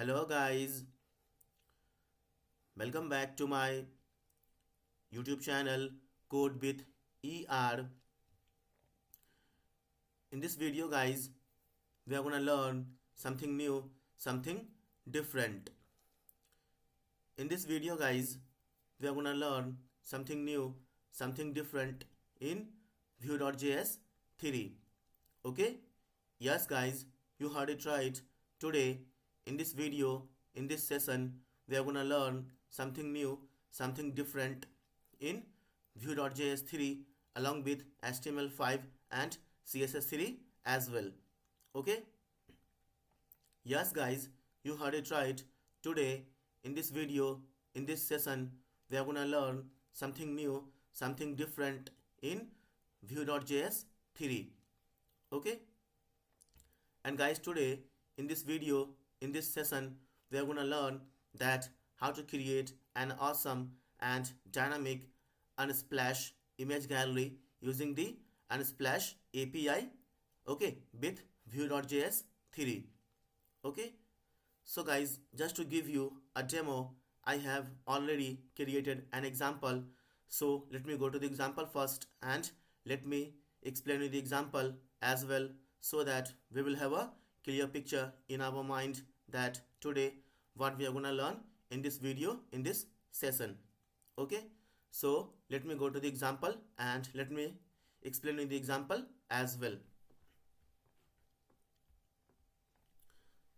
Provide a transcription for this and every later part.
Hello guys, welcome back to my YouTube channel Code with ER. In this video guys, we are going to learn something new, something different. In this video guys, we are going to learn something new, something different in Vue.js 3. Okay? Yes guys, you heard it right. Today in this video, in this session, we are going to learn something new, something different in Vue.js 3 along with HTML5 and CSS3 as well. Okay? Yes guys, you heard it right. Today in this video, in this session, we are going to learn something new, something different in Vue.js 3. Okay? And guys, today in this video, in this session, we are going to learn that how to create an awesome and dynamic Unsplash image gallery using the Unsplash API, okay, with Vue.js 3. Okay, so guys, just to give you a demo, I have already created an example. So let me go to the example first and let me explain you the example as well, so that we will have a clear picture in our mind that today what we are going to learn in this video, in this session. Okay, so let me go to the example and let me explain you the example as well.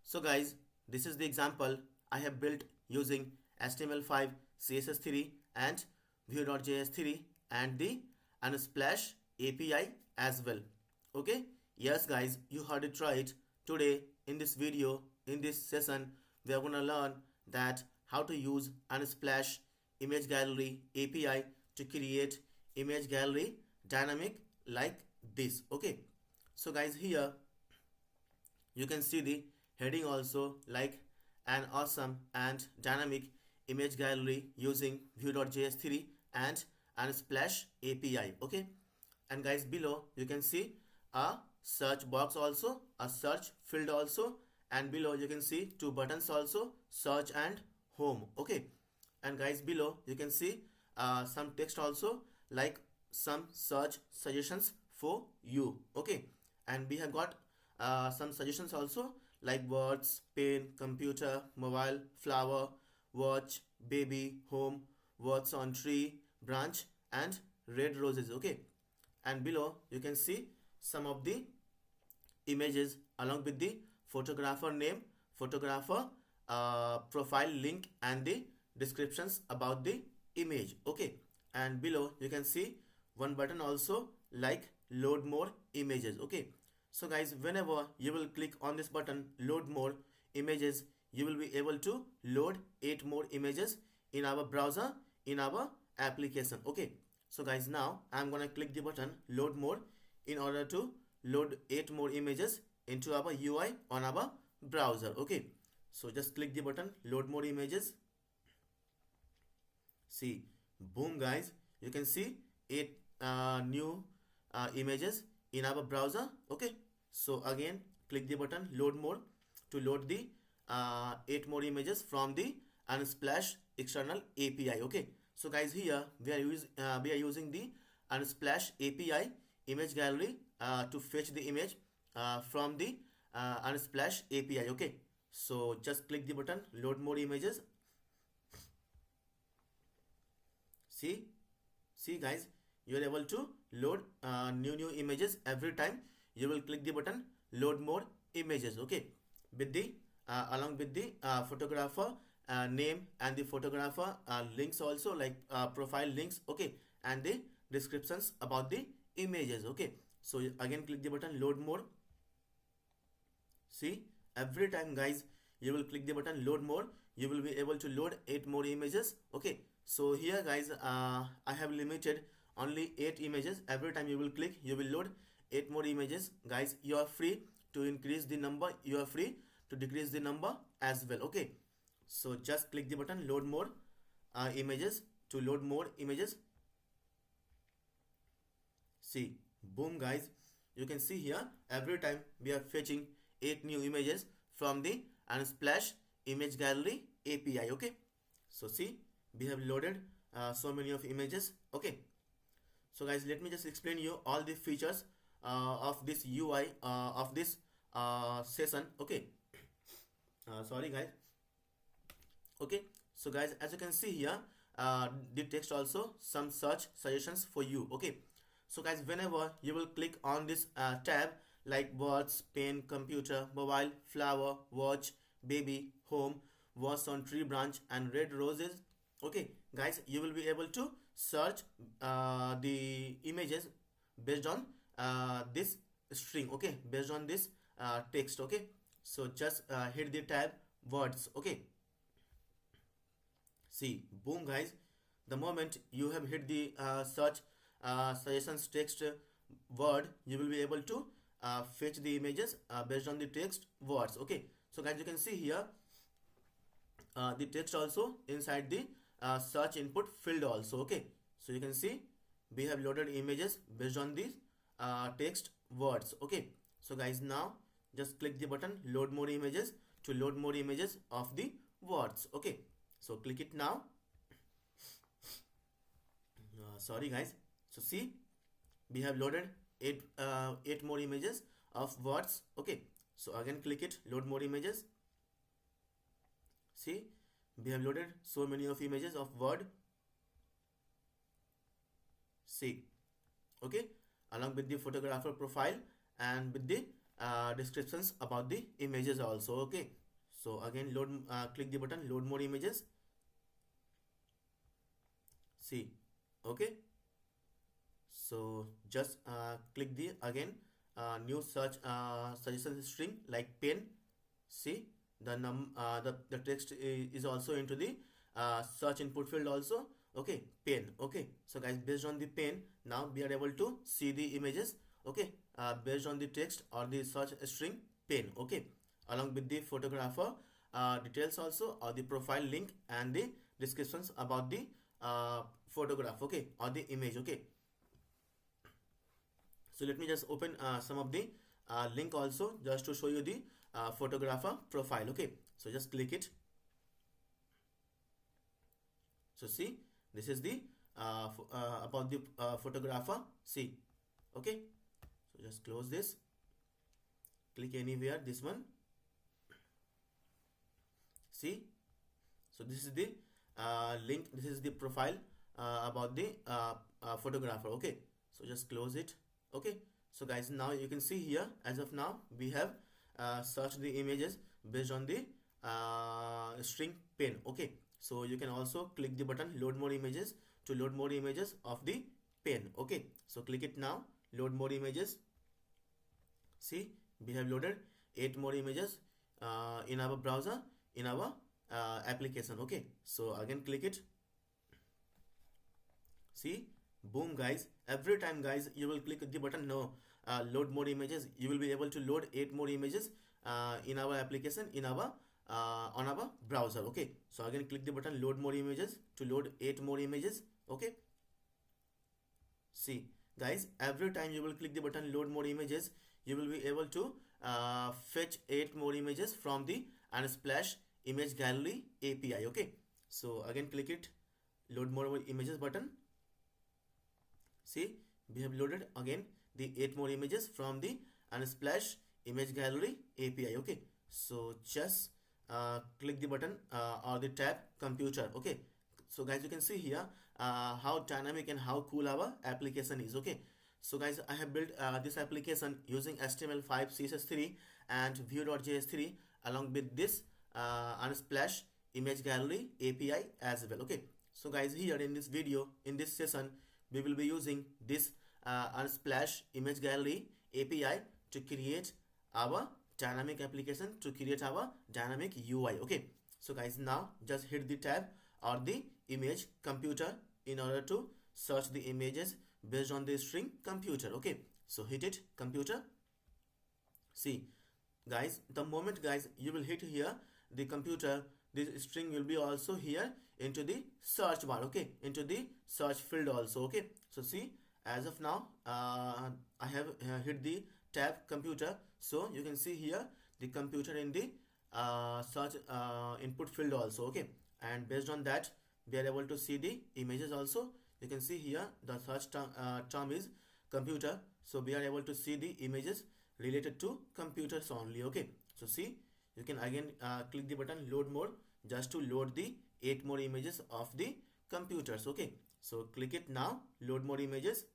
So guys, this is the example I have built using HTML5, CSS3 and Vue.js 3 and the Unsplash API as well. Okay, yes guys, you heard it right. Today in this video, in this session, we are going to learn that how to use Unsplash image gallery API to create image gallery dynamic like this. Okay, so guys, here you can see the heading also, like an awesome and dynamic image gallery using Vue.js 3 and Unsplash API. Okay, and guys, below you can see a search box also, a search field also, and below you can see two buttons also, search and home. Okay, and guys, below you can see some text also, like some search suggestions for you. Okay, and we have got some suggestions also, like words, pen, computer, mobile, flower, watch, baby, home, words on tree, branch, and red roses. Okay, and below you can see some of the images along with the photographer name, photographer profile link, and the descriptions about the image. Okay, and below you can see one button also, like load more images. Okay, so guys, whenever you will click on this button, load more images, you will be able to load 8 more images in our browser, in our application. Okay, so guys, now I'm gonna click the button load more in order to load 8 more images into our UI on our browser. Okay, so just click the button load more images. See, boom guys, you can see 8 new images in our browser. Okay, so again click the button load more to load the 8 more images from the Unsplash external API. Okay, so guys, here we are using the Unsplash API image gallery to fetch the image from the Unsplash API. Okay, so just click the button load more images. See guys, you are able to load new images every time you will click the button load more images. Okay, with the along with the photographer name and the photographer links also, like profile links. Okay, and the descriptions about the images. Okay, so again click the button load more. See, every time guys you will click the button load more, you will be able to load 8 more images. Okay, so here guys, I have limited only 8 images. Every time you will click, you will load 8 more images. Guys, you are free to increase the number, you are free to decrease the number as well. Okay, so just click the button load more images to load more images. See, boom guys, you can see here every time we are fetching 8 new images from the Unsplash image gallery API. Okay, so see, we have loaded so many of images. Okay, so guys, let me just explain you all the features of this UI of this session. Okay, sorry guys. Okay, so guys, as you can see here, the text also some search suggestions for you. Okay, so guys, whenever you will click on this tab like words, pen, computer, mobile, flower, watch, baby, home, was on tree branch and red roses. Okay guys, you will be able to search the images based on this string. Okay, based on this text. Okay, so just hit the tab words. Okay, see, boom guys, the moment you have hit the search suggestions text word, you will be able to fetch the images based on the text words. Okay, so guys, you can see here the text also inside the search input field also. Okay, so you can see we have loaded images based on the text words. Okay, so guys, now just click the button load more images to load more images of the words. Okay, so click it now. Sorry guys, so see, we have loaded eight more images of words. Okay, so again click it load more images. See, we have loaded so many of images of word. See, okay, along with the photographer profile and with the descriptions about the images also. Okay, so again load click the button load more images. See, okay, so just click the again new search suggestion string like pen. See, the text is also into the search input field also. Okay, pen. Okay, so guys, based on the pen, now we are able to see the images. Okay, based on the text or the search string pen. Okay, along with the photographer details also, or the profile link and the descriptions about the photograph. Okay, or the image. Okay, so let me just open some of the link also just to show you the photographer profile. Okay, so just click it. So see, this is the about the photographer. See, okay, so just close this, click anywhere this one. See, so this is the link, this is the profile about the photographer. Okay, so just close it. Okay, so guys, now you can see here, as of now we have searched the images based on the string pen. Okay, so you can also click the button load more images to load more images of the pen. Okay, so click it now, load more images. See, we have loaded 8 more images in our browser, in our application. Okay, so again click it. See, boom guys, every time guys you will click the button no load more images, you will be able to load 8 more images in our application, in our on our browser. Okay, so again click the button load more images to load 8 more images. Okay, see guys, every time you will click the button load more images, you will be able to fetch 8 more images from the Unsplash image gallery API. Okay, so again click it load more images button. See, we have loaded again the 8 more images from the Unsplash image gallery API. Okay, so just click the button or the tab computer. Okay, so guys, you can see here how dynamic and how cool our application is. Okay, so guys, I have built this application using HTML5, CSS3 and Vue.js 3 along with this Unsplash image gallery API as well. Okay, so guys, here in this video, in this session, we will be using this Unsplash image gallery API to create our dynamic application, to create our dynamic UI. Okay, so guys, now just hit the tab or the image computer in order to search the images based on the string computer. Okay, so hit it computer. See guys, the moment guys you will hit here the computer, this string will be also here into the search bar. Okay, into the search field also. Okay, so see, as of now I have hit the tab computer, so you can see here the computer in the search input field also. Okay, and based on that we are able to see the images also. You can see here the search term is computer, so we are able to see the images related to computers only. Okay, so see, you can again click the button load more just to load the 8 more images of the computers. Okay, so click it now, load more images.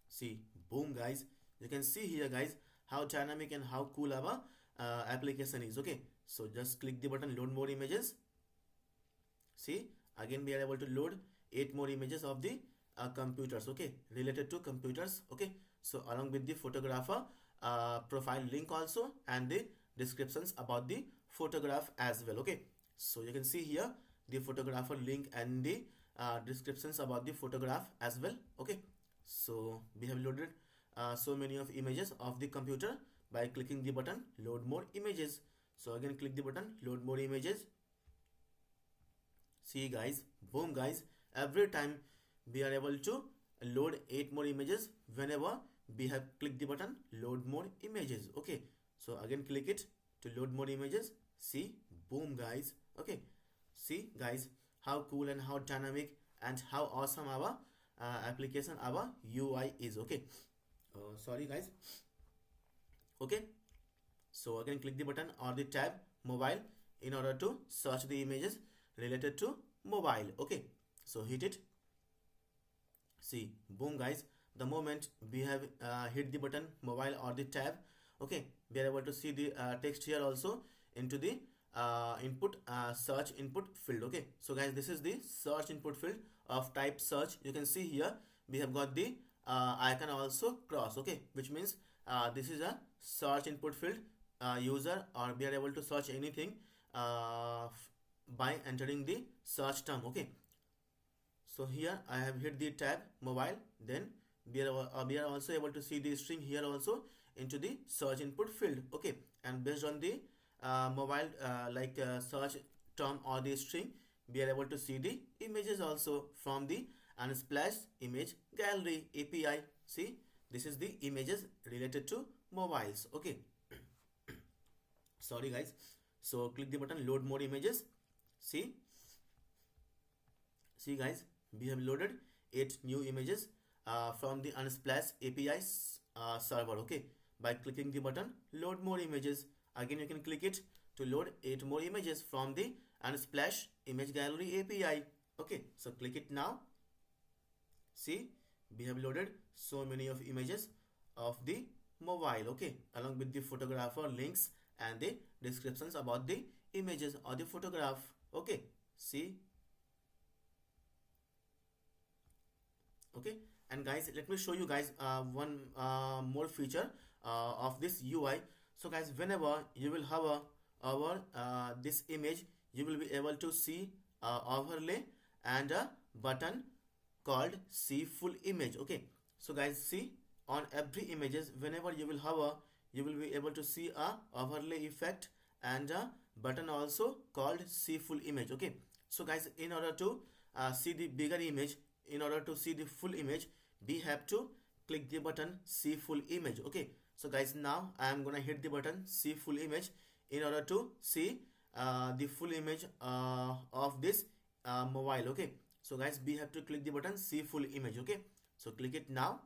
See, boom guys, you can see here guys how dynamic and how cool our application is. Okay, so just click the button load more images. See, again we are able to load 8 more images of the computers, okay, related to computers. Okay, so along with the photographer profile link also and the descriptions about the photograph as well. Okay, so you can see here the photographer link and the descriptions about the photograph as well. Okay, so we have loaded so many of images of the computer by clicking the button load more images. So again click the button load more images. See guys, boom guys, every time we are able to load 8 more images whenever we have clicked the button load more images. Okay, so again click it to load more images. See, boom guys. Okay, see guys how cool and how dynamic and how awesome our application, our UI is. Okay, sorry guys. Okay, so again click the button or the tab mobile in order to search the images related to mobile. Okay, so hit it. See, boom guys, the moment we have hit the button mobile or the tab, okay, we are able to see the text here also into the input search input field. Okay, so guys, this is the search input field of type search. You can see here we have got the icon also cross. Okay, which means this is a search input field user, or we are able to search anything by entering the search term. Okay, so here I have hit the tab mobile, then we are also able to see the string here also into the search input field. Okay, and based on the mobile search term or the string, we are able to see the images also from the Unsplash image gallery API. See, this is the images related to mobiles. Okay, sorry guys, so click the button load more images. See guys, we have loaded 8 new images from the Unsplash API server. Okay, by clicking the button load more images. Again you can click it to load 8 more images from the Unsplash image gallery API. Okay, so click it now. See, we have loaded so many of images of the mobile. Okay, along with the photographer links and the descriptions about the images or the photograph. Okay, see. Okay, and guys, let me show you guys one more feature of this UI. So guys, whenever you will hover over this image, you will be able to see overlay and a button called see full image. Okay, so guys, see, on every images, whenever you will hover, you will be able to see a overlay effect and a button also called see full image. Okay, so guys, in order to see the bigger image, in order to see the full image, we have to click the button see full image. Okay, so guys, now I am gonna hit the button see full image in order to see the full image of this mobile. Okay, so guys, we have to click the button see full image. Okay, so click it now.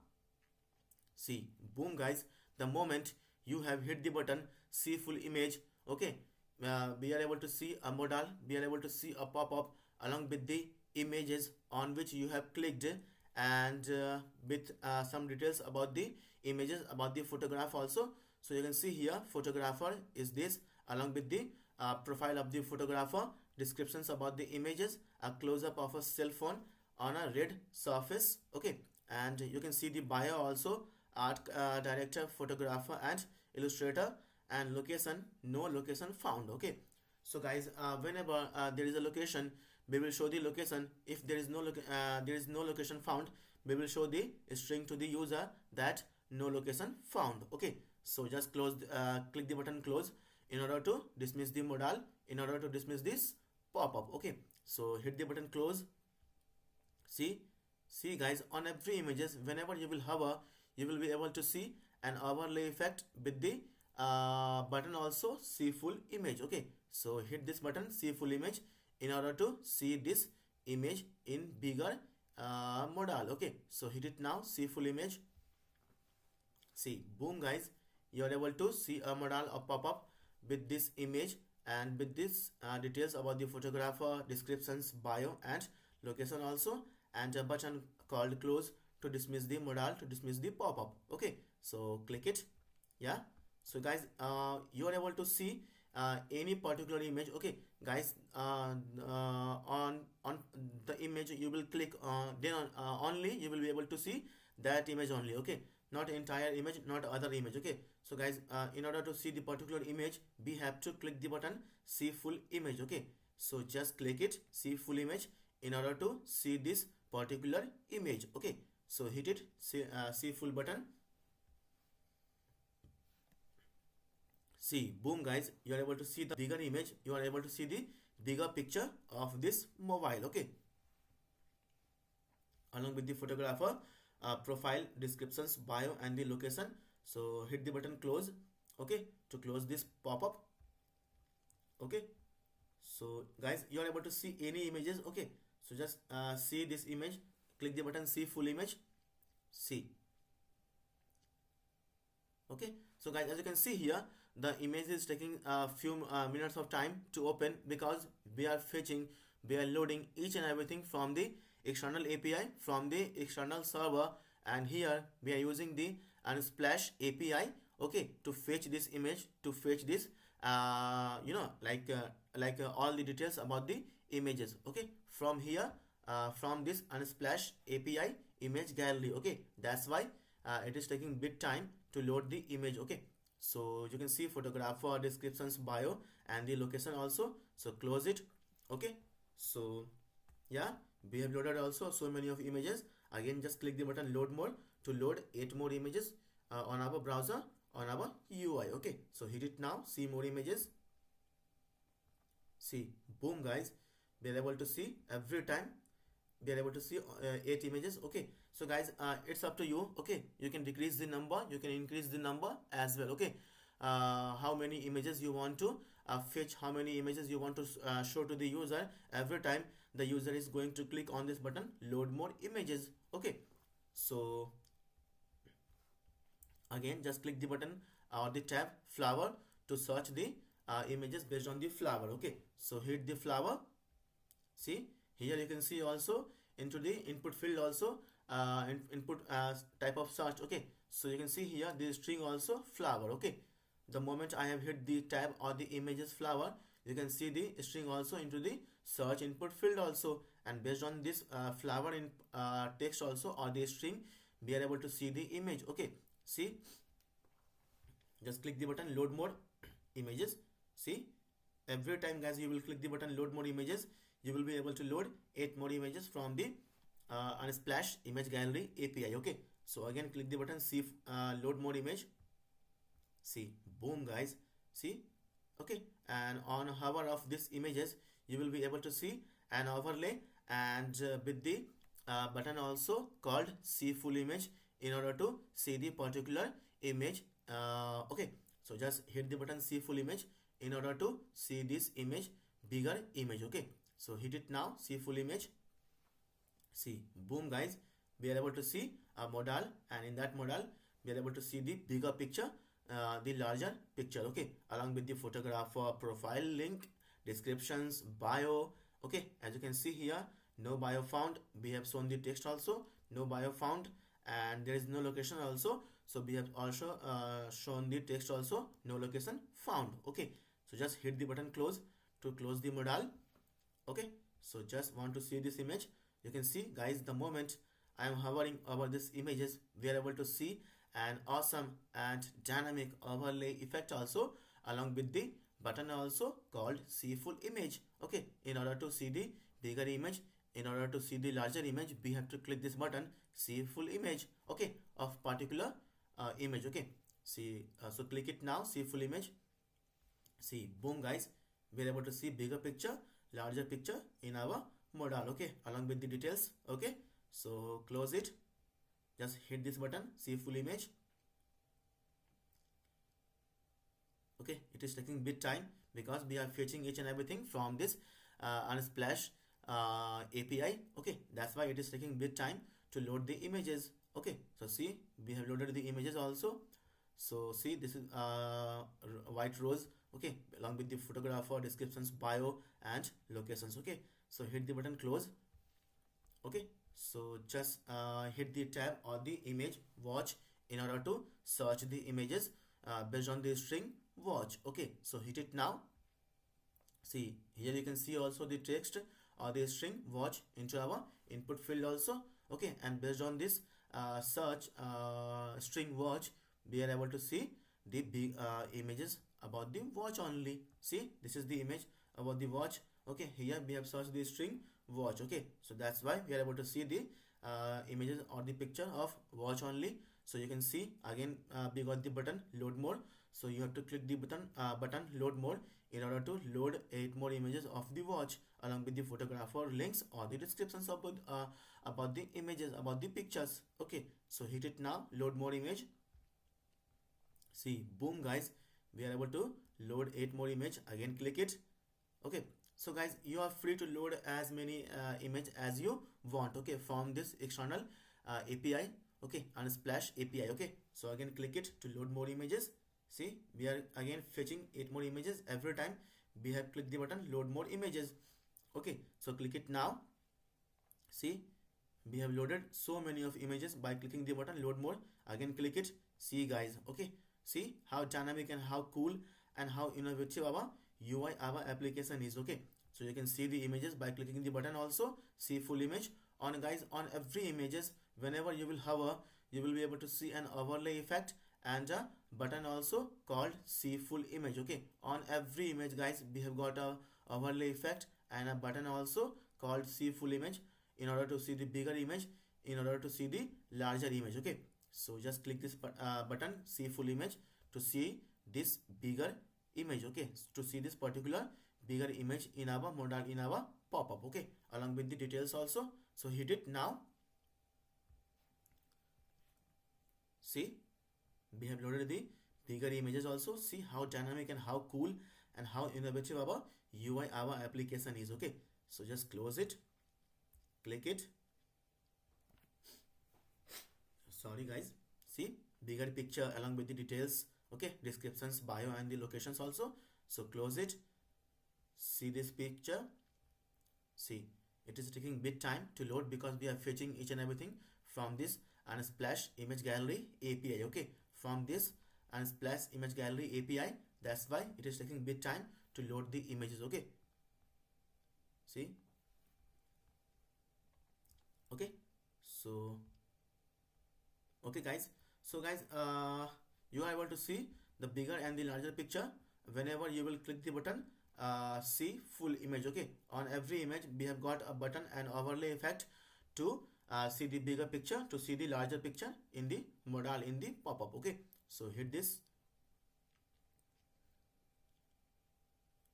See, boom guys, the moment you have hit the button see full image, okay, we are able to see a modal, we are able to see a pop-up along with the images on which you have clicked, and with some details about the images, about the photograph also. So you can see here photographer is this, along with the profile of the photographer, descriptions about the images, a close-up of a cell phone on a red surface. Okay, and you can see the bio also, art director, photographer and illustrator, and location, no location found. Okay, so guys, whenever there is a location, we will show the location. If there is no location found, we will show the string to the user that no location found. Okay, so just close click the button close in order to dismiss the modal, in order to dismiss this pop-up. Okay, so hit the button close. See guys, on every images, whenever you will hover, you will be able to see an overlay effect with the button also see full image. Okay, so hit this button see full image in order to see this image in bigger modal. Okay, so hit it now, see full image. See, boom guys, you are able to see a modal of pop-up with this image and with this details about the photographer, descriptions, bio and location also, and a button called close to dismiss the modal, to dismiss the pop-up. Okay, so click it. Yeah, so guys, you are able to see any particular image. Okay guys, on the image you will click then only you will be able to see that image only. Okay, not entire image, not other image. Okay, so guys, in order to see the particular image we have to click the button see full image. Okay, so just click it, see full image, in order to see this particular image. Okay, so hit it, see full button. See, boom guys, you are able to see the bigger image, you are able to see the bigger picture of this mobile. Okay, along with the photographer, profile, descriptions, bio and the location. So hit the button close. Okay, to close this pop-up. Okay, so guys, you are able to see any images. Okay, so just see this image, click the button see full image. See, okay, so guys, as you can see here, the image is taking a few minutes of time to open because we are fetching, we are loading each and everything from the external API, from the external server, and here we are using the Unsplash API. Okay, to fetch this image, to fetch this all the details about the images. Okay, from here, from this Unsplash API image gallery. Okay, that's why it is taking bit time to load the image. Okay, so you can see photographer, descriptions, bio and the location also. So close it. Okay, so yeah, we have loaded also so many of images. Again, just click the button load more to load 8 more images on our browser, on our UI. Okay, so hit it now, see more images. See, boom guys, we are able to see every time, we are able to see 8 images. Okay, so guys, it's up to you. Okay, you can decrease the number, you can increase the number as well. Okay, how many images you want to fetch, how many images you want to show to the user every time the user is going to click on this button load more images. Okay, so again, just click the button or the tab flower to search the images based on the flower. Okay, so hit the flower. See, here you can see also into the input field also input type of search. Okay, so you can see here the string also flower. Okay, the moment I have hit the tab or the images flower, you can see the string also into the search input field also, and based on this flower in text also or the string, we are able to see the image. Okay, see, just click the button load more images. See, every time guys you will click the button load more images, you will be able to load 8 more images from the Unsplash image gallery API. Okay, so again click the button see load more image. See, boom guys, see. Okay, and on hover of these images you will be able to see an overlay, and with the button also called see full image in order to see the particular image. Okay, so just hit the button see full image in order to see this image, bigger image. Okay, so hit it now, see full image. See, boom guys, we are able to see a modal, and in that modal we are able to see the bigger picture, the larger picture. Okay, along with the photographer, profile link, descriptions, bio. Okay, as you can see here, no bio found, we have shown the text also, no bio found, and there is no location also, so we have also shown the text also, no location found. Okay, so just hit the button close to close the modal. Okay, so just want to see this image. You can see guys, the moment I am hovering over these images, we are able to see an awesome and dynamic overlay effect also, along with the button also called see full image. Okay, in order to see the bigger image, in order to see the larger image, we have to click this button see full image. Okay, of particular image. Okay, see, so click it now, see full image. See, boom guys, we are able to see bigger picture, larger picture in our modal. Okay, along with the details. Okay, so close it, just hit this button see full image. Okay, it is taking bit time because we are fetching each and everything from this Unsplash API. Okay, that's why it is taking bit time to load the images. Okay, so see, we have loaded the images also. So see, this is white rose. Okay, along with the photographer, descriptions, bio, and locations. Okay, so hit the button close. Okay, so just hit the tab or the image watch in order to search the images based on the string watch. Okay, so hit it now. See, here you can see also the text or the string watch into our input field also. Okay, and based on this search string watch, we are able to see the big images about the watch only. See, this is the image about the watch. Okay, here we have searched the string watch. Okay, so that's why we are able to see the images or the picture of watch only. So you can see again we got the button load more. So you have to click the button load more in order to load 8 more images of the watch along with the photographer links or the descriptions about the images, about the pictures. Okay, so hit it now, load more image. See, boom guys, we are able to load 8 more image. Again click it. Okay, so guys, you are free to load as many image as you want. Okay, from this external API. Okay, Unsplash API. Okay, so again click it to load more images. See, we are again fetching 8 more images every time we have clicked the button load more images. Okay, so click it now. See, we have loaded so many of images by clicking the button load more. Again click it. See guys, okay, see how dynamic and how cool and how innovative our UI, our application is. Okay, so you can see the images by clicking the button also. See full image on guys, on every images. Whenever you will hover, you will be able to see an overlay effect and a button also called see full image. Okay, on every image guys, we have got a overlay effect and a button also called see full image in order to see the bigger image, in order to see the larger image. Okay, so just click this button see full image to see this bigger image. Okay, to see this particular bigger image in our modal, in our pop-up. Okay, along with the details also. So hit it now. See, we have loaded the bigger images also. See how dynamic and how cool and how innovative our UI, our application is. Okay, so just close it, click it. Sorry guys, see bigger picture along with the details. Okay, descriptions, bio, and the locations also. So close it. See this picture. See, it is taking bit time to load because we are fetching each and everything from this Unsplash image gallery API. Okay, from this Unsplash image gallery API, that's why it is taking bit time to load the images. Okay, see, okay, so okay guys, so guys, you are able to see the bigger and the larger picture whenever you will click the button see full image. Okay, on every image we have got a button and overlay effect to see the bigger picture, to see the larger picture in the modal, in the pop-up. Okay, so hit this.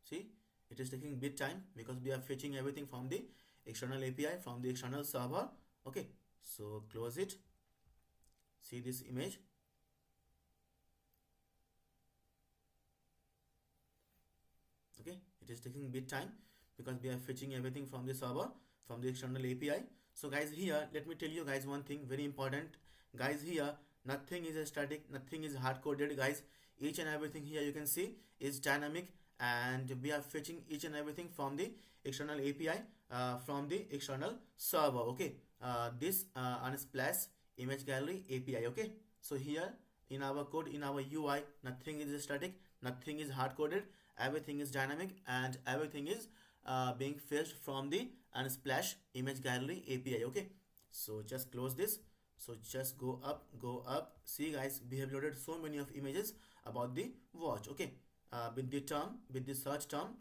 See, it is taking bit time because we are fetching everything from the external API, from the external server. Okay, so close it. See this image. Okay, it is taking bit time because we are fetching everything from the server, from the external API. So guys, here let me tell you guys one thing very important guys. Here nothing is static, nothing is hard coded guys. Each and everything here you can see is dynamic, and we are fetching each and everything from the external API, from the external server. Okay, this Unsplash image gallery API. Okay, so here in our code, in our UI, nothing is static, nothing is hard coded, everything is dynamic, and everything is being fetched from the Unsplash image gallery API. Okay, so just close this. So just go up, go up. See guys, we have loaded so many of images about the watch. Okay, with the term, with the search term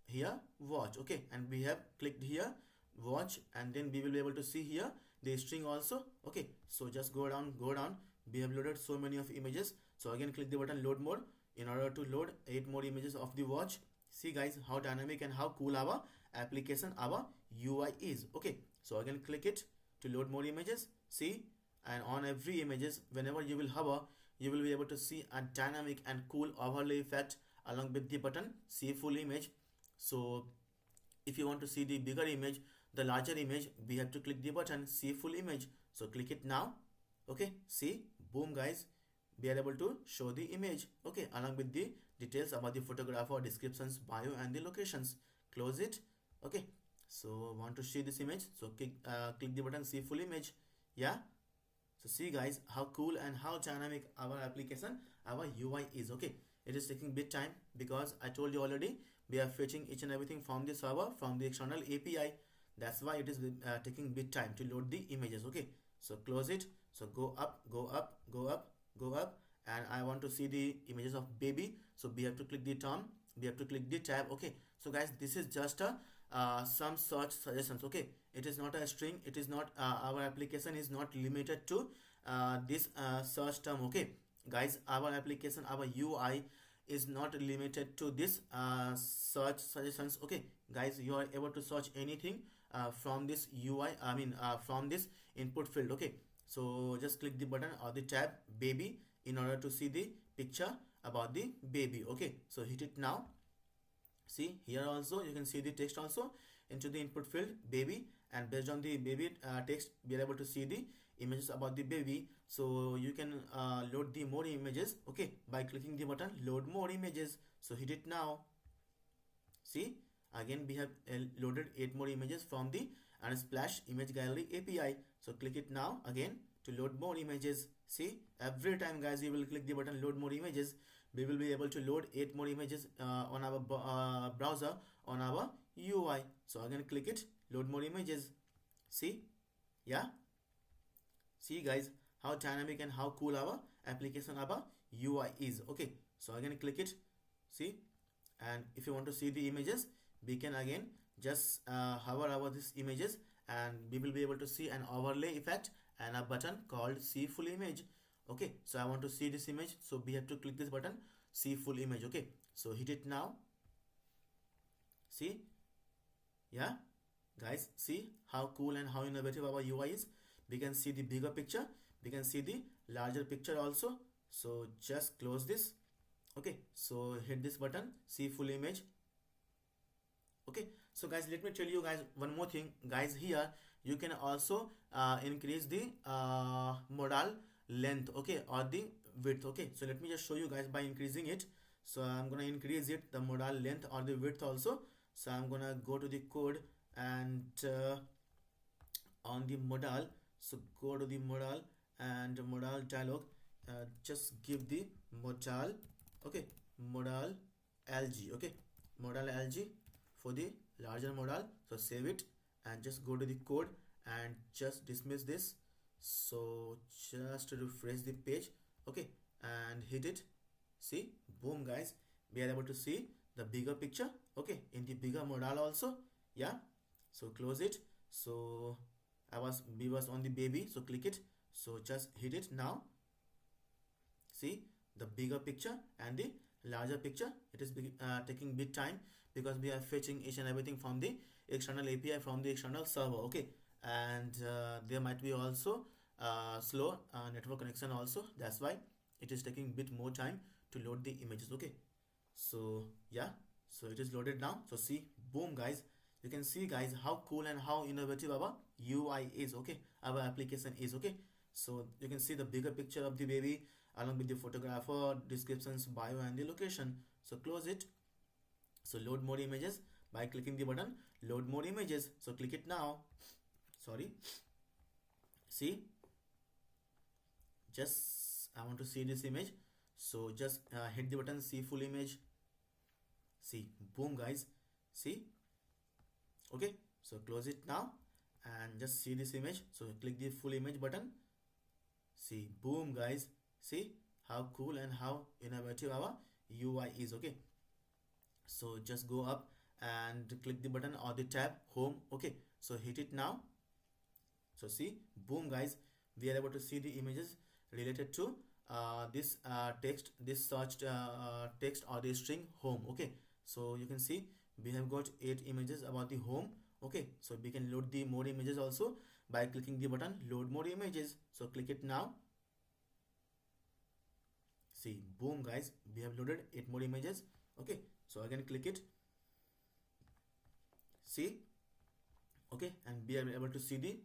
here watch. Okay, and we have clicked here watch, and then we will be able to see here the string also. Okay, so just go down, go down. We have loaded so many of images. So again click the button load more in order to load 8 more images of the watch. See guys how dynamic and how cool our application, our UI is. Okay, so again click it to load more images. See, and on every images, whenever you will hover, you will be able to see a dynamic and cool overlay effect along with the button see full image. So if you want to see the bigger image, the larger image, we have to click the button see full image. So click it now. Okay, see, boom guys, we are able to show the image, okay, along with the details about the photographer, descriptions, bio and the locations. Close it. Okay, so want to see this image, so click the button see full image. Yeah, so see guys how cool and how dynamic our application, our UI is. Okay, it is taking bit time because I told you already we are fetching each and everything from the server, from the external API. That's why it is taking bit time to load the images. Okay, so close it. So go up, go up, go up, go up, and I want to see the images of baby. So we have to click the term, we have to click the tab. Okay, so guys, this is just a some search suggestions. Okay, it is not a string, it is not our application is not limited to this search term. Okay guys, our application, our UI is not limited to this search suggestions. Okay guys, you are able to search anything from this UI, from this input field. Okay, so just click the button or the tab baby in order to see the picture about the baby. Okay, so hit it now. See here also you can see the text also into the input field baby, and based on the baby text we are able to see the images about the baby. So you can load the more images, okay, by clicking the button load more images. So hit it now. See, again we have loaded 8 more images from the Unsplash image gallery API. So click it now again to load more images. See, every time guys you will click the button load more images, we will be able to load 8 more images on our browser, on our UI. So again click it, load more images. See, yeah, see guys how dynamic and how cool our application, our UI is. Okay, so again click it. See, and if you want to see the images, we can again just hover over these images and we will be able to see an overlay effect and a button called see full image. Okay, so I want to see this image, so we have to click this button see full image. Okay, so hit it now. See, yeah guys, see how cool and how innovative our UI is. We can see the bigger picture, we can see the larger picture also. So just close this. Okay, so hit this button see full image. Okay, so guys, let me tell you guys one more thing guys. Here you can also increase the modal length, okay, or the width. Okay, so let me just show you guys by increasing it. So I'm gonna increase it, the modal length or the width also. So I'm gonna go to the code and on the modal, so go to the modal and modal dialog, just give the modal, okay, modal lg, okay, modal lg for the larger modal. So save it and just go to the code and just dismiss this. So just refresh the page, okay, and hit it. See, boom guys, we are able to see the bigger picture, okay, in the bigger modal also. Yeah, so close it. So we was on the baby, so click it. So just hit it now. See the bigger picture and the larger picture. It is taking bit time because we are fetching each and everything from the external API, from the external server. Okay, and there might be also slow network connection also. That's why it is taking bit more time to load the images. Okay, so yeah, so it is loaded now. So see, boom guys, you can see guys how cool and how innovative our UI is. Okay, our application is. Okay, so you can see the bigger picture of the baby along with the photographer, descriptions, bio and the location. So close it. So load more images by clicking the button load more images. So click it now. Sorry, see, just I want to see this image, so just hit the button see full image. See, boom guys, see. Okay, so close it now and just see this image. So click the full image button. See, boom guys, see how cool and how innovative our UI is. Okay, so just go up and click the button or the tab home. Okay, so hit it now. So see, boom guys, we are able to see the images related to this text, this searched text or the string home. Okay, so you can see we have got 8 images about the home. Okay, so we can load the more images also by clicking the button load more images. So click it now. See, boom guys, we have loaded 8 more images. Okay, so again click it, see, okay, and be able to see the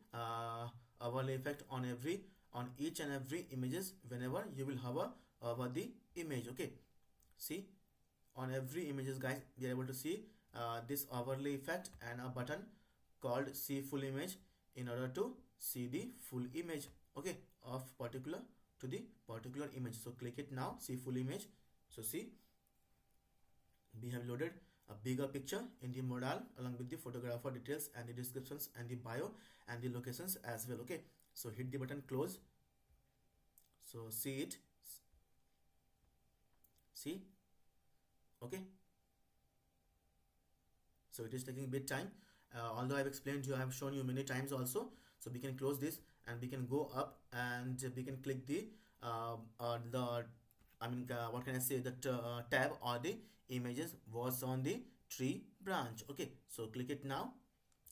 overlay effect on each and every images whenever you will hover over the image. Okay, see, on every images guys, we are able to see this overlay effect and a button called see full image in order to see the full image, okay, of particular to the particular image. So click it now, see full image. So see, we have loaded a bigger picture in the modal along with the photographer details and the descriptions and the bio and the locations as well. Okay, so hit the button close. So see it, see, okay, so it is taking a bit time, although I've explained to you, I have shown you many times also. So we can close this and we can go up and we can click the what can I say, that tab or the images was on the tree branch. Okay, so click it now.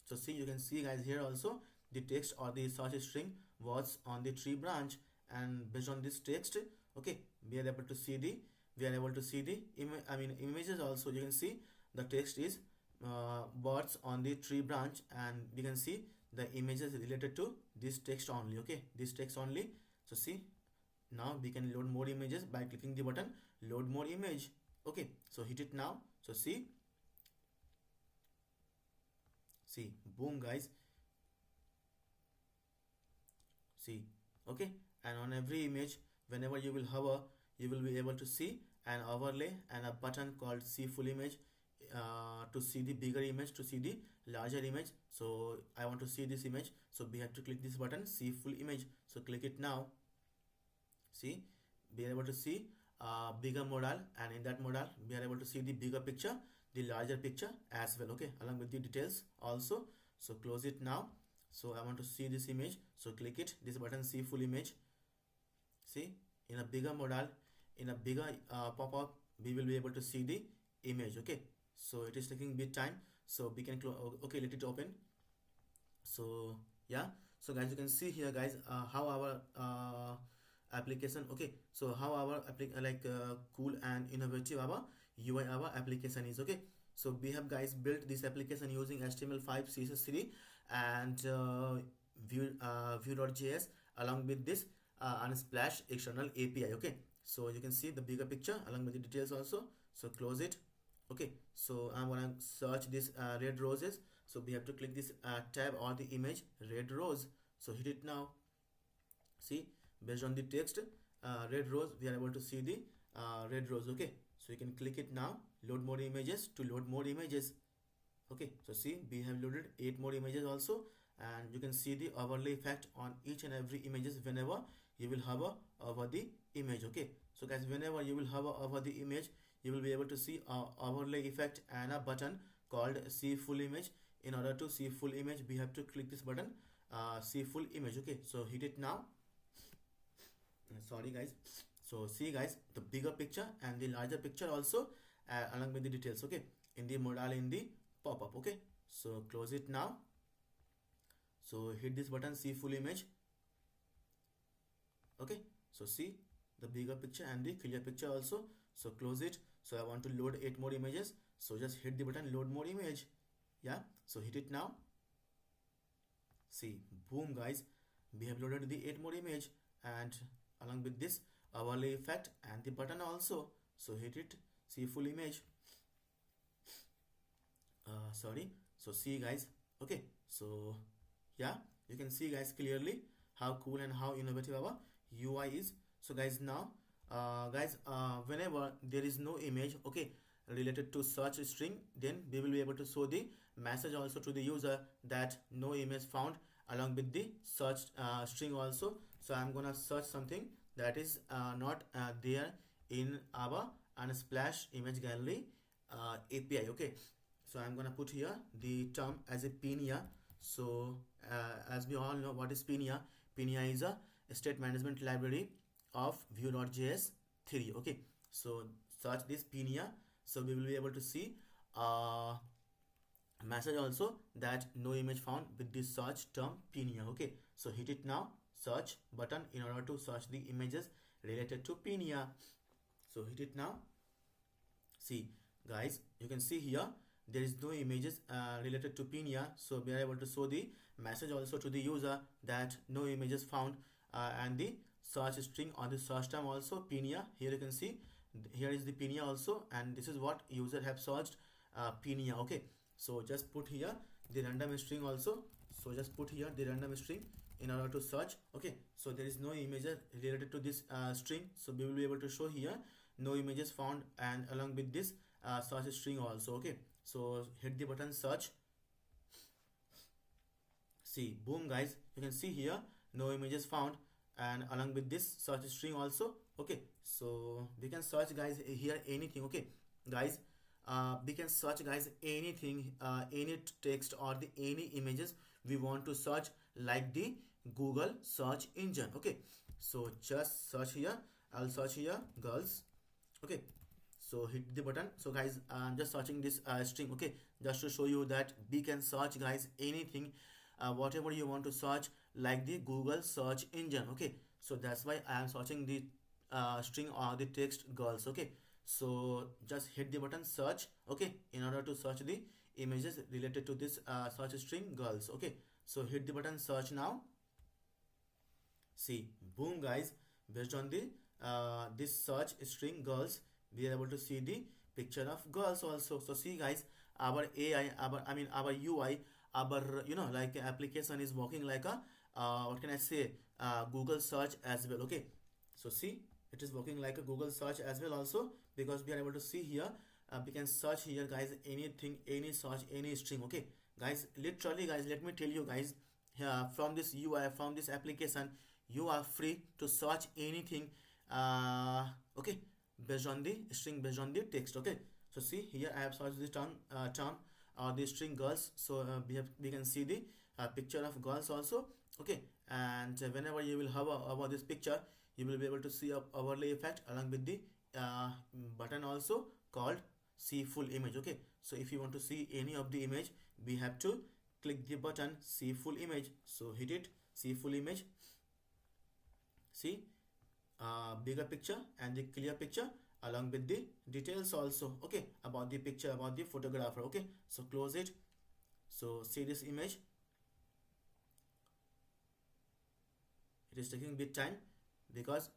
So see, you can see guys here also the text or the search string was on the tree branch, and based on this text, okay, we are able to see the images also. You can see the text is birds on the tree branch, and we can see the images related to this text only. Okay, this text only. So see, now we can load more images by clicking the button load more image. Okay, so hit it now. So see, boom guys, see, okay, and on every image whenever you will hover, you will be able to see an overlay and a button called see full image to see the bigger image, to see the larger image. So I want to see this image, so we have to click this button see full image. So click it now. See, we are able to see bigger modal, and in that modal we are able to see the bigger picture, the larger picture as well, okay, along with the details also. So close it now. So I want to see this image, so click it, this button see full image. See, in a bigger modal, in a bigger pop-up, we will be able to see the image. Okay, so it is taking bit time, so we can okay, let it open. So yeah, so guys, you can see here guys how our application, okay, so how our cool and innovative our UI, our application is. Okay, so we have guys built this application using HTML5, CSS3 and Vue.js along with this Unsplash external API. Okay, so you can see the bigger picture along with the details also. So close it. Okay, so I'm gonna search this red roses. So we have to click this tab or the image red rose. So hit it now. See, based on the text red rose, we are able to see the red rose. Okay, so you can click it now, load more images to load more images. Okay, so see, we have loaded 8 more images also, and you can see the overlay effect on each and every images whenever you will hover over the image. Okay, so guys, whenever you will hover over the image, you will be able to see overlay effect and a button called see full image. In order to see full image, we have to click this button see full image. Okay, so hit it now. Sorry guys, so see guys, the bigger picture and the larger picture also along with the details, okay, in the modal, in the pop-up. Okay, so close it now. So hit this button see full image. Okay, so see the bigger picture and the clear picture also. So close it. So I want to load 8 more images, so just hit the button load more image. Yeah, so hit it now. See, boom guys, we have loaded the 8 more image, and along with this overlay effect and the button also. So hit it see full image. Sorry, so see guys, okay, so yeah, you can see guys clearly how cool and how innovative our UI is. So guys, now whenever there is no image, okay, related to search string, then we will be able to show the message also to the user that no image found along with the search string also. So I'm gonna search something that is not there in our Unsplash image gallery API. Okay, so I'm gonna put here the term as a pinia. So as we all know, what is pinia? Pinia is a state management library of Vue.js 3. Okay, so search this pinia, so we will be able to see message also that no image found with this search term pinia. Okay, so hit it now, search button, in order to search the images related to pinia. So hit it now. See, guys, you can see here there is no images related to pinia, so we are able to show the message also to the user that no images found, and the search string on the search term also pinia. Here you can see here is the pinia also, and this is what user have searched, pinia. Okay, so just put here the random string also, so just put here the random string in order to search. Okay, so there is no images related to this string, so we will be able to show here no images found, and along with this search string also. Okay, so hit the button search. See, boom guys, you can see here no images found, and along with this search string also. Okay, so we can search guys here anything. Okay guys, we can search guys anything, any text or the any images we want to search, like the Google search engine. Okay, so just search here, I'll search here girls. Okay, so hit the button. So guys, I'm just searching this string. Okay, just to show you that we can search guys anything, whatever you want to search, like the Google search engine. Okay, so that's why I am searching the string or the text girls. Okay, so just hit the button search. Okay, in order to search the images related to this search string girls. Okay, so hit the button search now. See, boom guys, based on the this search string girls, we are able to see the picture of girls also. So see guys, our AI, our UI, our like application is working like a what can I say, Google search as well. Okay, so see, it is working like a Google search as well also, because we are able to see here, we can search here guys anything, any search, any string. Okay guys, literally guys, let me tell you guys, from this UI, from this application, you are free to search anything, okay, based on the string, based on the text. Okay, so see here I have searched the term or the string girls, so we can see the picture of girls also. Okay, and whenever you will hover over this picture, you will be able to see a overlay effect along with the button also called see full image. Okay, so if you want to see any of the image, we have to click the button see full image, so hit it, see full image. See, bigger picture and the clear picture along with the details also. Okay, about the picture, about the photographer. Okay, so close it. So see this image, it is taking a bit time, because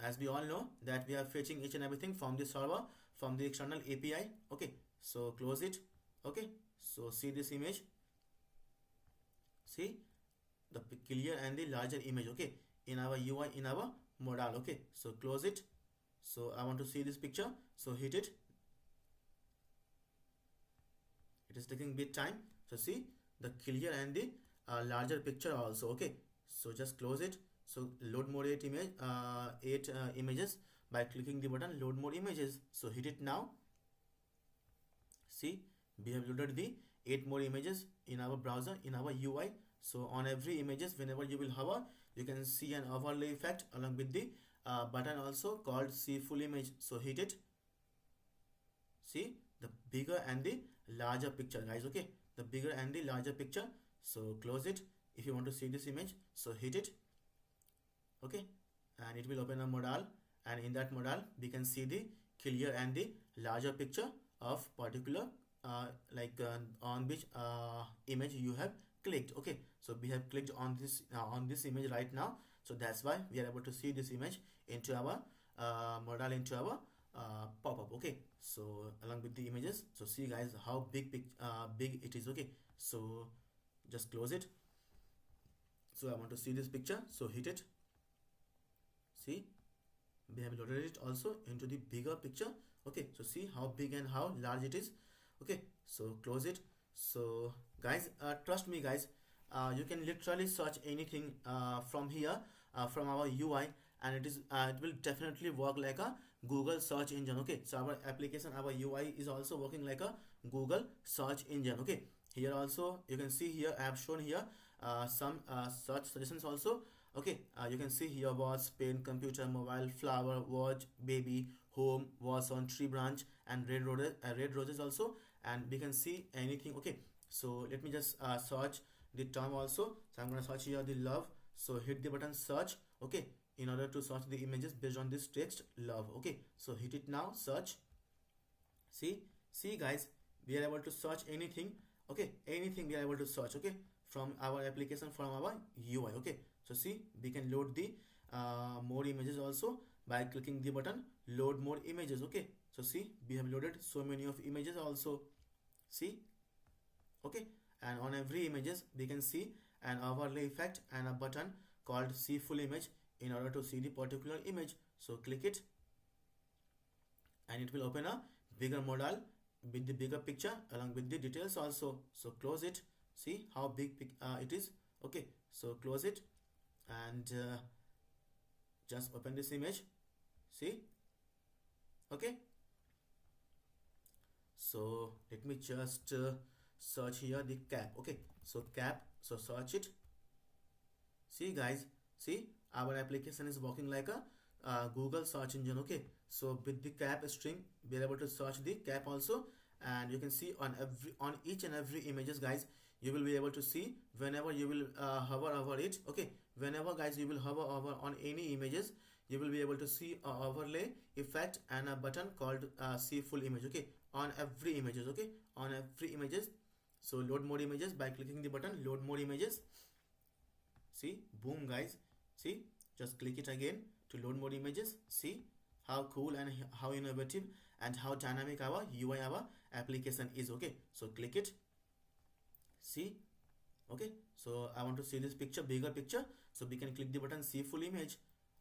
as we all know that we are fetching each and everything from the server, from the external API. Okay, so close it. Okay, so see this image, see the clear and the larger image. Okay, in our UI, in our modal. Okay, so close it. So I want to see this picture, so hit it. It is taking a bit time, so see the clear and the larger picture also. Okay, so just close it. So load more 8 images by clicking the button load more images, so hit it now. See, we have loaded the 8 more images in our browser, in our UI. So on every images, whenever you will hover, you can see an overlay effect along with the button also called see full image, so hit it. See the bigger and the larger picture guys. Okay, the bigger and the larger picture, so close it. If you want to see this image, so hit it. Okay, and it will open a modal, and in that modal we can see the clear and the larger picture of particular on which image you have clicked. Okay, so we have clicked on this image right now, so that's why we are able to see this image into our modal, into our pop-up. Okay, so along with the images, so see guys how big it is. Okay, so just close it. So I want to see this picture, so hit it. See, we have loaded it also into the bigger picture. Okay, so see how big and how large it is. Okay, so close it. So guys, trust me guys, you can literally search anything from here, from our UI, and it will definitely work like a Google search engine. Okay, so our application, our UI is also working like a Google search engine. Okay, here also you can see here I have shown here some search suggestions also. Okay, you can see here was pen, computer, mobile, flower, watch, baby, home, was on tree branch, and red roses also, and we can see anything. Okay, so let me just search the term also. So I'm gonna search here the love, so hit the button search. Okay, in order to search the images based on this text love. Okay, so hit it now, search. See guys, we are able to search anything. Okay, anything we are able to search, okay, from our application, from our UI. Okay, so see, we can load the more images also by clicking the button load more images. Okay, so see, we have loaded so many of images also. See, okay, and on every images we can see an overlay effect and a button called see full image in order to see the particular image. So click it and it will open a bigger modal with the bigger picture along with the details also. So close it. See how big it is. Okay, so close it and just open this image. See, okay, so let me just search here the cap. Okay, so cap, so search it. See guys, see, our application is working like a Google search engine. Okay, so with the cap string we are able to search the cap also, and you can see on each and every images guys, you will be able to see whenever you will hover over it. Okay, whenever guys you will hover over on any images, you will be able to see a overlay effect and a button called see full image. Okay, on every images. Okay, on every images. So load more images by clicking the button load more images. See, boom guys, see, just click it again to load more images. See how cool and how innovative and how dynamic our UI, our application is. Okay, so click it. See, okay, so I want to see this picture, bigger picture, so we can click the button see full image.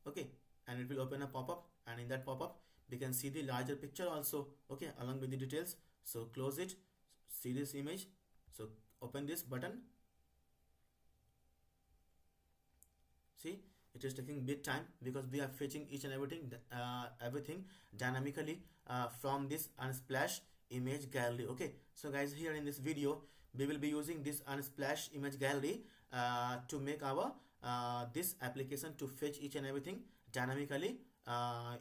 Okay, and it will open a pop-up, and in that pop-up we can see the larger picture also. Okay, along with the details. So close it, see this image, so open this button. See, it is taking bit time because we are fetching each and everything dynamically from this Unsplash image gallery. Okay, so guys, here in this video we will be using this Unsplash image gallery to make our this application to fetch each and everything dynamically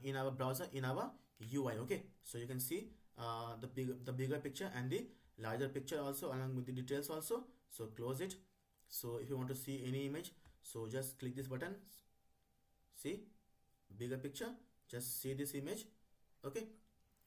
in our browser, in our UI. Okay, so you can see the bigger picture and the larger picture also along with the details also. So close it. So if you want to see any image, so just click this button. See, bigger picture, just see this image. Okay,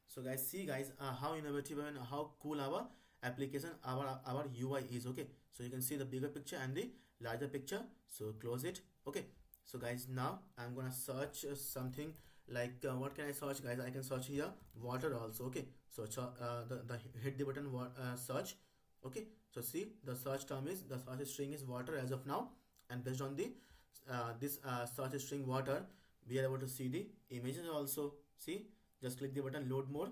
so guys, see guys, how innovative and how cool our application, our UI is. Okay, so you can see the bigger picture and the larger picture. So close it. Okay, so guys, now I'm gonna search something like what can I search guys? I can search here water also. Okay, so the hit the button search. Okay, so see, the search term is, the search string is water as of now, and based on the this search string water, we are able to see the images also. See, just click the button load more.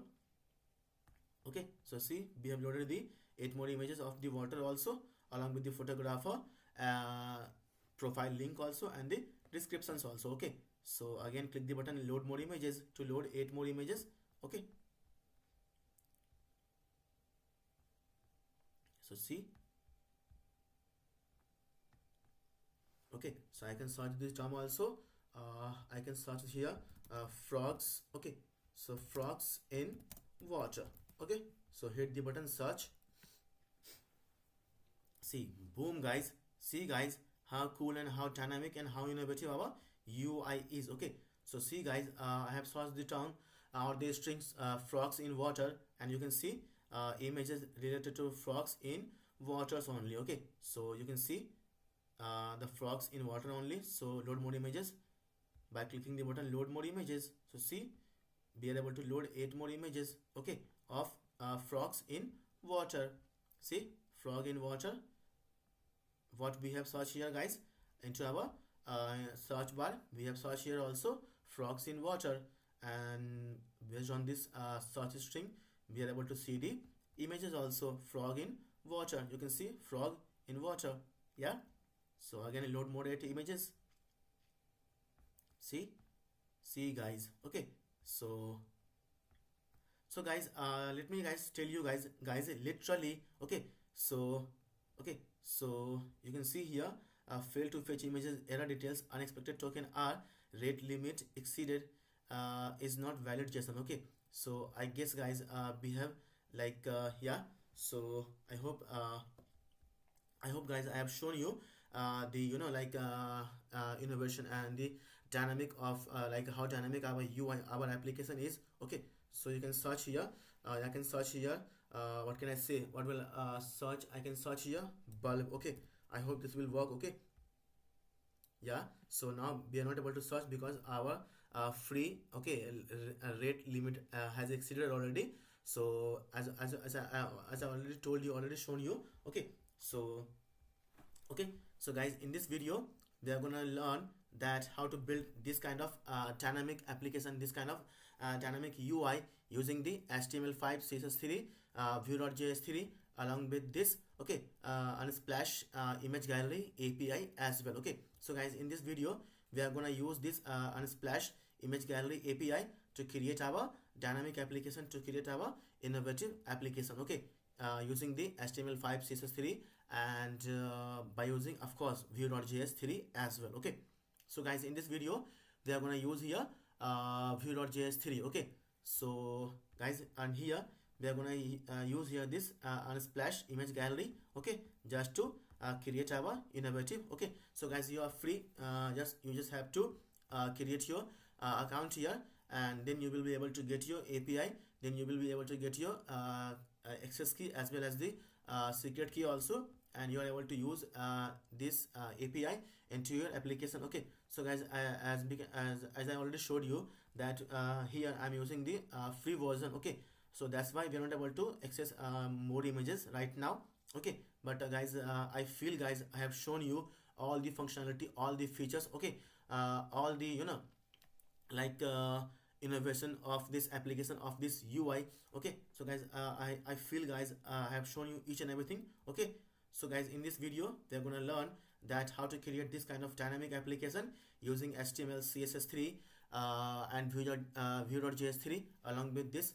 Okay, so see, we have loaded the 8 more images of the water also along with the photographer profile link also and the descriptions also. Okay, so again click the button load more images to load 8 more images. Okay, so see, okay, so I can search this term also. I can search here frogs. Okay, so frogs in water. Okay, so hit the button search. See, boom guys, see guys, how cool and how dynamic and how innovative our UI is. Okay, so see guys, I have searched the term or the strings frogs in water, and you can see images related to frogs in waters only. Okay, so you can see the frogs in water only. So load more images by clicking the button load more images. So see, we are able to load 8 more images. Okay, of frogs in water. See, frog in water, what we have searched here guys into our search bar. We have searched here also frogs in water, and based on this search string we are able to see the images also frog in water. You can see frog in water. Yeah, so again load more 8 images. See guys. Okay, so guys, let me guys tell you guys literally. Okay, so you can see here fail to fetch images, error details, unexpected token are rate limit exceeded, is not valid JSON. Okay, so I guess guys we have like yeah, so I hope guys I have shown you the innovation and the dynamic of like how dynamic our UI, our application is. Okay, so you can search here. I can search here. What can I say? What will search? I can search here bulb. Okay, I hope this will work. Okay, yeah. So now we are not able to search because our free, okay, rate limit has exceeded already. So as I already told you, already shown you. Okay, so okay, so guys, in this video we are gonna learn that how to build this kind of dynamic application, this kind of dynamic UI using the HTML5 CSS3 Vue.js 3 along with this, okay, Unsplash image gallery API as well. Okay, so guys, in this video we are gonna use this Unsplash image gallery API to create our dynamic application, to create our innovative application. Okay, using the HTML5 CSS3 and by using, of course, Vue.js 3 as well. Okay, so guys, in this video we are going to use here Vue.js 3. Okay, so guys, and here we are going to use here this Unsplash image gallery. Okay, just to create our innovative. Okay, so guys, you are free, you just have to create your account here, and then you will be able to get your API, then you will be able to get your access key as well as the secret key also, and you are able to use this API into your application. Okay, so guys, as I already showed you that here I'm using the free version. Okay, so that's why we are not able to access more images right now. Okay, but guys, I feel, guys, I have shown you all the functionality, all the features. Okay, all the, you know, like innovation of this application, of this UI. Okay, so guys, I feel, guys, I have shown you each and everything. Okay, so guys, in this video we are going to learn that how to create this kind of dynamic application using HTML CSS3 and Vue.js 3 along with this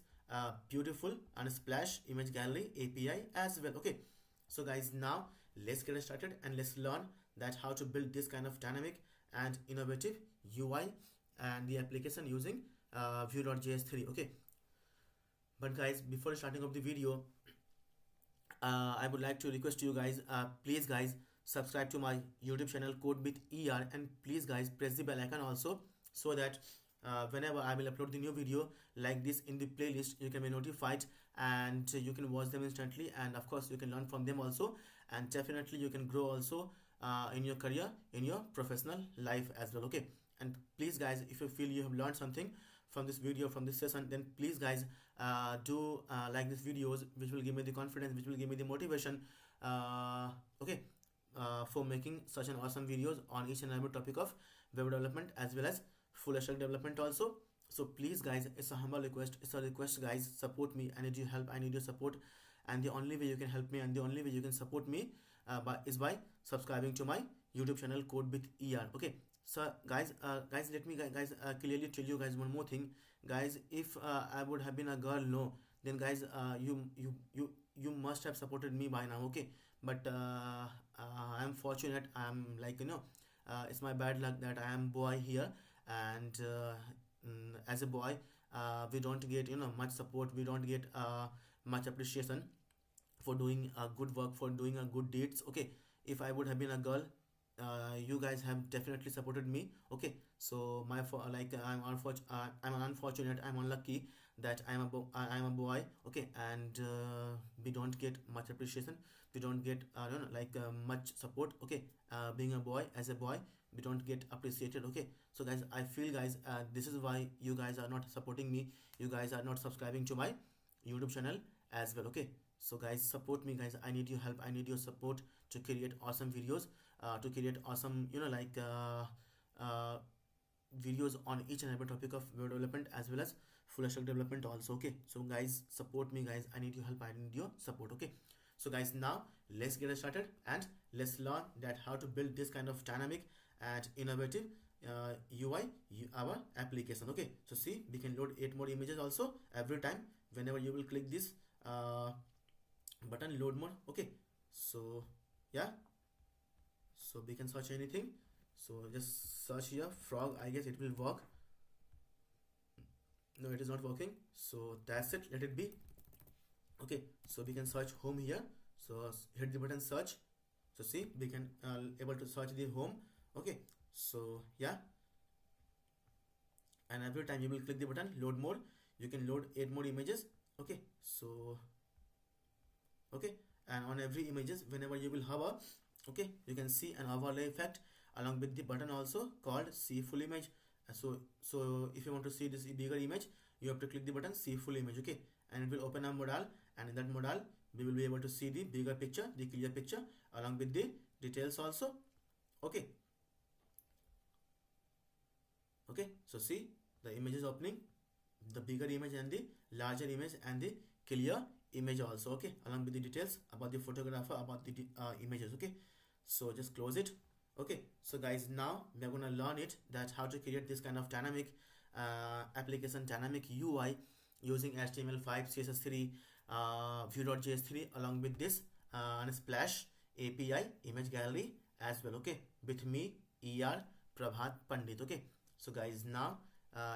beautiful Unsplash image gallery API as well. Okay, so guys, now let's get started and let's learn that how to build this kind of dynamic and innovative UI and the application using Vue.js 3. Okay, but guys, before starting of the video, I would like to request you guys, please guys, subscribe to my YouTube channel Code with ER, and please guys press the bell icon also, so that whenever I will upload the new video like this in the playlist, you can be notified and you can watch them instantly, and of course you can learn from them also, and definitely you can grow also in your career, in your professional life as well. Okay, and please guys, if you feel you have learned something from this video, from this session, then please guys do like these videos, which will give me the confidence, which will give me the motivation, okay, for making such an awesome videos on each and every topic of web development as well as full stack development also. So please guys, it's a humble request, it's a request, guys, support me. I need your help, I need your support, and the only way you can help me and the only way you can support me is by subscribing to my YouTube channel Code with ER. Okay, so guys, let me guys clearly tell you guys one more thing, guys. If I would have been a girl, no, then guys, you must have supported me by now. Okay, but I'm fortunate, I'm like, you know, it's my bad luck that I am boy here, and as a boy, we don't get, you know, much support, we don't get much appreciation for doing a good work, for doing a good deeds. Okay, if I would have been a girl, you guys have definitely supported me. Okay, so I'm unfortunate, I'm unlucky that I'm a boy. Okay, and we don't get much appreciation, we don't get no, like much support. Okay, being a boy, as a boy, we don't get appreciated. Okay, so guys, I feel, guys, this is why you guys are not supporting me, you guys are not subscribing to my YouTube channel as well. Okay, so guys, support me, guys, I need your help, I need your support to create awesome videos, to create awesome, you know, like videos on each and every topic of web development as well as full stack development also. Okay, so guys, support me, guys, I need your help, I need your support. Okay, so guys, now let's get started and let's learn that how to build this kind of dynamic and innovative UI our application. Okay, so see, we can load 8 more images also every time whenever you will click this button, load more. Okay, so yeah, so we can search anything, so just search here frog, I guess it will work. No, it is not working, so that's it, let it be. Okay, so we can search home here, so hit the button search, so see, we can able to search the home. Okay, so yeah, and every time you will click the button load more, you can load 8 more images. Okay, so okay, and on every images whenever you will hover, okay, you can see an overlay effect along with the button also called see full image. So if you want to see this bigger image, you have to click the button see full image. Okay, and it will open a modal, and in that modal we will be able to see the bigger picture, the clear picture along with the details also. Okay, okay, so see the image is opening, the bigger image and the larger image and the clear image also. Okay, along with the details about the photographer, about the images. Okay, so just close it. Okay, so guys, now we are gonna learn it that how to create this kind of dynamic application, dynamic UI using HTML5, CSS3, Vue.js 3 along with this Unsplash API image gallery as well. Okay, with me Prabhat Pandit. Okay, so guys, now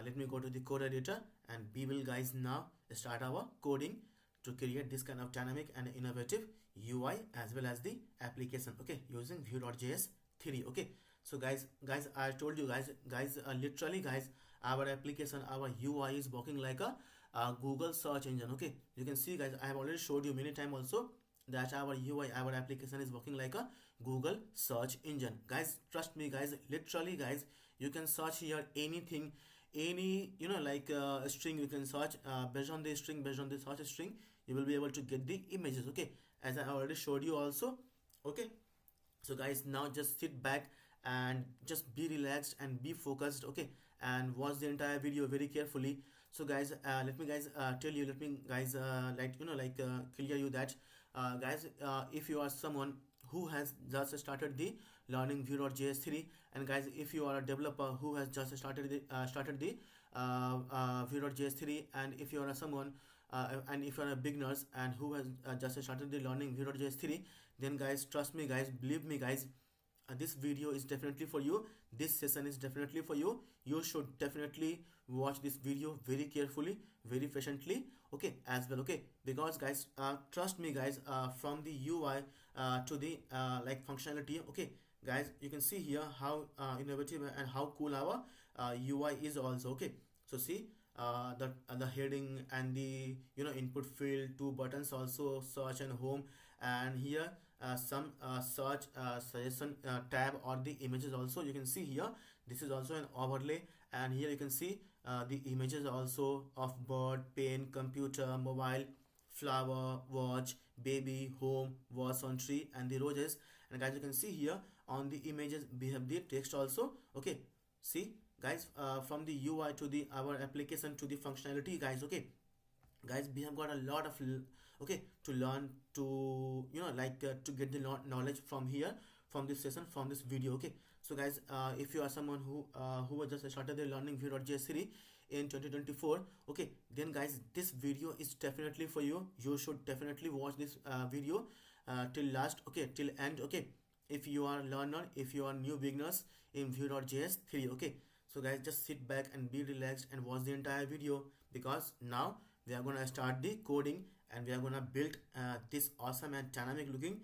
let me go to the code editor and we will guys now start our coding to create this kind of dynamic and innovative UI as well as the application. Okay, using Vue.js 3. Okay, so guys, I told you guys, literally guys, our application, our UI is working like a Google search engine. Okay, you can see guys, I have already showed you many times also that our UI, our application is working like a Google search engine. Guys, trust me guys, literally guys, you can search here anything, any like string you can search, based on the string, based on the search string you will be able to get the images. Okay, as I already showed you also. Okay, so guys, now just sit back and just be relaxed and be focused. Okay, and watch the entire video very carefully. So guys, let me guys tell you, let me guys clear you that guys, if you are someone who has just started the learning Vue.js 3, and guys, if you are a developer who has just started the Vue.js 3, and if you are someone and if you are a beginners and who has just started the learning Vue.js 3, then guys, trust me guys, believe me guys, this video is definitely for you, this session is definitely for you. You should definitely watch this video very carefully, very patiently. Okay, as well. Okay, because guys, trust me guys, from the UI to the like functionality. Okay guys, you can see here how innovative and how cool our UI is also. Okay, so see the heading and the input field, two buttons also, search and home, and here some search suggestion tab or the images also. You can see here this is also an overlay, and here you can see the images also of bird, pen, computer, mobile, flower, watch, baby, home, was on tree, and the roses. And guys, you can see here on the images we have the text also. Okay, see guys, from the UI to the our application to the functionality guys. Okay guys, we have got a lot of okay to learn, to to get the knowledge from here, from this session, from this video. Okay, so guys, if you are someone who has just started the learning Vue.js 3 in 2024, okay, then guys, this video is definitely for you. You should definitely watch this video till last. Okay, till end. Okay, if you are learner, if you are new beginners in Vue.js 3. Okay, so guys, just sit back and be relaxed and watch the entire video, because now we are gonna start the coding and we are gonna build this awesome and dynamic looking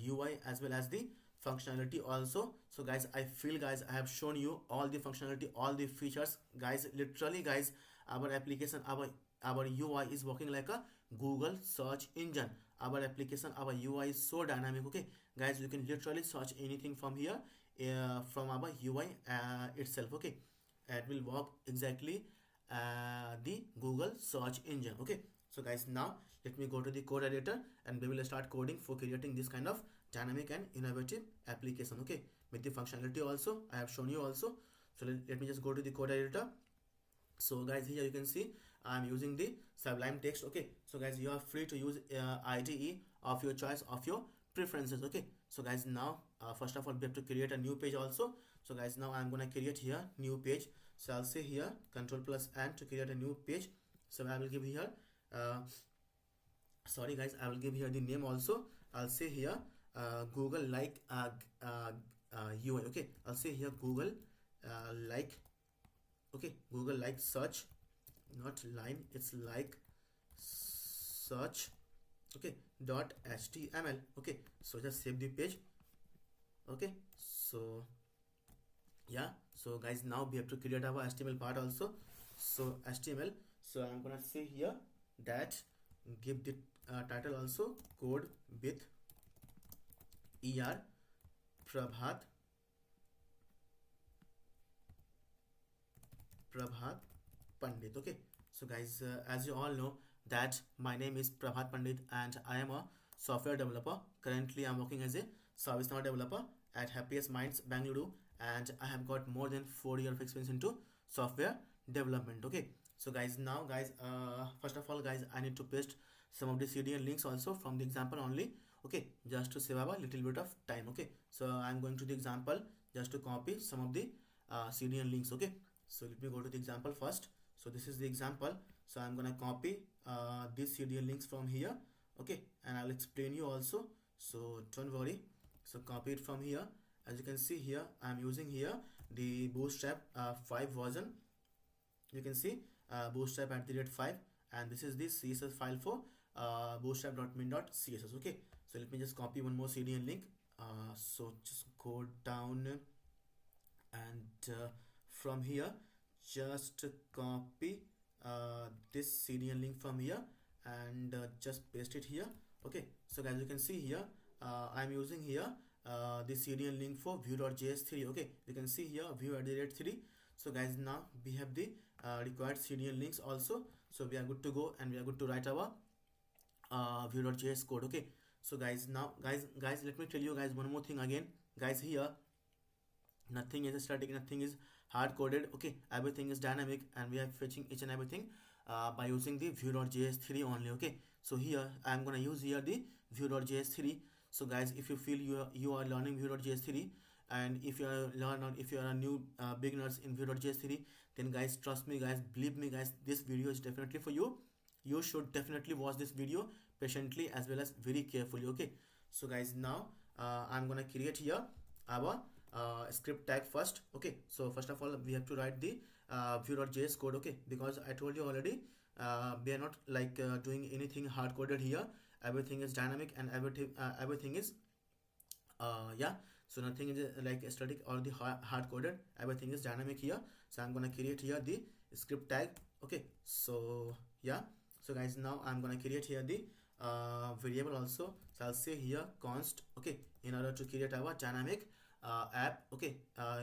UI as well as the functionality also. So guys, I feel guys I have shown you all the functionality, all the features guys. Literally guys, our application, our UI is working like a Google search engine. Our application, our UI is so dynamic. Okay guys, you can literally search anything from here, from our UI itself. Okay, it will work exactly the Google search engine. Okay, so guys, now let me go to the code editor and we will start coding for creating this kind of dynamic and innovative application. Okay, with the functionality also I have shown you also. So let me just go to the code editor. So guys, here you can see I'm using the Sublime Text. Okay, so guys, you are free to use IDE of your choice, of your preferences. Okay, so guys, now first of all we have to create a new page also. So guys, now I'm gonna create here new page. So I'll say here Control plus N to create a new page. So I will give here sorry guys, I will give here the name also. I'll say here Google like UI. Okay, I'll say here Google like, okay, Google like search, not line, it's like search. Okay, dot html. Okay, so just save the page. Okay, so Yeah, so guys, now we have to create our HTML part also. So HTML, so I'm gonna say here that give the title also code with er prabhat prabhat Pandit. Okay, so guys, as you all know that my name is Prabhat Pandit and I am a software developer. Currently I'm working as a ServiceNow developer at Happiest Minds Bangalore, and I have got more than 4 years of experience into software development. Okay, so guys, now guys, first of all guys, I need to paste some of the CDN links also from the example only. Okay, just to save a little bit of time. Okay, so I'm going to the example just to copy some of the CDN links. Okay, so let me go to the example first. So this is the example, so I'm gonna copy these CDN links from here. Okay, and I'll explain you also, so don't worry. So copy it from here. As you can see here, I'm using here the Bootstrap 5 version. You can see Bootstrap at the rate 5, and this is the CSS file for bootstrap.min.css. Okay, so let me just copy one more CDN link. So just go down and from here just copy this CDN link from here and just paste it here. Okay, so as you can see here, I'm using here the CDN link for Vue.js 3. Okay, you can see here Vue at the rate 3. So guys, now we have the required CDN links also, so we are good to go and we are good to write our Vue.js code. Okay, so guys, now guys, let me tell you guys one more thing again. Guys, here nothing is static, nothing is hard coded. Okay, everything is dynamic and we are fetching each and everything by using the Vue.js 3 only. Okay, so here I'm gonna use here the Vue.js 3. So guys, if you feel you are learning Vue.js 3, and if you are if you are a new beginners in Vue.js 3, then guys, trust me guys, believe me guys, this video is definitely for you. You should definitely watch this video patiently as well as very carefully. Okay, so guys, now I'm gonna create here our script tag first. Okay, so first of all we have to write the Vue.js code. Okay, because I told you already, we are not like doing anything hard coded here. Everything is dynamic and everything is yeah, so nothing is like static or the hard coded. Everything is dynamic here. So I'm gonna create here the script tag. Okay, so yeah, so guys, now I'm gonna create here the variable also. So I'll say here const. Okay, in order to create our dynamic app. Okay,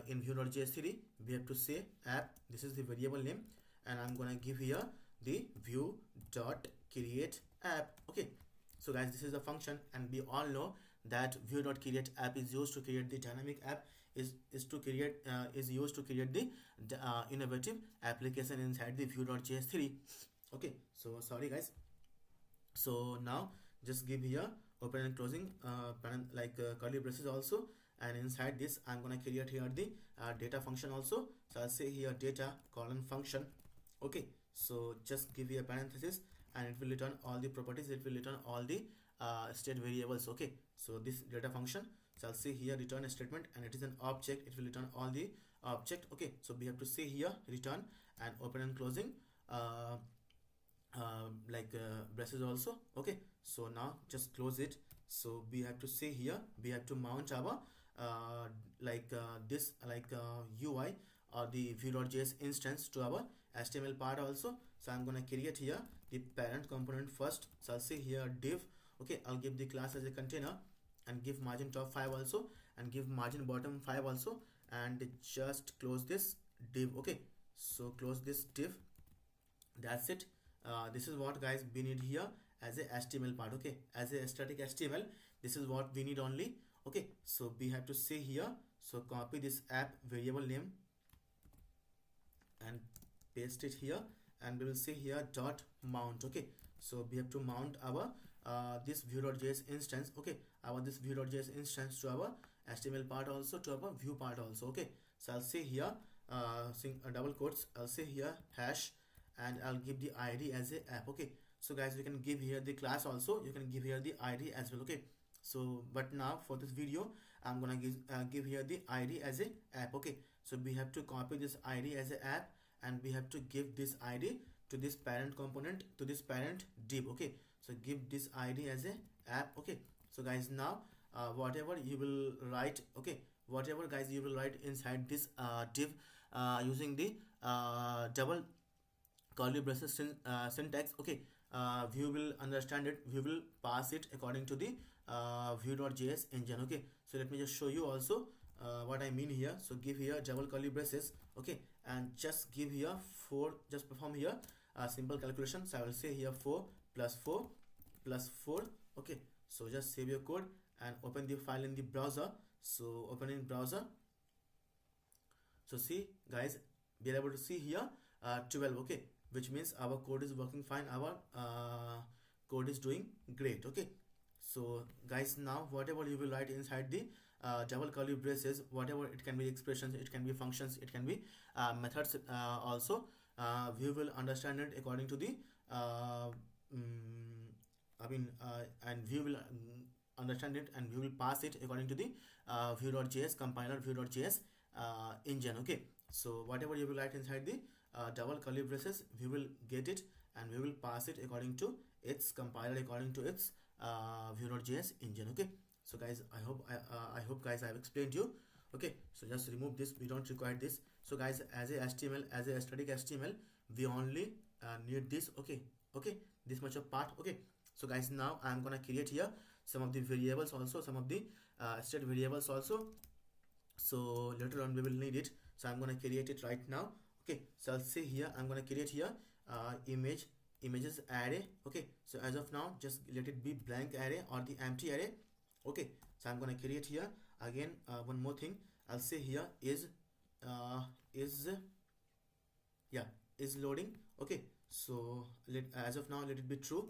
in Vue.js 3 we have to say app. This is the variable name, and I'm gonna give here the view dot create app. Okay, so guys, this is the function, and we all know that view.create app is used to create the dynamic app, is to create is used to create the innovative application inside the Vue.js 3. Okay, so sorry guys. So now just give here open and closing curly braces also, and inside this I'm gonna create here the data function also. So I'll say here data colon function. Okay, so just give here parenthesis and it will return all the properties, it will return all the state variables. Okay, so this data function, so I'll say here return a statement and it is an object, it will return all the object. Okay, so we have to say here return and open and closing braces also. Okay, so now just close it. So we have to say here we have to mount our UI or the Vue.js instance to our HTML part also. So I'm gonna create here the parent component first. So I'll say here div. Okay, I'll give the class as a container and give margin top 5 also and give margin bottom 5 also, and just close this div. Okay, so close this div. That's it. This is what guys we need here as a HTML part. Okay, as a static HTML, this is what we need only. Okay, so we have to say here, so copy this app variable name and paste it here, and we will say here dot mount. Okay, so we have to mount our this Vue.js instance. Okay, our this Vue.js instance to our HTML part also, to our Vue part also. Okay, so I'll say here double quotes, I'll say here hash, and I'll give the ID as a app. Okay, so guys, you can give here the class also, you can give here the ID as well. Okay, so but now for this video I'm gonna give here the ID as a app. Okay, so we have to copy this ID as a app and we have to give this ID to this parent component, to this parent div. Okay, so give this ID as a app. Okay, so guys, now whatever you will write, okay, whatever guys you will write inside this div using the double curly braces syntax, okay, Vue will understand it, Vue will pass it according to the Vue.js engine, okay. So let me just show you also what I mean here. So give here double curly braces, okay, and just give here 4, just perform here a simple calculation. So I will say here 4 plus 4 plus 4, okay. So just save your code and open the file in the browser. So open in browser. So see guys, we are able to see here 12, okay, which means our code is working fine, our code is doing great, okay. So guys, now whatever you will write inside the double curly braces, whatever, it can be expressions, it can be functions, it can be methods also, we will understand it according to the and we will understand it and we will pass it according to the Vue.js compiler, Vue.js engine, okay. So whatever you will write inside the double curly braces, we will get it and we will pass it according to its compiler, according to its Vue.js engine, okay. So guys, I hope guys I have explained you, okay. So just remove this, we don't require this. So guys, as a HTML, as a static HTML, we only need this, okay, this much of part, okay. So guys, now I'm gonna create here some of the variables also, some of the state variables also. So later on we will need it, so I'm gonna create it right now, okay. So I'll say here I'm gonna create here images array, okay. So as of now, just let it be blank array or the empty array, okay. So I'm gonna create here again one more thing. I'll say here is loading, okay. So as of now, let it be true,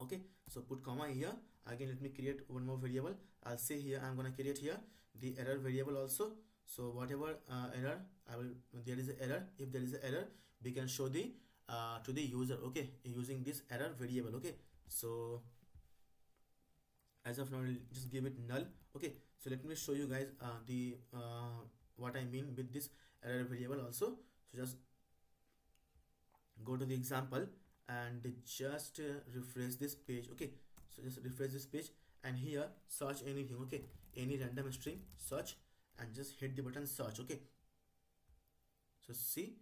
okay. So put comma here again, let me create one more variable. I'll say here I'm gonna create here the error variable also. So whatever error there is an error, if there is an error, we can show the to the user, okay, using this error variable, okay. So as of now, I'll just give it null, okay. So let me show you guys the what I mean with this error variable also. So just go to the example and just refresh this page, okay. So just refresh this page and here search anything, okay, any random string, search and just hit the button search, okay. So see,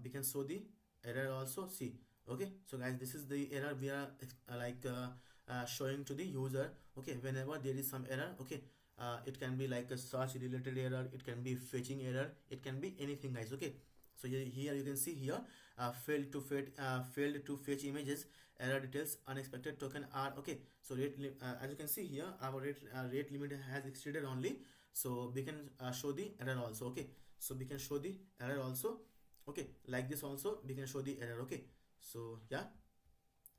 we can show the error also, see, okay. So guys, this is the error we are showing to the user, okay, whenever there is some error, okay. It can be like a search related error, it can be fetching error, it can be anything guys, okay. So here you can see here failed to fetch images, error details, unexpected token are, okay. So as you can see here, our rate limit has exceeded only, so we can show the error also, okay. So we can show the error also, okay, like this also we can show the error, okay. So yeah,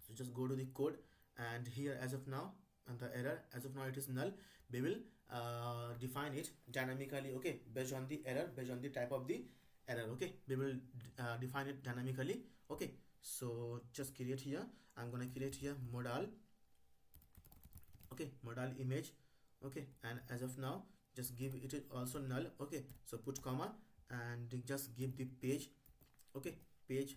so just go to the code and here as of now, and the error as of now it is null. We will define it dynamically, okay, based on the error, based on the type of the error, okay. We will define it dynamically, okay. So just create here, I'm gonna create here modal, okay, modal image, okay, and as of now just give it also null, okay. So put comma and just give the page, okay, page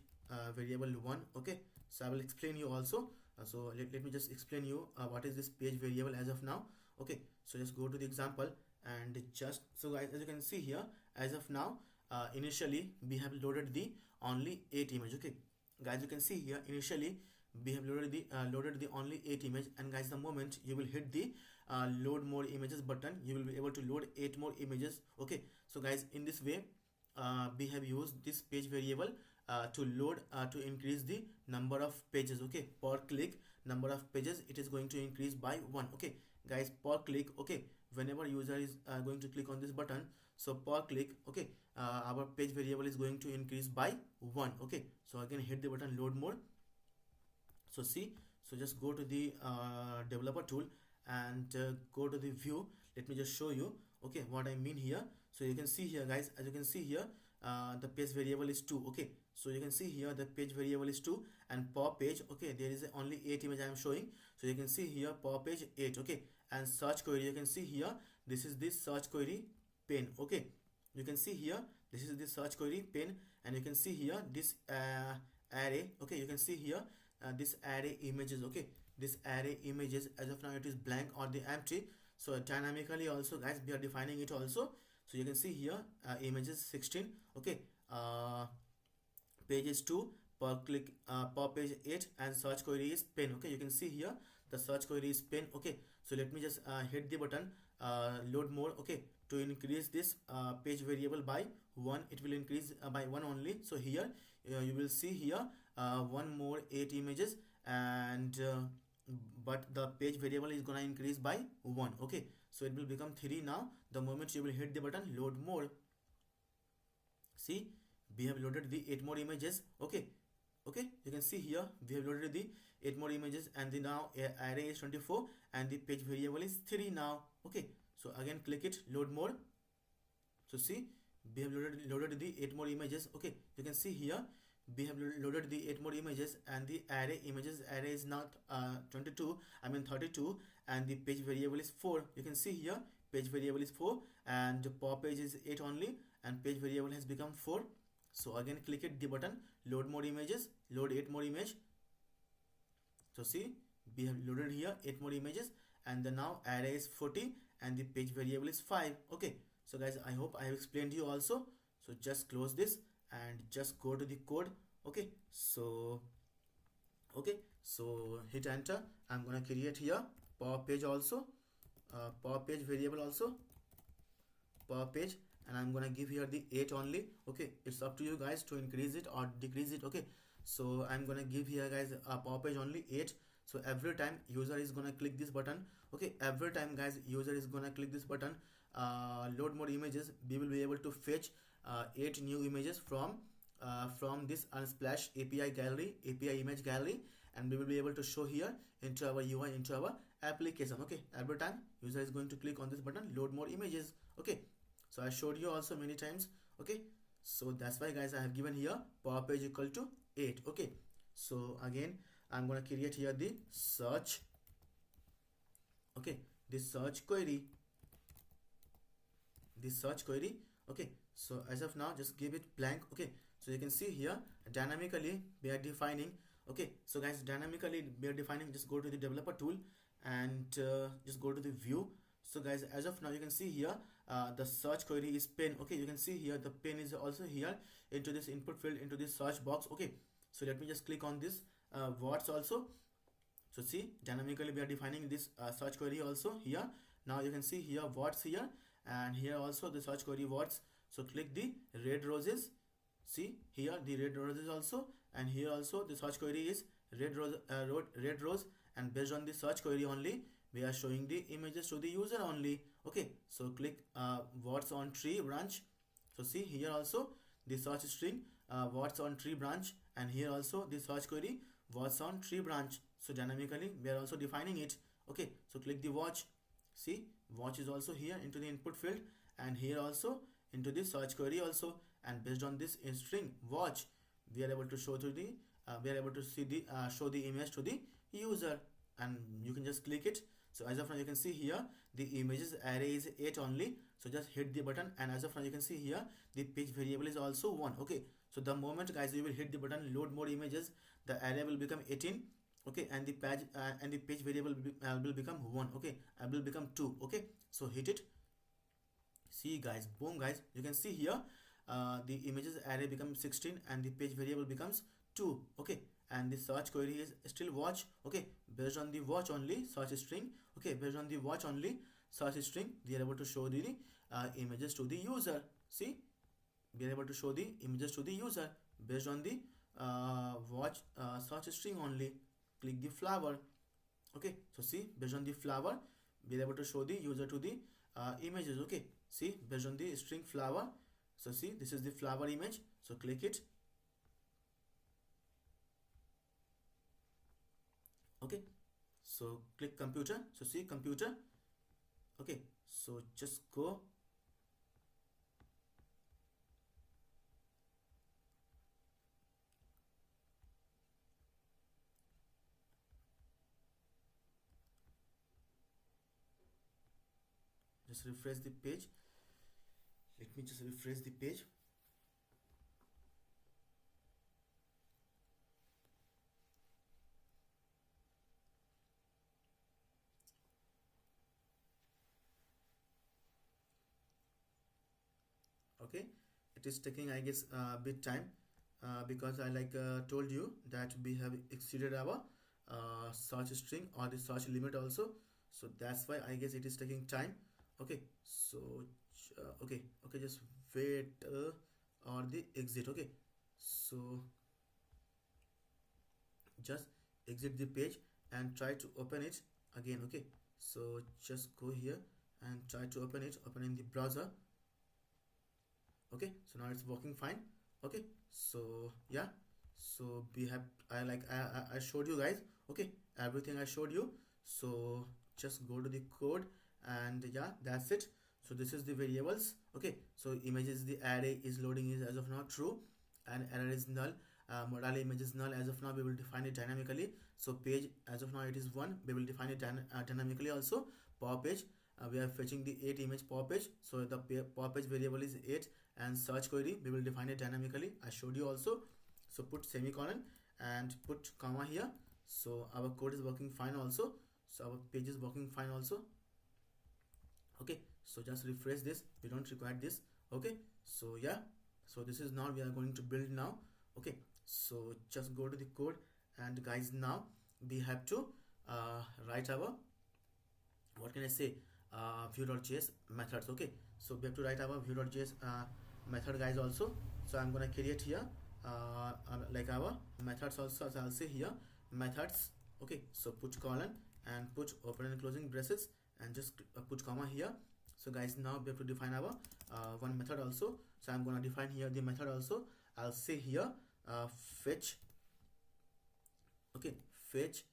variable 1, okay. So I will explain you also. So let me just explain you what is this page variable as of now, okay. So just go to the example and just, so guys, as you can see here, as of now initially we have loaded the only 8 image, okay. Guys, you can see here initially we have loaded the only 8 image, and guys, the moment you will hit the load more images button, you will be able to load 8 more images, okay. So guys, in this way we have used this page variable to load to increase the number of pages, okay. Per click number of pages, it is going to increase by 1, okay guys, per click, okay. Whenever user is going to click on this button, so per click, okay, our page variable is going to increase by 1, okay. So again, hit the button load more. So see, so just go to the developer tool and go to the view. Let me just show you, okay, what I mean here. So you can see here guys, as you can see here, the page variable is 2, okay. So you can see here the page variable is 2, and per page, okay, there is only 8 image I am showing. So you can see here per page 8, okay. And search query, you can see here, this is this search query pane, okay. You can see here, this is the search query pane, and you can see here this array, okay. You can see here this array images, okay. This array images, as of now it is blank or the empty. So dynamically also guys we are defining it also. So you can see here images 16, okay, page is 2, per click per page 8, and search query is pen. Okay, you can see here the search query is pen. Okay, so let me just hit the button load more. Okay, to increase this page variable by 1, it will increase by 1 only. So here you will see here one more 8 images, and but the page variable is gonna increase by 1. Okay, so it will become 3 now the moment you will hit the button load more. See, we have loaded the 8 more images. Okay, okay, you can see here we have loaded the 8 more images, and the now array is 24 and the page variable is 3 now. Okay, so again click it load more. So see, we have loaded the 8 more images. Okay, you can see here we have loaded the 8 more images, and the array is not 22, I mean 32, and the page variable is 4. You can see here page variable is 4 and per page is 8 only, and page variable has become 4. So again click it the button load more images, load 8 more image. So see, we have loaded here 8 more images, and the now array is 40 and the page variable is 5. Okay, so guys, I hope I have explained you also. So just close this and just go to the code. Okay, so hit enter. I'm gonna create here per page also, per page variable also, per page, and I'm gonna give here the 8 only. Okay, it's up to you guys to increase it or decrease it. Okay, so I'm gonna give here guys a per page only 8. So every time user is gonna click this button, okay, every time guys user is gonna click this button load more images, we will be able to fetch 8 new images from this Unsplash API gallery, API image gallery, and we will be able to show here into our UI, into our application. Okay, every time user is going to click on this button load more images. Okay, so I showed you also many times. Okay, so that's why guys I have given here per page equal to 8. Okay, so again I'm gonna create here the search. Okay, this search query, okay, so as of now just give it blank. Okay, so you can see here dynamically we are defining. Okay, so guys dynamically we are defining, just go to the developer tool and just go to the view. So guys, as of now you can see here the search query is pen. Okay, you can see here the pen is also here into this input field, into this search box. Okay, so let me just click on this words also. So see, dynamically we are defining this search query also here. Now you can see here words here, and here also the search query words. So click the red roses. See here the red roses also, and here also the search query is red rose, and based on the search query only we are showing the images to the user only. Okay, so click words on tree branch. So see here also the search string words on tree branch, and here also the search query words on tree branch. So dynamically we are also defining it. Okay, so click the watch. See, watch is also here into the input field, and here also into the search query also, and based on this string watch we are able to show to the we are able to see the show the image to the user, and you can just click it. So as of now you can see here the images array is 8 only. So just hit the button, and as of now you can see here the page variable is also 1. Okay, so the moment guys you will hit the button load more images, the array will become 18. Okay, and the page variable will become 1. Okay, will become 2. Okay, so hit it. See guys, boom guys, you can see here the images array becomes 16 and the page variable becomes 2. Okay, and the search query is still watch. Okay, based on the watch only search string. Okay, based on the watch only search string we are able to show the images to the user. See, we are able to show the images to the user based on the watch search string only. Click the flower. Okay, so see, based on the flower we are able to show the user to the images. Okay, see, based on the string flower. So see, this is the flower image. So click it. Okay, so click computer. So see computer. Okay, so just go. Just refresh the page. Let me just refresh the page. Okay, it is taking, I guess, a bit time, because I told you that we have exceeded our search string or the search limit also. So that's why I guess it is taking time. Okay, so okay, just wait, or the exit. Okay, so just exit the page and try to open it again. Okay, so just go here and try to open in the browser. Okay, so now it's working fine. Okay, so yeah, so we have, I showed you guys, okay, everything I showed you. So just go to the code, and yeah, that's it. So this is the variables. Okay, so images, the array is loading is as of now true, and error is null. Modal image is null as of now, we will define it dynamically. So page, as of now it is 1, we will define it dynamically also. Power page, we are fetching the 8 image power page, so the power page variable is 8. And search query, we will define it dynamically, I showed you also. So put semicolon and put comma here. So our code is working fine also, so our page is working fine also. Okay, so just refresh this, we don't require this. Okay, so yeah, so this is now we are going to build now. Okay, so just go to the code, and guys, now we have to write our, what can I say, Vue.js methods. Okay, so we have to write our Vue.js method, guys, also. So I'm gonna create here like our methods also. So I'll say here methods. Okay, so put colon and put open and closing braces, and just put comma here. So guys, now we have to define our one method also. So I'm gonna define here the method also. I'll say here fetch. Okay, fetch,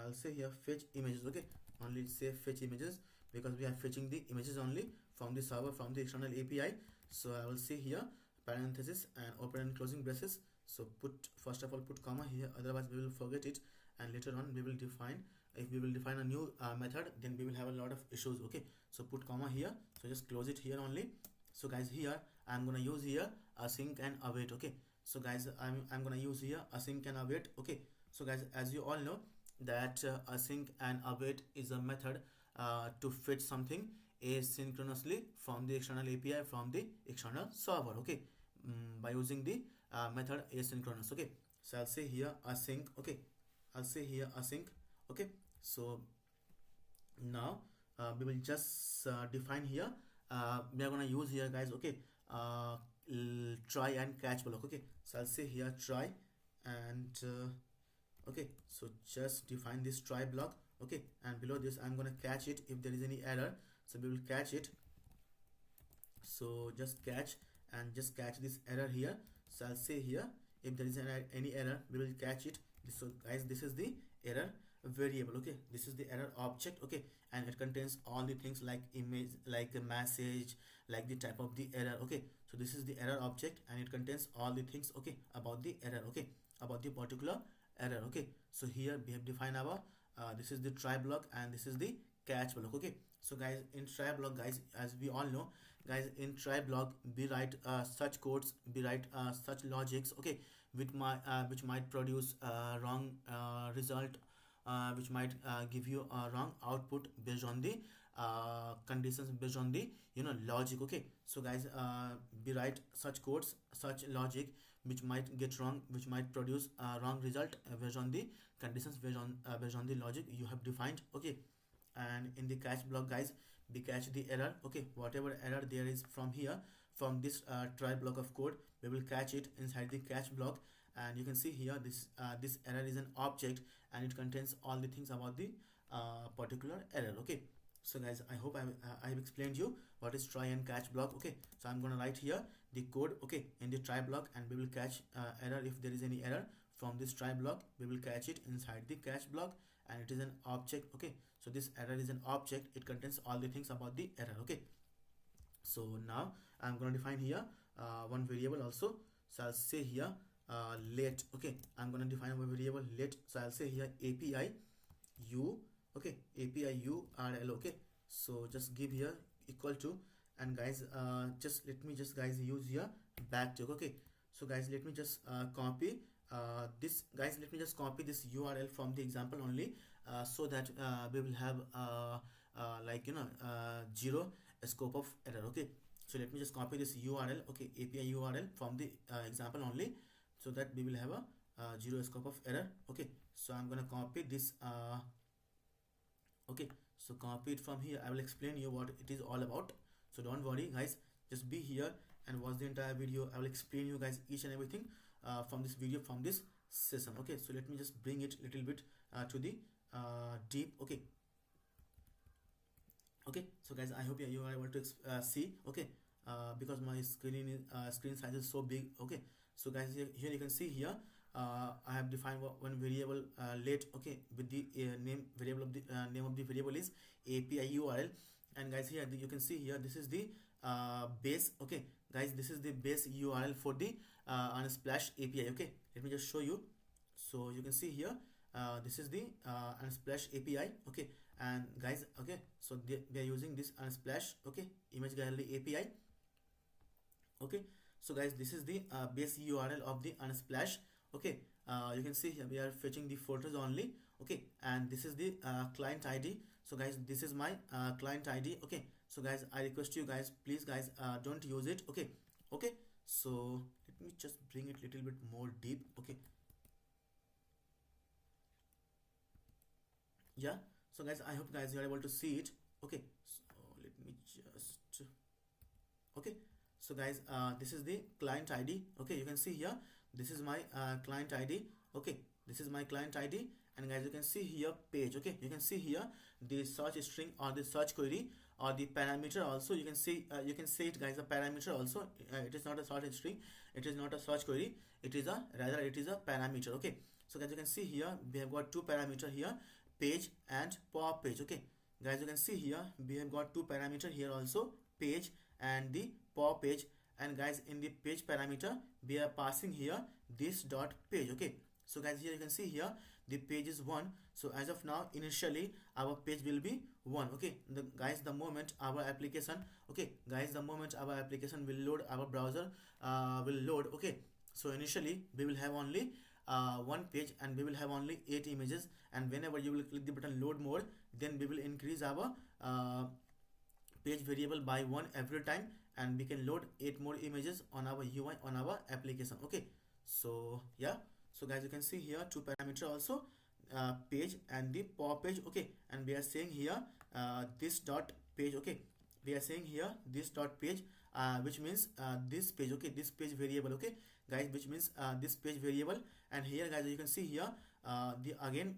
I'll say here fetch images. Okay, only say fetch images, because we are fetching the images only from the server, from the external API. So I will say here parenthesis and open and closing braces. So put, first of all, put comma here, otherwise we will forget it, and later on we will define, if we will define a new method, then we will have a lot of issues. Okay, so put comma here, so just close it here only. So guys, here I'm gonna use here async and await. Okay, so guys, I'm gonna use here async and await. Okay, so guys, as you all know that async and await is a method to fetch something asynchronously from the external API, from the external server. Okay, by using the method asynchronous. Okay, so I'll say here async. Okay, I'll say here async. Okay, so now we will just define here, we are gonna use here, guys. Okay, try and catch block. Okay, so I'll say here try, and okay, so just define this try block. Okay, and below this I'm gonna catch it if there is any error. So we will catch it, so just catch, and just catch this error here. So I'll say here if there is any error, we will catch it. So guys, this is the error variable. Okay, this is the error object. Okay, and it contains all the things like image, like a message, like the type of the error. Okay, so this is the error object, and it contains all the things, okay, about the error. Okay, about the particular error. Okay, so here we have defined our this is the try block, and this is the catch block. Okay, so guys, in try block, guys, as we all know, guys, in try block we write such codes, we write such logics. Okay, which might produce wrong result, which might give you a wrong output based on the conditions, based on the logic. Okay, so guys, we write such codes, such logic which might get wrong, which might produce a wrong result based on the conditions, based on the logic you have defined. Okay, and in the catch block, guys, we catch the error. Okay, whatever error there is from here, from this try block of code, we will catch it inside the catch block. And you can see here this error is an object, and it contains all the things about the particular error. Okay, so guys, I hope I have explained you what is try and catch block. Okay, so I'm gonna write here the code, okay, in the try block, and we will catch error if there is any error from this try block. We will catch it inside the catch block, and it is an object. Okay, so this error is an object, it contains all the things about the error. Okay, so now I'm gonna define here one variable also. So I'll say here let. Okay, I'm gonna define a variable let. So I'll say here API u. Okay, API URL. Okay, so just give here equal to, and guys, just let me just guys use here backtick. Okay, so guys, let me just copy this, guys, let me just copy this URL from the example only, so that we will have like zero scope of error. Okay, So let me just copy this URL, okay, API URL from the example only, so that we will have a zero scope of error. Okay, so I'm gonna copy this okay, so copy it from here. I will explain you what it is all about, so don't worry guys, just be here and watch the entire video. I will explain you guys each and everything from this video, from this session. Okay, so let me just bring it little bit to the deep. Okay, okay, so guys, I hope you are able to see. Okay, because my screen size is so big. Okay, so guys, here you can see here I have defined one variable late. Okay, with the name variable of the name of the variable is API URL. And guys, here you can see here, this is the base. Okay guys, this is the base URL for the Unsplash API. Okay, let me just show you. So you can see here, this is the Unsplash API. Okay, and guys, okay, so they are using this Unsplash, okay, image gallery API. Okay, so guys, this is the base URL of the Unsplash. Okay, you can see here we are fetching the photos only. Okay, and this is the client ID. So guys, this is my client ID. Okay, so guys, I request you guys, please guys, don't use it. Okay, okay, so let me just bring it little bit more deep. Okay, yeah, so guys, I hope guys you are able to see it. Okay, so let me just, okay, so guys, this is the client ID. Okay, you can see here, this is my client ID. Okay, this is my client ID. And guys, you can see here page. Okay, you can see here the search string or the search query or the parameter also. You can see it guys, a parameter also. It is not a search string, it is not a search query, it is a, rather it is a parameter. Okay, so guys, you can see here we have got two parameter here, page and pop page. Okay guys, you can see here we have got two parameter here also, page and the pop page. And guys, in the page parameter we are passing here this dot page. Okay, so guys, here you can see here the page is 1. So as of now, initially our page will be 1. Okay, the moment our application, okay guys, the moment our application will load, our browser will load. Okay, so initially we will have only one page and we will have only 8 images. And whenever you will click the button load more, then we will increase our page variable by 1 every time, and we can load 8 more images on our UI, on our application. Okay, so yeah, so guys, you can see here two parameter also, page and the pop page. Okay, and we are saying here this dot page. Okay, we are saying here this dot page, which means this page. Okay, this page variable. Okay guys, which means this page variable. And here guys, you can see here the again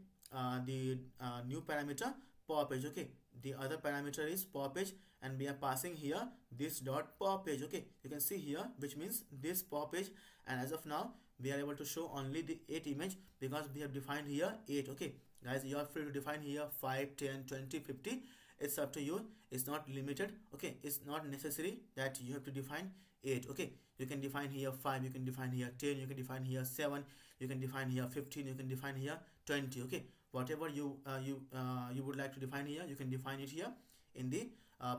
the new parameter pop page. Okay, the other parameter is pop page, and we are passing here this dot pop page. Okay, you can see here, which means this pop page. And as of now we are able to show only the 8 image because we have defined here 8. Okay guys, you are free to define here 5, 10, 20, 50. It's up to you, it's not limited. Okay, it's not necessary that you have to define 8. Okay, you can define here 5, you can define here 10, you can define here 7, you can define here 15, you can define here 20. Okay, whatever you would like to define here, you can define it here in the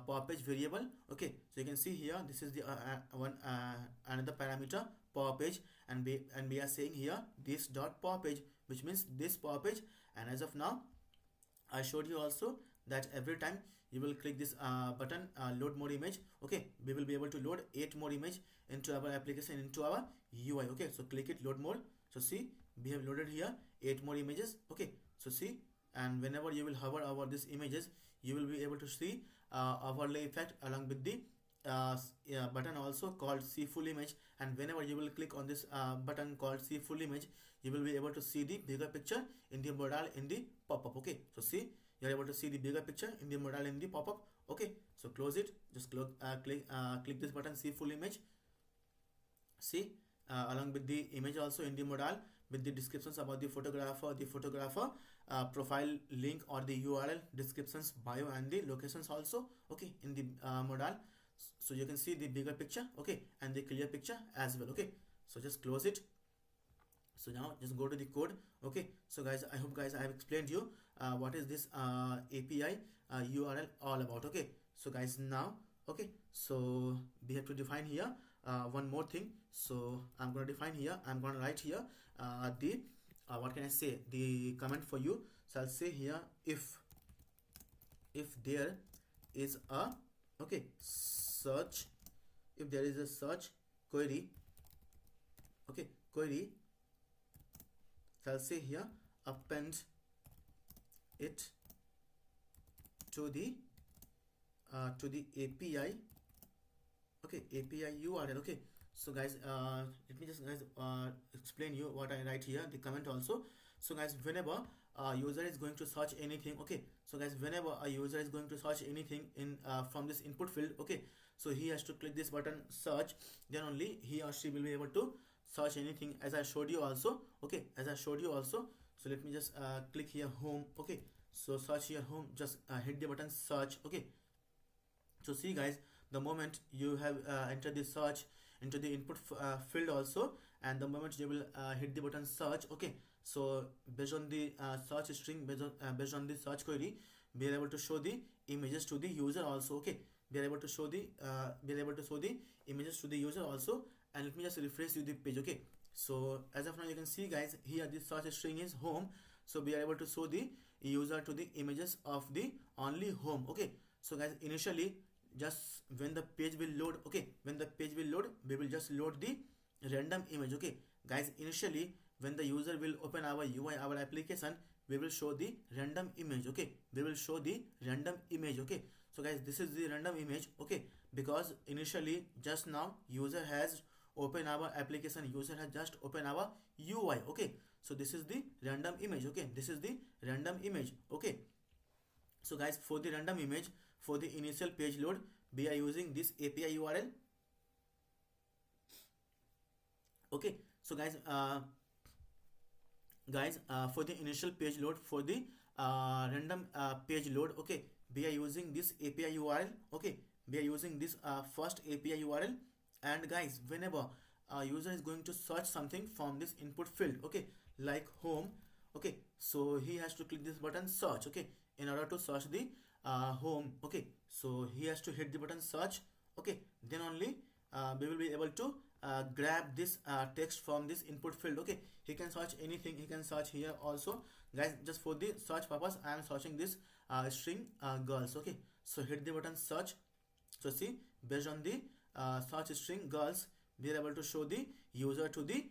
pop page variable. Okay, so you can see here this is the another parameter pop page, and we are saying here this dot pop page, which means this pop page. And as of now I showed you also that every time you will click this button load more image, okay, we will be able to load 8 more image into our application, into our UI. Okay, so click it, load more. So see, we have loaded here 8 more images. Okay, so see, and whenever you will hover over these images, you will be able to see overlay effect along with the button also called see full image. And whenever you will click on this button called see full image, you will be able to see the bigger picture in the modal, in the pop-up. Okay, so see, you are able to see the bigger picture in the modal, in the pop-up. Okay, so close it, just click this button, see full image. See, along with the image also in the modal, with the descriptions about the photographer profile link or the URL descriptions, bio and the locations also. Okay, in the modal, so you can see the bigger picture. Okay, and the clear picture as well. Okay, so just close it. So now just go to the code. Okay, so guys, I hope guys I have explained you what is this API URL all about. Okay, so guys, now okay, so we have to define here one more thing. So I'm going to define here, I'm going to write here the what can I say, the comment for you. So I'll say here if there is a, okay, search if there is a search query, okay, query, so I'll say here append it to the API, okay, API URL. Okay, so guys, let me just guys explain you what I write here, the comment also. So guys, whenever a user is going to search anything, okay, so guys, whenever a user is going to search anything in from this input field, okay, so he has to click this button search, then only he or she will be able to search anything, as I showed you also. Okay, as I showed you also. So let me just click here home. Okay, so search here home, just hit the button search. Okay, so see guys, the moment you have entered the search into the input field also, and the moment you will hit the button search, okay, so based on the search string, based on the search query, we are able to show the images to the user also. Okay, we are able to show the images to the user also. And let me just refresh you the page. Okay, so as of now you can see guys, here the search string is home, so we are able to show the user to the images of the only home. Okay, so guys, initially just when the page will load, okay, when the page will load, we will just load the random image. Okay guys, initially when the user will open our UI, our application, we will show the random image. Okay, we will show the random image. Okay, so guys, this is the random image. Okay, because initially just now user has open our application, user has just open our UI. Okay, so this is the random image. Okay, this is the random image. Okay, so guys, for the random image, for the initial page load, we are using this API URL. Okay, so guys, for the initial page load, for the random page load, okay, we are using this API URL. Okay, we are using this first API URL. And guys, whenever a user is going to search something from this input field, okay, like home, okay, so he has to click this button search. Okay, in order to search the home, okay, so he has to hit the button search. Okay, then only we will be able to grab this text from this input field. Okay, he can search anything, he can search here also. Guys, just for the search purpose, I am searching this string girls. Okay, so hit the button search. So see, based on the search string girls, we are able to show the user to the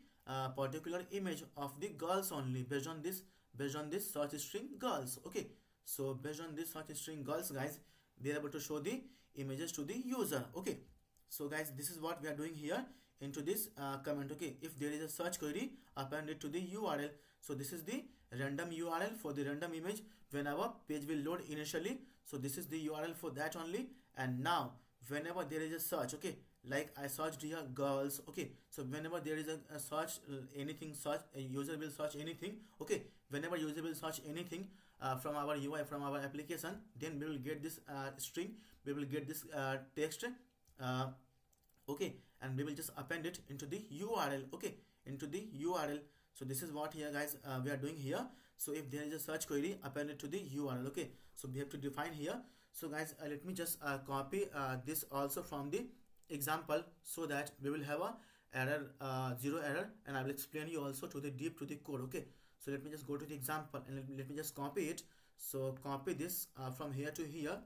particular image of the girls only, based on this search string girls. Okay, so based on this search string girls, guys, we are able to show the images to the user. Okay, so guys, this is what we are doing here into this comment. Okay, if there is a search query, append it to the URL. So this is the random URL for the random image when our page will load initially. So this is the URL for that only. And now whenever there is a search, okay, like I searched here girls. Okay, so whenever there is a search, anything search, a user will search anything. Okay, whenever user will search anything from our UI, from our application, then we will get this string, we will get this text, okay, and we will just append it into the URL. Okay, into the URL. So this is what here guys we are doing here. So if there is a search query, append it to the URL. Okay, so we have to define here. So guys, let me just copy this also from the example, so that we will have a error, zero error, and I will explain you also to the deep to the code. Okay, so let me just go to the example and let me just copy it. So copy this from here to here.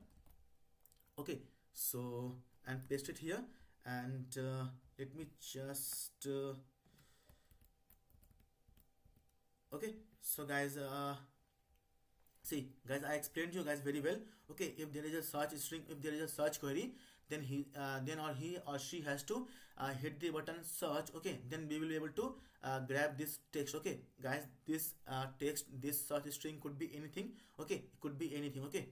Okay, so and paste it here, and let me just okay, so guys, see guys, I explained to you guys very well. Okay, if there is a search string, if there is a search query, then he or she has to hit the button search. Okay, then we will be able to grab this text. Okay guys, this text, this search string could be anything. Okay, it could be anything. Okay,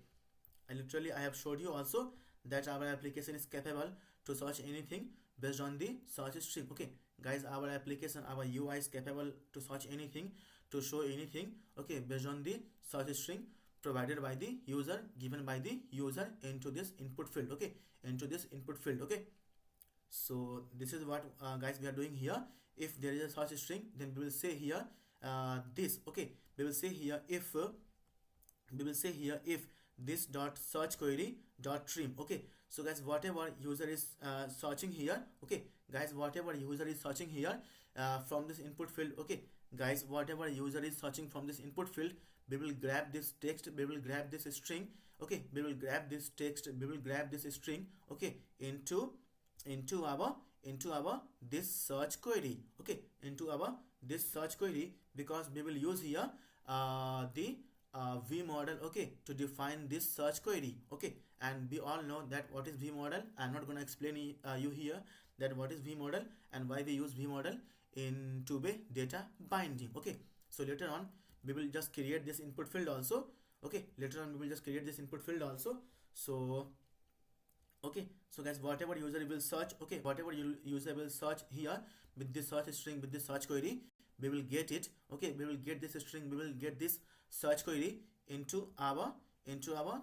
I have showed you also that our application is capable to search anything based on the search string. Okay guys, our application, our UI is capable to search anything, to show anything, okay, based on the search string provided by the user, given by the user into this input field. Okay, into this input field. Okay, so this is what guys we are doing here. If there is a search string, then we will say here this. Okay, we will say here if this dot search query dot trim. Okay, so guys, whatever user is searching here, okay guys, whatever user is searching here from this input field, okay guys, whatever user is searching from this input field, we will grab this text, we will grab this string. Okay, we will grab this text, we will grab this string, okay, into into our this search query. Okay, into our this search query, because we will use here the v model, okay, to define this search query. Okay, and we all know that what is v model. I'm not going to explain you here that what is v model and why we use v model in two-way data binding. Okay, so later on we will just create this input field also. Okay, later on we will just create this input field also. So okay, so guys, whatever user will search, okay, whatever user will search here with this search string, with this search query, we will get it. Okay, we will get this string, we will get this search query into our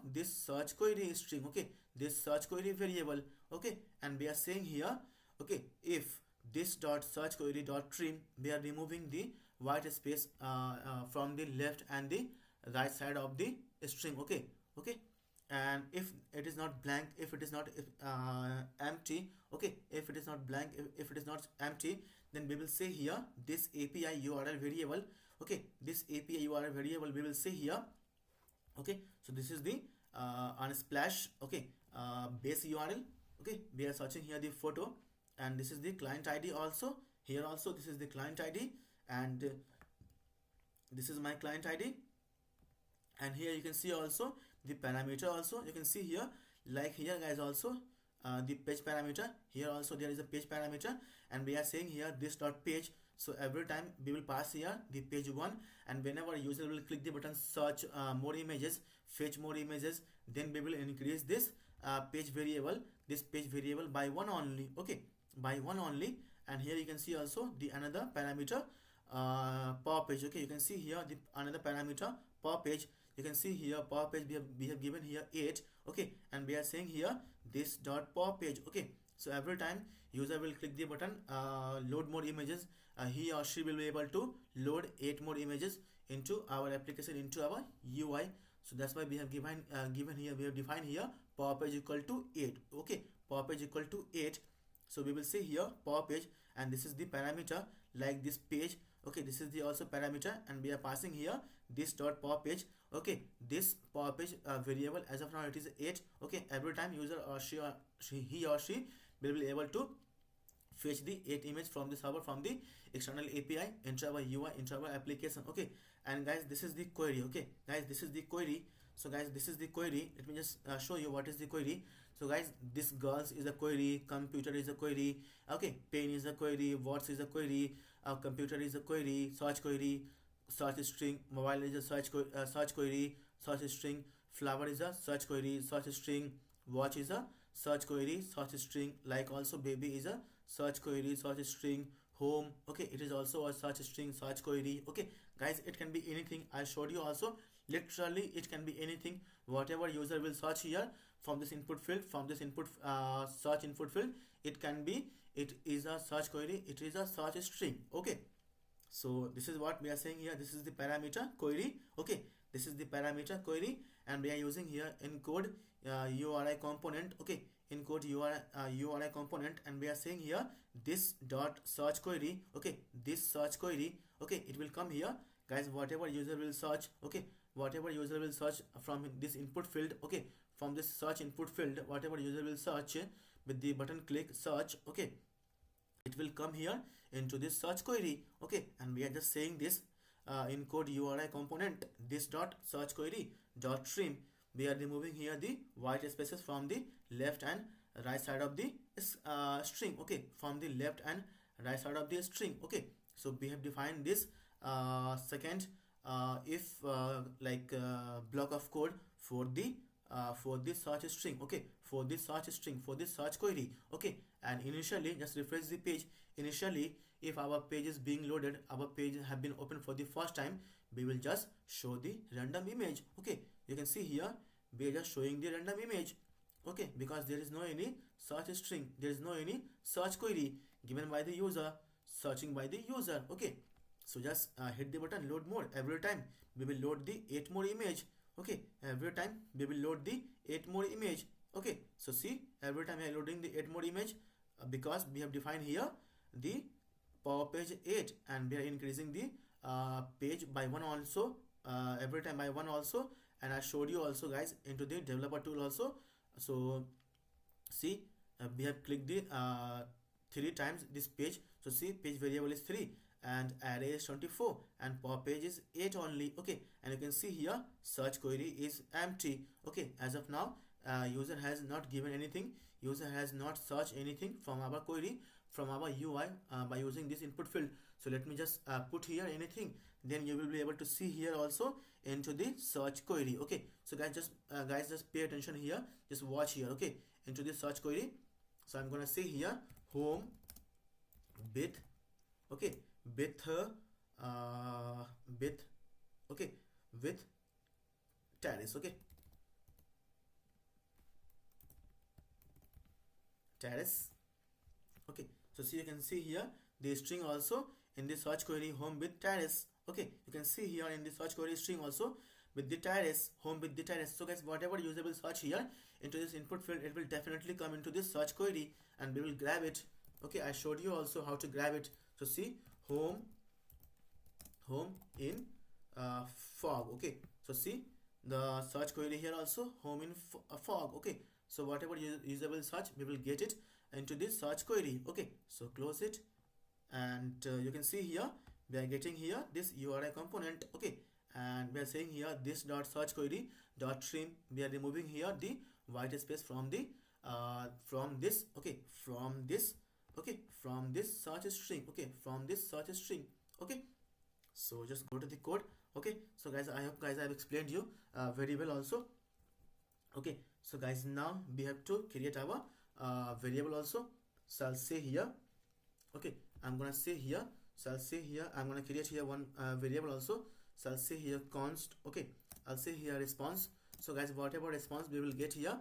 this search query string. Okay, this search query variable. Okay, and we are saying here, okay, if this dot search query dot trim, we are removing the white space from the left and the right side of the string. Okay, okay, and if it is not blank, if it is not empty, okay, if it is not blank, if it is not empty, then we will say here this API URL variable. Okay, this API URL variable we will say here. Okay, so this is the Unsplash, okay, base URL. Okay, we are searching here the photo, and this is the client ID also. Here also this is the client ID, and this is my client ID. And here you can see also the parameter also. You can see here, like here guys, also the page parameter. Here also there is a page parameter, and we are saying here this dot page. So every time we will pass here the page 1, and whenever user will click the button search more images, fetch more images, then we will increase this page variable, this page variable by 1 only. Okay, by 1 only. And here you can see also the another parameter per page. Okay, you can see here the another parameter per page. You can see here per page we have given here 8. Okay, and we are saying here this dot per page. Okay, so every time user will click the button load more images, he or she will be able to load 8 more images into our application, into our UI. So that's why we have given here, we have defined here per page equal to 8. Okay, per page equal to 8. So we will say here per page, and this is the parameter like this page. Okay, this is the also parameter, and we are passing here this dot per page. Okay, this per page variable, as of now it is 8. Okay, every time user or he or she will be able to fetch the 8 image from the server, from the external API into our UI, into our application. Okay, and guys, this is the query. Okay guys, this is the query. So guys, this is the query. Let me just show you what is the query. So guys, this girls is a query, computer is a query, okay, pen is a query, watts is a query, computer is a query, search string, mobile is a search query, search string, flower is a search query, search string, watch is a search query, search string, like also baby is a search query, search string, home, okay, it is also a search string, search query. Okay guys, it can be anything. I showed you also, literally it can be anything. Whatever user will search here from this input field, from this input search input field, it can be, it is a search query, it is a search string. Okay, so this is what we are saying here. This is the parameter query. Okay, this is the parameter query, and we are using here encode URI component. Okay, encode URI component, and we are saying here this dot search query. Okay, this search query, okay, it will come here guys, whatever user will search. Okay, whatever user will search from this input field. Okay, from this search input field, whatever user will search with the button click search, okay, it will come here into this search query. Okay, and we are just saying this encode URI component, this dot search query dot trim. We are removing here the white spaces from the left and right side of the string. Okay, from the left and right side of the string. Okay, so we have defined this second if block of code for this search string. Okay, for this search string, for this search query. Okay, and initially, just refresh the page. Initially, if our page is being loaded, our page have been opened for the first time, we will just show the random image. Okay, you can see here we are just showing the random image. Okay, because there is no any search string, there is no any search query given by the user, searching by the user. Okay, so just hit the button load more. Every time we will load the 8 more image. Okay, every time we will load the 8 more image. Okay, so see, every time I am loading the 8 more image because we have defined here the power page 8, and we are increasing the page by 1 also, every time by 1 also. And I showed you also guys into the developer tool also. So see, we have clicked the 3 times this page. So see, page variable is 3 and array is 24 and pop page is 8 only. Okay, and you can see here search query is empty. Okay, as of now user has not given anything, user has not searched anything from our query, from our UI by using this input field. So let me just put here anything, then you will be able to see here also into the search query. Okay, so guys just pay attention here, just watch here. Okay, into the search query, so I'm gonna say here home with, okay, with with, okay, with terrace. Okay, terrace. Okay, so see, you can see here the string also in the search query home with terrace. Okay, you can see here in the search query string also with the terrace, home with the terrace. So guys, whatever user will search here into this input field, it will definitely come into this search query and we will grab it. Okay, I showed you also how to grab it. So see, home in fog. Okay, so see the search query here also home in fog. Okay, so whatever user will search, we will get it into this search query. Okay, so close it, and you can see here we are getting here this URI component. Okay, and we are saying here this dot search query dot trim, we are removing here the white space from the from this, okay, from this, okay, from this search string. Okay, from this search string. Okay, so just go to the code. Okay, so guys, I hope guys I have explained you very well also. Okay, so guys, now we have to create our variable also. So I'll say here, okay, I'm gonna say here, so I'll say here I'm gonna create here one variable also. So I'll say here const. Okay, I'll say here response. So guys, whatever response we will get here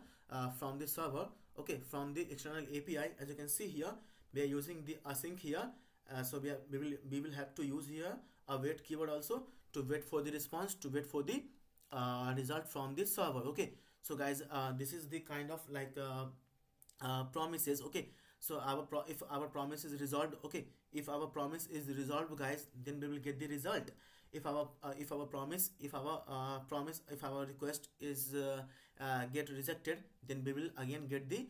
from the server, okay, from the external API, as you can see here we are using the async here. So we will have to use here a wait keyword also to wait for the response, to wait for the result from the server. Okay, so guys, this is the kind of like promises. Okay, so if our promise is resolved, okay, if our promise is resolved guys, then we will get the result. If our promise, if our request is get rejected, then we will again get the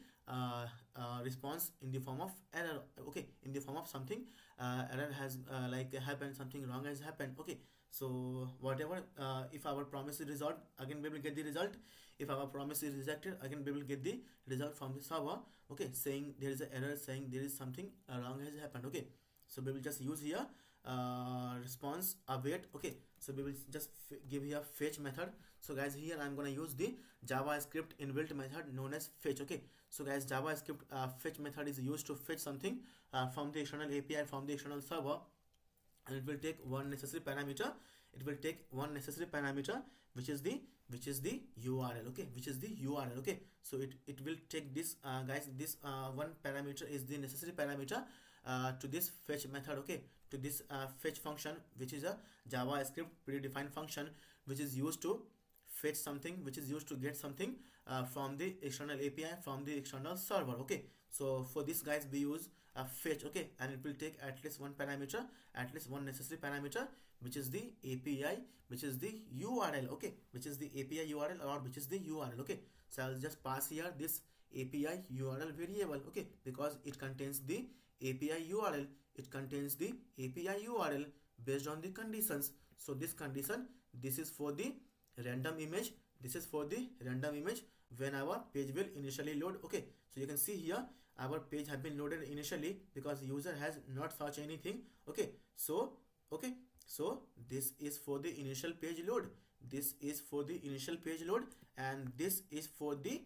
response in the form of error. Okay, in the form of something error has like happened, something wrong has happened. Okay, so whatever if our promise is resolved, again we will get the result. If our promise is rejected, again we will get the result from the server. Okay, saying there is an error, saying there is something wrong has happened. Okay, so we will just use here response await. Okay, so we will just give here fetch method. So guys, here I'm gonna use the JavaScript inbuilt method known as fetch. Okay, so guys, JavaScript fetch method is used to fetch something from the external API, from the external server, and it will take one necessary parameter. It will take one necessary parameter, which is the URL. Okay, which is the URL. Okay, so it will take this guys, this one parameter is the necessary parameter to this fetch method. Okay, to this fetch function, which is a JavaScript predefined function, which is used to fetch something, which is used to get something from the external API, from the external server. Okay, so for this guys, we use a fetch. Okay, and it will take at least one parameter, at least one necessary parameter, which is the API, which is the URL. Okay, which is the API URL, or which is the URL. Okay, so I'll just pass here this API URL variable. Okay, because it contains the API URL, it contains the API URL based on the conditions. So this condition, this is for the random image, this is for the random image when our page will initially load. Okay, so you can see here our page have been loaded initially because user has not searched anything. Okay, so okay, so this is for the initial page load, this is for the initial page load, and this is for the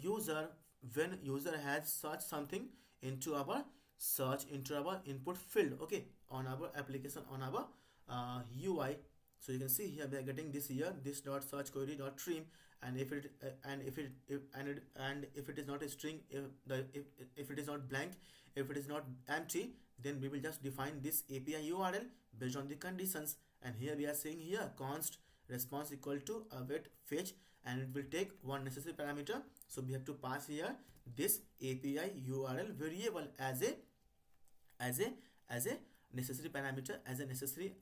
user when user has searched something into our search, into our input field. Okay, on our application, on our UI. So you can see here we are getting this here, this dot search query dot trim, and if it if it is not a string, if it is not blank, if it is not empty, then we will just define this API URL based on the conditions. And here we are saying here const response equal to await fetch, and it will take one necessary parameter. So we have to pass here this API URL variable as a necessary parameter, as a necessary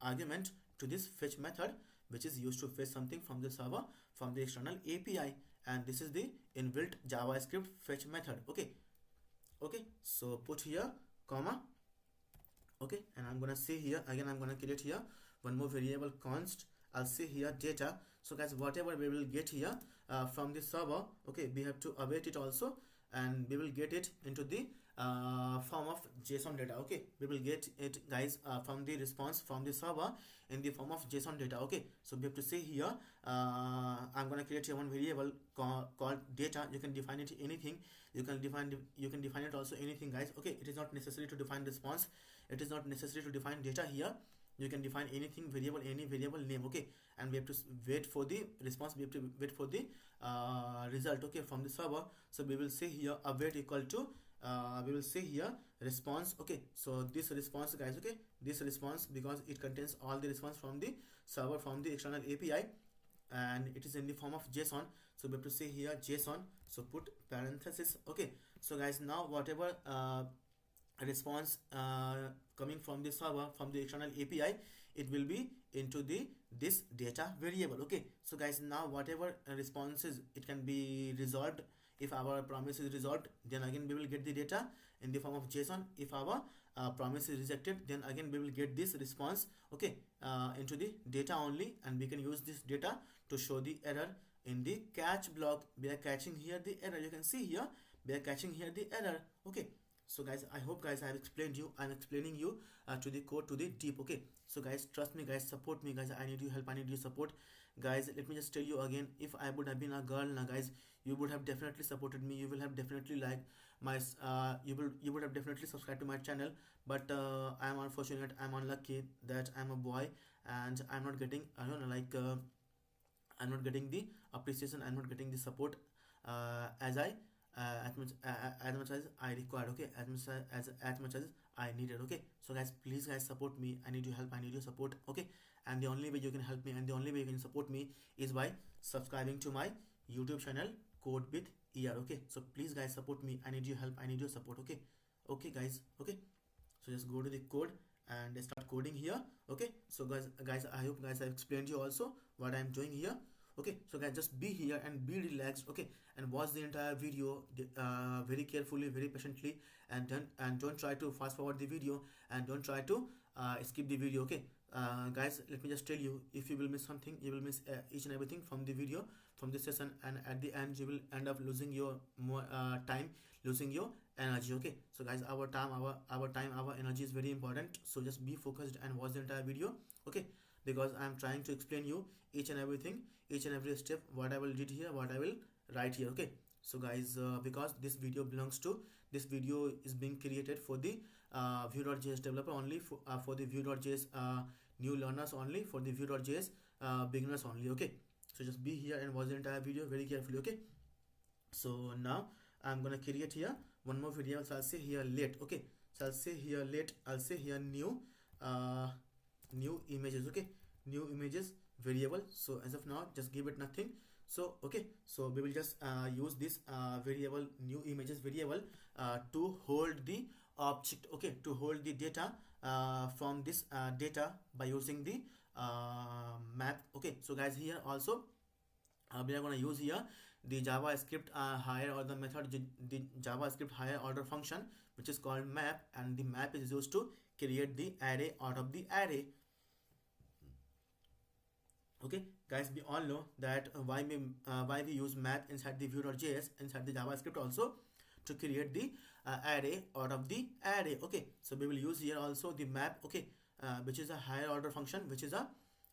argument to this fetch method, which is used to fetch something from the server, from the external API. and this is the inbuilt JavaScript fetch method. Okay, so put here comma. Okay, and I'm gonna say here again, I'm gonna create here one more variable const. I'll say here data. So guys, whatever we will get here from the server, okay, we have to await it also, and we will get it into the form of JSON data. Okay, we will get it, guys, from the response from the server in the form of JSON data. Okay, so we have to say here I'm gonna create here one variable called data. You can define it anything. You can define it also anything, guys. Okay, it is not necessary to define response. It is not necessary to define data here. You can define anything, variable, any variable name. Okay, and we have to wait for the response. We have to wait for the result, okay, from the server. So we will say here await equal to we will say here response. Okay, so this response, guys, okay, this response, because it contains all the response from the server, from the external API, and it is in the form of JSON. So we have to say here JSON. So put parenthesis. Okay, so guys, now whatever response coming from the server, from the external API, it will be into the this data variable. Okay, so guys, now whatever responses, it can be resolved. If our promise is resolved, then again we will get the data in the form of JSON. If our promise is rejected, then again we will get this response, okay, into the data only, and we can use this data to show the error in the catch block. We are catching here the error. You can see here we are catching here the error. Okay, so guys, I hope, guys, I have explained you. I'm explaining you to the code, to the deep. Okay, so guys, trust me, guys, support me, guys. I need your help, I need your support, guys. Let me just tell you again, if I would have been a girl now, guys, you would have definitely supported me. You will have definitely liked my you would have definitely subscribed to my channel. But I am unfortunate, I'm unlucky that I'm a boy, and I'm not getting, I don't know, like I'm not getting the appreciation, I'm not getting the support as I as much as I required. Okay, as much as I needed. Okay, so guys, please, guys, support me. I need your help, I need your support. Okay, and the only way you can help me, and the only way you can support me, is by subscribing to my YouTube channel, Code with ER. Okay, so please, guys, support me. I need your help, I need your support. Okay, guys. Okay, so just go to the code and start coding here. Okay, so guys, I hope, guys, I explained you also what I'm doing here. Okay, so guys, just be here and be relaxed. Okay, and watch the entire video very carefully, very patiently, and don't try to fast forward the video, and don't try to skip the video. Okay, guys, let me just tell you, if you will miss something, you will miss each and everything from the video, from this session, and at the end you will end up losing your more time, losing your energy. Okay, so guys, our time, our energy is very important. So just be focused and watch the entire video. Okay, because I am trying to explain you each and everything, each and every step, what I will did here, what I will write here. Okay, so guys, because this video is being created for the Vue.js developer only, for the Vue.js new learners only, for the Vue.js beginners only. Okay, so just be here and watch the entire video very carefully. Okay, so now I'm gonna create here one more video. So I'll say here let. Okay, so I'll say here let, I'll say here new new images. Okay, new images variable. So as of now, just give it nothing. So okay, so we will just use this variable new images variable to hold the object. Okay, to hold the data from this data by using the map. Okay, so guys, here also we are going to use here the JavaScript higher order method, the JavaScript higher order function, which is called map, and the map is used to create the array out of the array. Okay, guys, we all know that why we use map inside the Vue.js, inside the JavaScript also, to create the array out of the array. Okay, so we will use here also the map. Okay, which is a higher order function, which is a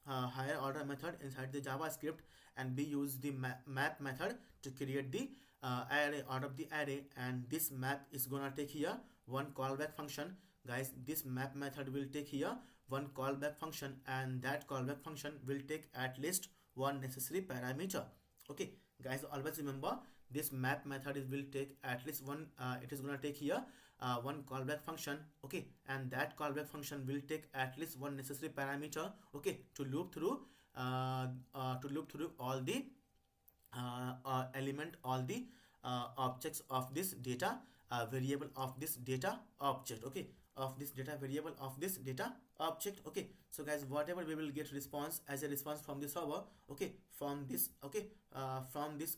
higher order method inside the JavaScript, and we use the map method to create the array out of the array. And this map is gonna take here one callback function. Guys, this map method will take here one callback function, and that callback function will take at least one necessary parameter. Okay, guys, always remember, this map method will take at least one, it is gonna take here one callback function. Okay, and that callback function will take at least one necessary parameter. Okay, to loop through all the element, all the objects of this data variable, of this data object. Okay, of this data variable of this data object. Okay, so guys, whatever we will get response as a response from the server, okay, from this, okay, from this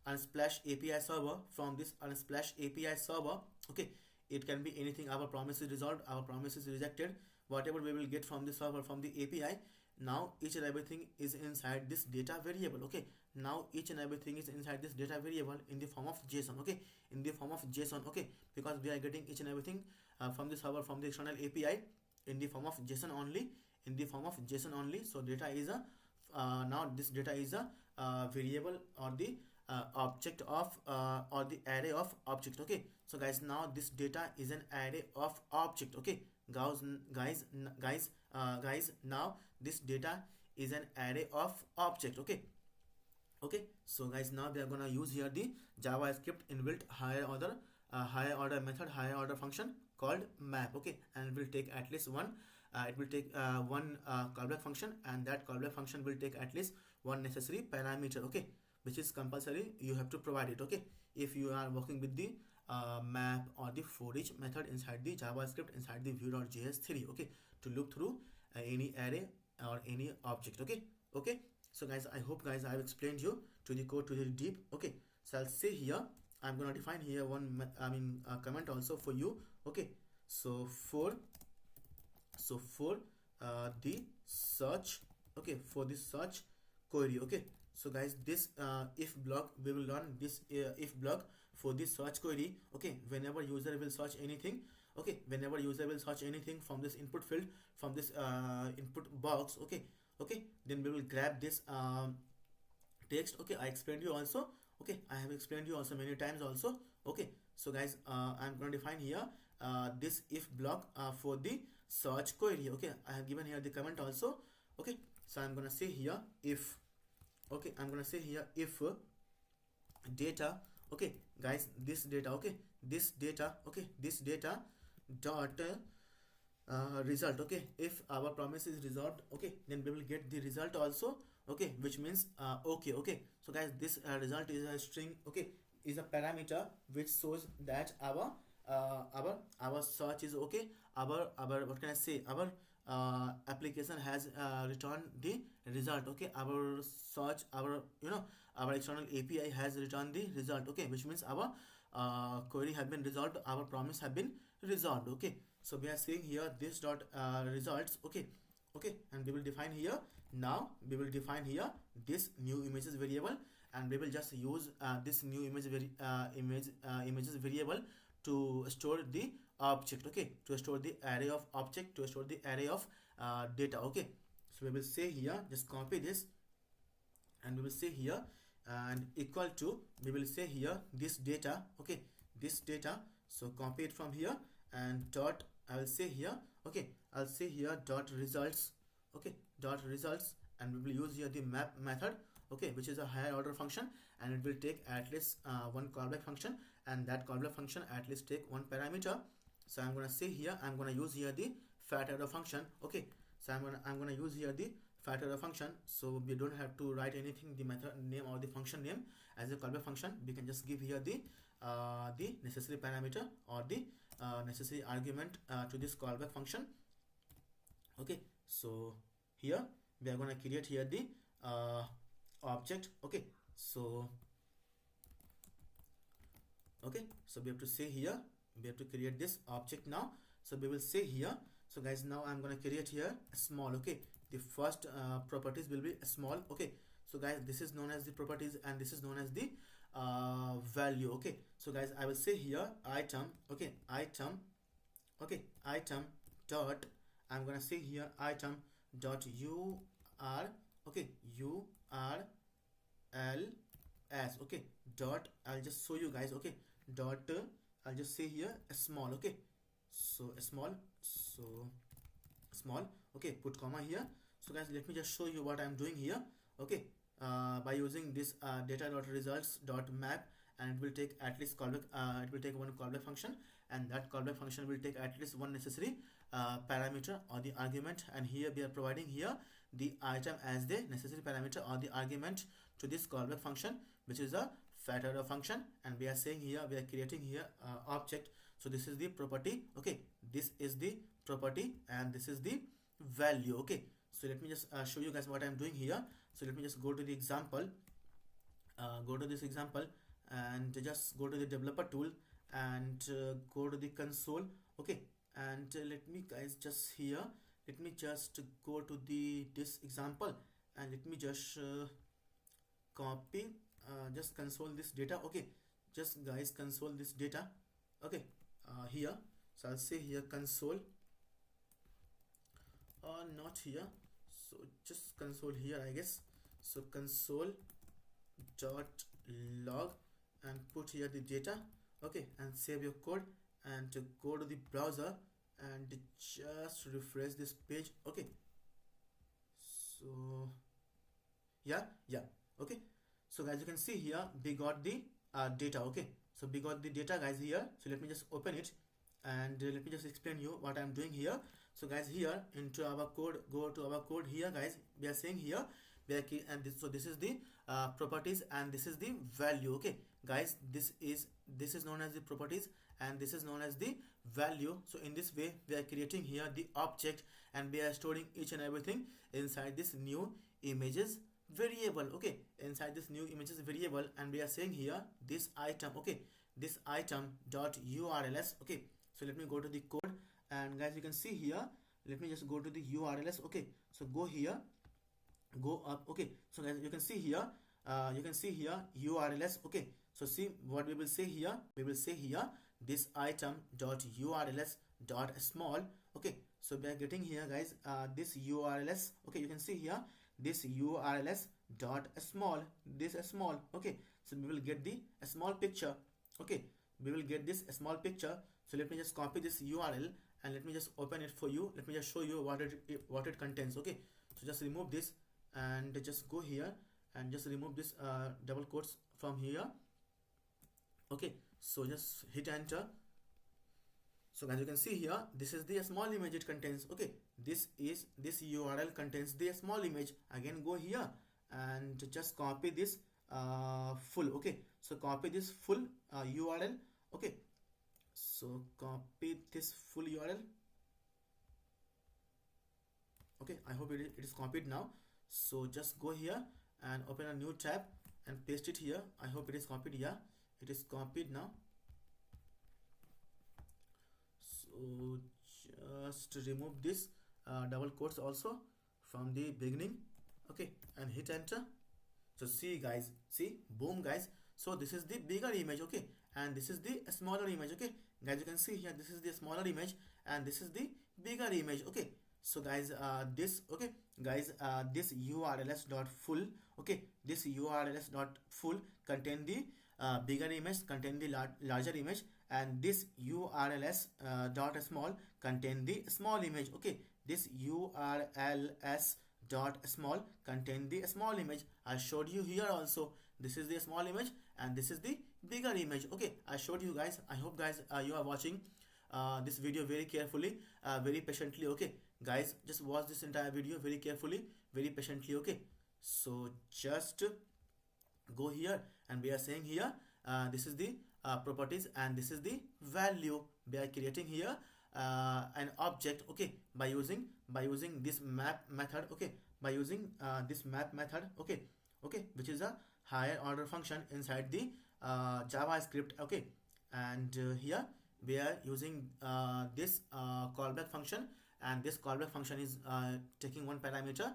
Unsplash API server, from this Unsplash API server, okay, it can be anything. Our promise is resolved, our promise is rejected, whatever we will get from the server, from the API. Now each and everything is inside this data variable. Okay, now each and everything is inside this data variable in the form of JSON. Okay, in the form of JSON. Okay, because we are getting each and everything from the server, from the external API, in the form of JSON only, in the form of JSON only. So data is a now this data is a variable or the object of or the array of object. Okay, so guys, now this data is an array of object. Okay, guys, now this data is an array of object. Okay, okay, so guys, now we are gonna use here the JavaScript inbuilt higher order method, higher order function called map. Okay, and it will take at least one it will take one callback function, and that callback function will take at least one necessary parameter. Okay, which is compulsory, you have to provide it. Okay, if you are working with the map or the for each method inside the JavaScript, inside the Vue.js 3. Okay, to look through any array or any object. Okay, okay, so guys, I hope guys I have explained you to the code, to the deep. Okay, so I'll say here, I'm gonna define here one comment also for you. Okay, so for the search, okay, for the search query. Okay, so guys, this if block, we will learn this if block for this search query. Okay, whenever user will search anything, okay, whenever user will search anything from this input field, from this input box, okay, okay, then we will grab this text. Okay, I explained you also. Okay, I have explained you also many times also. Okay, so guys, I'm going to define here this if block for the search query. Okay, I have given here the comment also. Okay, so I'm gonna say here if, okay, I'm gonna say here if data, okay guys, this data, okay, this data, okay, this data dot result. Okay, if our promise is resolved, okay, then we will get the result also. Okay, which means okay. Okay, so guys, this result is a string. Okay, is a parameter which shows that our search is okay, our what can I say, our application has returned the result. Okay, our search, our our external API has returned the result. Okay, which means our query have been resolved, our promise have been resolved. Okay, so we are saying here this dot results. Okay, okay, and we will define here, now we will define here this new images variable, and we will just use this new images variable to store the object. Okay, to store the array of object, to store the array of data. Okay, so we will say here, just copy this, and we will say here, and equal to, we will say here this data. Okay, this data, so copy it from here, and dot, I will say here, okay, I'll say here dot results. Okay, dot results, and we will use here the map method. Okay, which is a higher order function, and it will take at least one callback function, and that callback function at least take one parameter. So I'm gonna say here, I'm gonna use here the fat arrow function. Okay, so I'm gonna use here the fat arrow function, so we don't have to write anything, the method name or the function name as a callback function. We can just give here the necessary parameter or the necessary argument to this callback function. Okay, so here we are going to create here the object. Okay, so okay, so we have to say here, we have to create this object now. So we will say here, so guys, now I'm going to create here a small. Okay, the first properties will be a small. Okay, so guys, this is known as the properties, and this is known as the value. Okay, so guys, I will say here item. Okay, item. Okay, item dot, I'm gonna say here item dot UR. Okay, URLs. Okay, dot, I'll just show you guys. Okay, dot I'll just say here a small. Okay, so a small, so small. Okay, put comma here. So guys, let me just show you what I'm doing here. Okay, by using this data dot results dot map, and it will take at least callback, it will take one callback function, and that callback function will take at least one necessary parameter or the argument, and here we are providing here the item as the necessary parameter or the argument to this callback function, which is a fat arrow function, and we are saying here we are creating here object. So this is the property. Okay, this is the property and this is the value. Okay, so let me just show you guys what I'm doing here. So let me just go to the example, go to this example, and just go to the developer tool and go to the console. Okay, and let me guys just here, let me just go to the this example, and let me just copy, just console this data. Okay, just guys console this data. Okay, here, so I'll say here console, not here, so just console here I guess. So console dot log and put here the data. Okay, and save your code and to go to the browser and just refresh this page. Okay, so yeah, okay, so guys you can see here we got the data. Okay, so we got the data guys here. So let me just open it and let me just explain you what I'm doing here. So guys, here into our code, go to our code here guys, we are saying here we are key, and this, so this is the properties and this is the value. Okay guys, this is known as the properties and this is known as the value. So in this way we are creating here the object and we are storing each and everything inside this new images variable. Okay, inside this new images variable, and we are saying here this item. Okay, this item dot urls. Okay, so let me go to the code, and guys you can see here, let me just go to the urls. Okay, so go here, go up. Okay, so guys you can see here, urls. Okay, so see what we will say here, we will say here this item dot urls dot small. Okay, so we are getting here guys this urls. Okay, you can see here this urls dot small, this small. Okay, so we will get the small picture. Okay, we will get this small picture. So let me just copy this url and let me just open it for you. Let me just show you what it contains. Okay, so just remove this and just go here and just remove this double quotes from here. Okay, so just hit enter. So as you can see here, this is the small image it contains. Okay, this URL contains the small image. Again go here and just copy this full. Okay, so copy this full URL. Okay, so copy this full URL. Okay, I hope it is copied now. So just go here and open a new tab and paste it here. I hope it is copied. Yeah, it is copied now. So just remove this double quotes also from the beginning. Okay, and hit enter. So see guys, see, boom guys, so this is the bigger image. Okay, and this is the smaller image. Okay guys, you can see here this is the smaller image and this is the bigger image. Okay, so guys this, okay guys, this urls dot full. Okay, this urls dot full contain the bigger image, contain the larger image, and this urls dot small contain the small image. Okay, this urls dot small contain the small image. I showed you here also, this is the small image and this is the bigger image. Okay, I showed you guys. I hope guys you are watching this video very carefully, very patiently. Okay guys, just watch this entire video very carefully, very patiently. Okay, so just go here and we are saying here this is the properties and this is the value. We are creating here an object. Okay, by using this map method. Okay, by using this map method. Okay, which is a higher order function inside the JavaScript. Okay, and here we are using this callback function, and this callback function is taking one parameter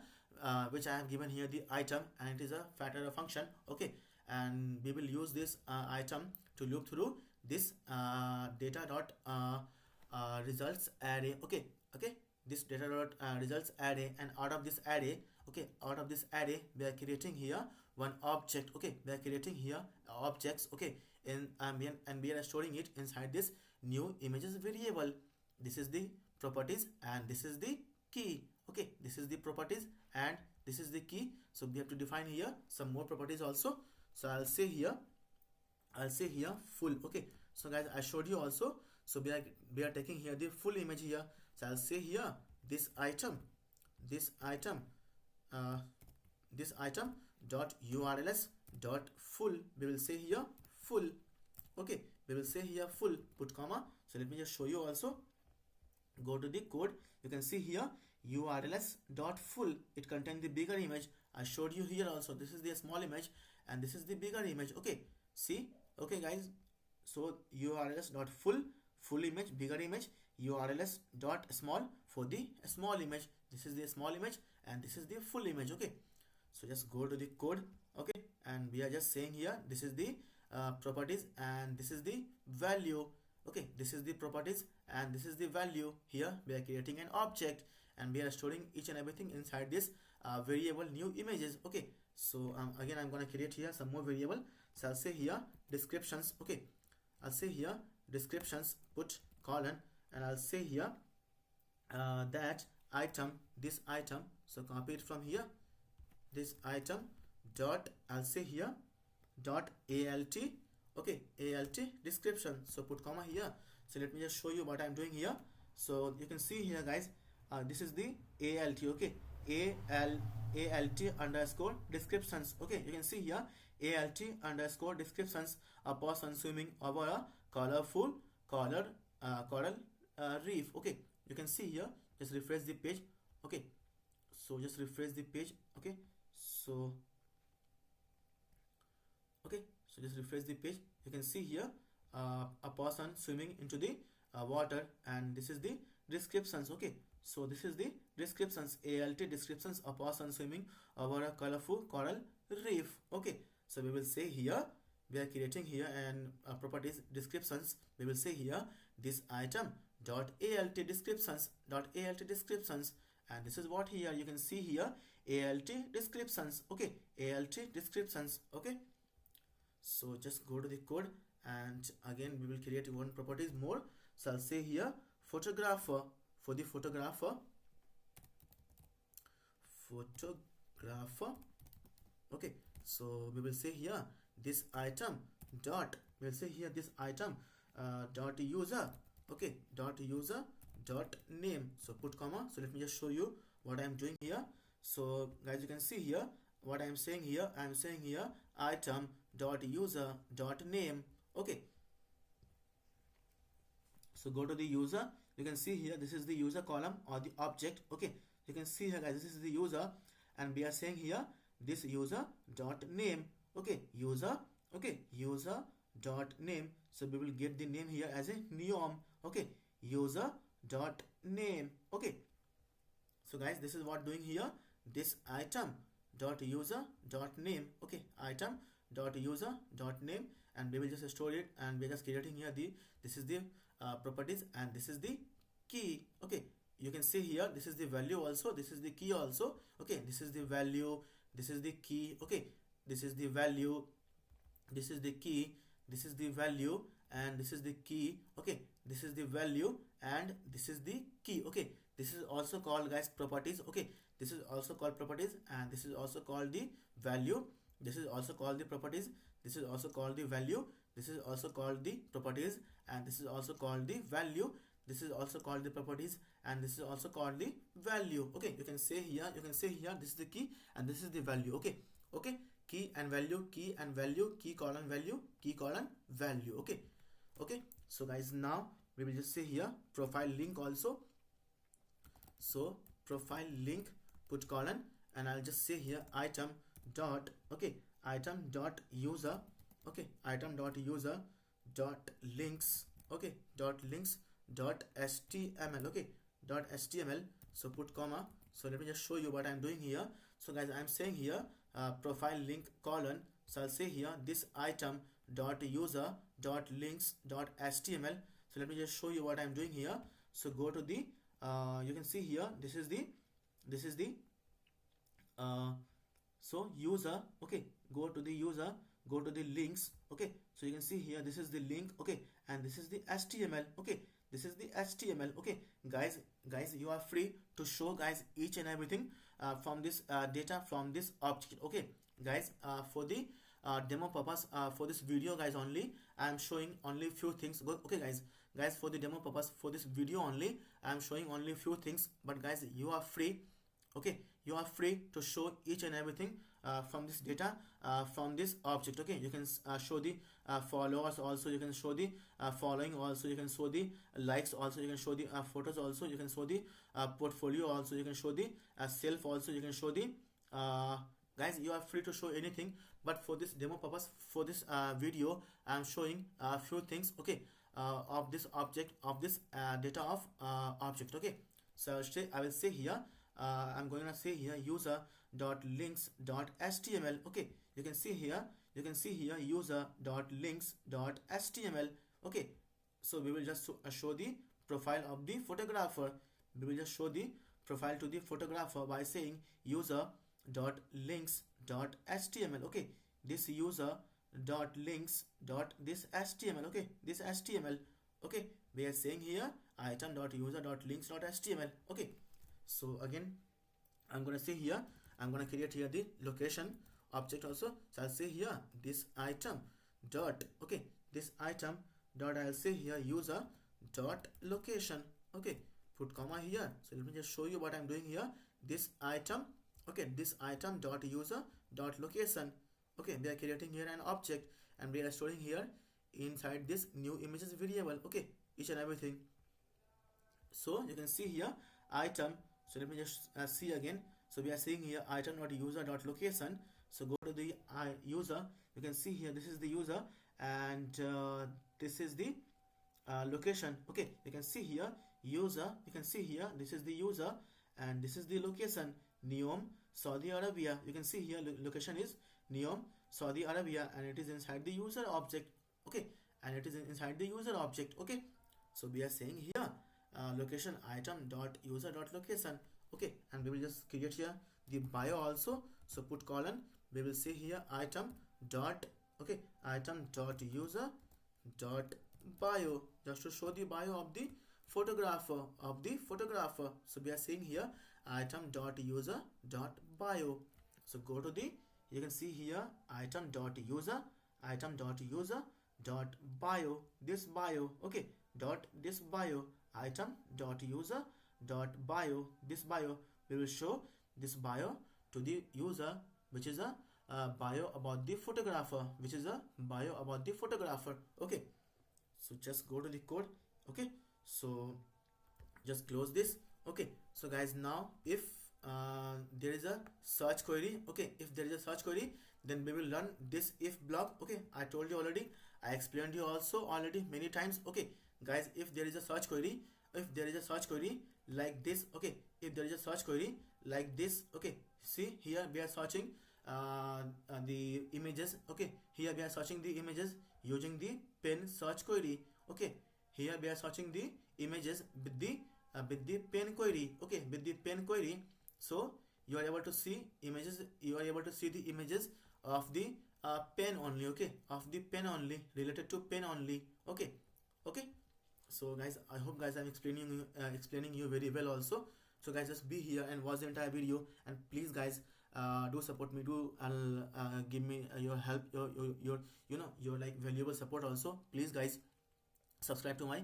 which I have given here, the item, and it is a fat array function. Okay, and we will use this item to loop through this data dot results array. Okay, this data dot results array, and out of this array, okay, out of this array we are creating here one object. Okay, we are creating here objects. Okay, in and we are storing it inside this new images variable. This is the properties and this is the key. Okay, this is the properties and this is the key. So we have to define here some more properties also. So I'll say here full. Okay, so guys, I showed you also. So we are taking here the full image here. So I'll say here this item dot urls dot full. We will say here full. Okay, we will say here full, put comma. So let me just show you also. Go to the code. You can see here urls dot full. It contains the bigger image. I showed you here also. This is the small image and this is the bigger image. Okay, see. Okay guys, so urls dot full image, bigger image, urls dot small for the small image. This is the small image and this is the full image. Okay, so just go to the code. Okay, and we are just saying here this is the properties and this is the value. Okay, this is the properties and this is the value. Here we are creating an object and we are storing each and everything inside this variable new images. Okay, so again I'm gonna create here some more variable. So I'll say here descriptions. Okay, I'll say here descriptions, put colon, and I'll say here that item, this item. So copy it from here, this item dot, I'll say here dot alt. Okay, alt description. So put comma here. So let me just show you what I'm doing here. So you can see here guys, this is the alt. Okay, alt underscore descriptions. Okay, you can see here alt underscore descriptions, a person swimming over a colorful coral reef. Okay, you can see here, just refresh the page. Okay, so just refresh the page. Okay, so just refresh the page. You can see here a person swimming into the water and this is the descriptions. Okay, so this is the descriptions, alt descriptions, a person swimming over a colorful coral reef. Okay, so we will say here we are creating here and properties descriptions. We will say here this item dot alt descriptions and this is what here you can see here alt descriptions. Okay, alt descriptions. Okay, so just go to the code and again we will create one properties more. So I'll say here photographer, for the photographer. Okay, so we will say here this item dot, we will say here this item dot user. Okay, dot user dot name. So put comma. So let me just show you what I am doing here. So guys, you can see here what I am saying here. I am saying here item dot user dot name. Okay, so go to the user. You can see here this is the user column or the object. Okay, you can see here guys, this is the user and we are saying here this user dot name. Okay, user. Okay, user dot name. So we will get the name here as a neom. Okay, user dot name. Okay, so guys, this is what doing here, this item dot user dot name. Okay, item dot user dot name, and we will just store it and we're just creating here the, this is the properties and this is the key. Okay, you can see here this is the value also, this is the key also. Okay, this is the value, this is the key. Okay, this is the value, this is the key, this is the value, and this is the key. Okay, this is the value and this is the key. Okay, this is also called guys properties. Okay, this is also called properties and this is also called the value. This is also called the properties, this is also called the value, this is also called the properties, and this is also called the value, this is also called the properties, and this is also called the value. Okay, you can say here, you can say here this is the key and this is the value. Okay, okay, key and value, key and value, key colon value, key colon value. Okay, okay, so guys, now we will just say here profile link also. So profile link, put colon, and I'll just say here item dot, okay, item dot user. Okay, item dot user dot links. Okay, dot links dot html. Okay, dot html. So put comma. So let me just show you what I'm doing here. So guys, I'm saying here profile link colon. So I'll say here this item dot user dot links dot html. So let me just show you what I'm doing here. So go to the you can see here this is the so user. Okay, go to the user, go to the links. Okay, so you can see here this is the link. Okay, and this is the html. Okay, this is the html. Okay, guys, you are free to show guys each and everything from this data from this object. Okay guys, for the demo purpose, for this video guys only, I am showing only few things. Okay guys, for the demo purpose, for this video only, I am showing only few things, but guys, you are free. Okay, you are free to show each and everything from this data, from this object. Okay, you can show the followers also, you can show the following also, you can show the likes also, you can show the photos also, you can show the portfolio also, you can show the self also, you can show the guys, you are free to show anything. But for this demo purpose, for this video, I am showing a few things, okay, of this object, of this data of object. Okay, so I will say here, I'm going to say here user.links.html. okay, you can see here, user.links.html. okay, so we will just show the profile of the photographer. We will just show the profile to the photographer by saying user.links.html. okay, this user.links.this html. okay, this html. okay, we are saying here item.user.links.html. okay, so again I'm gonna say here, I'm gonna create here the location object also. So I'll say here this item dot, okay, this item dot, I'll say here user dot location. okay, put comma here. So let me just show you what I'm doing here. This item, okay, this item dot user dot location. okay, we are creating here an object and we are storing here inside this new images variable. okay, each and everything. So you can see here item. So let me just see again. So we are seeing here item dot user dot location. So go to the user. You can see here this is the user and this is the location. okay, you can see here user, you can see here this is the user and this is the location, Neom, Saudi Arabia. You can see here location is Neom, Saudi Arabia, and it is inside the user object. okay, and it is inside the user object. okay, so we are saying here location item dot user dot location. okay, and we will just create here the bio also. So put colon, we will say here item dot, okay, item dot user dot bio, just to show the bio of the photographer, So we are saying here item dot user dot bio. So go to the, you can see here item dot user dot bio, this bio. okay, dot this bio, item dot user dot bio, this bio. We will show this bio to the user, which is a bio about the photographer, okay, so just go to the code. okay, so just close this. okay, so guys, now if there is a search query, okay, if there is a search query, then we will run this if block. okay, I told you already, I explained you also already many times. okay guys, if there is a search query, like this, okay, if there is a search query like this, okay, see here we are searching the images. okay, here we are searching the images using the pen search query. okay, here we are searching the images with the pen query. okay, with the pen query. So you are able to see images, the images of the pen only. okay, of the pen only, related to pen only. okay, so guys, I hope guys I'm explaining you very well also. So guys, just be here and watch the entire video, and please guys do support me, do give me your help, your your like valuable support also. Please guys, subscribe to my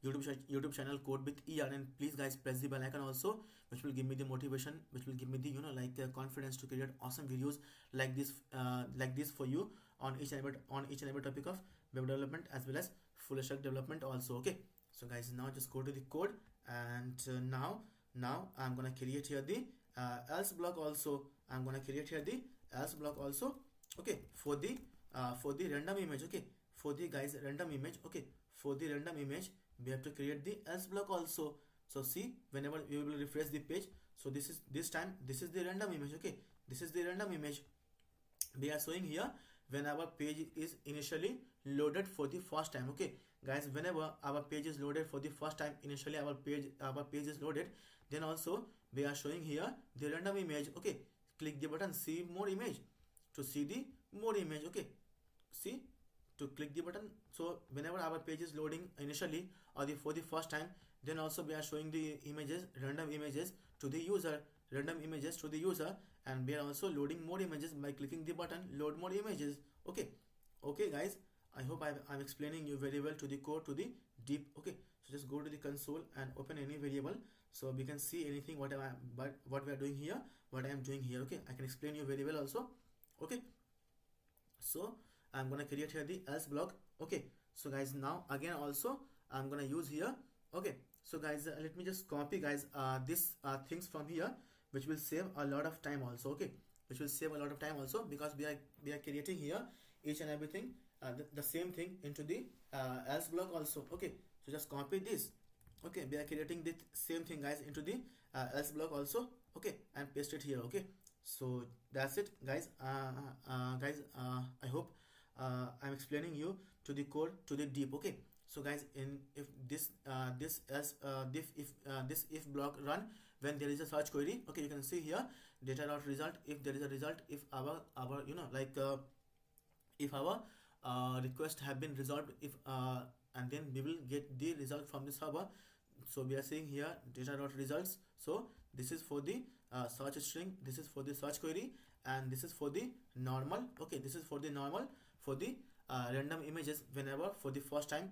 YouTube channel Code with ER, and please guys press the bell icon also, which will give me the motivation, which will give me the confidence to create awesome videos like this for you on each and every topic of web development as well as full stack development also. okay, so guys, now just go to the code, and now I'm gonna create here the else block also. okay, for the random image. okay, for the guys random image. okay, for the random image we have to create the else block also. So see, whenever we will refresh the page, so this is the random image. okay, this is the random image we are showing here when our page is initially loaded for the first time. okay guys, whenever our page is loaded for the first time, initially our page is loaded, then also we are showing here the random image. okay, click the button see more image to see the more image. okay, see, to click the button. So whenever our page is loading initially or for the first time, then also we are showing the images, random images to the user, and we are also loading more images by clicking the button load more images. okay guys, I hope I'm explaining you very well to the code, to the deep. okay, so just go to the console and open any variable, so we can see anything what we are doing here what I am doing here. Okay, I can explain you very well also. Okay, so I'm gonna create here the else block. Okay, so guys, now again also I'm gonna use here. Okay, so guys, let me just copy guys this things from here, which will save a lot of time also. Okay, which will save a lot of time also, because we are creating here each and everything the same thing into the else block also. Okay, so just copy this. Okay, we are creating the same thing guys into the else block also. Okay, and paste it here. Okay, so that's it guys. I hope I'm explaining you to the code to the deep. Okay, so guys, in if this as this if block run when there is a search query. Okay, you can see here data dot result, if there is a result, if our if our request have been resolved, if and then we will get the result from the server. So we are saying here data dot results. So this is for the search string, this is for the search query, and this is for the normal. Okay, this is for the normal for the random images. Whenever for the first time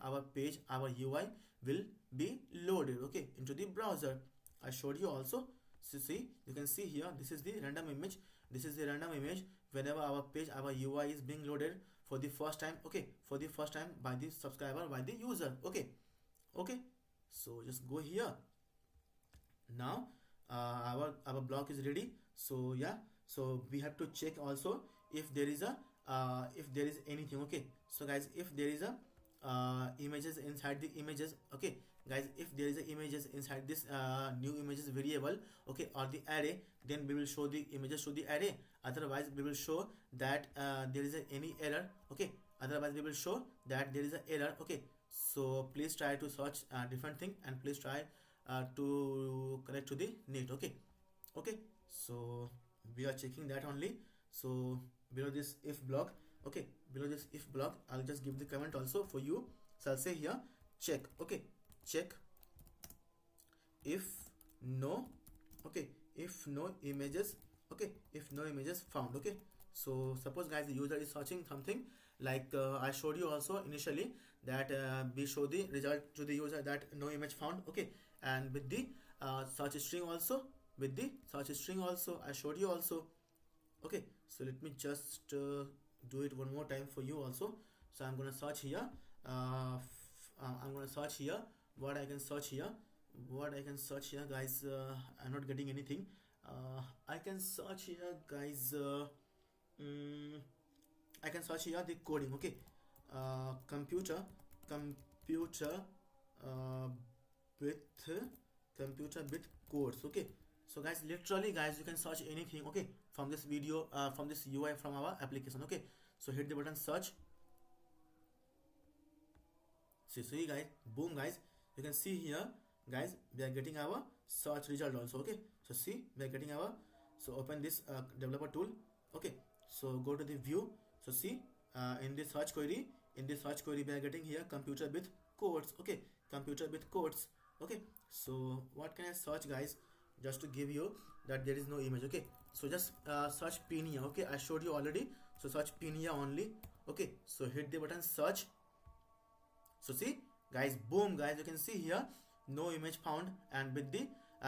our page, our UI will be loaded, okay, into the browser. I showed you also. So see, you can see here, this is the random image, this is the random image whenever our page, our UI is being loaded for the first time. Okay, for the first time by the subscriber, by the user. Okay, okay, so just go here. Now our block is ready. So yeah, so we have to check also if there is a if there is anything. Okay, so guys, if there is a images inside the images. Okay guys, if there is a images inside this new images variable, okay, or the array, then we will show the images to the array. Otherwise we will show that there is any error. Okay, otherwise we will show that there is an error. Okay, so please try to search different thing, and please try to connect to the net. Okay, okay, so we are checking that only. So below this if block, okay, below this if block, I'll just give the comment also for you. So I'll say here check. Okay, check if no, okay, if no images, okay, if no images found. Okay, so suppose guys the user is searching something like I showed you also initially that we show the result to the user that no image found. Okay, and with the search string also, with the search string also I showed you also. Okay, so let me just do it one more time for you also. So I'm gonna search here I'm gonna search here what I can search here, guys. I'm not getting anything. I can search here guys. I can search here the coding. Okay, computer uh, with computer with codes. Okay, so guys, literally guys, you can search anything. Okay, from this video, from this UI, from our application. Okay, so hit the button search. See guys, boom guys, you can see here guys, we are getting our search result also. Okay, so see, we are getting our, so open this developer tool. Okay, so go to the view. So see, in the search query, we are getting here computer with codes. Okay, computer with codes. Okay, so what can I search guys, just to give you that there is no image. Okay, so just search pinia. Okay, I showed you already, so search pinia only. Okay, so hit the button search. So see guys, boom guys, you can see here no image found, and with the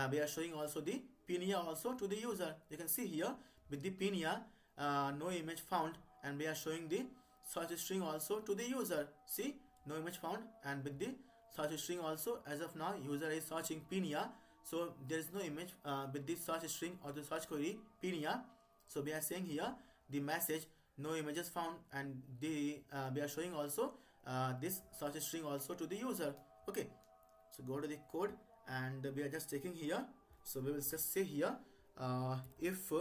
we are showing also the pinia also to the user. You can see here with the pinia no image found, and we are showing the search string also to the user. See, no image found, and with the search string also, as of now user is searching pinia, so there is no image with the search string or the search query pinia. So we are saying here the message no images found, and the we are showing also this search string also to the user. Okay, so go to the code, and we are just checking here. So we will just say here if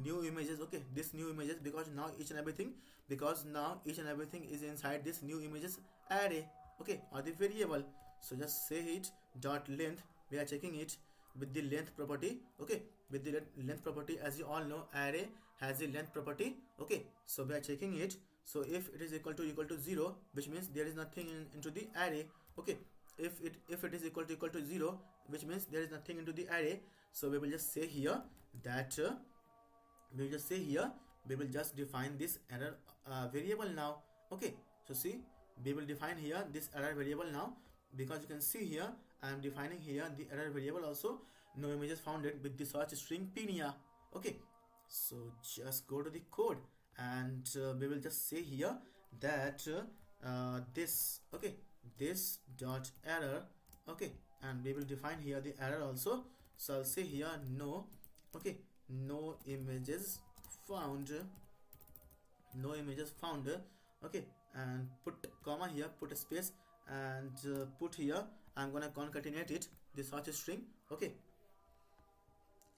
new images. Okay, this new images, because now each and everything is inside this new images array. Okay, or the variable. So just say it dot length. We are checking it with the length property. Okay, with the length property, as you all know, array has the length property. Okay, so we are checking it. So if it is equal to 0, which means there is nothing into the array. Okay, if it is equal to 0, which means there is nothing into the array. So we will just say here that we will just define this error variable now. Okay, so see, we will define here this error variable now, because you can see here I am defining here the error variable also, no images founded with the search string pinia. Okay, so just go to the code and we will just say here that this, okay, this dot error, okay, and we will define here the error also. So I'll say here no, okay, no images found, no images found, okay, and put comma here, put a space, and put here, I'm gonna concatenate it, the search string. Okay,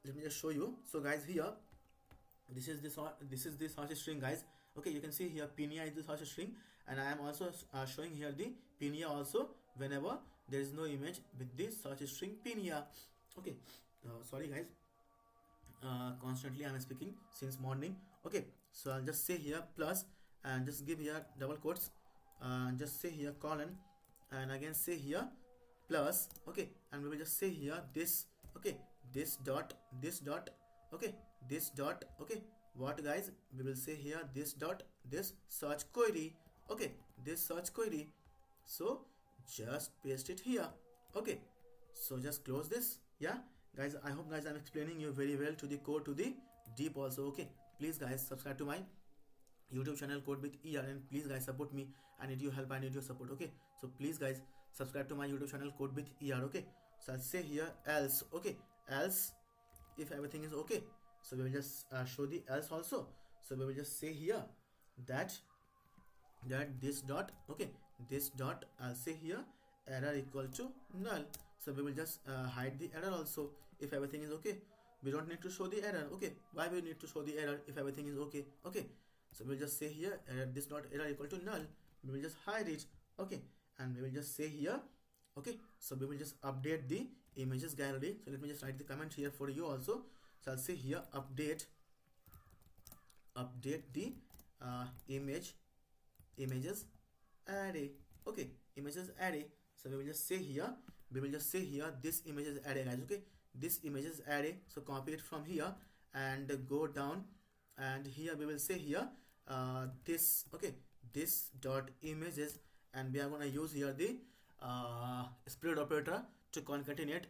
let me just show you. So guys, here this is the search string, guys. Okay, you can see here pinia is the search string, and I am also showing here the pinia also whenever there is no image with this search string pinia. Okay, sorry guys, constantly I'm speaking since morning. Okay, so I'll just say here plus and just give here double quotes, just say here colon, and again say here plus. Okay, and we will just say here this, okay, this dot, okay, this dot, okay, what guys, we will say here this dot, this search query. Okay, this search query, so just paste it here. Okay, so just close this. Yeah guys, I hope guys I'm explaining you very well to the code, to the deep also. Okay, please guys subscribe to my YouTube channel Code with ER, and please guys support me. I need your help, I need your support. Okay, so please guys subscribe to my YouTube channel Code with ER. Okay, so I'll say here else. Okay, else if everything is okay, so we will just show the else also. So we will just say here that this dot, okay, this dot, I'll say here error equal to null. So we will just hide the error also if everything is okay. We don't need to show the error. Okay, why we need to show the error if everything is okay? Okay, so we'll just say here error, this dot error equal to null. We will just hide it. Okay, and we will just say here, okay, so we will just update the images gallery. So let me just write the comment here for you also. So I'll say here update the images array. Okay, images array. So we will just say here, this images array, guys. Okay, this images array. So copy it from here and go down, and here we will say here this, okay, this dot images, and we are going to use here the spread operator to concatenate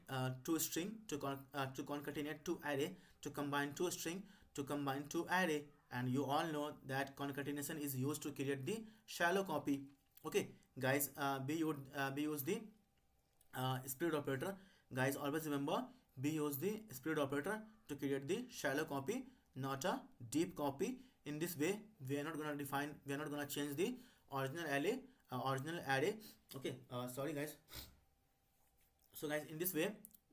two string, to concatenate two array, to combine two string, to combine two array. And you all know that concatenation is used to create the shallow copy. Okay guys, we use the spread operator. Guys, always remember, we use the spread operator to create the shallow copy, not a deep copy. In this way, we are not gonna define, we are not gonna change the original array. Okay, sorry guys. So guys, in this way,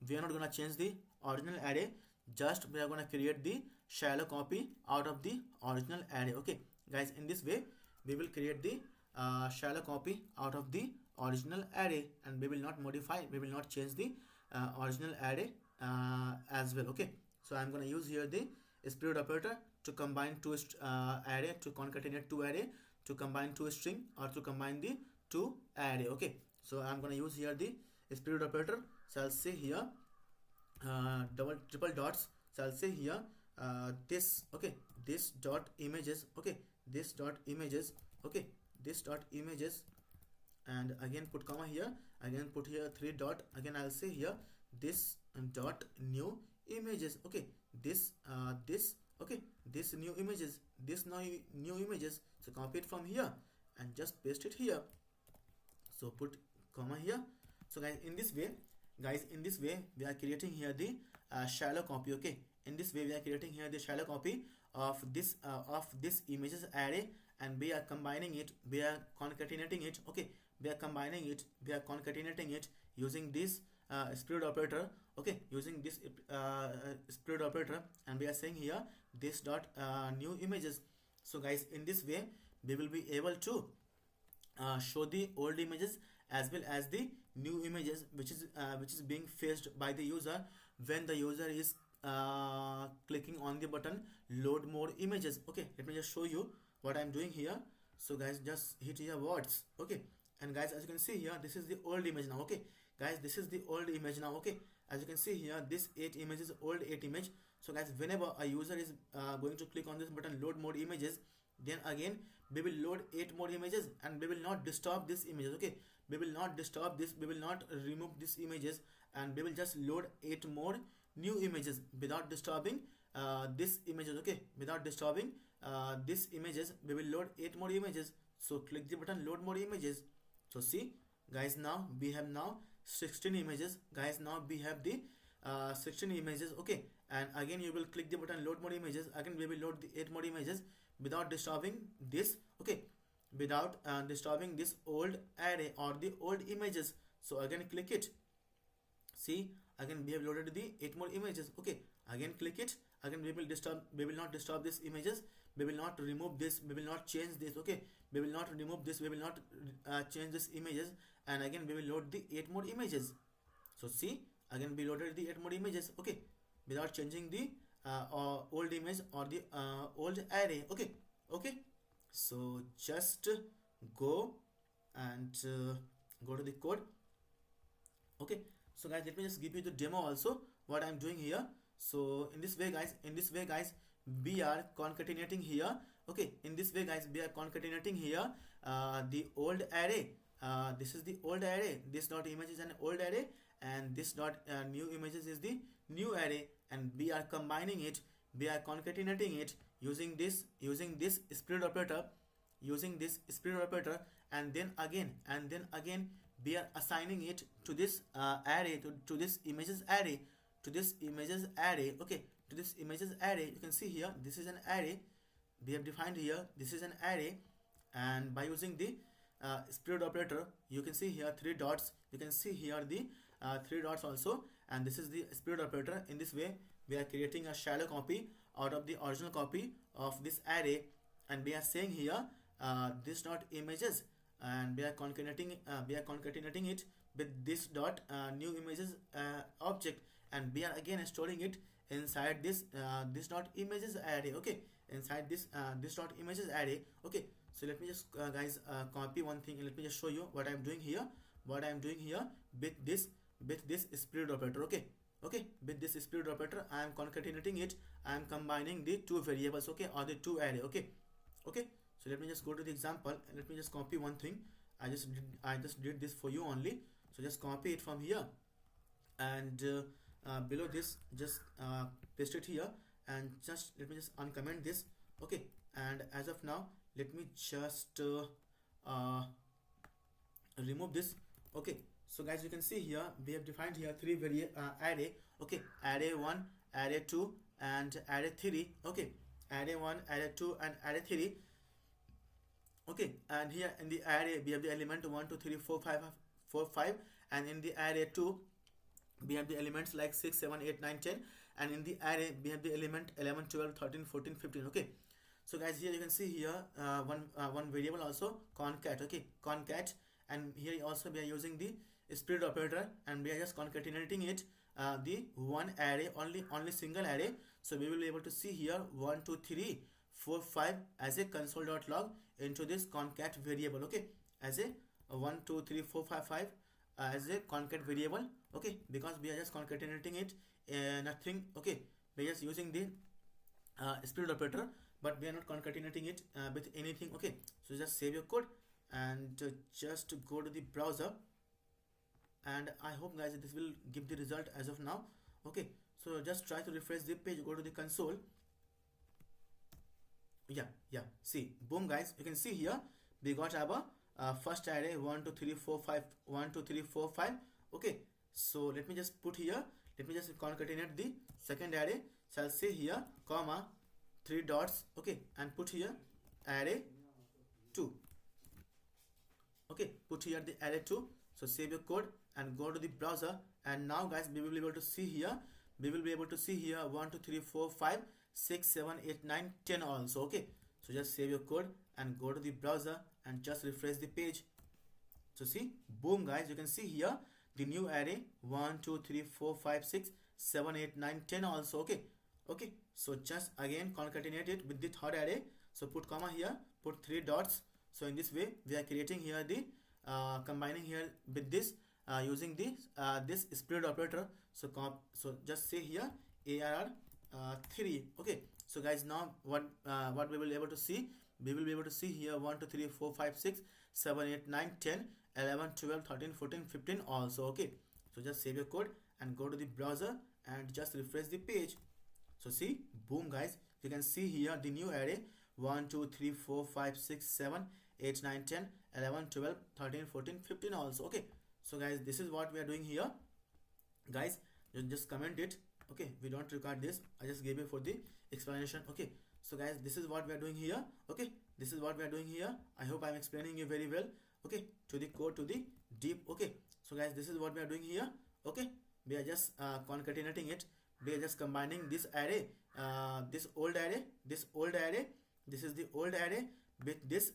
we are not gonna change the original array, just we are gonna create the shallow copy out of the original array. Okay guys, in this way we will create the shallow copy out of the original array, and we will not modify, we will not change the original array as well. Okay, so I'm gonna use here the spread operator to combine two array, to concatenate two array, to combine two string, or to combine the two array. Okay, so I'm gonna use here the spread operator. So I'll say here triple dots. So I'll say here this, okay, this dot images, okay, this dot images, okay, this dot images, and again put comma here, again put here three dot, again I'll say here this dot new images. Okay, this okay, this new images, this new images. So copy it from here and just paste it here. So put comma here. So guys, in this way, we are creating here the shallow copy. Okay, in this way we are creating here the shallow copy of this images array, and we are combining it, we are concatenating it. Okay, we are combining it, we are concatenating it using this spread operator. Okay, using this spread operator, and we are saying here this dot new images. So guys, in this way we will be able to show the old images as well as the new images, which is being fetched by the user when the user is clicking on the button load more images. Okay, let me just show you what I'm doing here. So guys, just hit here words. Okay, and guys, as you can see here, this is the old image now. Okay guys, this is the old image now. Okay, as you can see here, this 8 images, old 8 image. So guys, whenever a user is going to click on this button load more images, then again we will load 8 more images, and we will not disturb this images. Okay, we will not disturb this, we will not remove these images, and we will just load 8 more new images without disturbing this images. Okay, without disturbing this images, we will load 8 more images. So click the button load more images. So see guys, now we have now 16 images guys. Now we have the 16 images. Okay, and again you will click the button load more images. Again we will load the 8 more images without disturbing this. Okay, without disturbing this old array or the old images. So again click it. See, again we have loaded the 8 more images. Okay, again click it. Again we will not disturb these images, we will not remove this, we will not change this. Okay, we will not remove this, we will not change this images, and again we will load the 8 more images. So see, again we loaded the 8 more images. Okay, without changing the old image or the old array. Okay, okay, so just go and go to the code. Okay, so guys, let me just give you the demo also what I'm doing here. So in this way guys, we are concatenating here. Okay, in this way guys, we are concatenating here the old array. This is the old array, this dot image is an old array, and this dot new images is the new array, and we are combining it, we are concatenating it using this split operator, and then again we are assigning it to this array, to this images array, okay, to this images array. You can see here, this is an array we have defined here, this is an array, and by using the split operator, you can see here 3 dots, you can see here the 3 dots also, and this is the split operator. In this way we are creating a shallow copy out of the original copy of this array, and we are saying here this dot images, and we are concatenating it with this dot new images object, and we are again storing it inside this dot images array. Okay, inside this dot images array. Okay, so let me just guys copy one thing, and let me just show you what I am doing here, with this split operator. Okay, with this split operator I am concatenating it, I am combining the 2 variables, okay, or the 2 array. Okay, so let me just go to the example, and let me just copy one thing. I just did this for you only, so just copy it from here, and below this just paste it here, and just let me just uncomment this. Okay, and as of now let me just remove this. Okay, so guys, you can see here we have defined here 3 array. Okay, array 1, array 2, and array 3. Okay, array 1, array 2, and array 3. Okay, and here in the array we have the element 1 2 3 4 5, and in the array 2 we have the elements like 6 7 8 9 10, and in the array we have the element 11 12 13 14 15. Okay, so guys, here you can see here one variable also, concat. Okay, concat, and here also we are using the split operator, and we are just concatenating it the one array, only single array. So we will be able to see here 1 2 3 4 5 as a console.log into this concat variable. Okay, as a 1 2 3 4 5 5 as a concat variable. Okay, because we are just concatenating it, nothing. Okay, we are just using the split operator, but we are not concatenating it with anything. Okay, so just save your code and just go to the browser, and I hope guys this will give the result as of now. Okay, so just try to refresh the page, go to the console. Yeah, see, boom guys, you can see here we got our first array 1 2 3 4 5 1 2 3 4 5. Okay, so let me just put here, let me just concatenate the second array. So I'll say here comma 3 dots. Okay, and put here array 2. Okay, put here the array 2. So save your code and go to the browser, and now guys we will be able to see here, 1 2 3 4 5 6 7 8 9 10 also. Okay, so just save your code and go to the browser and just refresh the page. So see, boom guys, you can see here the new array 1 2 3 4 5 6 7 8 9 10 also. Okay, so just again concatenate it with the third array. So put comma here, put 3 dots. So in this way we are creating here the combining here with this using this split operator. So just say here ARR 3. Okay, so guys, now what we will be able to see, we will be able to see here 1 2 3 4 5 6 7 8 9 10 11 12 13 14 15 also. Okay, so just save your code and go to the browser and just refresh the page. So see, boom guys, you can see here the new array 1 2 3 4 5 6 7 8 9 10 11 12 13 14 15 also. Okay, so guys, this is what we are doing here. Guys, you just comment it. Okay, we don't record this, I just gave it for the explanation. Okay, so guys, this is what we are doing here. Okay, this is what we are doing here. I hope I'm explaining you very well. Okay, to the code, to the deep. Okay, so guys, this is what we are doing here. Okay, we are just concatenating it. We are just combining this array, this old array, this is the old array with this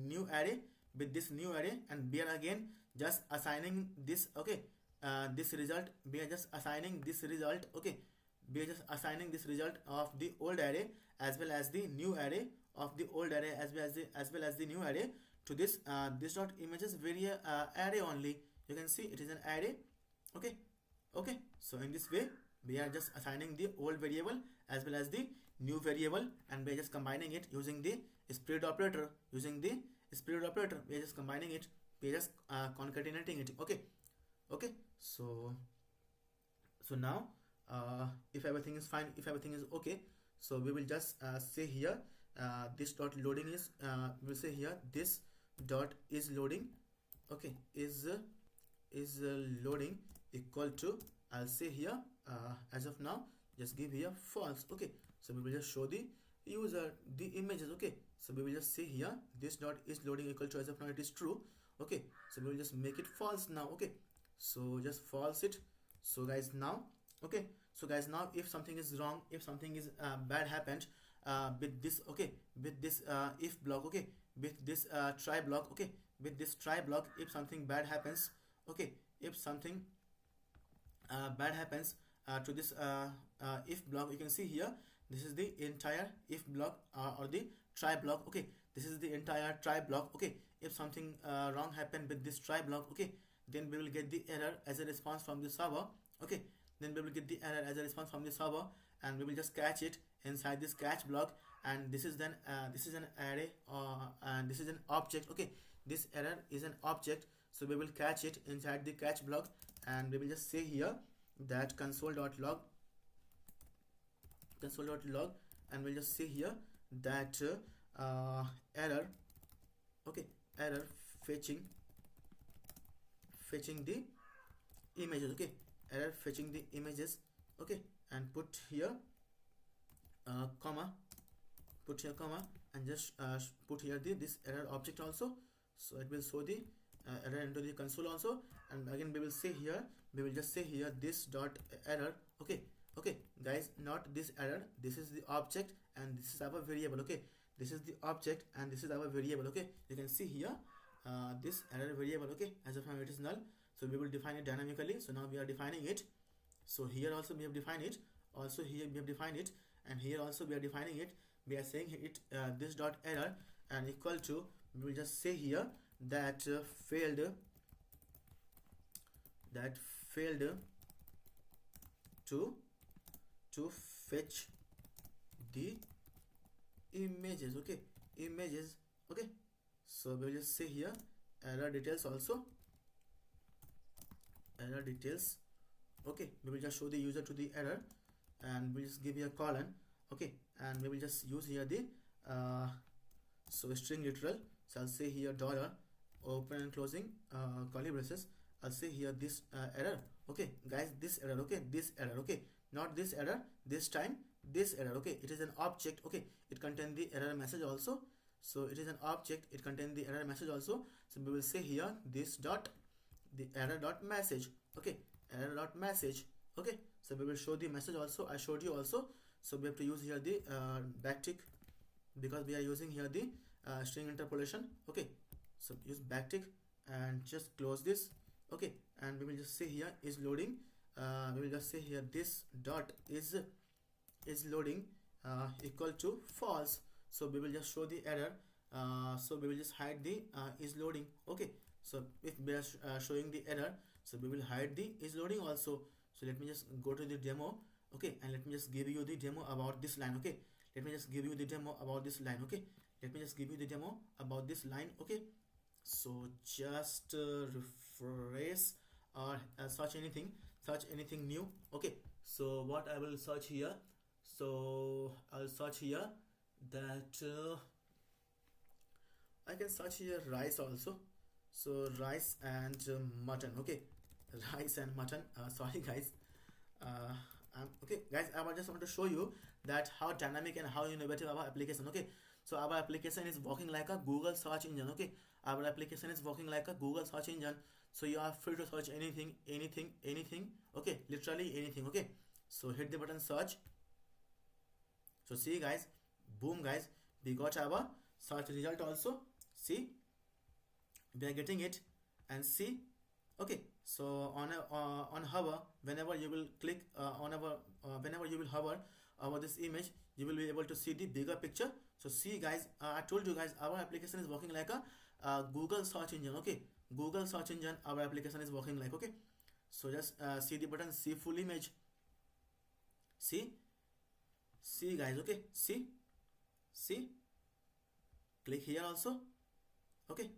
new array, and we are again just assigning this. Okay, this result, we are just assigning this result. Okay, we are just assigning this result of the old array as well as the new array of the old array as well as the new array to this this dot images array only. You can see it is an array. Okay, okay, so in this way we are just assigning the old variable as well as the new variable, and we are just combining it using the split operator. We are just combining it, we are just concatenating it. Okay, okay, so now if everything is fine, if everything is okay, so we will just say here this dot loading is we will say here this dot is loading. Okay, is loading equal to, I'll say here as of now just give here false. Okay, so we will just show the user the images. Okay, so we will just say here this dot is loading equal to, as of now it is true. Okay, so we will just make it false now. Okay, so just false it. So guys, now, okay, so guys, now if something is wrong, if something is bad happened with this, okay, with this if block, okay, with this try block, okay, with this try block, if something bad happens, okay, if something bad happens to this if block, you can see here this is the entire if block or the try block. Okay, this is the entire try block. Okay, if something wrong happened with this try block, okay, then we will get the error as a response from the server. Okay, then we will get the error as a response from the server, and we will just catch it inside this catch block, and this is then this is an array and this is an object. Okay, this error is an object, so we will catch it inside the catch block, and we will just say here that console.log, and we'll just say here that error, okay, error fetching the images. Okay, error fetching the images. Okay, and put here comma, and just put here this error object also, so it will show the error into the console also. And again we will say here, we will just say here this dot error. Okay, okay guys, not this error, this is the object and this is our variable. Okay, this is the object and this is our variable. Okay, you can see here this error variable. Okay, as of now it is null, so we will define it dynamically. So now we are defining it. So here also we have defined it, also here we have defined it, and here also we are defining it. We are saying it this dot error and equal to, we will just say here that failed to fetch the images. Okay, images. Okay, so we will just say here error details also, error details. Okay, we will just show the user to the error, and we'll just give you a colon. Okay, and we will just use here the so string literal. So I'll say here dollar open and closing curly braces. I'll say here this error. Okay guys, this error. Okay, this error. Okay, not this error, this time this error. Okay, it is an object. Okay, it contains the error message also, so it is an object, it contains the error message also. So we will say here this dot the error dot message. Okay, error dot message. Okay, so we will show the message also, I showed you also. So we have to use here the backtick, because we are using here the string interpolation. Okay, so use backtick and just close this. Okay, and we will just say here is loading. We will just say here this dot is loading equal to false. So we will just show the error. So we will just hide the is loading. Okay, so if we are showing the error, so we will hide the is loading also. So let me just go to the demo. Okay, and let me just give you the demo about this line. Okay, let me just give you the demo about this line. Okay, let me just give you the demo about this line. Okay, so just refresh or search anything new. Okay, so what I will search here, so I'll search here that I can search here rice also. So rice and mutton. Okay, rice and mutton. Sorry guys. Uh, okay guys, I just want to show you that how dynamic and how innovative our application. Okay, so our application is working like a Google search engine. Okay, our application is working like a Google search engine, so you are free to search anything. Okay, literally anything. Okay, so hit the button search. So see guys, boom guys, we got our search result also. See, we are getting it. And see, okay, so on hover, whenever you will click on our whenever you will hover over this image, you will be able to see the bigger picture. So see guys, I told you guys, our application is working like a Google search engine. Okay, Google search engine, our application is working like. Okay, so just see the button, see full image. See guys. Okay, see, click here also. Okay,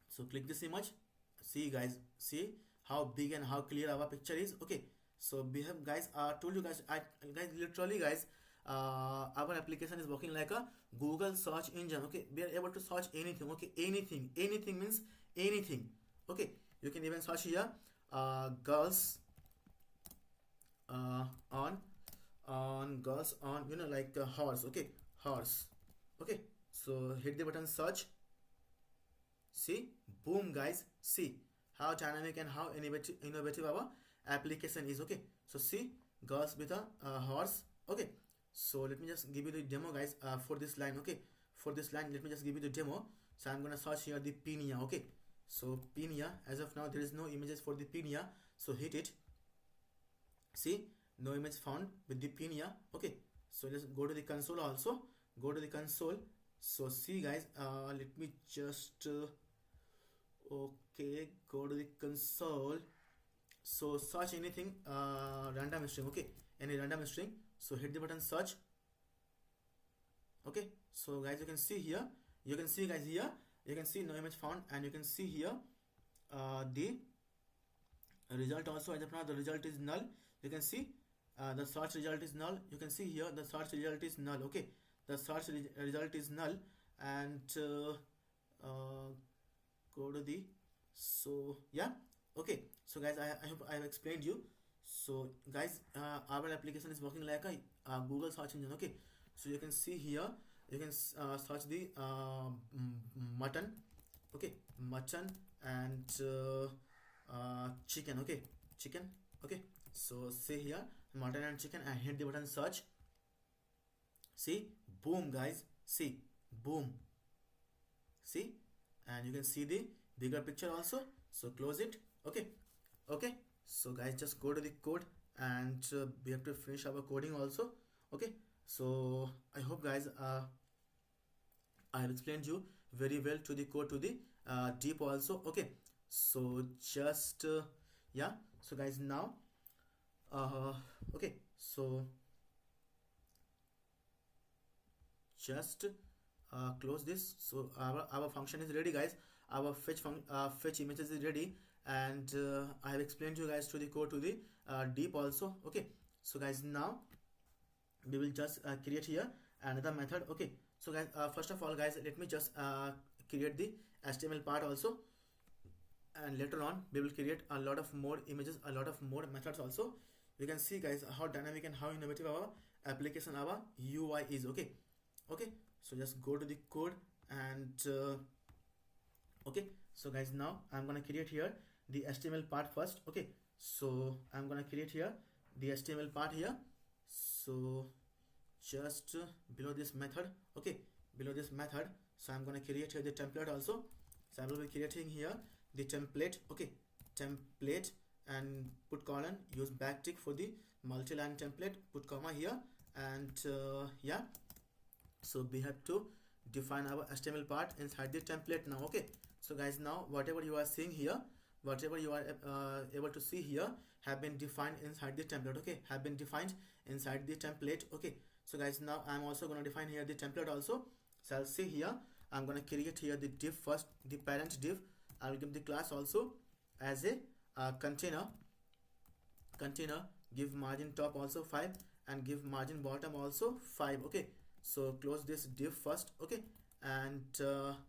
so click this image. See guys, see how big and how clear our picture is. Okay, so we have guys told you guys, guys literally guys, our application is working like a Google search engine. Okay, we are able to search anything. Okay, anything means anything. Okay, you can even search here girls on girls on, you know, like horse. Okay, horse. Okay, so hit the button search. See, boom guys, see how dynamic and how innovative our application is. Okay, so see, girls with a horse. Okay, so let me just give you the demo guys for this line. Okay, for this line, let me just give you the demo. So I'm gonna search here the pinia. Okay, so pinia, as of now there is no images for the pinia, so hit it. See, no image found with the pinia. Okay, so just go to the console also, go to the console. So see guys, let me just okay, go to the console. So search anything random string. Okay, any random string, so hit the button search. Okay, so guys, you can see here, you can see guys here, you can see no image found, and you can see here the result also. As of now the result is null. You can see the search result is null. You can see here the search result is null. Okay, the search result is null. And go to the, so yeah. Okay, so guys, I hope I have explained you. So guys, our application is working like a Google search engine. Okay, so you can see here, you can search the mutton. Okay, mutton and chicken. Okay, chicken. Okay, so say here mutton and chicken and hit the button search. See, boom guys, see, boom, see, and you can see the bigger picture also. So close it. Okay, so guys, just go to the code, and we have to finish our coding also. Okay, so I hope guys I have explained you very well to the code, to the deep also. Okay, so just yeah, so guys, now okay, so just close this. So our function is ready guys, our fetch images is ready, and I have explained you guys to the code, to the deep also. Okay, so guys, now we will just create here another method. Okay, so guys, first of all guys, let me just create the HTML part also, and later on we will create a lot of more images, a lot of more methods also. You can see guys how dynamic and how innovative our application, our UI is. Okay, so just go to the code, and okay, so guys, now I'm gonna create here the HTML part first. Okay, so I'm gonna create here the HTML part here. So just below this method, okay, below this method, so I'm gonna create here the template also. So I will be creating here the template. Okay, template, and put colon, use backtick for the multi-line template, put comma here, and yeah, so we have to define our HTML part inside the template now. Okay, so guys, now whatever you are seeing here, whatever you are able to see here, have been defined inside the template. Okay, have been defined inside the template. Okay, So guys, now I'm also going to define here the template also. So I'll say here I'm going to create here the div first, the parent div. I'll give the class also as a container, give margin top also 5 and give margin bottom also 5. Okay, so close this div first. Okay, and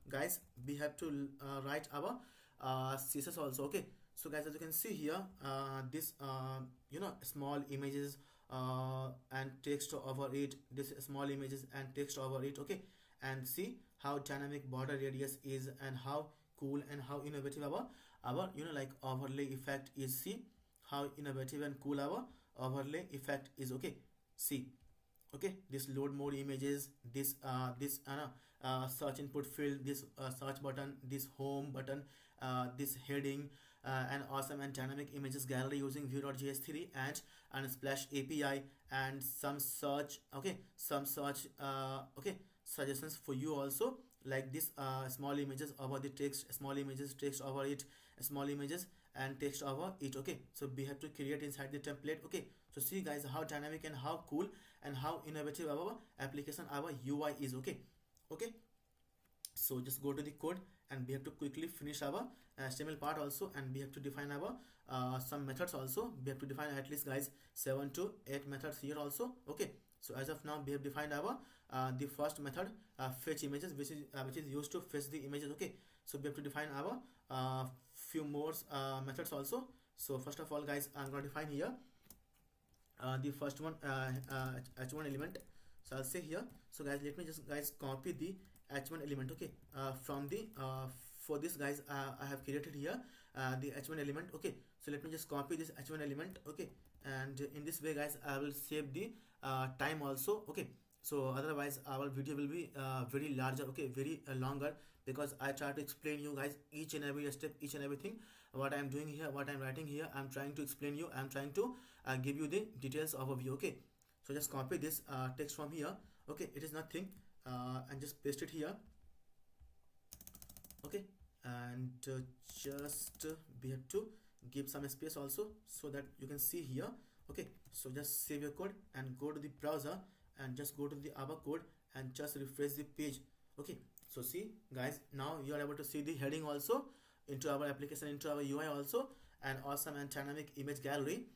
guys, we have to write our CSS also. Okay, so guys, as you can see here, this small images and text over it, this small images and text over it. Okay, and see how dynamic border radius is and how cool and how innovative our like overlay effect is. See how innovative and cool our overlay effect is. Okay, see, okay, this load more images, this search input field, this search button, this home button, this heading, and awesome and dynamic images gallery using Vue.js 3 and Unsplash API, and some search, okay, some search okay, suggestions for you also, like this small images over the text, small images, text over it, small images and text over it. Okay, so we have to create inside the template. Okay, so see guys how dynamic and how cool and how innovative our application, our UI is. Okay, okay, so just go to the code and we have to quickly finish our HTML part also, and we have to define our some methods also. We have to define at least guys 7 to 8 methods here also. Okay, so as of now we have defined our the first method, fetch images, which is used to fetch the images. Okay, so we have to define our few more methods also. So first of all guys, I'm going to define here the first one, h1 element. So I'll say here, so guys, let me just guys copy the h1 element. Okay, from the for this guys, I have created here the h1 element. Okay, so let me just copy this h1 element. Okay, and in this way guys, I will save the time also. Okay, so otherwise our video will be very larger, okay, very longer, because I try to explain you guys each and every step, each and everything what I'm doing here, what I'm writing here. I'm trying to explain you, I'm trying to give you the details overview. Okay, so just copy this text from here. Okay, it is nothing, and just paste it here. Okay, and just we have to give some space also so that you can see here. Okay, so just save your code and go to the browser and just go to the our code and just refresh the page. Okay, so see guys, now you are able to see the heading also into our application, into our UI also, and awesome and dynamic image gallery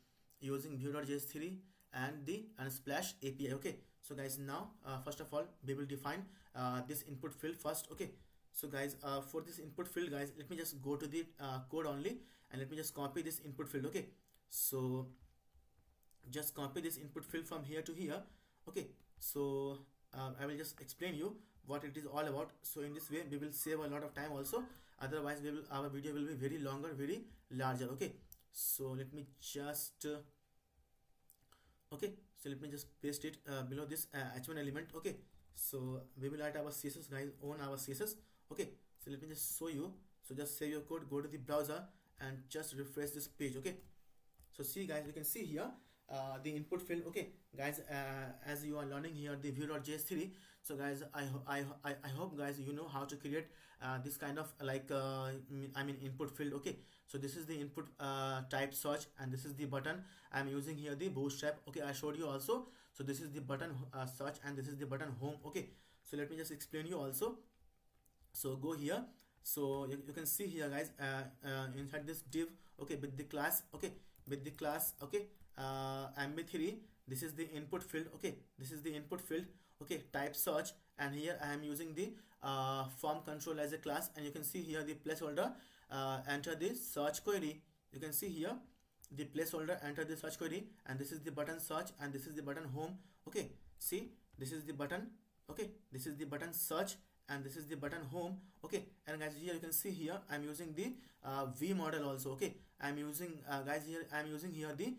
using Vue.js 3 and the Unsplash API. Okay, so guys, now first of all we will define this input field first. Okay, so guys, for this input field guys, let me just go to the code only and let me just copy this input field. Okay, so just copy this input field from here to here. Okay, so I will just explain you what it is all about. So in this way we will save a lot of time also, otherwise we will, our video will be very longer, very larger. Okay, so let me just okay, so let me just paste it below this h1 element. Okay, so we will write our CSS guys, own our CSS. Okay, so let me just show you. So just save your code, go to the browser and just refresh this page. Okay, so see guys, we can see here the input field. Okay guys, as you are learning here the Vue.js 3, so guys, I hope guys you know how to create this kind of like I mean input field. Okay, so this is the input type search, and this is the button I'm using here, the bootstrap. Okay, I showed you also. So this is the button search and this is the button home. Okay, so let me just explain you also. So go here, so you can see here guys, inside this div, okay, with the class, okay, with the class, okay, mb3, this is the input field. Okay, this is the input field. Okay, type search, and here I am using the form control as a class, and you can see here the placeholder, enter the search query. You can see here the placeholder, enter the search query, and this is the button search and this is the button home. Okay, see, this is the button, okay, this is the button search and this is the button home. Okay, and guys, here you can see here I'm using the v model also. Okay, I'm using guys, here I'm using here the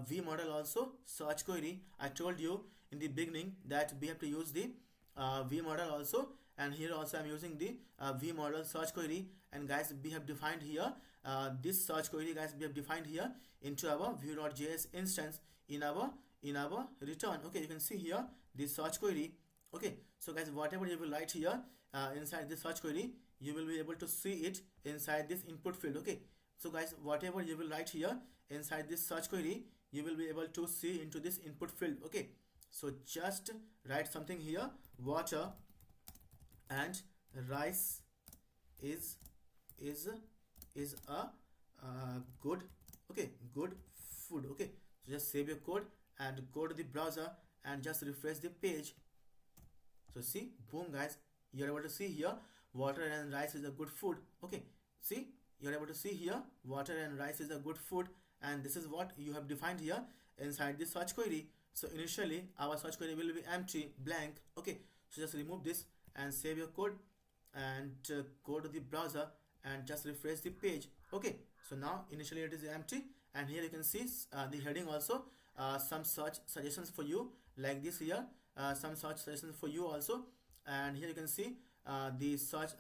v model also search query. I told you in the beginning that we have to use the v model also, and here also I'm using the v model search query. And guys, we have defined here this search query guys, we have defined here into our Vue.js instance in our return. Okay, you can see here this search query. Okay, so guys, whatever you will write here inside this search query, you will be able to see it inside this input field. Okay, so guys, whatever you will write here inside this search query, you will be able to see into this input field. Okay, So just write something here, water and rice is is is a good, okay, good food. Okay, so just save your code and go to the browser and just refresh the page. So see, boom guys, you're able to see here water and rice is a good food. Okay, see, you're able to see here water and rice is a good food, and this is what you have defined here inside the search query. So initially our search query will be empty, blank. Okay, so just remove this and save your code and go to the browser and just refresh the page. Okay, so now initially it is empty, and here you can see the heading also, some search suggestions for you, like this here, some search suggestions for you also. And here you can see the search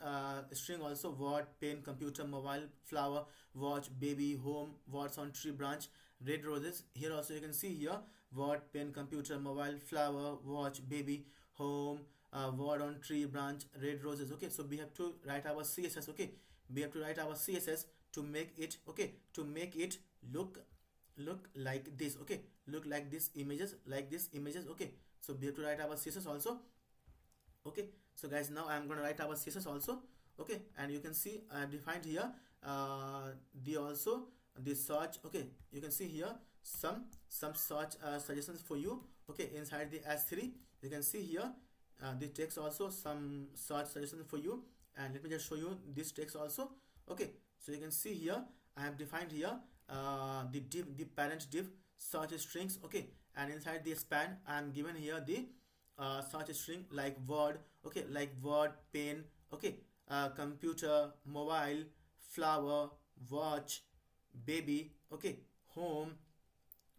string also: word, pen, computer, mobile, flower, watch, baby, home, words on tree branch, red roses. Here also you can see here word, pen, computer, mobile, flower, watch, baby, home, word on tree branch, red roses. Okay, so we have to write our css. Okay, we have to write our css to make it, okay, to make it look like this. Okay, look like this images, like this images. Okay, so we have to write our css also. Okay, so guys, now I'm gonna write our css also. Okay, and you can see I have defined here the also the search. Okay, you can see here some search suggestions for you. Okay, inside the s3 you can see here the text also, some search suggestions for you. And let me just show you this text also. Okay, so you can see here I have defined here the parent div search strings. Okay, and inside the span I am given here the search string like word. Okay, like word, pen, okay, computer, mobile, flower, watch, baby, okay, home,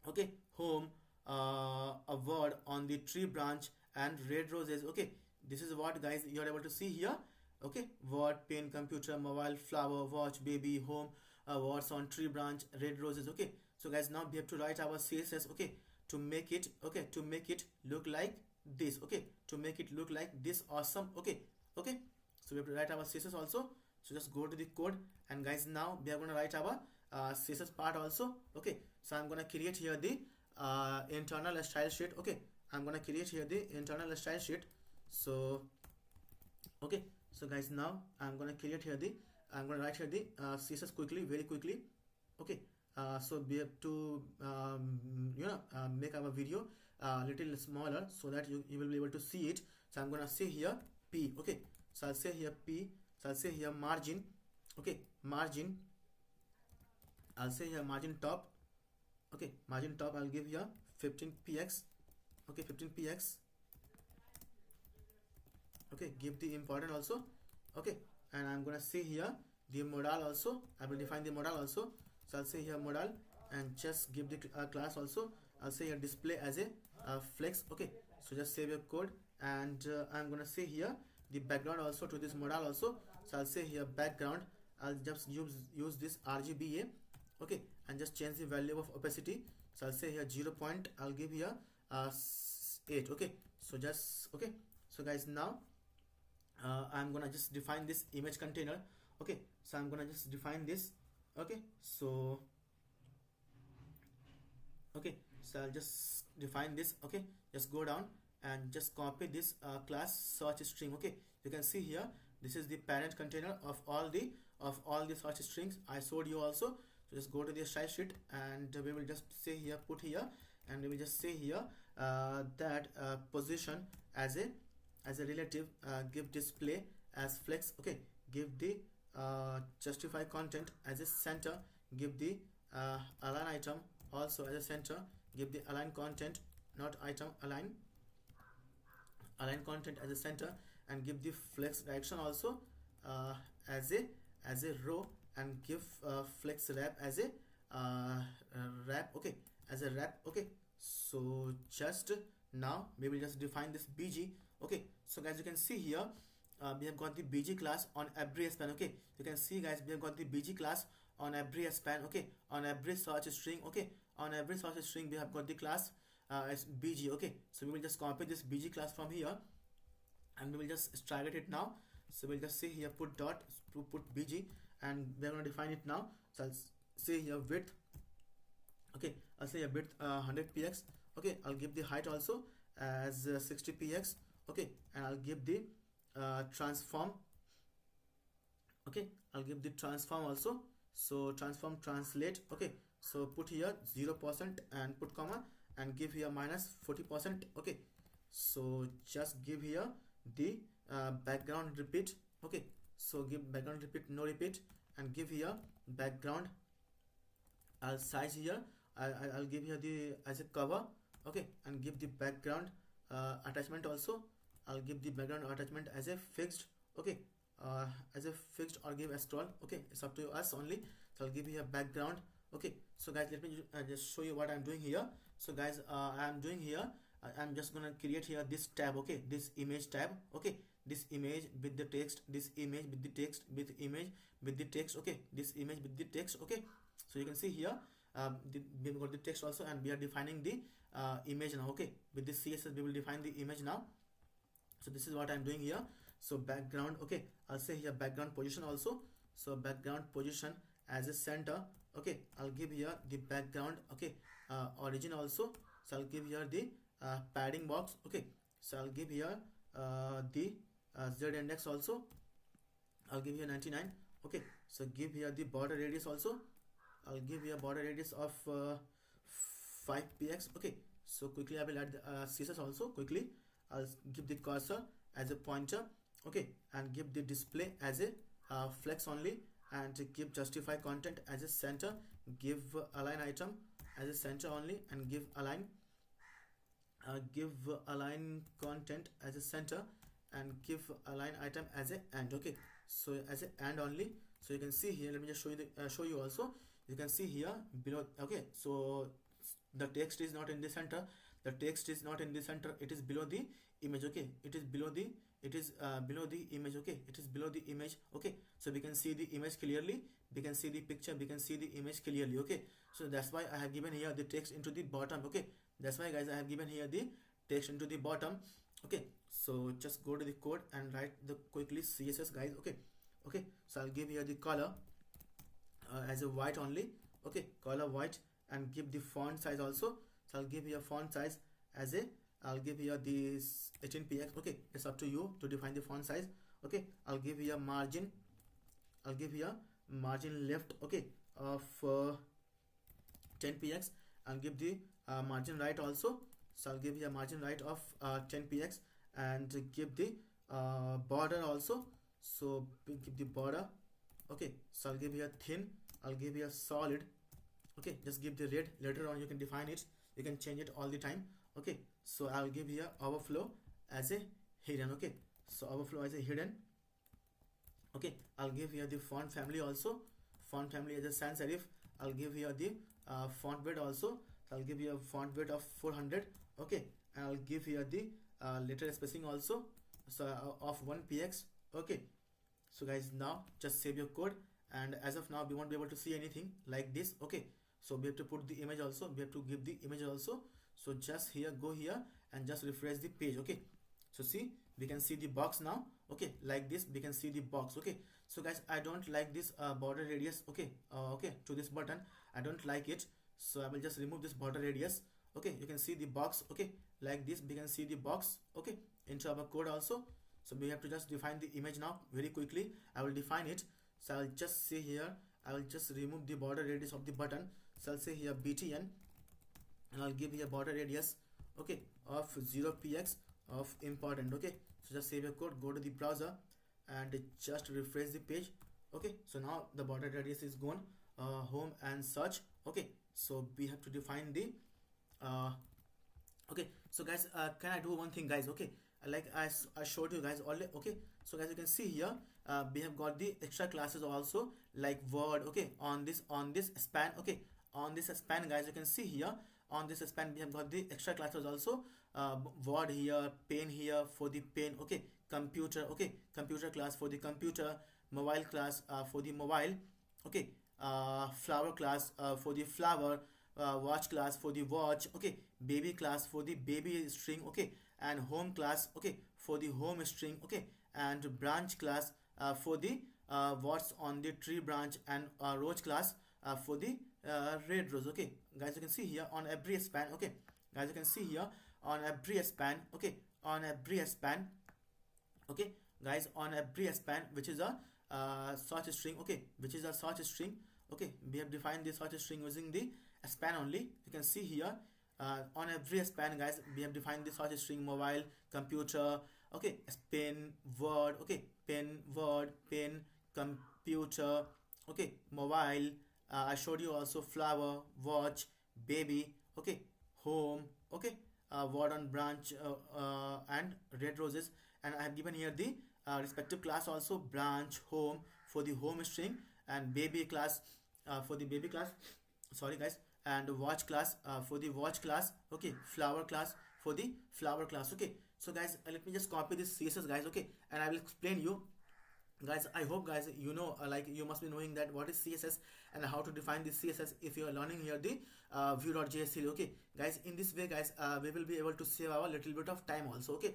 okay, home, a word on the tree branch, and red roses. Okay, this is what guys you are able to see here. Okay, word, pen, computer, mobile, flower, watch, baby, home, words on tree branch, red roses. Okay, so guys, now we have to write our css. Okay, to make it, okay, to make it look like this. Okay, to make it look like this awesome. Okay, okay, so we have to write our css also. So just go to the code, and guys, now we are going to write our css part also. Okay, so I'm going to create here the internal style sheet. Okay, I'm going to create here the internal style sheet. So okay, so guys, now I'm going to create here the, I'm going to write here the css quickly, very quickly. Okay, so we have to make our video a little smaller so that you will be able to see it. So I'm going to say here p. Okay, so I'll say here p. So I'll say here margin. Okay, margin, I'll say here margin top. Okay, margin top I'll give here 15px. Okay, 15px. Okay, give the important also. Okay, and I'm gonna say here the modal also. I will define the modal also. So I'll say here modal, and just give the class also. I'll say here display as a flex. Okay, so just save your code, and I'm gonna say here the background also to this modal also. So I'll say here background. I'll just use this RGBA. Okay, and just change the value of opacity. So I'll say here 0. I'll give here 8. Okay, so just, okay, so guys, now I'm gonna just define this image container. Okay, so I'm gonna just define this. Okay, so okay, so I'll just define this. Okay, just go down and just copy this class search string. Okay, you can see here this is the parent container of all the search strings I showed you also. So just go to the style sheet, and we will just say here, put here, and we will just say here that position as a relative, give display as flex. Okay, give the justify content as a center, give the align item also as a center, give the align content, not item, align content as a center, and give the flex direction also as a row, and give flex wrap as a wrap. Okay, as a wrap. Okay, so just now we will just define this bg. Okay, so guys, you can see here we have got the bg class on every span. Okay, you can see guys, we have got the bg class on every span. Okay, on every search string. Okay, on every search string we have got the class as bg. Okay, so we will just copy this bg class from here, and we will just target it now. So we'll just say here put dot to put bg, and we're going to define it now. So I'll say here width. Okay, I'll say a width 100px. Okay, I'll give the height also, as 60px. Okay, and I'll give the transform. Okay, I'll give the transform also. So transform translate. Okay, so put here 0% and put comma and give here minus 40%. Okay, so just give here the background repeat. Okay, so give background repeat no repeat and give here background size here. I'll give here the as a cover. Okay, and give the background attachment also. I'll give the background attachment as a fixed. Okay, as a fixed or give a scroll. Okay, it's up to us only. So I'll give you a background. Okay, so guys, let me just show you what I'm doing here. So guys, I'm doing here, I'm just gonna create here this tab. Okay, this image tab. Okay, this image with the text, this image with the text, with image with the text. Okay, this image with the text. Okay, so you can see here we've got the text also, and we are defining the image now. Okay, with this CSS we will define the image now. So this is what I'm doing here. So background. Okay, I'll say here background position also. So background position as a center. Okay, I'll give here the background. Okay, origin also. So I'll give here the padding box. Okay, so I'll give here the z index also. I'll give here 99. Okay, so give here the border radius also. I'll give here border radius of 5px. Okay, so quickly I will add the CSS also quickly. I'll give the cursor as a pointer. Okay, and give the display as a flex only, and give justify content as a center. Give align item as a center only, and give align content as a center, and give align item as a and. Okay, so as a and only. So you can see here, let me just show you the show you also. You can see here below. Okay, so the text is not in the center. The text is not in the center, it is below the image. Okay, it is below the below the image. Okay, it is below the image. Okay, so we can see the image clearly, we can see the picture, we can see the image clearly. Okay, so that's why I have given here the text into the bottom. Okay, that's why guys I have given here the text into the bottom. Okay, so just go to the code and write the quickly CSS guys. Okay, okay, so I'll give here the color as a white only. Okay, color white, and give the font size also. So I'll give here font size as a, I'll give here this 18px. Okay, it's up to you to define the font size. Okay, I'll give here margin, I'll give here margin left. Okay, of 10px, and give the margin right also. So I'll give here margin right of 10px, and give the border also. So give the border. Okay, so I'll give here thin, I'll give here solid. Okay, just give the red. Later on you can define it, you can change it all the time. Okay, so I'll give here overflow as a hidden. Okay, so overflow as a hidden. Okay, I'll give here the font family also, font family as a sans serif. I'll give here the font width also. So I'll give here font width of 400. Okay, and I'll give here the letter spacing also, so of 1px. Okay, so guys, now just save your code, and as of now we won't be able to see anything like this. Okay, so we have to put the image also, we have to give the image also. So just here, go here and just refresh the page. Okay, so see, we can see the box now. Okay, like this we can see the box. Okay, so guys, I don't like this border radius. Okay, okay, to this button I don't like it, so I will just remove this border radius. Okay, you can see the box. Okay, like this we can see the box. Okay, into our code also. So we have to just define the image now very quickly. I will define it. So I'll just say here, I will just remove the border radius of the button. So I'll say here btn, and I'll give here border radius, okay, of 0px of important. Okay, so just save your code, go to the browser and just refresh the page. Okay, so now the border radius is gone. Home and search. Okay, so we have to define the okay, so guys, can I do one thing guys? Okay, like I showed you guys already. Okay, so guys, you can see here we have got the extra classes also, like word. Okay, on this span. Okay, on this span guys, you can see here on this span we have got the extra classes also. Word here, pen here for the pen. Okay, computer. Okay, computer class for the computer, mobile class for the mobile. Okay, flower class for the flower, watch class for the watch. Okay, baby class for the baby string. Okay, and home class, okay, for the home string. Okay, and branch class for the what's on the tree branch, and rose class for the red rose. Okay guys, you can see here on every span. Okay guys, you can see here on every span, okay, on every span, okay guys, on every span, which is a search string, okay, which is a search string, okay, we have defined the search string using the span only. You can see here, on every span guys, we have defined the search string mobile, computer, okay, pen, word, okay, pen, word, pen, computer, okay, mobile, I showed you also flower, watch, baby, okay, home, okay, word on branch, and red roses. And I have given here the respective class also, branch, home for the home string, and baby class for the baby class, sorry guys, and watch class for the watch class, okay, flower class for the flower class, okay. So guys, let me just copy this css guys, okay, and I will explain you guys. I hope guys you know, like you must be knowing that what is css and how to define this css if you are learning here the Vue.js series, okay guys. In this way guys, we will be able to save our little bit of time also, okay.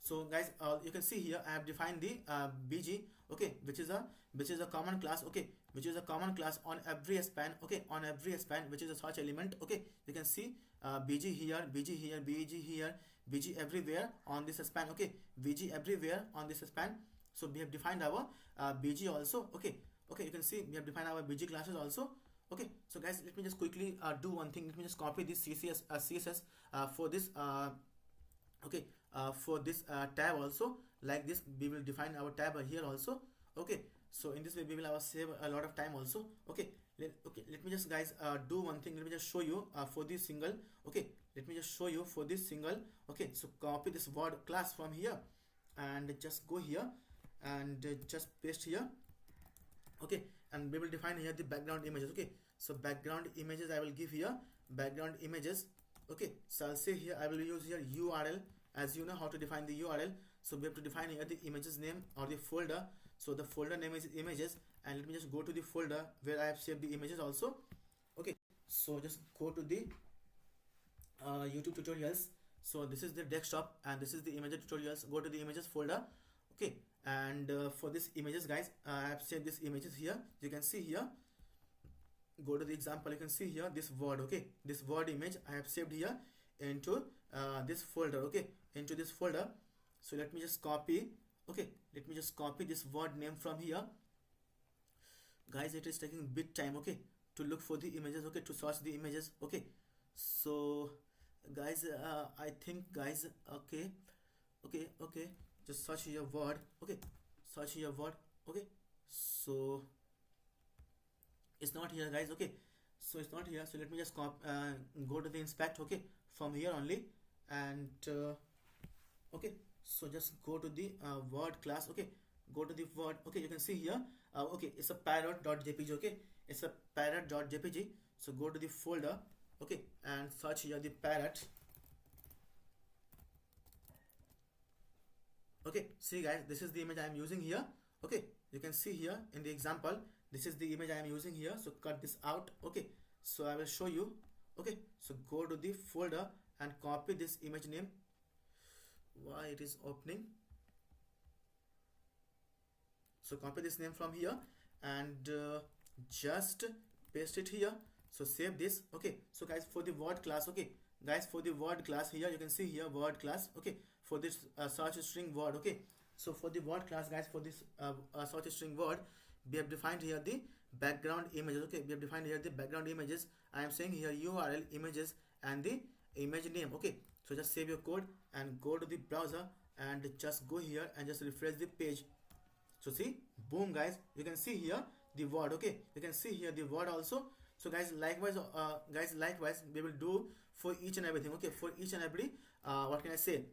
So guys, you can see here I have defined the bg, okay, which is a common class, okay, which is a common class on every span, okay, on every span, which is a search element, okay. You can see bg here, bg here, bg here, bg everywhere on this span, okay, bg everywhere on this span. So we have defined our bg also, okay, okay. You can see we have defined our bg classes also, okay. So guys, let me just quickly do one thing. Let me just copy this css for this okay, for this tab also. Like this we will define our tab here also, okay. So in this way we will save a lot of time also, okay. Let me just guys do one thing. Let me just show you for this single, okay, let me just show you for this single, okay. So copy this word class from here and just go here and just paste here, okay, and we will define here the background images, okay. So background images I will give here, background images, okay. So I'll say here I will use here url, as you know how to define the url. So we have to define here the images name or the folder. So the folder name is images, and let me just go to the folder where I have saved the images also, okay. So just go to the YouTube tutorials. So this is the desktop and this is the images tutorials. Go to the images folder, okay. And for this images guys, I have saved this images here. You can see here, go to the example, you can see here this word, okay, this word image I have saved here into this folder, okay, into this folder. So let me just copy, okay, let me just copy this word name from here guys. It is taking bit time, okay, to look for the images, okay, to search the images, okay. So guys, I think guys, okay, okay, just search your word, okay, search your word, okay. So it's not here guys, okay, so it's not here. So let me just go to the inspect, okay, from here only, and okay, so just go to the word class, okay, go to the word, okay. You can see here, okay, it's a parrot.jpg, okay, it's a parrot.jpg. So go to the folder, okay, and search here the parrot, okay. See guys, this is the image I am using here, okay. You can see here in the example, this is the image I am using here. So cut this out, okay. So I will show you, okay. So go to the folder and copy this image name. Why it is opening? So copy this name from here and just paste it here. So save this, okay. So guys, for the word class, okay guys, for the word class here, you can see here word class, okay, for this search string word, okay. So for the word class guys, for this search string word, we have defined here the background images, okay. We have defined here the background images. I am saying here url, images, and the image name, okay. So just save your code and go to the browser and just go here and just refresh the page. So see, boom guys, you can see here the word, okay. You can see here the word also. So guys, likewise we will do for each and everything, okay. For each and every what can I say,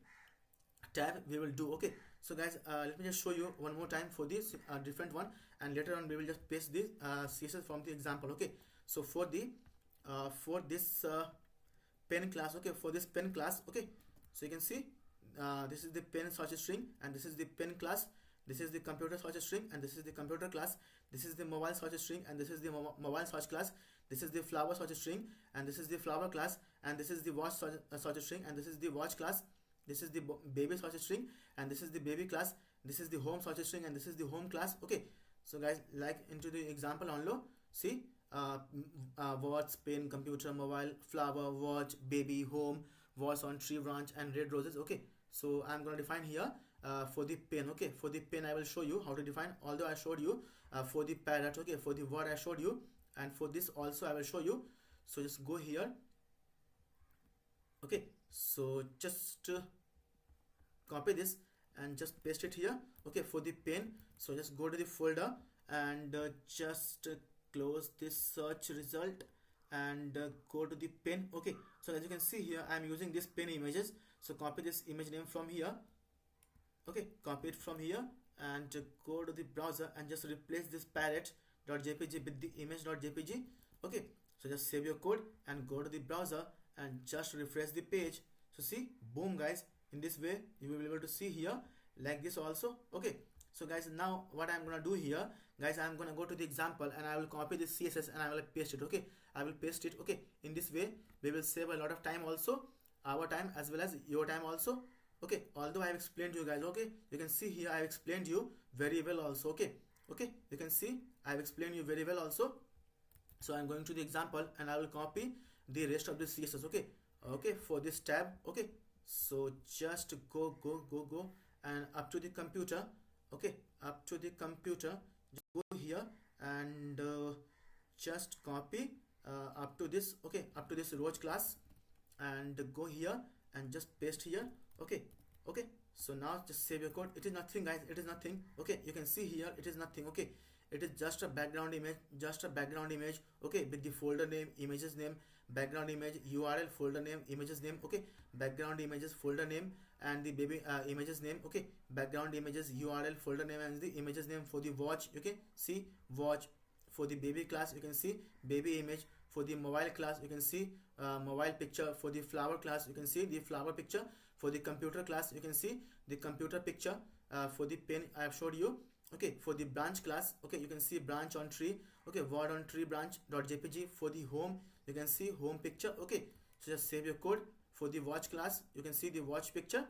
tab we will do, okay. So guys, let me just show you one more time for this different one, and later on we will just paste this css from the example, okay. So for the for this pen class, okay, for this pen class, okay. So you can see this is the pen search string and this is the pen class, this is the computer search string and this is the computer class, this is the mobile search string and this is the mobile search class, this is the flower search string and this is the flower class, and this is the watch search string and this is the watch class, this is the baby search string and this is the baby class, this is the home search string and this is the home class, okay. So guys, like into the example only, see watch, pen, computer, mobile, flower, watch, baby, home, was on tree branch and red roses. Okay, so I'm gonna define here for the pen. Okay, for the pen I will show you how to define, although I showed you for the parrot. Okay, for the word I showed you, and for this also I will show you. So just go here. Okay, so just copy this and just paste it here. Okay, for the pen, so just go to the folder and just close this search result and go to the pen. Okay, so as you can see here I am using this pen images. So copy this image name from here. Okay, copy it from here and go to the browser and just replace this parrot.jpg with the image.jpg. Okay, so just save your code and go to the browser and just refresh the page. So see, boom guys, in this way you will be able to see here like this also. Okay, so guys, now what I'm gonna do here, guys, I'm gonna go to the example and I will copy this css and I will paste it. Okay, I will paste it. Okay, in this way we will save a lot of time also, our time as well as your time also. Okay, although I have explained you guys. Okay, you can see here I have explained you very well also. Okay, you can see I have explained you very well also. So I'm going to the example and I will copy the rest of the css. Okay, for this tab. Okay, so just go and up to the computer. Okay, up to the computer, just go here and just copy up to this. Okay, up to this roach class and go here and just paste here. Okay, so now just save your code. It is nothing guys, it is nothing. Okay, you can see here it is nothing. Okay, it is just a background image, okay, with the folder name, images name, background image, URL, folder name, images name. Okay, background images, folder name, and the baby images name. Okay, background images, URL, folder name, and the images name. For the watch, you can see watch. For the baby class, you can see baby image. For the mobile class, you can see mobile picture. For the flower class, you can see the flower picture. For the computer class, you can see the computer picture. For the pen I have showed you. Okay, for the branch class, okay, you can see branch on tree. Okay, word on tree branch.jpg. For the home, you can see home picture. Okay, so just save your code. For the watch class, you can see the watch picture.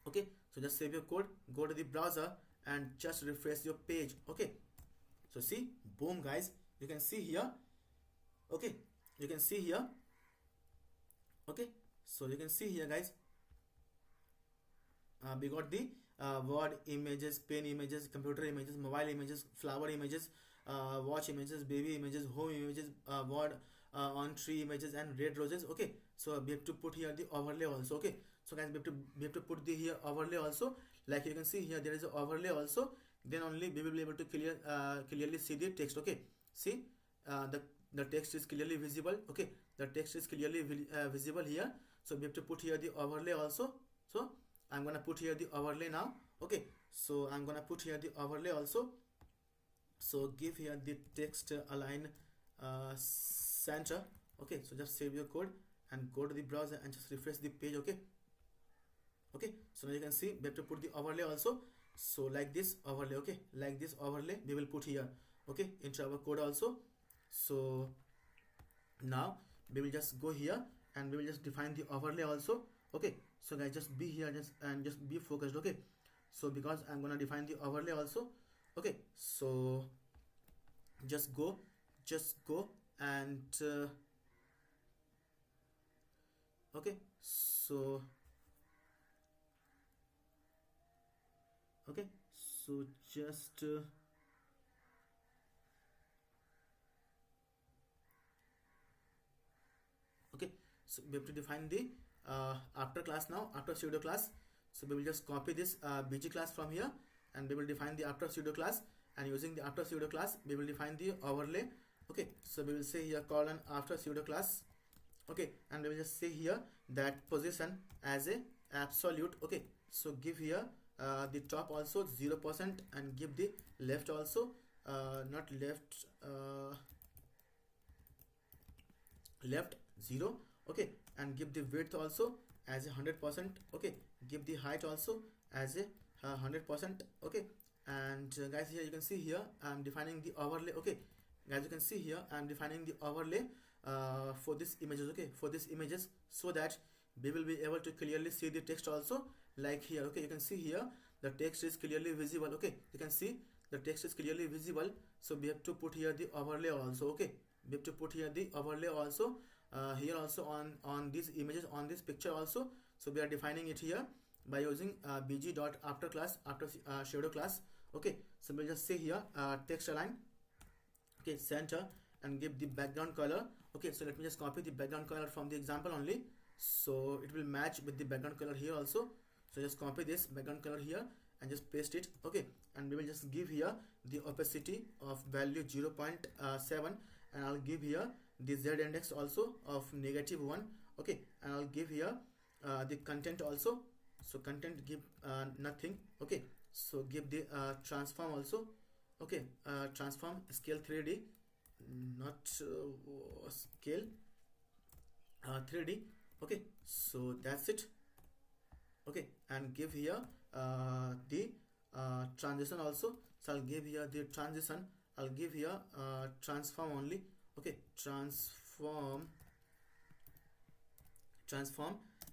Okay, so just save your code, go to the browser and just refresh your page. Okay, so see, boom guys, you can see here. Okay, you can see here. Okay, so you can see here guys, we got the word images, pen images, computer images, mobile images, flower images, watch images, baby images, home images, word on tree images, and red roses. Okay, so we have to put here the overlay also. Okay, so guys, we have to put the here overlay also. Like you can see here there is an overlay also, then only we will be able to clearly see the text. Okay, see the text is clearly visible. Okay, the text is clearly visible here, so we have to put here the overlay also. So I'm gonna put here the overlay now. Okay, so I'm gonna put here the overlay also. So give here the text align center. Okay, so just save your code and go to the browser and just refresh the page. Okay, so now you can see we have to put the overlay also. So like this overlay. Okay, like this overlay we will put here. Okay, into our code also. So now we will just go here and we will just define the overlay also. Okay, so guys, just be here and just be focused. Okay, so because I'm gonna define the overlay also. Okay, so just go and okay, so okay, so just okay, so we have to define the after class now, after pseudo class. So we will just copy this bg class from here and we will define the after pseudo class, and using the after pseudo class we will define the overlay. Okay, so we will say here colon after pseudo class. Okay, and we will just say here that position as a absolute. Okay, so give here the top also 0% and give the left also not left left 0. Okay, and give the width also as a 100%. Okay, give the height also as a 100%. Okay, and guys, here you can see here I'm defining the overlay. Okay, guys, you can see here I'm defining the overlay for this images. Okay, for this images, so that we will be able to clearly see the text also, like here. Okay, you can see here the text is clearly visible. Okay, you can see the text is clearly visible, so we have to put here the overlay also. Okay, we have to put here the overlay also here also on these images, on this picture also. So we are defining it here by using bg dot after class, after shadow class. Okay, so we'll just say here text align, okay, center, and give the background color. Okay, so let me just copy the background color from the example only, so it will match with the background color here also. So just copy this background color here and just paste it. Okay, and we will just give here the opacity of value 0.7, and I'll give here the z index also of -1. Okay, and I'll give here the content also. So content, give nothing. Okay, so give the transform also. Okay, transform scale 3D, not scale 3D. Okay, so that's it. Okay, and give here the transition also. So I'll give here the transition, I'll give here transform only. Okay, transform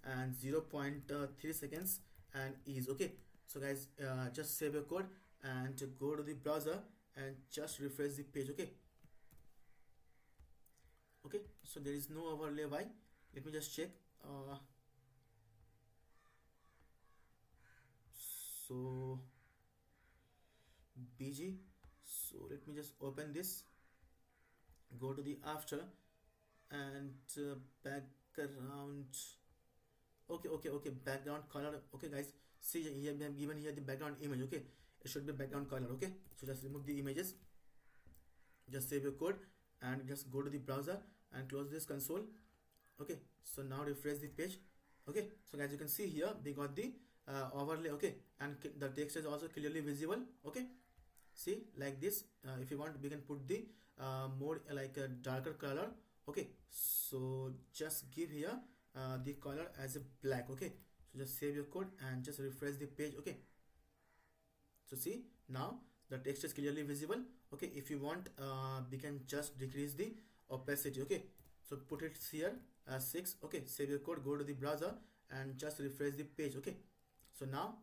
and 0.3 seconds and ease. Okay, so guys, just save your code and go to the browser and just refresh the page. Okay, okay, so there is no overlay. Why? Let me just check. So bg, so let me just open this, go to the after, and background. Okay, background color. Okay guys, see here we have given here the background image. Okay, it should be background color. Okay, so just remove the images, just save your code and just go to the browser and close this console. Okay, so now refresh the page. Okay, so guys, you can see here we got the overlay. Okay, and the text is also clearly visible. Okay, see, like this. If you want, we can put the more like a darker color. Okay, so just give here the color as a black. Okay, so just save your code and just refresh the page. Okay, so see, now the text is clearly visible. Okay, if you want, we can just decrease the opacity. Okay, so put it here 6. Okay, save your code, go to the browser and just refresh the page. Okay, so now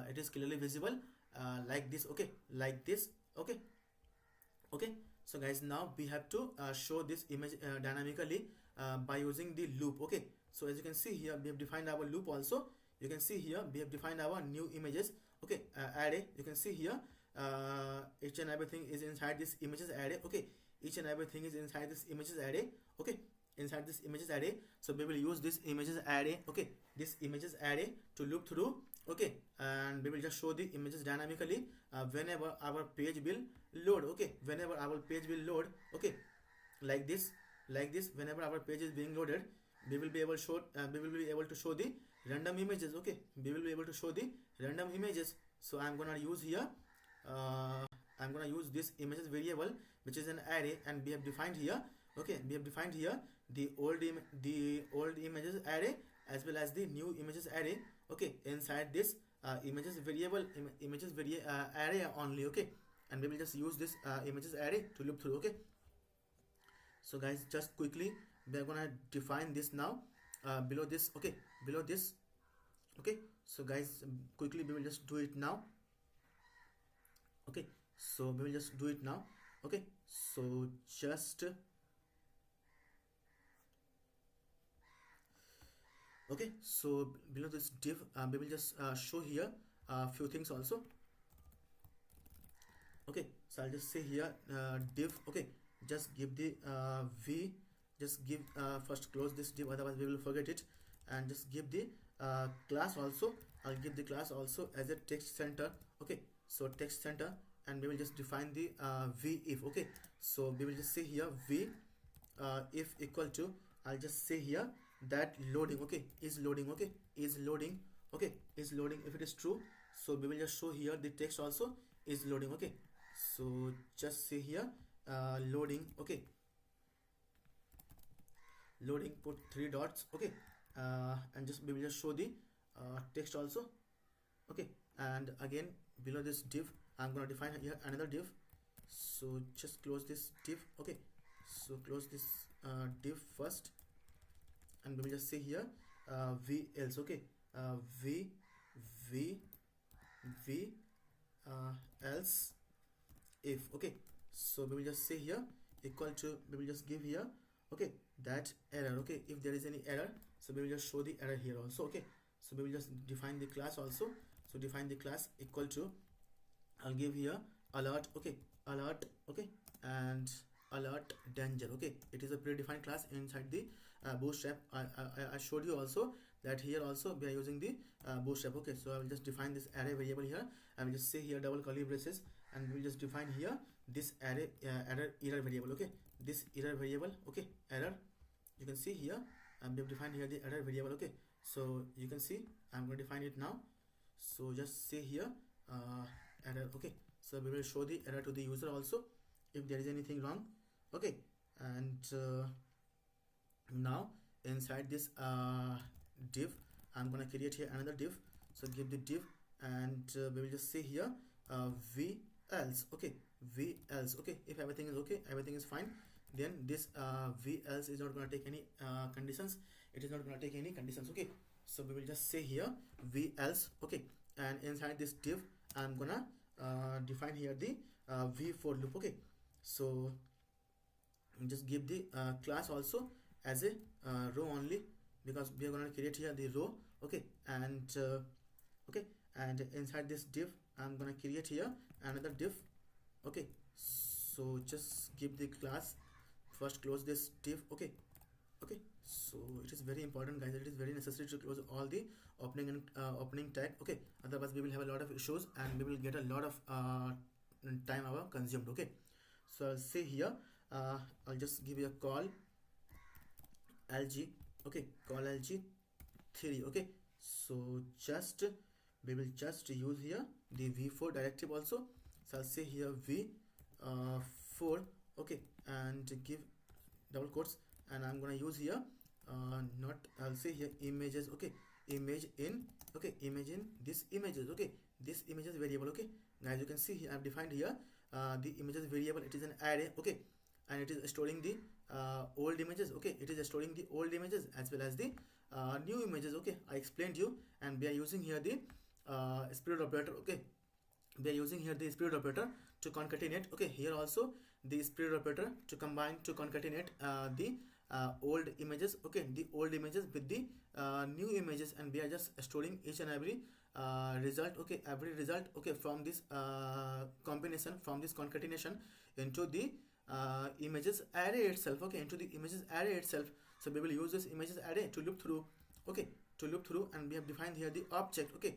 it is clearly visible like this. Okay, like this. Okay, so guys, now we have to show this image dynamically by using the loop. Okay, so as you can see here, we have defined our loop also. You can see here we have defined our new images. Okay, array. You can see here each and everything is inside this images array. Okay, each and everything is inside this images array. Okay, inside this images array. So we will use this images array. Okay, this images array to loop through. Okay, and we will just show the images dynamically whenever our page will load. Okay, whenever our page will load. Okay, like this, whenever our page is being loaded, we will be able to show the random images. Okay, we will be able to show the random images. So I'm gonna use here I'm gonna use this images variable, which is an array, and we have defined here. Okay, we have defined here the old images array as well as the new images array. Okay, inside this images variable, array only. Okay, and we will just use this images array to loop through. Okay, so guys, just quickly we are gonna define this now below this. Okay, below this. Okay, so guys, quickly we will just do it now. Okay, so we will just do it now. Okay, so just okay, so below this div we will just show here a few things also. Okay, so I'll just say here div. Okay, just give the v, just give first close this div, otherwise we will forget it, and just give the class also. I'll give the class also as a text center. Okay, so text center, and we will just define the v if. Okay, so we will just say here v if equal to, I'll just say here that loading. Okay, is loading. Okay, is loading. Okay, is loading. If it is true, so we will just show here the text also is loading. Okay, so just say here loading. Okay, loading, put 3 dots. Okay, and just we will just show the text also. Okay, and again below this div I'm gonna define here another div. So just close this div. Okay, so close this div first, and we will just say here v else. Okay, v else if. Okay, so we will just say here equal to, we will just give here okay that error. Okay, if there is any error, so we will just show the error here also. Okay, so we will just define the class also. So define the class equal to, I'll give here alert. Okay, alert. Okay, and alert danger. Okay, it is a predefined class inside the bootstrap. I showed you also that here also we are using the bootstrap. Okay, so I will just define this array variable here. I will just say here double curly braces, and we will just define here this array error variable. Okay, this error variable. Okay, error, you can see here, we have defined here the error variable. Okay, so you can see I'm going to define it now. So just say here error. Okay, so we will show the error to the user also if there is anything wrong. Okay, and now inside this div, I'm gonna create here another div. So give the div, and we will just say here v else. Okay, v else. Okay, if everything is okay, everything is fine, then this v else is not gonna take any conditions. It is not gonna take any conditions. Okay, so we will just say here v else. Okay, and inside this div I'm gonna define here the v for loop. Okay, so just give the class also as a row only, because we are going to create here the row. Okay, and okay, and inside this div I'm going to create here another div. Okay, so just give the class, first close this div. Okay, okay, so it is very important, guys. It is very necessary to close all the opening and opening tag. Okay, otherwise we will have a lot of issues and we will get a lot of time our consumed. Okay, so I'll say here I'll just give you a call lg. Okay, call lg 3. Okay, so just we will just use here the v4 directive also. So I'll say here v4. Okay, and give double quotes, and I'm gonna use here not, I'll say here images. Okay, image in. Okay, image in this images. Okay, this images variable. Okay, as you can see here I've defined here the images variable. It is an array. Okay, and it is storing the old images. Okay, it is storing the old images as well as the new images. Okay, I explained you, and we are using here the spirit operator. Okay, we are using here the spirit operator to concatenate. Okay, here also the spirit operator to combine, to concatenate the old images. Okay, the old images with the new images, and we are just storing each and every result. Okay, every result. Okay, from this combination, from this concatenation into the images array itself. Okay, into the images array itself. So we will use this images array to loop through. Okay, to loop through, and we have defined here the object. Okay,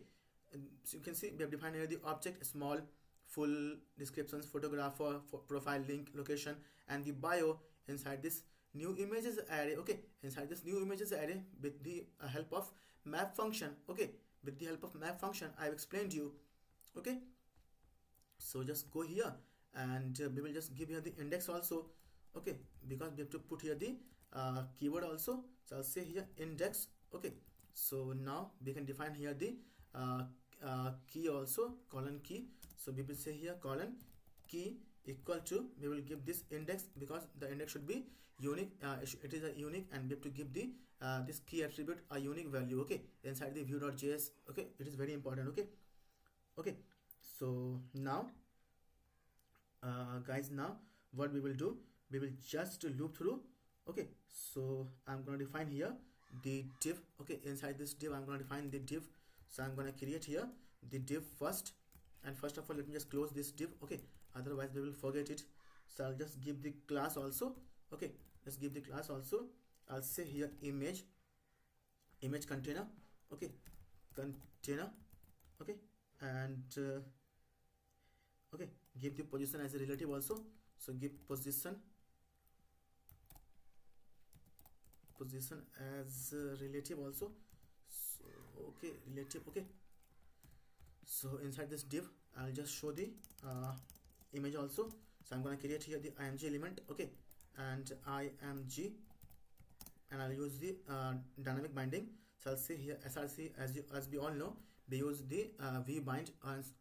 so you can see we have defined here the object, small, full descriptions, photographer, profile, link, location, and the bio inside this new images array. Okay, inside this new images array with the help of map function. Okay, with the help of map function I've explained you. Okay, so just go here, and we will just give here the index also. Okay, because we have to put here the keyword also. So I'll say here index. Okay, so now we can define here the key also, colon key. So we will say here colon key equal to, we will give this index because the index should be unique. It is a unique, and we have to give the this key attribute a unique value. Okay, inside the Vue.js. Okay, it is very important. Okay, okay, so now guys, now what we will do, we will just loop through. Okay, so I'm going to define here the div. Okay, inside this div I'm going to define the div. So I'm going to create here the div first, and first of all let me just close this div. Okay, otherwise we will forget it. So I'll just give the class also. Okay, let's give the class also. I'll say here image container. Okay, container. Okay, and okay, give the position as a relative also. So give position as relative also. So okay, relative. Okay, so inside this div I'll just show the image also. So I'm going to create here the img element. Okay, and img, and I'll use the dynamic binding. So I'll say here src, as we all know, we use the vbind,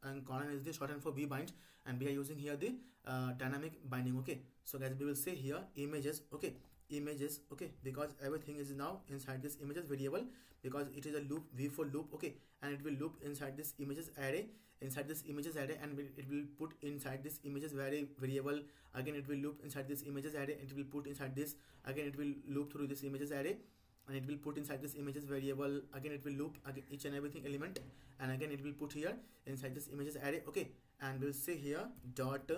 and colon is the shorthand for vbind, and we are using here the dynamic binding. Okay, so guys, we will say here images. Okay, images, okay, because everything is now inside this images variable, because it is a loop, v for loop, okay, and it will loop inside this images array, and it will put inside this images variable. Again it will loop inside this images array, and it will put inside this, again it will loop through this images array, and it will put inside this images variable. Again it will loop again each and everything element, and again it will put here inside this images array, okay. And we'll say here dot,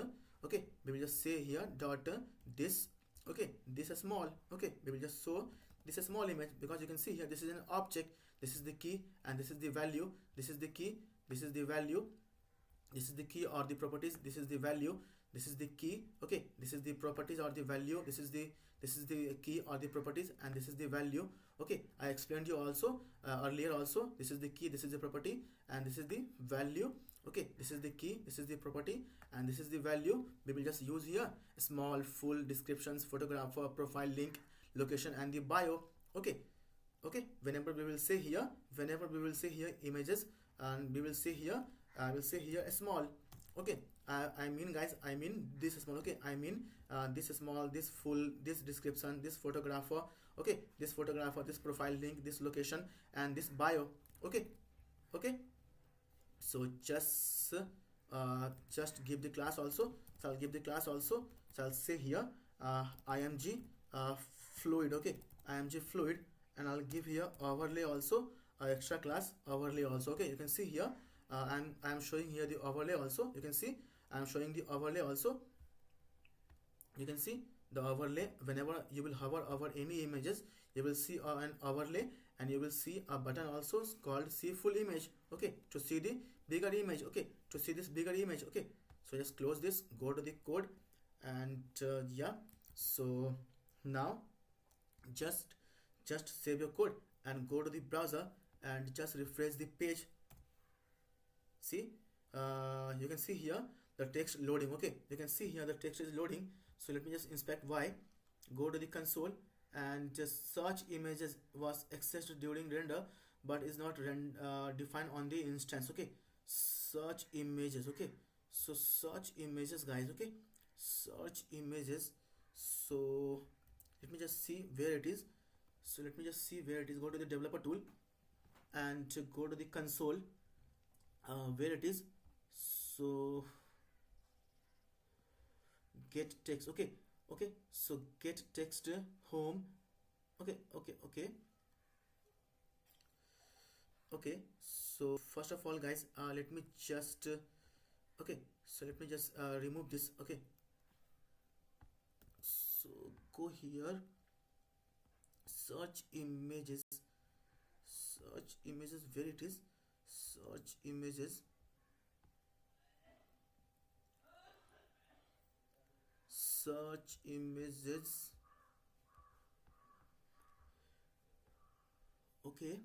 okay, we will just say here dot this, okay, this is small, okay, we will just show this is a small image, because you can see here this is an object, this is the key, and this is the value, this is the key, this is the value, this is the key or the properties, this is the value, this is the key, okay, this is the properties or the value, this is the key or the properties, and this is the value, okay. I explained you also earlier also, this is the key, this is the property, and this is the value, okay. This is the key, this is the property, and this is the value. We will just use here small, full, descriptions, photographer, profile, link, location, and the bio, okay. Okay, whenever we will say here images, and we will say here, I will say here a small, okay. I mean guys, I mean this small, okay, I mean this small, this full, this description, this photographer, okay, this photographer, this profile link, this location, and this bio, okay. Okay, so just give the class also. So I'll give the class also. So I'll say here img fluid, okay, img fluid, and I'll give here overlay also, extra class overlay also, okay. You can see here I'm showing here the overlay also. You can see I'm showing the overlay also. You can see the overlay. Whenever you will hover over any images, you will see an overlay, and you will see a button also called see full image, okay, to see the bigger image, okay, to see this bigger image, okay. So just close this, go to the code, and yeah, so now just save your code and go to the browser and just refresh the page. See, you can see here the text loading, okay, you can see here the text is loading. So let me just inspect why. Go to the console, and just search images was accessed during render but is not defined on the instance, okay. Search images, okay, so search images guys, okay, search images. So let me just see where it is. So let me just see where it is. Go to the developer tool and go to the console, where it is. So get text, okay, okay, so get text home, okay. Okay, so first of all guys, let me just okay, so let me just remove this, okay. So go here, search images, where it is, search images, okay.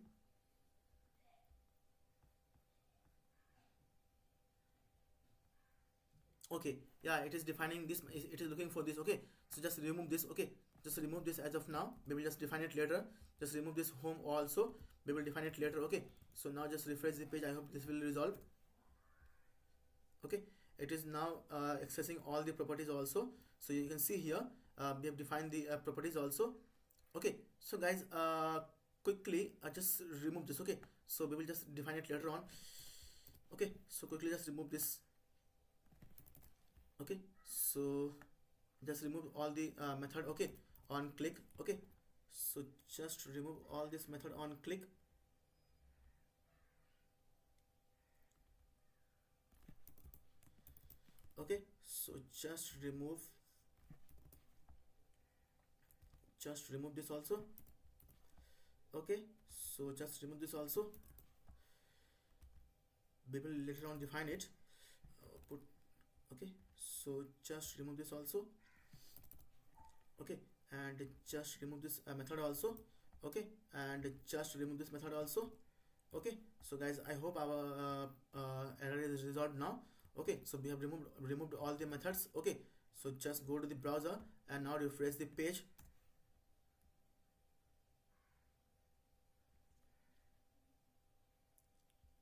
Okay, yeah, it is defining this, it is looking for this, okay. So just remove this, okay, just remove this as of now. We will just define it later. Just remove this home also, we will define it later, okay. So now just refresh the page. I hope this will resolve, okay. It is now accessing all the properties also. So you can see here we have defined the properties also, okay. So guys, quickly just remove this, okay. So we will just define it later on, okay. So quickly just remove this, okay. So just remove all the method, okay, on click, okay. So just remove all this method on click, okay. So just remove this also, okay. So just remove this also. We will later on define it, put, okay. So just remove this also, okay, and just remove this method also, okay, and just remove this method also, okay. So guys, I hope our error is resolved now, okay. So we have removed all the methods, okay. So just go to the browser and now refresh the page.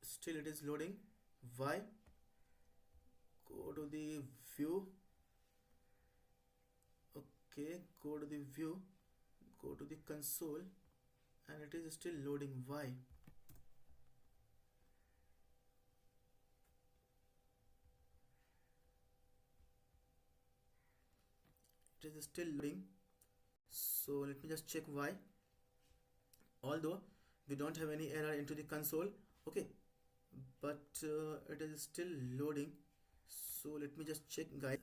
Still it is loading. Why? Go to the view, okay, go to the view, go to the console and it is still loading. Why? It is still loading. So let me just check why. Although we don't have any error into the console, okay, but it is still loading. So let me just check, guys.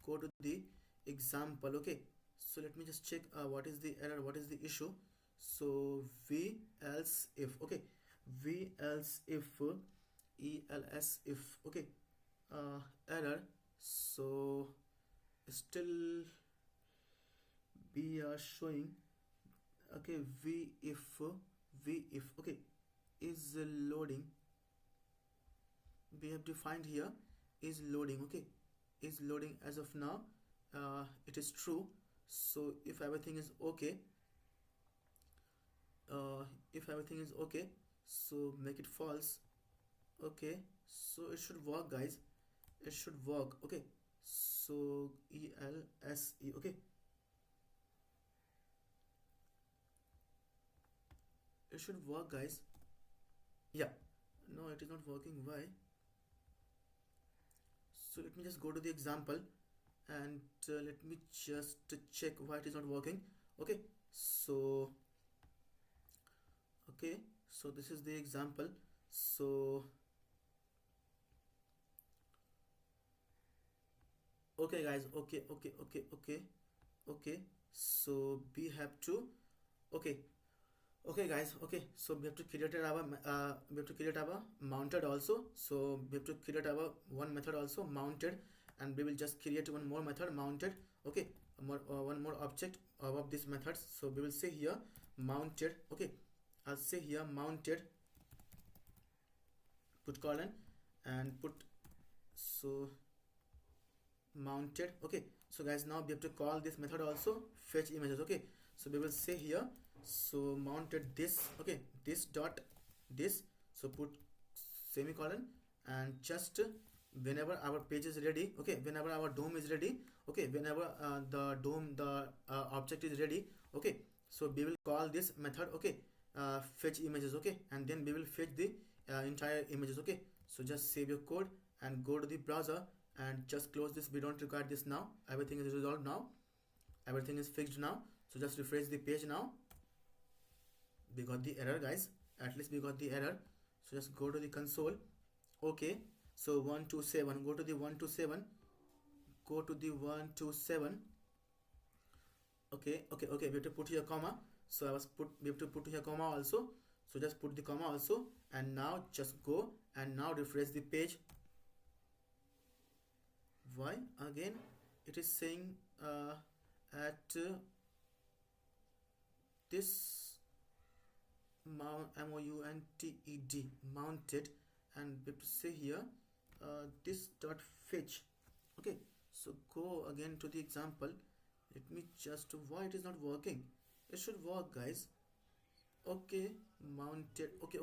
Go to the example, okay. So let me just check what is the error, what is the issue. So v else if, okay, v else if, els if, okay, error. So still we are showing, okay, v if, okay, is loading. We have defined here is loading, okay, is loading as of now. It is true. So if everything is okay, so make it false. Okay, so it should work, guys. It should work, okay. So else, okay, it should work, guys. Yeah, no, it is not working. Why? So let me just go to the example and let me just check why it is not working. Okay, so this is the example. So okay, guys, okay, so we have to, okay, guys, okay, so we have to create our mounted also. So we have to create our one method also, mounted, and we will just create one more method, mounted, okay, one more object above this method. So we will say here mounted, okay, I'll say here mounted, put colon and put, so mounted, okay. So guys, now we have to call this method also, fetch images, okay. So we will say here, so mounted this, okay, this dot this, so put semicolon, and just whenever our page is ready, okay, whenever our DOM is ready, okay, whenever the object is ready, okay, so we will call this method, okay, fetch images, okay, and then we will fetch the entire images, okay. So just save your code and go to the browser and just close this. We don't require this now. Everything is resolved now, everything is fixed now. So just refresh the page now. We got the error, guys, at least we got the error. So just go to the console, okay. So 127, go to the 127, go to the 127, okay, we have to put here comma. So we have to put here comma also. So just put the comma also, and now just go and now refresh the page. Why again it is saying at this mounted, mounted, and we have to say here this dot fetch, okay. So go again to the example. Let me just, why it is not working? It should work, guys. Okay, mounted, okay,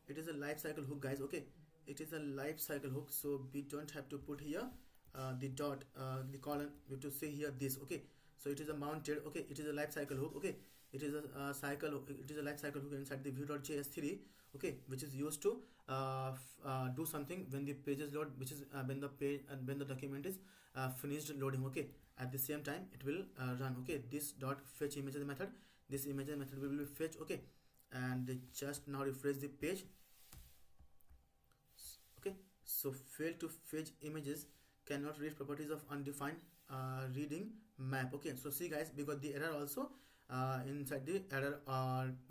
it is a life cycle hook, guys, okay. It is a life cycle hook, so we don't have to put here the dot, the colon. We have to say here this, okay. So it is a mounted, okay, it is a life cycle hook, okay. It is a cycle, it is a life cycle hook inside the Vue.js 3, okay, which is used to do something when the pages load, which is when the page and when the document is finished loading, okay. At the same time it will run, okay. This dot fetch images method, this images method will be fetch, okay. And just now refresh the page, okay. So fail to fetch images, cannot read properties of undefined reading map, okay. So see, guys, we got the error also inside the error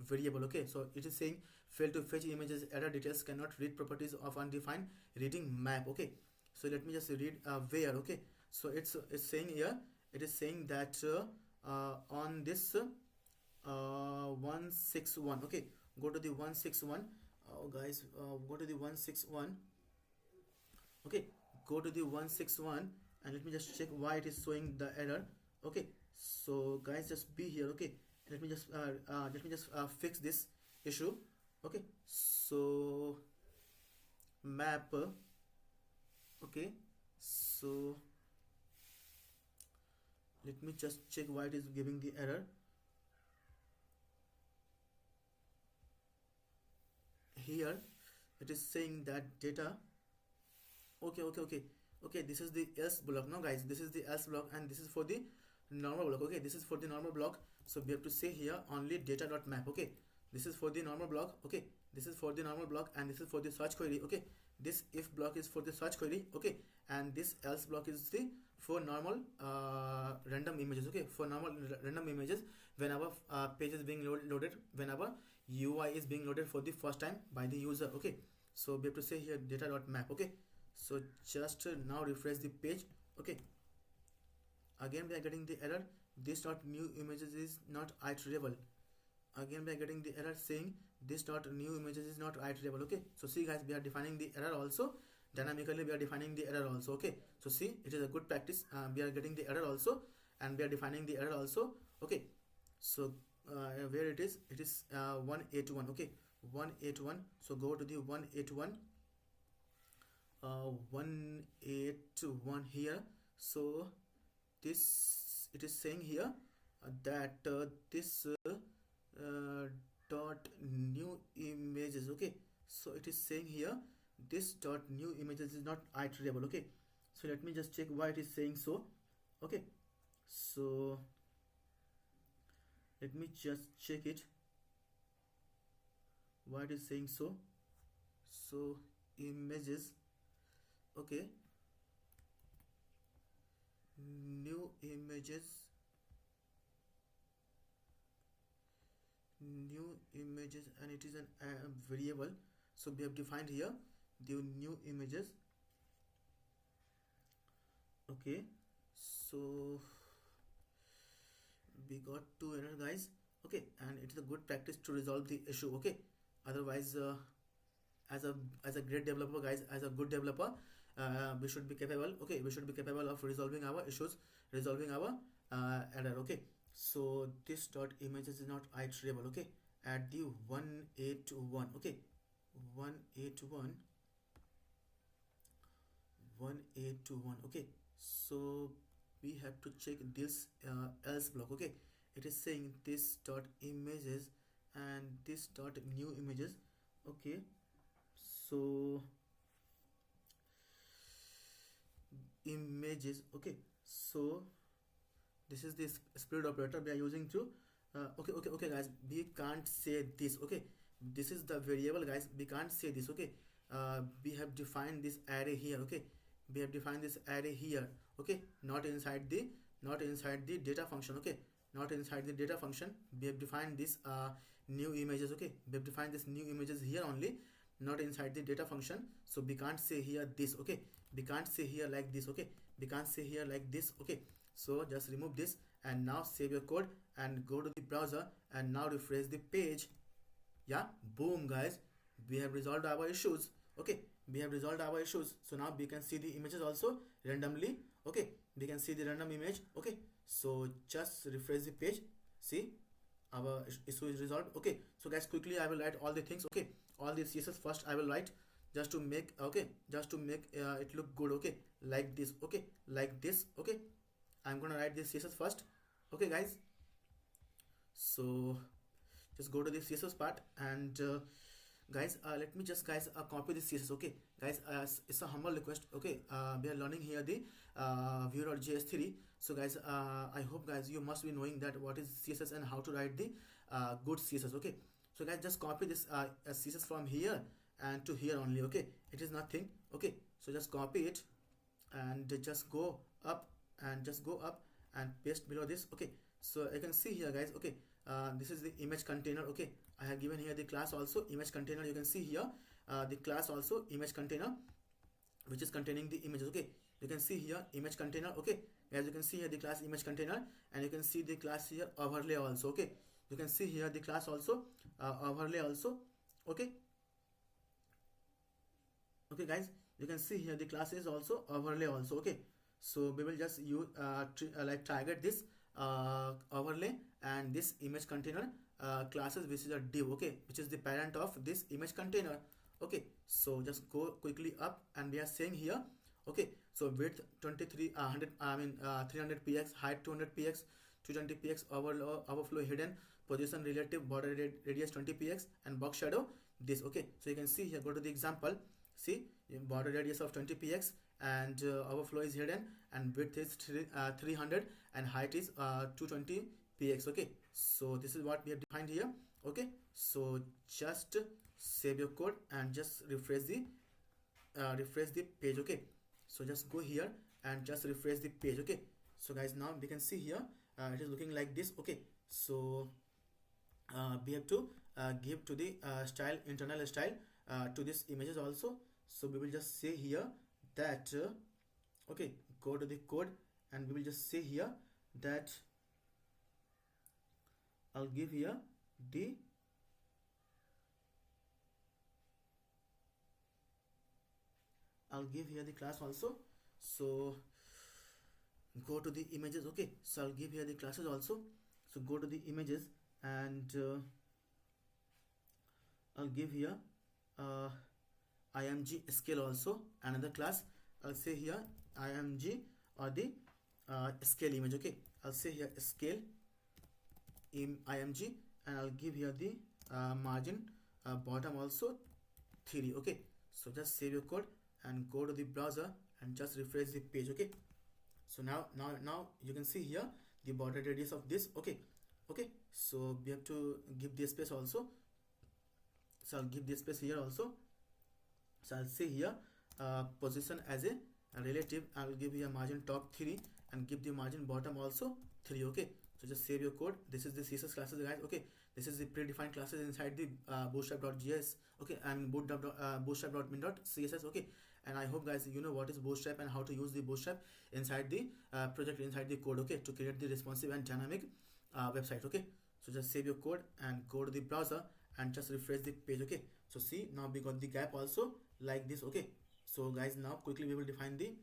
variable, okay. So it is saying fail to fetch images, error details, cannot read properties of undefined reading map, okay. So let me just read where, okay. So it's saying here, it is saying that on this 161, okay, go to the 161, guys, go to the 161, okay, go to the 161, and let me just check why it is showing the error, okay. So guys, just be here, okay. Let me just fix this issue, okay. So map, okay. So Let me just check why it is giving the error. Here it is saying that data. Okay, this is the else block. No guys, this is the else block and this is for the normal block. Okay, this is for the normal block, so we have to say here only data.map. Okay, this is for the normal block. Okay, this is for the normal block and this is for the search query. Okay, this if block is for the search query. Okay, and this else block is the for normal random images. Okay, for normal random images whenever page is being loaded, whenever UI is being loaded for the first time by the user. Okay, so we have to say here data.map. Okay, so just now refresh the page. Okay, again we are getting the error, this dot new images is not iterable. Again we are getting the error saying this dot new images is not iterable. Okay, so see guys, we are defining the error also dynamically, we are defining the error also. Okay, so see, it is a good practice. We are getting the error also and we are defining the error also. Okay, so where it is 181. Okay, 181, so go to the 181, 181 here. So this, it is saying here that this dot new images. Okay, so it is saying here this dot new images is not iterable. Okay, so let me just check why it is saying so. Okay, so let me just check it why it is saying so. So images, okay, new images, and it is an variable. So we have defined here the new images. Okay, so we got two error guys. Okay, and it is a good practice to resolve the issue. Okay, otherwise as a great developer guys, as a good developer, we should be capable. Okay, we should be capable of resolving our issues, resolving our error. Okay, so this dot images is not iterable. Okay, at the 181. Okay, 181, 181. Okay, so we have to check this else block. Okay, it is saying this dot images and this dot new images. Okay, so images. Okay, so this is this split operator we are using to okay guys, we can't say this. Okay, this is the variable guys, we can't say this. Okay, we have defined this array here. Okay, we have defined this array here. Okay, not inside the data function. Okay, not inside the data function, we have defined this new images. Okay, we have defined this new images here only, not inside the data function. So we can't say here this. Okay, we can't say here like this. Okay, we can't say here like this. Okay, so just remove this and now save your code and go to the browser and now refresh the page. Yeah, boom guys, we have resolved our issues. Okay, we have resolved our issues. So now we can see the images also randomly. Okay, we can see the random image. Okay, so just refresh the page. See, our issue is resolved. Okay, so guys, quickly I will write all the things. Okay, all the CSS first I will write just to make, okay, just to make it look good. Okay, like this. Okay, like this. Okay, I'm gonna write this CSS first. Okay guys, so just go to the CSS part and guys, let me just guys copy this CSS. Okay guys, it's a humble request. Okay, we are learning here the Vue.js 3. So guys, I hope guys you must be knowing that what is CSS and how to write the good CSS. Okay, so guys, just copy this CSS from here and to here only. Okay, it is nothing. Okay, so just copy it and just go up and paste below this. Okay, so I can see here guys. Okay, this is the image container. Okay, I have given here the class also image container. You can see here the class also image container, which is containing the images. Okay, you can see here image container. Okay, as you can see here the class image container, and you can see the class here overlay also. Okay, you can see here the class also overlay also. Okay, okay guys, you can see here the class is also overlay also. Okay, so we will just use like target this overlay and this image container classes, which is a div. Okay, which is the parent of this image container. Okay, so just go quickly up and we are saying here Okay, so width 23 100 300 px, height 200 px, 220 px, overflow hidden, position relative, border radius 20 px, and box shadow this. Okay, so you can see here, go to the example. See, border radius of 20 px, and overflow is hidden, and width is 300, and height is 220 px. Okay, so this is what we have defined here. Okay, so just save your code and just refresh the page. Okay, so just go here and just refresh the page. Okay, so guys, now we can see here it is looking like this. Okay, so we have to give to the style, internal style, to this images also. So we will just say here that okay, go to the code, and we will just say here that I'll give here the class also. So go to the images. Okay, so I'll give here the classes also. So go to the images, and I'll give here img scale also, another class. I'll say here img, or the scale image. Okay, I'll say here scale img, and I'll give here the margin bottom also 3. Okay, so just save your code and go to the browser and just refresh the page. Okay, so now you can see here the border radius of this. Okay, so we have to give the space also. So I'll give the space here also. So I'll say here position as a relative. I will give here margin top 3 and give the margin bottom also 3. Okay, so just save your code. This is the CSS classes, guys. Okay, this is the predefined classes inside the bootstrap.js. Okay, and bootstrap.min.css. Okay, and I hope, guys, you know what is bootstrap and how to use the bootstrap inside the project, inside the code. Okay, to create the responsive and dynamic website. Okay, so just save your code and go to the browser and just refresh the page. Okay, so see, now we got the gap also like this. Okay, so guys, now quickly we will define the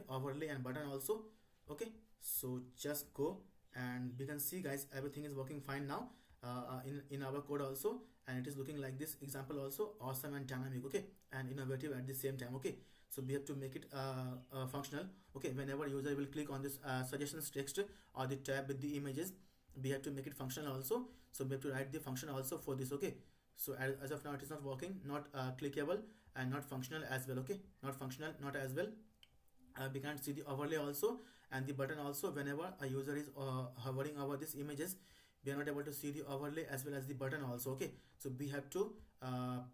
overlay and button also. Okay, so just go, and we can see, guys, everything is working fine now in our code also, and it is looking like this example also, awesome and dynamic. Okay, and innovative at the same time. Okay, so we have to make it functional. Okay, whenever user will click on this suggestions text or the tab with the images, we have to make it functional also. So we have to write the function also for this. Okay, so as of now it is not working, not clickable, and not functional as well. Okay, not functional, not as well. We can't see the overlay also and the button also. Whenever a user is hovering over these images, we are not able to see the overlay as well as the button also. Okay, so we have to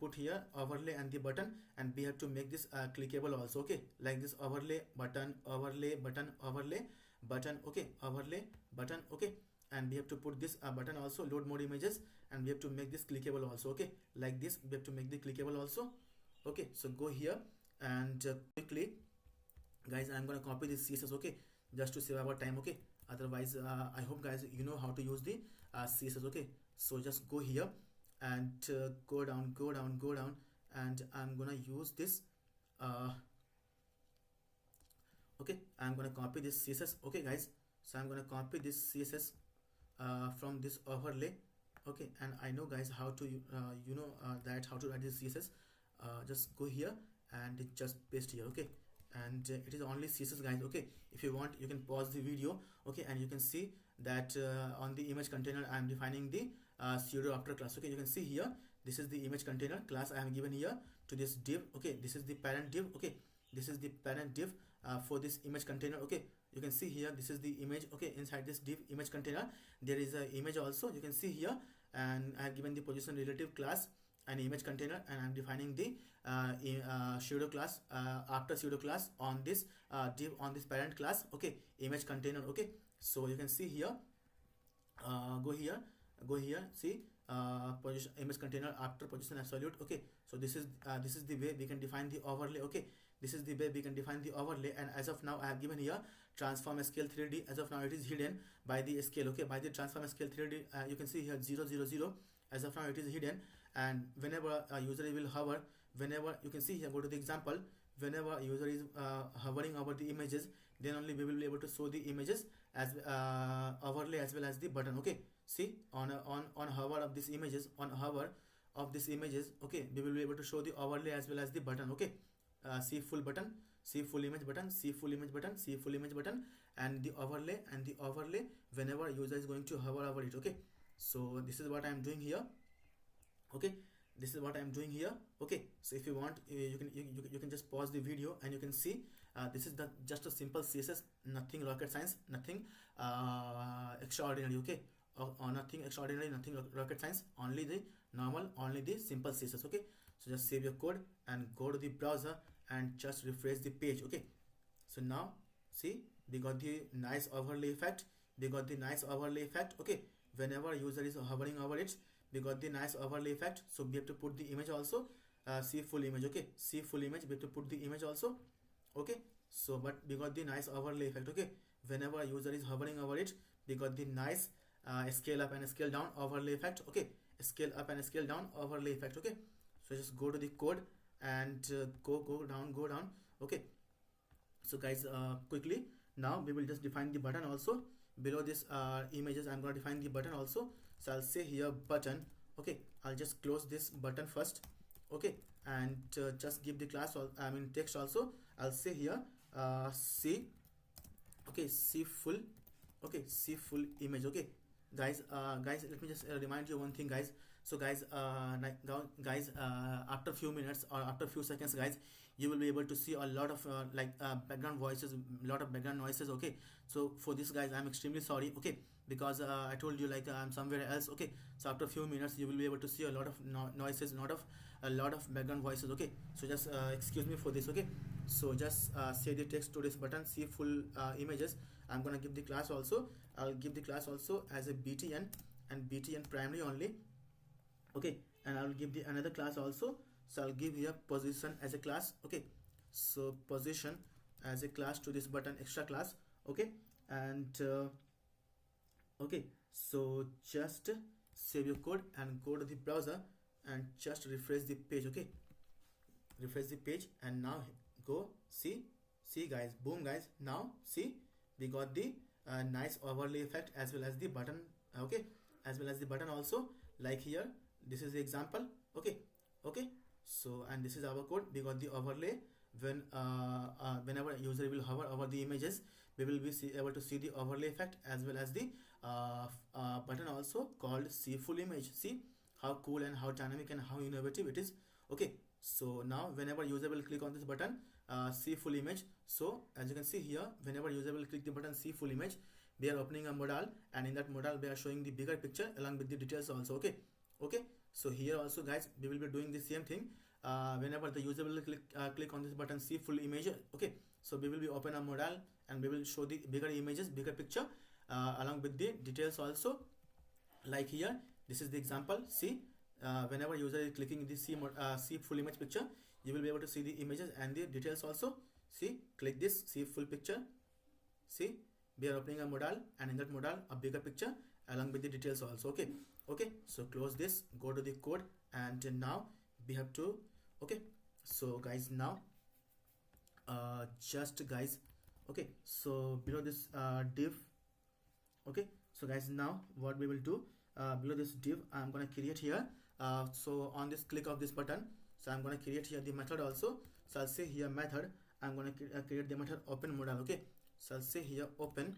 put here overlay and the button, and we have to make this clickable also. Okay, like this, overlay button, overlay button, overlay button. Okay, overlay button. Okay, and we have to put this button also, load more images, and we have to make this clickable also. Okay, like this, we have to make the clickable also. Okay, so go here and quickly, guys, I'm gonna copy this CSS. Okay, just to save our time. Okay, otherwise I hope, guys, you know how to use the CSS. Okay, so just go here and go down, and I'm gonna use this okay, I'm gonna copy this CSS. Okay, guys, so I'm gonna copy this CSS from this overlay. Okay, and I know, guys, how to that how to write this CSS. Just go here and just paste here. Okay, and it is only CSS, guys. Okay, if you want, you can pause the video. Okay, and you can see that on the image container I am defining the pseudo after class. Okay, you can see here, this is the image container class I have given here to this div. Okay, this is the parent div. Okay, this is the parent div for this image container. Okay, you can see here, this is the image. Okay, inside this div image container there is a image also, you can see here, and I have given the position relative class and image container, and I'm defining the pseudo class after pseudo class on this div on this parent class. Okay, image container. Okay, so you can see here, go here, see, position image container after position absolute. Okay, so this is the way we can define the overlay. Okay, this is the way we can define the overlay, and as of now I have given here transform scale 3D. As of now it is hidden by the scale. Okay, by the transform scale 3D, you can see here 0 0 0. As of now it is hidden, and whenever a user will hover, whenever you can see here, go to the example, whenever a user is hovering over the images, then only we will be able to show the images as overlay as well as the button. Okay, see, on hover of these images, on hover of these images, okay, we will be able to show the overlay as well as the button. Okay, see full button, see full image button, see full image button, see full image button, and the overlay, whenever user is going to hover over it. Okay, so this is what I am doing here. Okay, this is what I am doing here. Okay, so if you want, you can just pause the video and you can see this is the just a simple CSS, nothing rocket science, nothing extraordinary. Okay, or nothing extraordinary, nothing rocket science, only the normal, only the simple CSS. Okay, so just save your code and go to the browser and just refresh the page. Okay, so now see, we got the nice overlay effect, okay, whenever user is hovering over it, we got the nice overlay effect. So we have to put the image also, see full image. Okay, see full image, we have to put the image also. Okay, so but we got the nice overlay effect. Okay, whenever user is hovering over it, we got the nice scale up and scale down overlay effect. Okay, scale up and scale down overlay effect. Okay, so just go to the code and go down. Okay, so guys, quickly now we will just define the button also. Below this images, I'm going to define the button also. So I'll say here button. Okay, I'll just close this button first. Okay, and just give the class, text also. I'll say here see, okay, see full, okay, see full image. Okay, guys, let me just remind you one thing, guys. So guys, after few minutes or after few seconds, guys, you will be able to see a lot of background voices, lot of background noises. Okay, so for this, guys, I'm extremely sorry. Okay, because I told you I'm somewhere else. Okay, so after a few minutes you will be able to see a lot of noises, a lot of background voices. Okay, so just excuse me for this. Okay, so just say the text to this button, see full images. I'm gonna give the class also. I'll give the class also as a btn and btn primary only. Okay, and I'll give the another class also. So I'll give here position as a class. Okay, so position as a class to this button extra class. Okay, and okay, so just save your code and go to the browser and just refresh the page. Okay, refresh the page, and now go see guys, boom guys, now see, we got the nice overlay effect as well as the button. Okay, as well as the button also, like here, this is the example. Okay, so and this is our code. We got the overlay. Whenever user will hover over the images, we will be able to see the overlay effect as well as the button also called see full image. See how cool and how dynamic and how innovative it is. Okay, so now whenever user will click on this button, see full image, so as you can see here, whenever user will click the button see full image, they are opening a modal, and in that modal they are showing the bigger picture along with the details also. Okay, so here also, guys, we will be doing the same thing. Whenever the user will click on this button see full image, okay, so we will be open a modal and we will show the bigger images, bigger picture along with the details also. Like here, this is the example. See, whenever user is clicking the see full image picture, you will be able to see the images and the details also. See, click this see full picture. See, we are opening a modal, and in that modal a bigger picture along with the details also. Okay, so close this, go to the code, and now we have to, okay, so guys, now just guys, okay, so below this div, okay, so guys, now what we will do, below this div, I'm gonna create here, so on this click of this button, so I'm gonna create here the method also. So I'll say here method, I'm gonna create the method open modal. Okay, so I'll say here open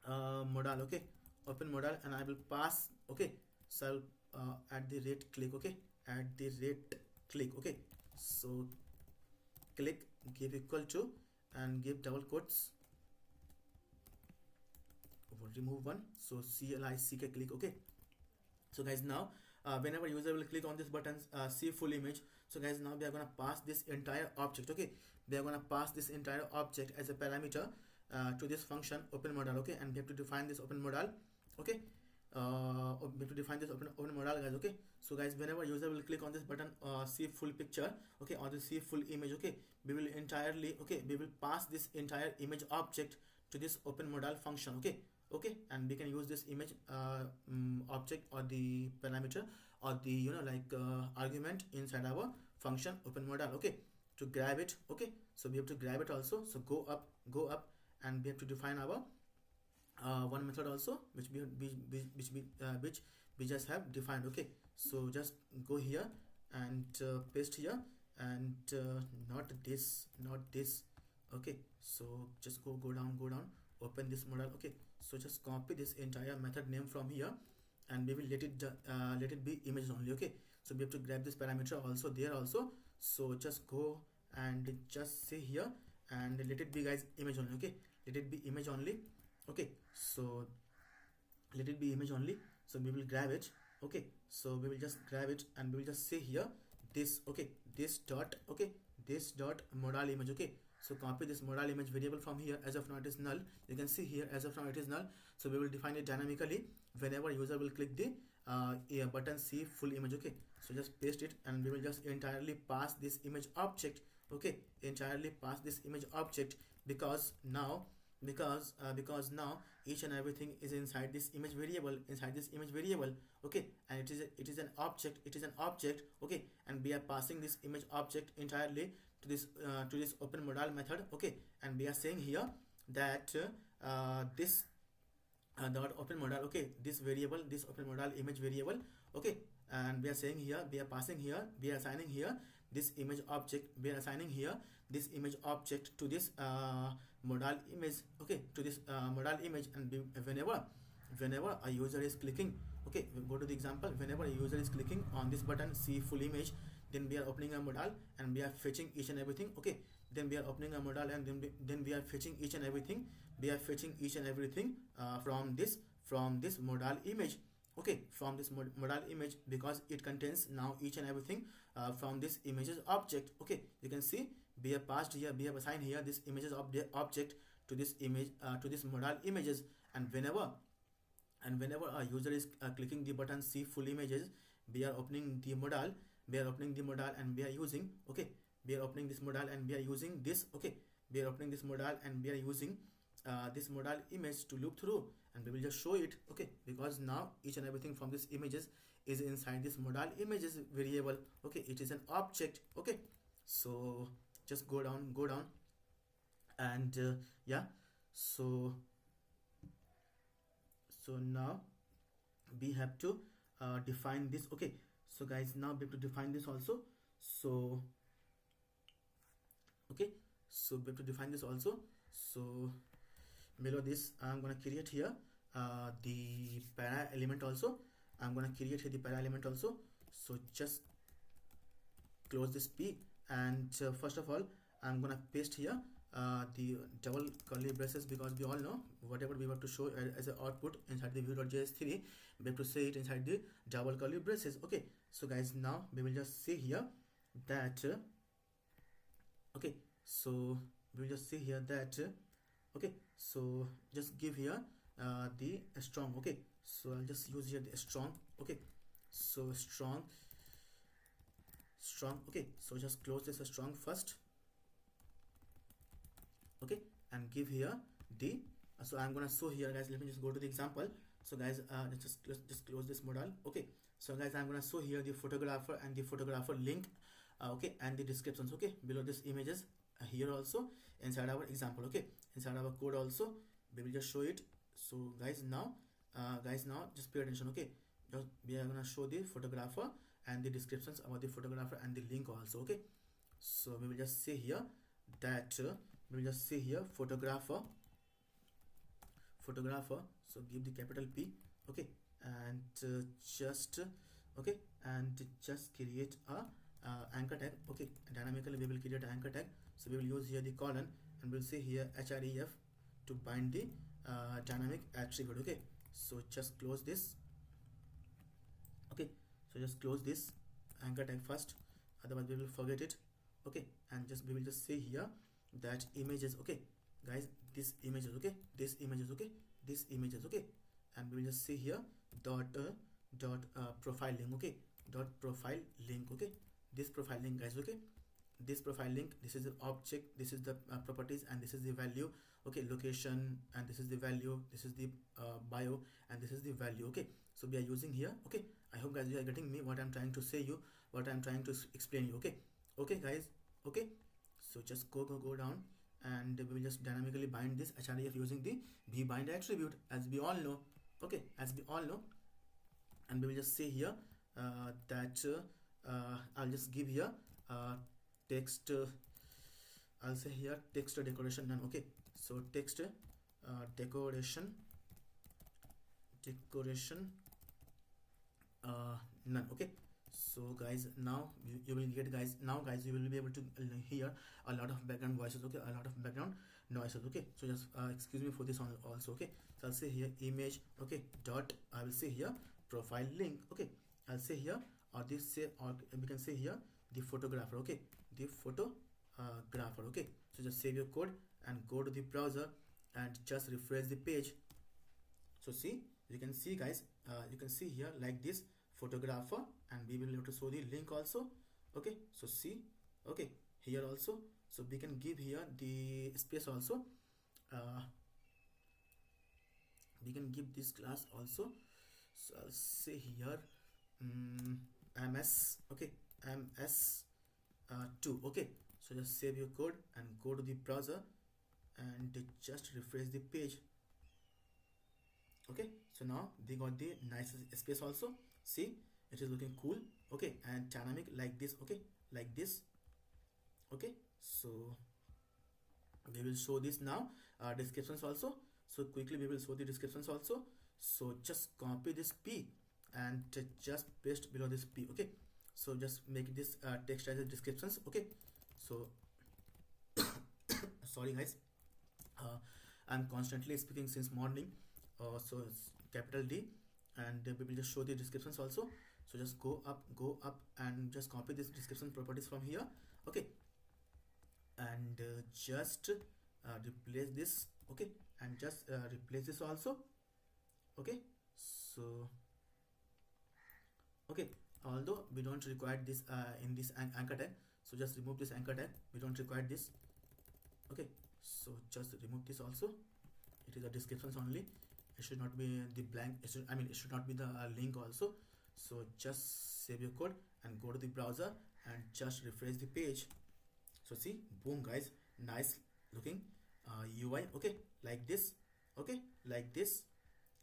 modal. Okay, open modal, and I will pass. Okay, so I'll at the rate click. Okay, at the rate click. Okay, so click, give equal to, and give double quotes, remove one, so click click. Okay, so guys, now whenever user will click on this button see full image, so guys, now we are gonna pass this entire object. Okay, we are gonna pass this entire object as a parameter to this function open modal. Okay, and we have to define this open modal. Okay, we have to define this open modal, guys. Okay, so guys, whenever user will click on this button see full picture, okay, or the see full image, okay, we will entirely, okay, we will pass this entire image object to this open modal function. Okay, and we can use this image object or the parameter or the argument inside our function open modal. Okay, to grab it. Okay, so we have to grab it also. So go up, and we have to define our one method also, which we just have defined. Okay, so just go here and paste here and not this, not this. Okay, so just go down, open this modal. Okay, so just copy this entire method name from here, and we will let it be image only. Okay, so we have to grab this parameter also there also. So just go and just say here and let it be, guys, image only. Okay, let it be image only. Okay, so let it be image only. So we will grab it. Okay, so we will just grab it and we will just say here this. Okay, this dot, okay, this dot modal image. Okay, so copy this modal image variable from here. As of now it is null. You can see here as of now it is null. So we will define it dynamically whenever user will click the button see full image. Okay, so just paste it and we will just entirely pass this image object. Okay, entirely pass this image object, because now now each and everything is inside this image variable, okay, and it is an object, okay, and we are passing this image object entirely to this open modal method. Okay, and we are saying here that this dot open modal, okay, this variable, this open modal image variable. Okay, and we are saying here, we are passing here, we are assigning here this image object, we are assigning here this image object to this modal image. Okay, to this modal image, and whenever a user is clicking, okay, we go to the example, whenever a user is clicking on this button see full image, then we are opening a modal and we are fetching each and everything. Okay, then we are opening a modal and then we are fetching each and everything, from this modal image. Okay, from this modal image, because it contains now each and everything from this images object. Okay, you can see we have passed here, we have assigned here this images object to this image, to this modal images, and whenever a user is clicking the button see full images, we are opening the modal, and we are using, okay, we are opening this modal and we are using this. Okay, we are opening this modal and we are using this modal image to loop through, and we will just show it. Okay, because now each and everything from this images is inside this modal images variable. Okay, it is an object. Okay, so just go down, and yeah, so now we have to define this. Okay, so guys, now we have to define this also. So okay, so we have to define this also. So below this I'm gonna create here the para element also. So just close this p, and first of all I'm gonna paste here the double curly braces, because we all know whatever we want to show as an output inside the Vue.js 3, we have to say it inside the double curly braces. Okay, so guys, now we will just say here that okay, so we will just say here that okay, so just give here the strong. Okay, so I'll just use here the strong. Okay, so strong. Okay, so just close this strong first. Okay, and give here the so I'm gonna show here, guys. Let me just go to the example. So guys, just close this modal. Okay, so guys, I'm gonna show here the photographer and the photographer link. Okay, and the descriptions. Okay, below this images here also inside our example. Okay, inside our code also we will just show it. So guys, now just pay attention. Okay, just we are gonna show the photographer and the descriptions about the photographer and the link also. Okay, so we will just say here that photographer. So give the capital P. Okay, and just okay, and just create a anchor tag. Okay, dynamically we will create an anchor tag. So we will use here the colon, and we'll say here href to bind the dynamic attribute. Okay, so just close this. Okay, so just close this anchor tag first, otherwise we will forget it. Okay, and we will just say here that images. Okay, guys, this images. Okay, this images. Okay, and we will just say here dot profile link. Okay, dot profile link. Okay, this profile link, guys. Okay, this profile link, this is the object, this is the properties, and this is the value. Okay, location, and this is the value, this is the bio, and this is the value. Okay, so we are using here. Okay, I hope guys you are getting me what I'm trying to say you, what I'm trying to explain you. Okay guys. Okay, so just go down, and we will just dynamically bind this href using the vbind attribute, as we all know. Okay, and we will just say here that I'll just give here text I'll say here text decoration none. Okay, so text decoration none. Okay, so guys, now you will get, guys, now guys, you will be able to hear a lot of background voices. Okay, a lot of background noises. Okay, so just excuse me for this one also. Okay, so I'll say here image. Okay, dot, I will say here profile link. Okay, I'll say here, or this say, or we can say here the photographer. Okay, the photographer. Okay, so just save your code and go to the browser and just refresh the page. So see, you can see, guys, you can see here like this photographer, and we will have to show the link also. Okay, so see, okay, here also, so we can give here the space also. We can give this class also. So I'll say here ms. Okay, ms 2. Okay, so just save your code and go to the browser and just refresh the page. Okay, so now they got the nice space also. See, it is looking cool. Okay, and dynamic like this. Okay, like this. Okay, so we will show this now, descriptions also. So quickly we will show the descriptions also. So just copy this p and just paste below this p. Okay, so just make this text as a descriptions. Okay, so sorry guys, I'm constantly speaking since morning. So it's capital D, and we will just show the descriptions also. So just go up and just copy this description properties from here. Okay, and just replace this. Okay, and just replace this also. Okay, so okay, although we don't require this in this anchor tag, so just remove this anchor tag. We don't require this. Okay, so just remove this also. It is a descriptions only. It should not be the blank. It should not be the link also. So just save your code and go to the browser and just refresh the page. So see, boom guys, nice looking UI. Okay, like this. Okay, like this,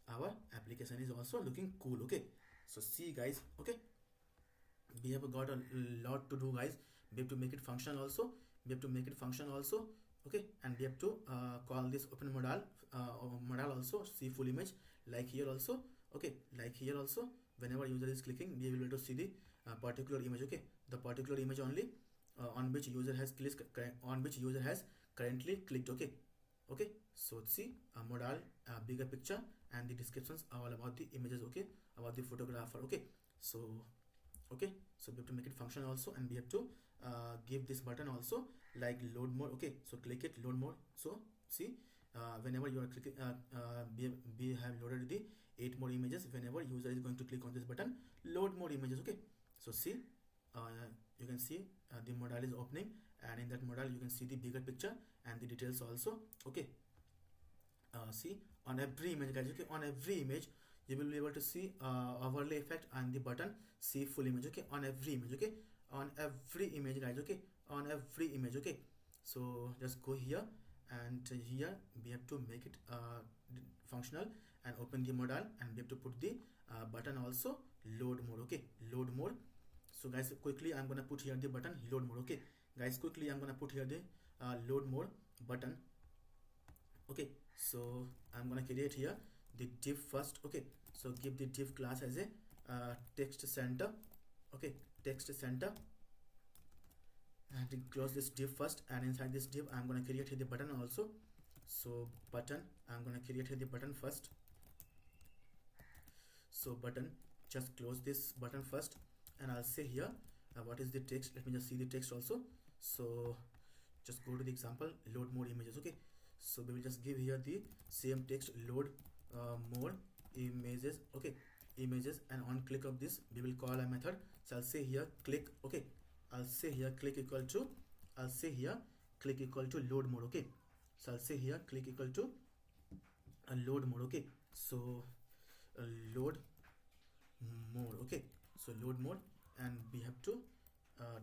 our application is also looking cool. Okay, so see guys, okay, we have got a lot to do, guys. We have to make it function also. Okay, and we have to call this open modal also, see full image, like here also. Okay, like here also, whenever user is clicking, we will be able to see the particular image. Okay, the particular image only on which user has currently clicked. Okay, okay, so see, modal, bigger picture, and the descriptions are all about the images. Okay, about the photographer. Okay, so okay, so we have to make it function also, and we have to give this button also, like load more. Okay, so click it, load more. So see, whenever you are clicking, we have loaded the 8 more images. Whenever user is going to click on this button, load more images. Okay, so see, you can see the modal is opening, and in that modal you can see the bigger picture and the details also. Okay, see, on every image, guys. Okay, on every image you will be able to see overlay effect and the button see full image. Okay, on every image. Okay, on every image, guys. Okay, on every image. Okay, so just go here, and here we have to make it functional and open the modal, and we have to put the button also load more. Okay, load more. So guys, quickly I'm gonna put here the button load more. Okay guys, quickly I'm gonna put here the load more button. Okay, so I'm gonna create here the div first. Okay, so give the div class as a text center. Okay, text center, and close this div first, and inside this div I'm gonna create here the button also. So button, I'm gonna create here the button first. So button, just close this button first, and I'll say here what is the text. Let me just see the text also. So just go to the example, load more images. Okay, so we will just give here the same text, load more images. Okay, images, and on click of this we will call a method. So I'll say here click. Okay, I'll say here click equal to, load more. Okay, so I'll say here click equal to load more. Okay, so load more. Okay, so load more, and we have to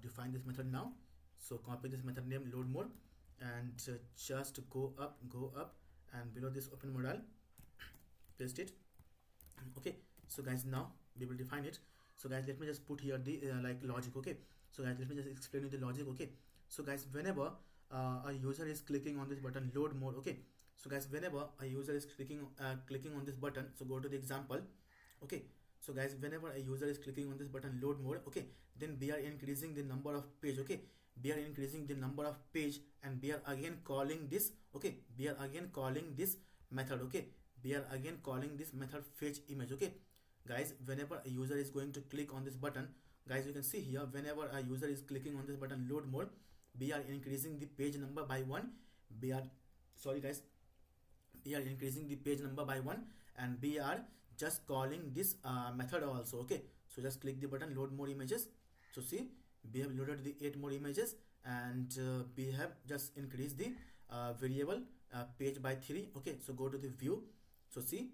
define this method now. So copy this method name load more, and just go up, and below this open modal paste it. Okay, so guys, now we will define it. So guys, let me just put here the like logic. Okay, so guys, let me just explain you the logic. Okay, So guys, whenever a user is clicking on this button load more, okay, so guys, whenever a user is clicking on this button, so go to the example, okay, so guys, whenever a user is clicking on this button load more, okay, then we are increasing the number of page, okay, we are increasing the number of page, and we are again calling this, okay, we are again calling this method, okay, we are again calling this method fetch image, okay. Guys, whenever a user is going to click on this button, guys, you can see here, whenever a user is clicking on this button load more, we are increasing the page number by one, we are, sorry guys, we are increasing the page number by one, and we are just calling this method also, okay. So just click the button load more images. So see, we have loaded the 8 more images, and we have just increased the variable page by 3, okay. So go to the view. So see,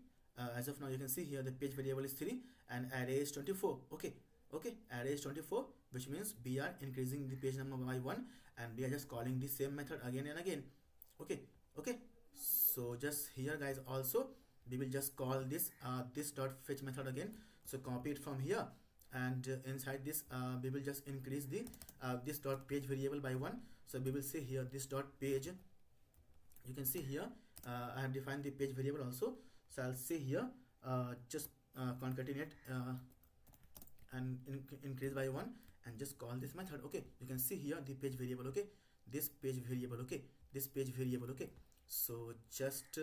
as of now you can see here the page variable is 3 and array is 24, okay, okay, array is 24, which means we are increasing the page number by 1, and we are just calling the same method again and again, okay, okay. So just here guys, also we will just call this this dot fetch method again. So copy it from here, and inside this we will just increase the this dot page variable by 1. So we will say here this dot page, you can see here I have defined the page variable also. So I'll say here just concatenate and increase by 1, and just call this method, okay. You can see here the page variable, okay, this page variable, okay, this page variable, okay. So just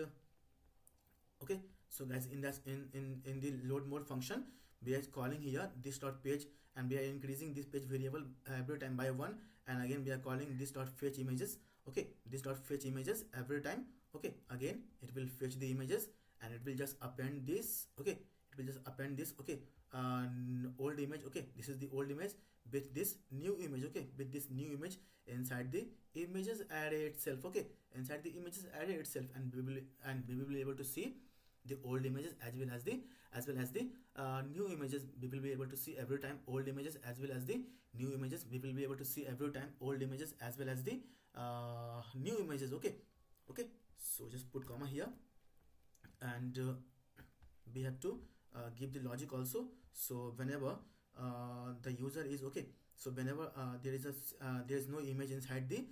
okay, so guys, in that in the load mode function, we are calling here this dot page, and we are increasing this page variable every time by 1, and again we are calling this dot fetch images, okay, this dot fetch images every time, okay. Again it will fetch the images, and it will just append this, okay, it will just append this, okay, old image, okay, this is the old image with this new image, okay, with this new image inside the images array itself, okay, inside the images array itself, and we will be able to see the old images as well as the new images. We will be able to see every time old images as well as the new images. We will be able to see every time old images as well as the new images, okay, okay. So just put comma here, and we have to give the logic also. So whenever the user is, okay, so whenever there is no image inside the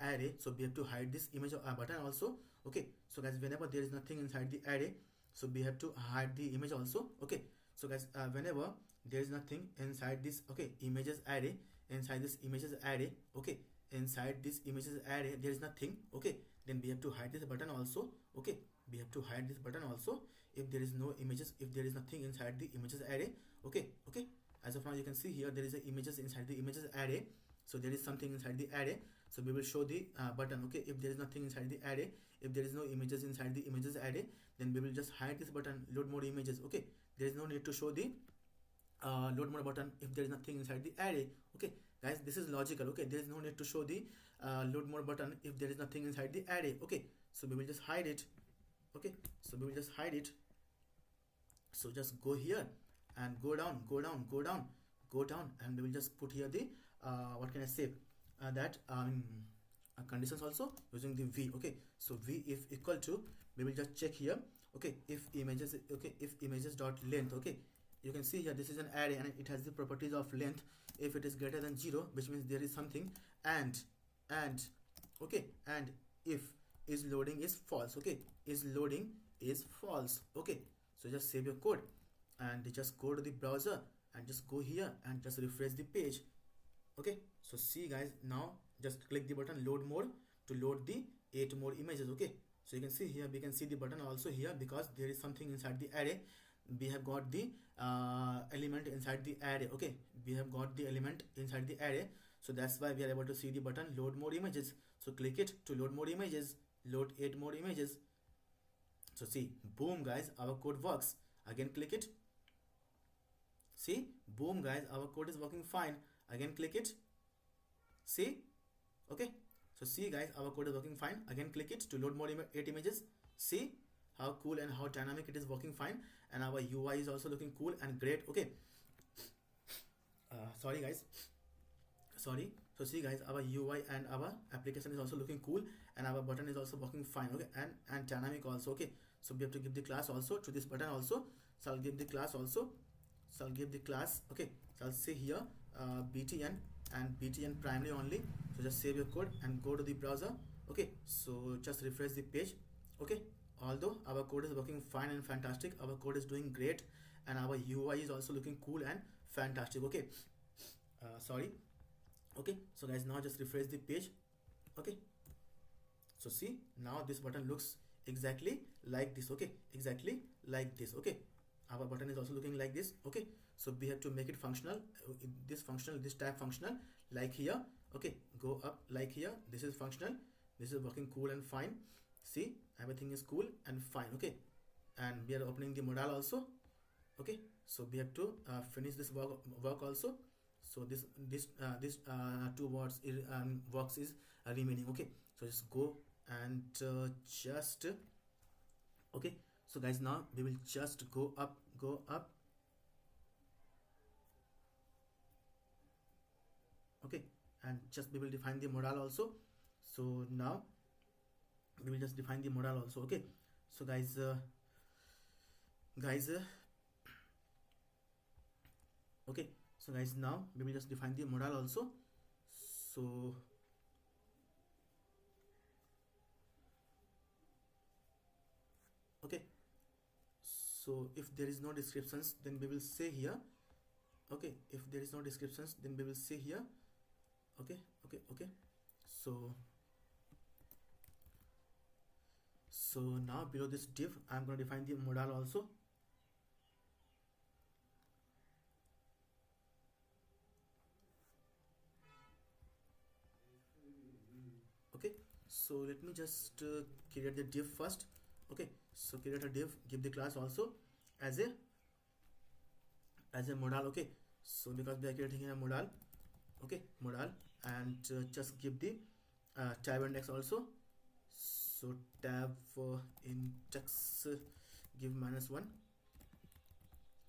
array, so we have to hide this image button also, okay. So guys, whenever there is nothing inside the array, so we have to hide the image also, okay. So guys, whenever there is nothing inside this, okay, images array, inside this images array, okay, inside this images array there is nothing, okay, then we have to hide this button also, okay, we have to hide this button also if there is no images, if there is nothing inside the images array, okay, okay. As of now you can see here there is a images inside the images array, so there is something inside the array, so we will show the button, okay. If there is nothing inside the array, if there is no images inside the images array, then we will just hide this button load more images, okay. There is no need to show the load more button if there is nothing inside the array, okay. Guys, this is logical, okay. There is no need to show the load more button if there is nothing inside the array, okay. So we will just hide it, okay. So we will just hide it. So just go here and go down, go down, go down, go down, and we will just put here the what can I say, that conditions also using the v, okay. So v if equal to, we will just check here, okay, if images, okay, if images dot length, okay. You can see here this is an array and it has the properties of length. If it is greater than 0, which means there is something, and okay, and if is loading is false, okay, is loading is false, okay. So just save your code and just go to the browser and just go here and just refresh the page, okay. So see guys, now just click the button load more to load the 8 more images, okay. So you can see here, we can see the button also here because there is something inside the array. We have got the element inside the array, okay. We have got the element inside the array, so that's why we are able to see the button load more images. So click it to load more images, load 8 more images. So see, boom guys, our code works. Again click it, see, boom guys, our code is working fine. Again click it, see, okay. So see guys, our code is working fine. Again click it to load more 8 images. See how cool and how dynamic it is working fine, and our UI is also looking cool and great, okay. Sorry guys, sorry. So see guys, our UI and our application is also looking cool, and our button is also working fine, okay, and dynamic also, okay. So we have to give the class also to this button also. So I'll give the class also, so I'll give the class, okay. So I'll say here btn and btn primary only. So just save your code and go to the browser. Okay, so just refresh the page. Okay, although our code is working fine and fantastic, our code is doing great, and our UI is also looking cool and fantastic. Okay, sorry. Okay, so guys, now just refresh the page. Okay, so see, now this button looks exactly like this. Okay, exactly like this. Okay, our button is also looking like this. Okay, so we have to make it functional, this type functional, like here. Okay, go up like here, this is functional, this is working cool and fine. See, everything is cool and fine. Okay, and we are opening the modal also. Okay, so we have to finish this work also. So this two words works is remaining. Okay, so just go and just okay, so guys, now we will just go up. Okay, and just we will define the modal also. So now we will just define the modal also. Okay, so guys, guys okay, so guys, now we will just define the modal also. So okay, so if there is no descriptions, then we will say here. Okay, if there is no descriptions, then we will say here. Okay, okay, so now below this div I'm going to define the modal also. Okay, so let me just create the div first. Okay, so create a div, give the class also as a modal. Okay, so because we are creating a modal. Okay, modal, and just give the tab index also. So tab index give -1.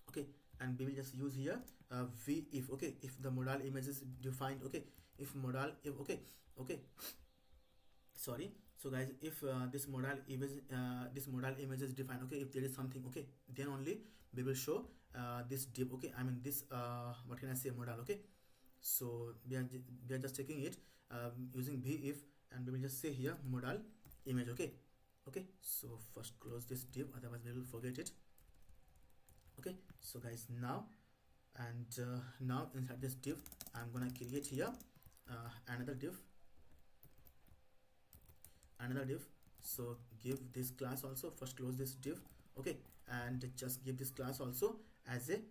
Okay, and we will just use here v if. Okay, if the modal image is defined. Okay, if modal if. Okay, sorry. So guys, if this modal image is defined. Okay, if there is something. Okay, then only we will show this div. Okay, I mean this what can I say, modal. Okay, so we are just checking it using v if, and we will just say here modal image. Okay, so first close this div, otherwise we will forget it. Okay, so guys, now and now inside this div I'm gonna create here another div. So give this class also, first close this div. Okay, and just give this class also as a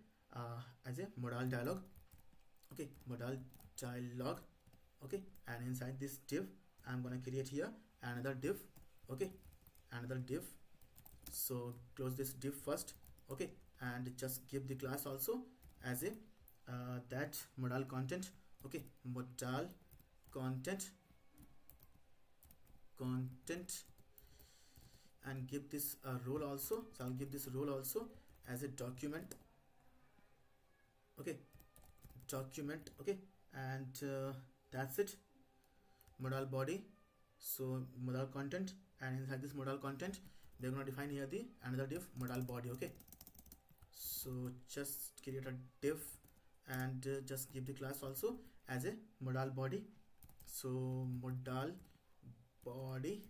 modal dialog. Okay, modal dialog. Okay, and inside this div I'm gonna create here another div. Okay, another div. So close this div first. Okay, and just give the class also as a that modal content. Okay, modal content, and give this role also. So I'll give this role also as a document. Okay, document. Okay, and that's it. Modal body, so modal content, and inside this modal content they're gonna define here the another div, modal body. Okay, so just create a div and just give the class also as a modal body. So modal body.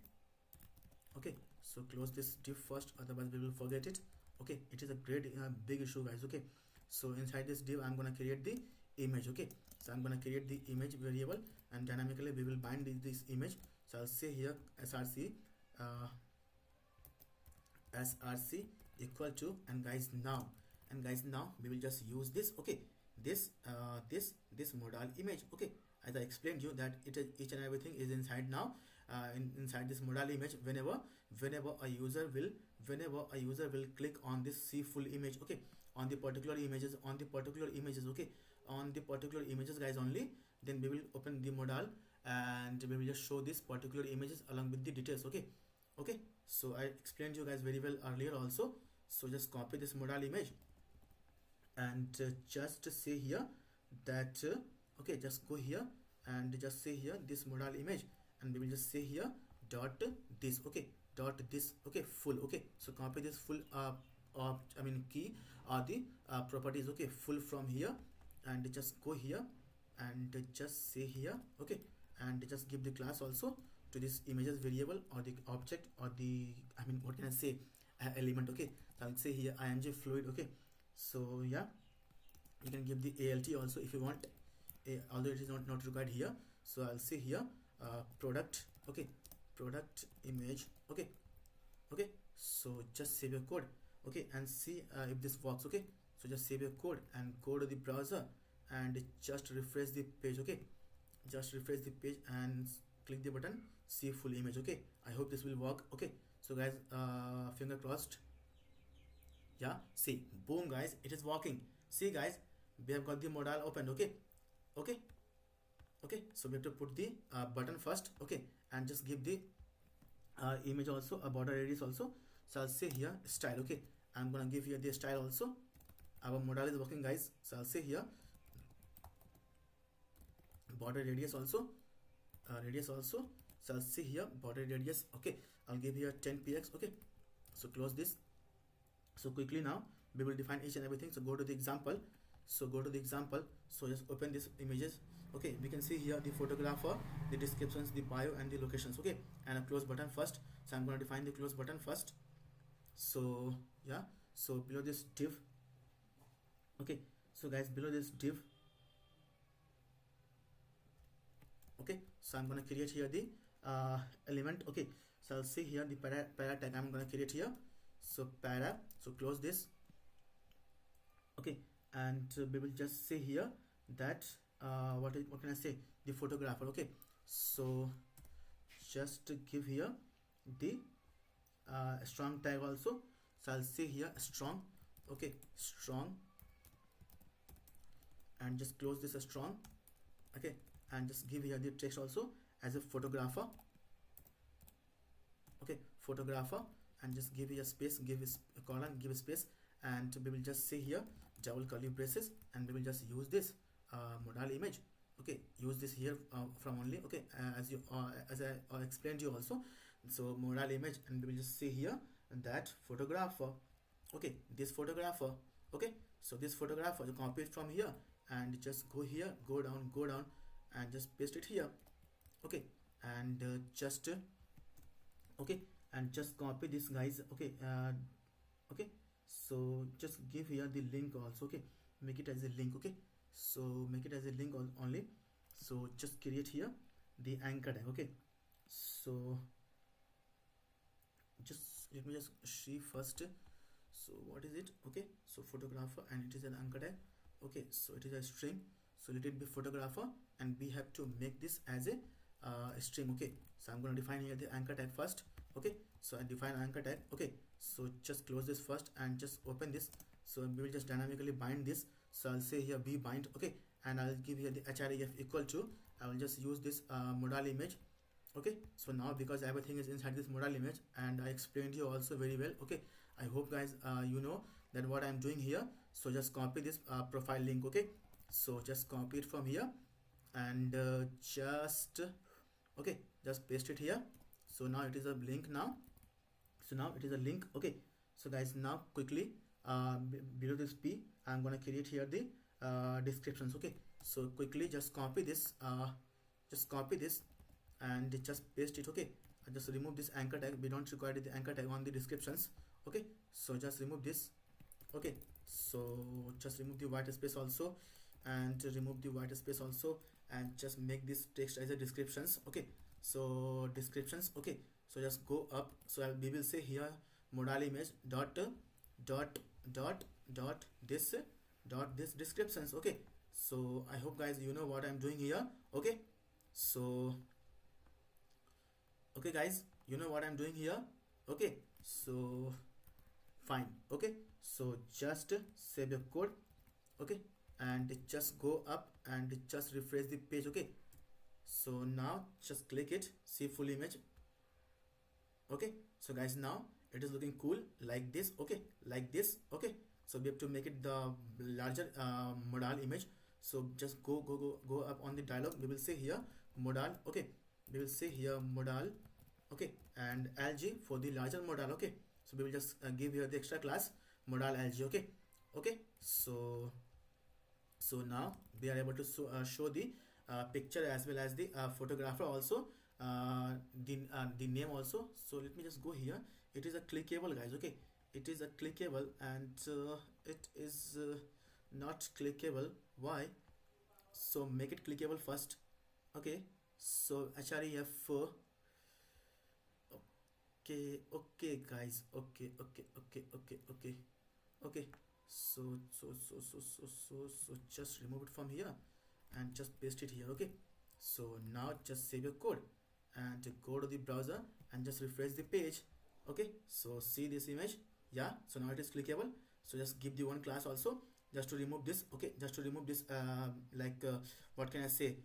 Okay, so close this div first, otherwise we will forget it. Okay, it is a great big issue, guys. Okay, so inside this div I'm gonna create the image. Okay, so I'm gonna create the image variable, and dynamically we will bind this image. So I'll say here src equal to, and guys now we will just use this. Okay, this modal image. Okay, as I explained you that each and everything is inside now inside this modal image. Whenever a user will click on this see full image. Okay, on the particular images. Okay, on the particular images, guys, only then we will open the modal, and we will just show this particular images along with the details. Okay, so I explained you guys very well earlier also. So just copy this modal image and just say here that okay, just go here and just say here this modal image, and we will just say here dot this. Okay, dot this. Okay, full. Okay, so copy this full key or the properties. Okay, full from here, and just go here and just say here, okay, and just give the class also to this images variable or the object or the, I mean, what can I say, element. Okay, so I'll say here img fluid. Okay, so yeah, you can give the alt also if you want, although it is not required here. So I'll say here product, okay, product image. Okay, okay, so just save your code, okay, and see if this works. Okay, so just save your code and go to the browser and just refresh the page. Okay, just refresh the page and click the button, see full image. Okay, I hope this will work. Okay, so guys, finger crossed. Yeah, see, boom guys, it is working. See guys, we have got the modal opened. Okay, okay, okay, so we have to put the button first. Okay, and just give the image also a border radius also. So I'll say here style. Okay, I'm gonna give here the style also. Our modal is working guys, so I'll say here border radius also, radius also. So I'll say here border radius. Okay, I'll give here 10 px. Okay, so close this. So quickly now we will define each and everything. So go to the example. So go to the example. So just open this images. Okay, we can see here the photographer, the descriptions, the bio, and the locations. Okay, and a close button first. So I'm going to define the close button first. So yeah, so below this div. Okay, so guys, below this div. Okay, so I'm going to create here the element. Okay, so I'll see here the para tag I'm going to create here. So para, so close this. Okay, and we will just say here that what can I say, the photographer. Okay, so just give here the strong tag also. So I'll say here strong. Okay, strong, and just close this strong. Okay, and just give here the text also as a photographer. Okay, photographer, and just give a space, give a colon, give a space, and we will just say here double curly braces, and we will just use this modal image. Okay, use this here from only. Okay, as I explained to you also. So modal image, and we will just say here that photographer. Okay, this photographer. Okay, so this photographer, you copy it from here and just go here, go down, and just paste it here. Okay, and just okay, and just copy this guys. Okay, okay, so just give here the link also. Okay, make it as a link. Okay, so make it as a link only. So just create here the anchor tag. Okay, so just let me just see first. So what is it? Okay, so photographer, and it is an anchor tag. Okay, so it is a string, so let it be photographer, and we have to make this as a string. Okay, so I'm going to define here the anchor tag first. Okay, so I define anchor tag. Okay, so just close this first and just open this. So we will just dynamically bind this. So I'll say here v bind. Okay, and I'll give here the href equal to, I will just use this modal image. Okay, so now because everything is inside this modal image, and I explained you also very well. Okay, I hope guys you know that what I'm doing here. So just copy this profile link. Okay, so just copy it from here, and just okay, just paste it here. So now it is a link now. So now it is a link. Okay, so guys, now quickly below this p, I'm gonna create here the descriptions. Okay, so quickly just copy this, and just paste it. Okay, and just remove this anchor tag. We don't require the anchor tag on the descriptions. Okay, so just remove this. Okay, so just remove the white space also, and remove the white space also, and just make this text as a descriptions. Okay, so descriptions. Okay, so just go up. So we will say here modal image dot this descriptions. Okay, so I hope guys you know what I'm doing here. Okay, so okay guys, you know what I'm doing here. Okay, so fine. Okay, so just save your code. Okay, and just go up and just refresh the page. Okay, so now just click it, see full image. Okay, so guys, now it is looking cool like this. Okay, like this. Okay, so we have to make it the larger modal image. So just go up on the dialog. We will say here modal. Okay, we will say here modal. Okay, and lg for the larger modal. Okay, so we will just give here the extra class modal lg. Okay, okay, so So now we are able to show the picture as well as the photographer also, the name also. So let me just go here. It is a clickable, guys. Okay, it is a clickable, and it is not clickable. Why? So make it clickable first. Okay, so href. Okay, okay, guys. Okay. So just remove it from here and just paste it here. Okay, so now just save your code and go to the browser and just refresh the page. Okay, so see this image. Yeah, so now it is clickable. So just give the one class also, just to remove this. Okay, just to remove this what can I say,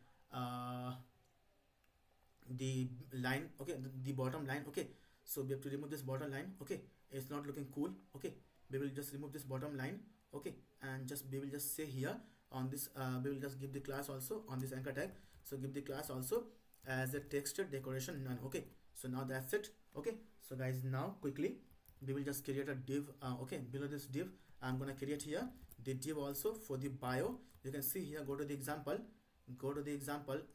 the line. Okay, the bottom line. Okay, so we have to remove this bottom line. Okay, it's not looking cool. Okay, we will just remove this bottom line. Okay, and just we will just say here on this, we will just give the class also on this anchor tag. So give the class also as a text decoration none. Okay, so now that's it. Okay, so guys, now quickly we will just create a div. Okay, below this div I'm gonna create here the div also for the bio. You can see here, go to the example,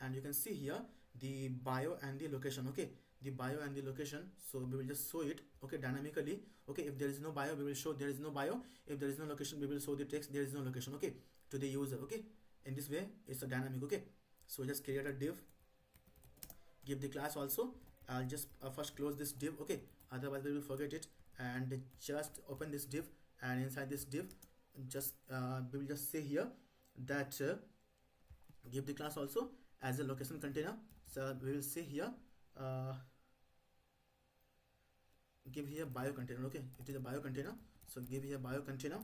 and you can see here the bio and the location. Okay, the bio and the location, so we will just show it. Okay, dynamically. Okay, if there is no bio, we will show there is no bio. If there is no location, we will show the text there is no location. Okay, to the user. Okay, in this way it's a dynamic. Okay, so just create a div, give the class also. I'll just first close this div. Okay, otherwise we will forget it. And just open this div, and inside this div just we will just say here that give the class also as a location container. So we will say here give here bio container. Okay, it is a bio container, so give here bio container.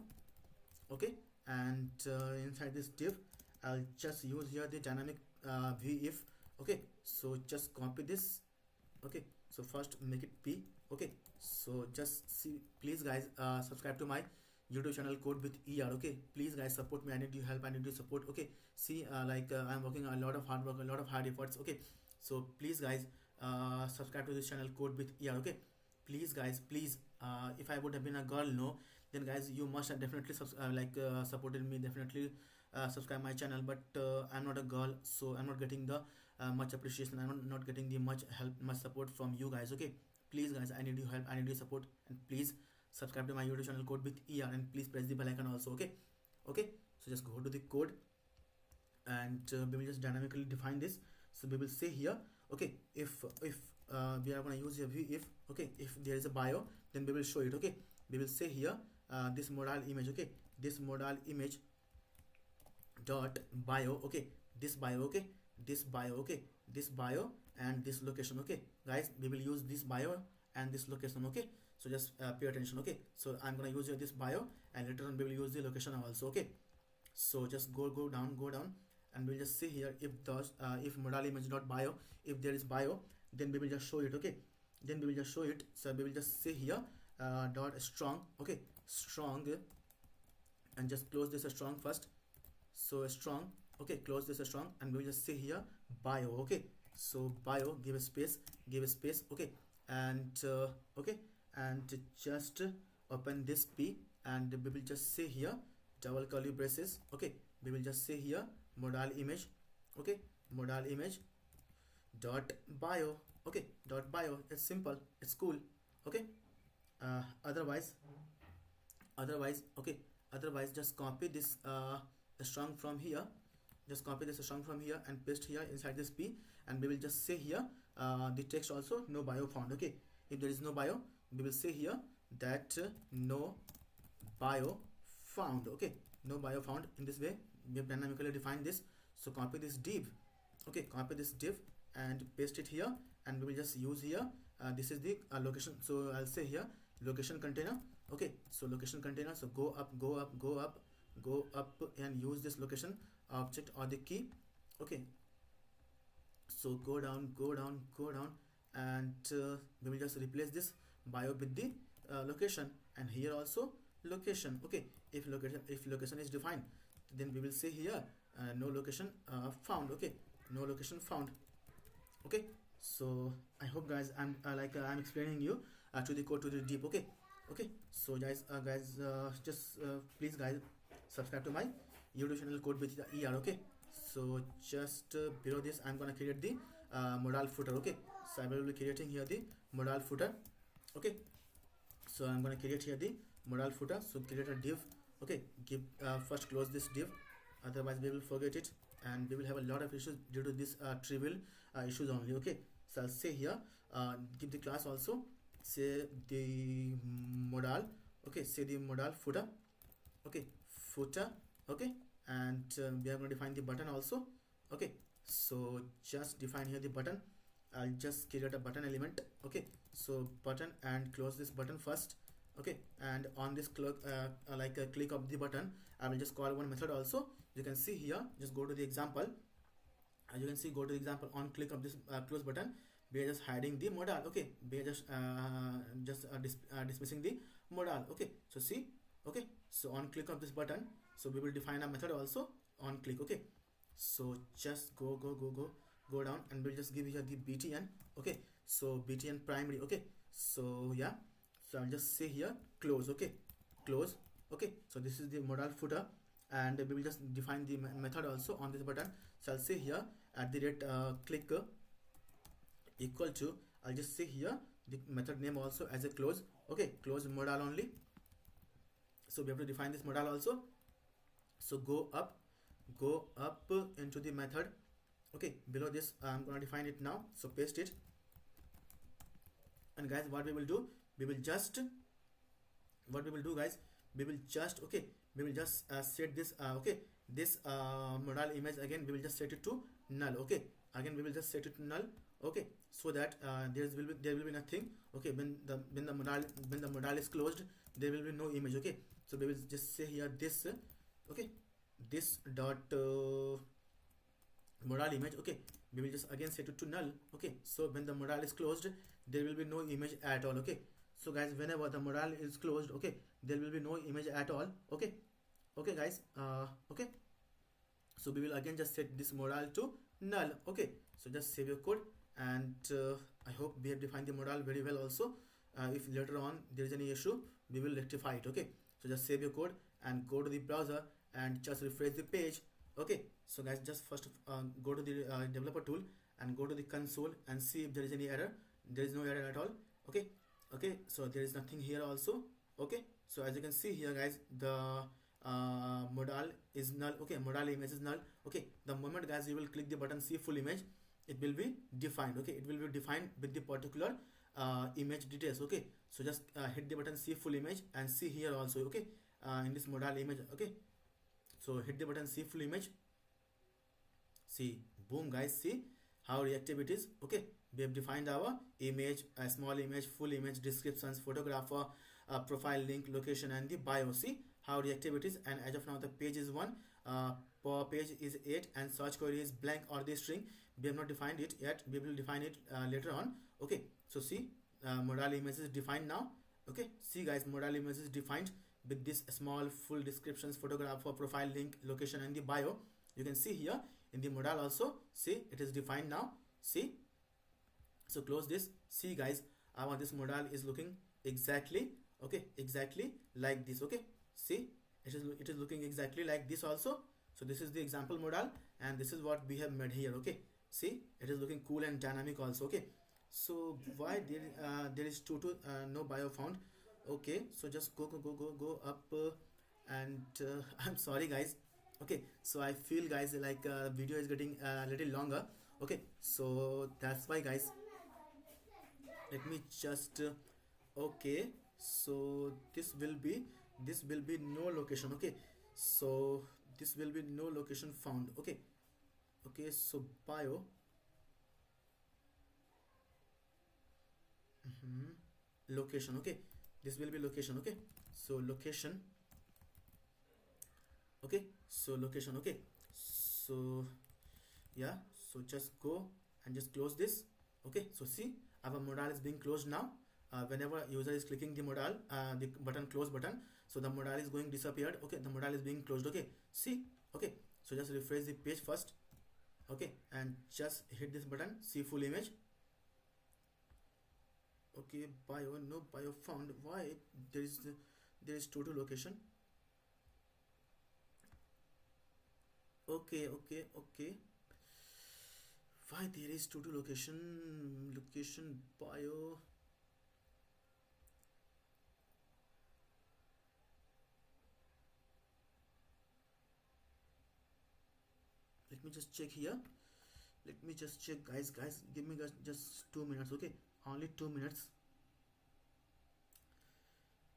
Okay, and inside this div I'll just use here the dynamic v if. Okay, so just copy this. Okay, so first make it p. Okay, so just see, please guys, subscribe to my YouTube channel Code with ER. Okay, please guys, support me. I need your help, I need your support. Okay, see, I'm working a lot of hard work, a lot of hard efforts. Okay, so please guys, subscribe to this channel Code with ER. Okay, please guys, please, if I would have been a girl, no, then guys you must have definitely supported me, definitely subscribe my channel. But I'm not a girl, so I'm not getting the much appreciation, I'm not getting the much help, much support from you guys. Okay, please guys, I need your help, I need your support, and please subscribe to my YouTube channel Code with ER, and please press the bell icon also. Okay, okay, so just go to the code, and we will just dynamically define this. So we will say here, okay, if we are going to use here view if. Okay, if there is a bio, then we will show it. Okay, we will say here this modal image. Okay, this modal image dot bio. Okay, this bio. Okay, this bio. Okay, this bio and this location. Okay, guys, we will use this bio and this location. Okay, so just pay attention. Okay, so I'm gonna use here this bio, and later on we will use the location also. Okay, so just go down, and we'll just say here if the if modal image dot bio, if there is bio, then we will just show it. Okay, then we will just show it. So we will just say here dot strong. Okay, strong, and just close this strong first. So strong. Okay, close this strong, and we will just say here bio. Okay, so bio, give a space. Okay, and okay, and just open this p, and we will just say here double curly braces. Okay, we will just say here modal image. Okay, modal image dot bio. Okay, dot bio. It's simple, it's cool. Okay, otherwise okay, otherwise just copy this strong from here, just copy this strong from here and paste here inside this p, and we will just say here the text also no bio found. Okay, if there is no bio, we will say here that no bio found. Okay, no bio found. In this way we have dynamically defined this. So copy this div. Okay, copy this div and paste it here, and we will just use here this is the location. So I'll say here location container. Okay, so location container, so go up and use this location object or the key. Okay, so go down, and we will just replace this bio with the location, and here also location. Okay, if location is defined, then we will say here no location found. Okay, no location found. Okay, so I hope guys I'm I'm explaining you to the code, to the deep. Okay, so guys, just please guys subscribe to my YouTube channel code with the ER. Okay, so just below this I'm gonna create the modal footer. Okay, so I will be creating here the modal footer. Okay, so I'm gonna create here the modal footer. So create a div. Okay, give first close this div, otherwise we will forget it and we will have a lot of issues due to this trivial issues only. Okay, so I'll say here give the class also, say the modal. Okay, say the modal footer. Okay, footer. Okay, and we are going to define the button also. Okay, so just define here the button. I'll just create a button element. Okay, so button, and close this button first. Okay, and on this click like a click of the button, I will just call one method also. You can see here, just go to the example. As you can see, go to the example, on click of this close button, we are just hiding the modal. Okay, we are just dismissing the modal. Okay, so see. Okay, so on click of this button, so we will define a method also on click. Okay, so just go down, and we'll just give here the btn. Okay, so btn primary. Okay, so yeah, so I'll just say here close. Okay, close. Okay, so this is the modal footer, and we will just define the method also on this button. So I'll say here at the rate click equal to, I'll just say here the method name also as a close. Okay, close modal only. So we have to define this modal also. So go up into the method. Okay, below this I'm gonna define it now. So paste it, and guys, what we will do, we will just guys, we will just set this okay, this modal image again, we will just set it to null. Okay, again we will just set it to null. Okay, so that there will be nothing. Okay, when the modal is closed, there will be no image. Okay, so we will just say here this okay, this dot modal image. Okay, we will just again set it to null. Okay, so when the modal is closed, there will be no image at all. Okay, so guys, whenever the modal is closed, okay, there will be no image at all. Okay, okay guys, okay, so we will again just set this modal to null. Okay, so just save your code, and I hope we have defined the modal very well also. If later on there is any issue, we will rectify it. Okay, so just save your code and go to the browser and just refresh the page. Okay, so guys, just first go to the developer tool and go to the console and see if there is any error. There is no error at all. Okay, okay, so there is nothing here also. Okay, so as you can see here guys, the modal is null. Okay, modal image is null. Okay, the moment guys you will click the button see full image, it will be defined. Okay, it will be defined with the particular image details. Okay, so just hit the button see full image and see here also. Okay, in this modal image. Okay, so hit the button see full image. See, boom guys, see how reactive it is. Okay, we have defined our image, a small image, full image, descriptions, photographer, profile link, location, and the bio. See how reactive it is. And as of now the page is 1, per page is 8, and search query is blank or the string. We have not defined it yet, we will define it later on. Okay, so see modal image is defined now. Okay, see guys, modal image is defined with this small, full descriptions, photographer, profile link, location, and the bio. You can see here in the modal also, see it is defined now. See, so close this. See guys, our this modal is looking exactly, okay, exactly like this. Okay, see it is looking exactly like this also. So this is the example modal, and this is what we have made here. Okay, see it is looking cool and dynamic also. Okay, so why there is no bio found. Okay, so just go up and I'm sorry guys. Okay, so I feel guys like video is getting a little longer. Okay, so that's why guys, let me just okay, so this will be no location. Okay, so this will be no location found. Okay, okay, so bio location. Okay, this will be location. Okay, so location. Okay, so location. Okay, so yeah, so just go and just close this. Okay, so see our modal is being closed now. Whenever user is clicking the modal, the button close button, so the modal is going disappeared. Okay, the modal is being closed. Okay, see. Okay, so just refresh the page first. Okay, and just hit this button see full image. Okay, bio, no bio found. Why? There is total location. Okay. Why there is to do location bio? Let me just check here. Let me just check, guys, give me guys just 2 minutes. Okay, only 2 minutes.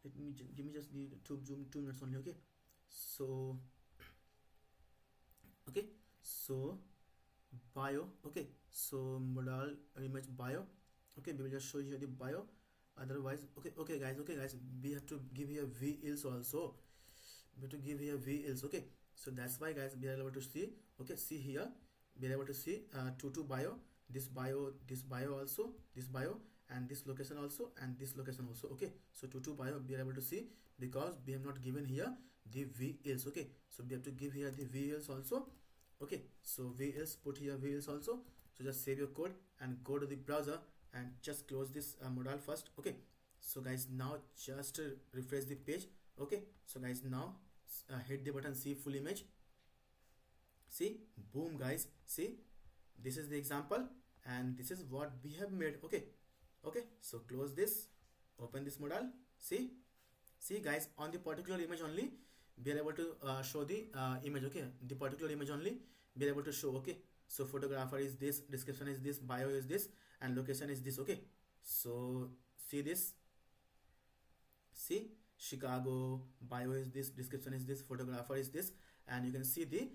Let me give me just need 2 minutes only. Okay, so okay, so bio. Okay, so modal image bio. Okay, we will just show you the bio. Otherwise, okay guys, we have to give here vils also. We have to give here vils. Okay, so that's why guys we are able to see. Okay, see here, we are able to see to bio, this bio also, this bio, and this location also, and this location also. Okay, so to bio we are able to see because we have not given here the vls. Okay, so we have to give here the vls also. Okay, so vls, put here vls also. So just save your code and go to the browser and just close this modal first. Okay, so guys now just refresh the page. Okay, so guys now hit the button, see full image. See, boom guys, see, this is the example and this is what we have made. Okay, so close this, open this modal. See guys, on the particular image only we are able to show the image. Okay, the particular image only we are able to show. Okay, so photographer is this, description is this, bio is this, and location is this. Okay, so see this, see, Chicago, bio is this, description is this, photographer is this, and you can see the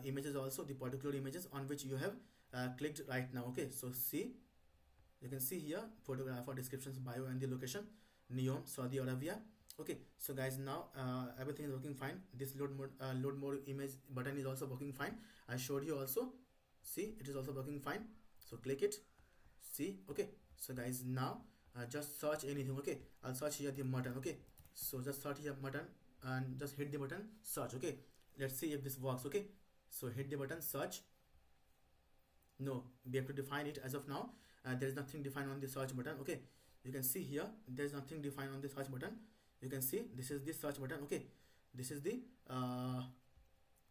images also, the particular images on which you have clicked right now. Okay, so see, you can see here photographer, descriptions, bio, and the location, Neom, Saudi Arabia. Okay, so guys now everything is working fine. This load more image button is also working fine. I showed you also. See, it is also working fine. So click it. See, okay, so guys now just search anything. Okay, I'll search here the button. Okay, so just search here button and just hit the button, search. Okay, let's see if this works. Okay, so hit the button, search. No, we have to define it. As of now there is nothing defined on the search button. Okay, you can see here there is nothing defined on the search button. You can see this is the search button. Okay, this is the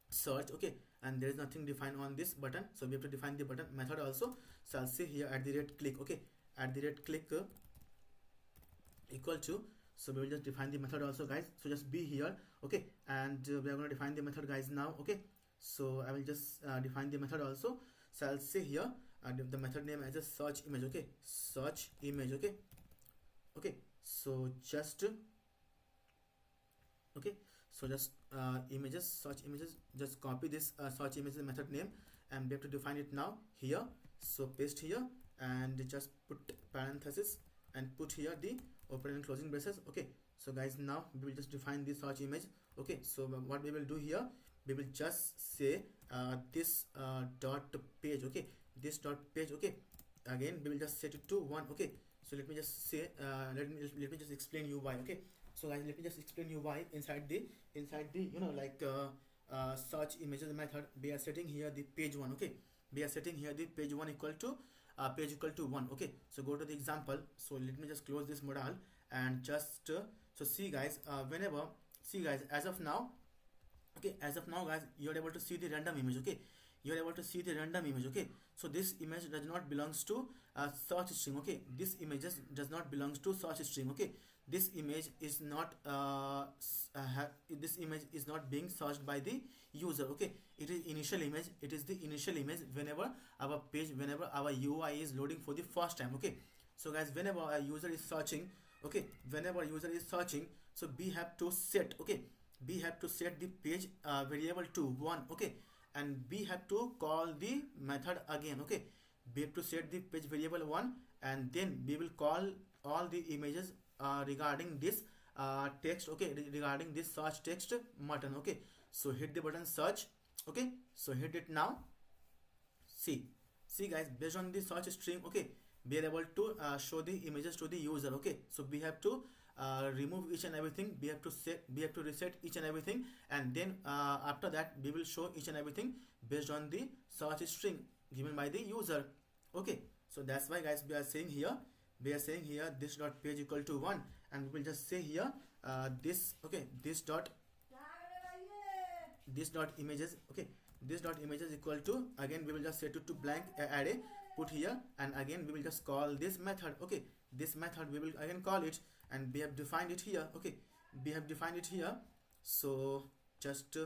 search. Okay, and there is nothing defined on this button, so we have to define the button method also. So I'll say here at the rate click. Okay, at the rate click equal to, so we will just define the method also guys. So just be here. Okay, and we are going to define the method guys now. Okay, so I will just define the method also. So I'll say here the method name as a search image. Okay, search image. Okay, so just okay, so just images, search images, just copy this search image method name and we have to define it now here. So paste here and just put parenthesis and put here the open and closing braces. Okay, so guys now we will just define the search image. Okay, so what we will do here, we will just say this dot page. Okay, this dot page. Okay, again we will just set it to 1. Okay, so let me just say let me just explain you why. Okay, so guys let me just explain you why. Inside the you know, like search images method, we are setting here the page 1. Okay, we are setting here the page 1 equal to page equal to 1. Okay, so go to the example. So let me just close this modal and just so see guys, whenever, see guys, as of now, okay, as of now guys, you are able to see the random image. Okay, you are able to see the random image. Okay, so this image does not belongs to search string. Okay, this images does not belongs to search string. Okay, this image is not this image is not being searched by the user. Okay, it is initial image, it is the initial image whenever our page, whenever our UI is loading for the first time. Okay, so guys, whenever a user is searching, okay, whenever user is searching, so we have to set, okay, we have to set the page variable to 1. Okay, and we have to call the method again. Okay, we have to set the page variable 1 and then we will call all the images regarding this text. Okay, regarding this search text button. Okay, so hit the button search. Okay, so hit it now. See guys, based on the search string, okay, we are able to show the images to the user. Okay, so we have to remove each and everything, we have to reset each and everything, and then after that we will show each and everything based on the search string given by the user. Okay, so that's why guys we are saying here this dot page equal to 1, and we will just say here this, okay, this dot images. Okay, this dot images equal to, again we will just set it to blank array, put here, and again we will just call this method. Okay, this method we will again call it, and we have defined it here. Okay, we have defined it here, so just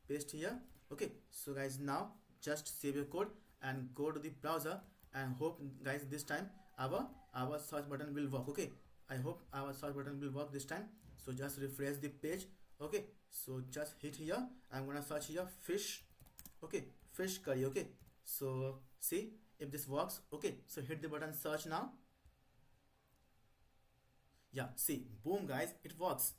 paste here. Okay, so guys, now just save your code and go to the browser, and hope guys this time our search button will work. Okay, I hope our search button will work this time. So just refresh the page. Okay, so just hit here, I'm gonna search here fish. Okay, fish curry. Okay, so see if this works. Okay, so hit the button search now. Yeah, see, boom guys, it works.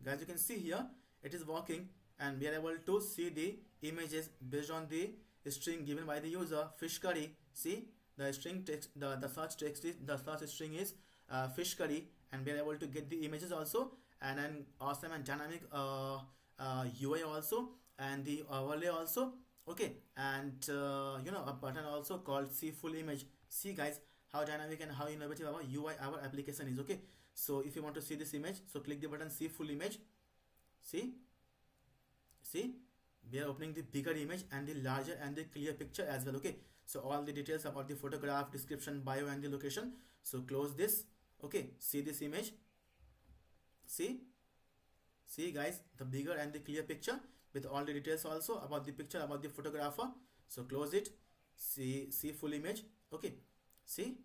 Guys, you can see here it is working, and we are able to see the images based on the string given by the user, fish curry. See, the string text, the search text is, the search string is fish curry, and we are able to get the images also, and an awesome and dynamic UI also, and the overlay also. Okay, and a button also called see full image. See guys, how dynamic and how innovative our UI, our application is. Okay, so if you want to see this image, so click the button see full image. See, we are opening the bigger image and the larger and the clear picture as well. Okay, so all the details about the photograph, description, bio, and the location. So close this. Okay, see this image. See guys, the bigger and the clear picture with all the details also about the picture, about the photographer. So close it. See full image. Okay, see.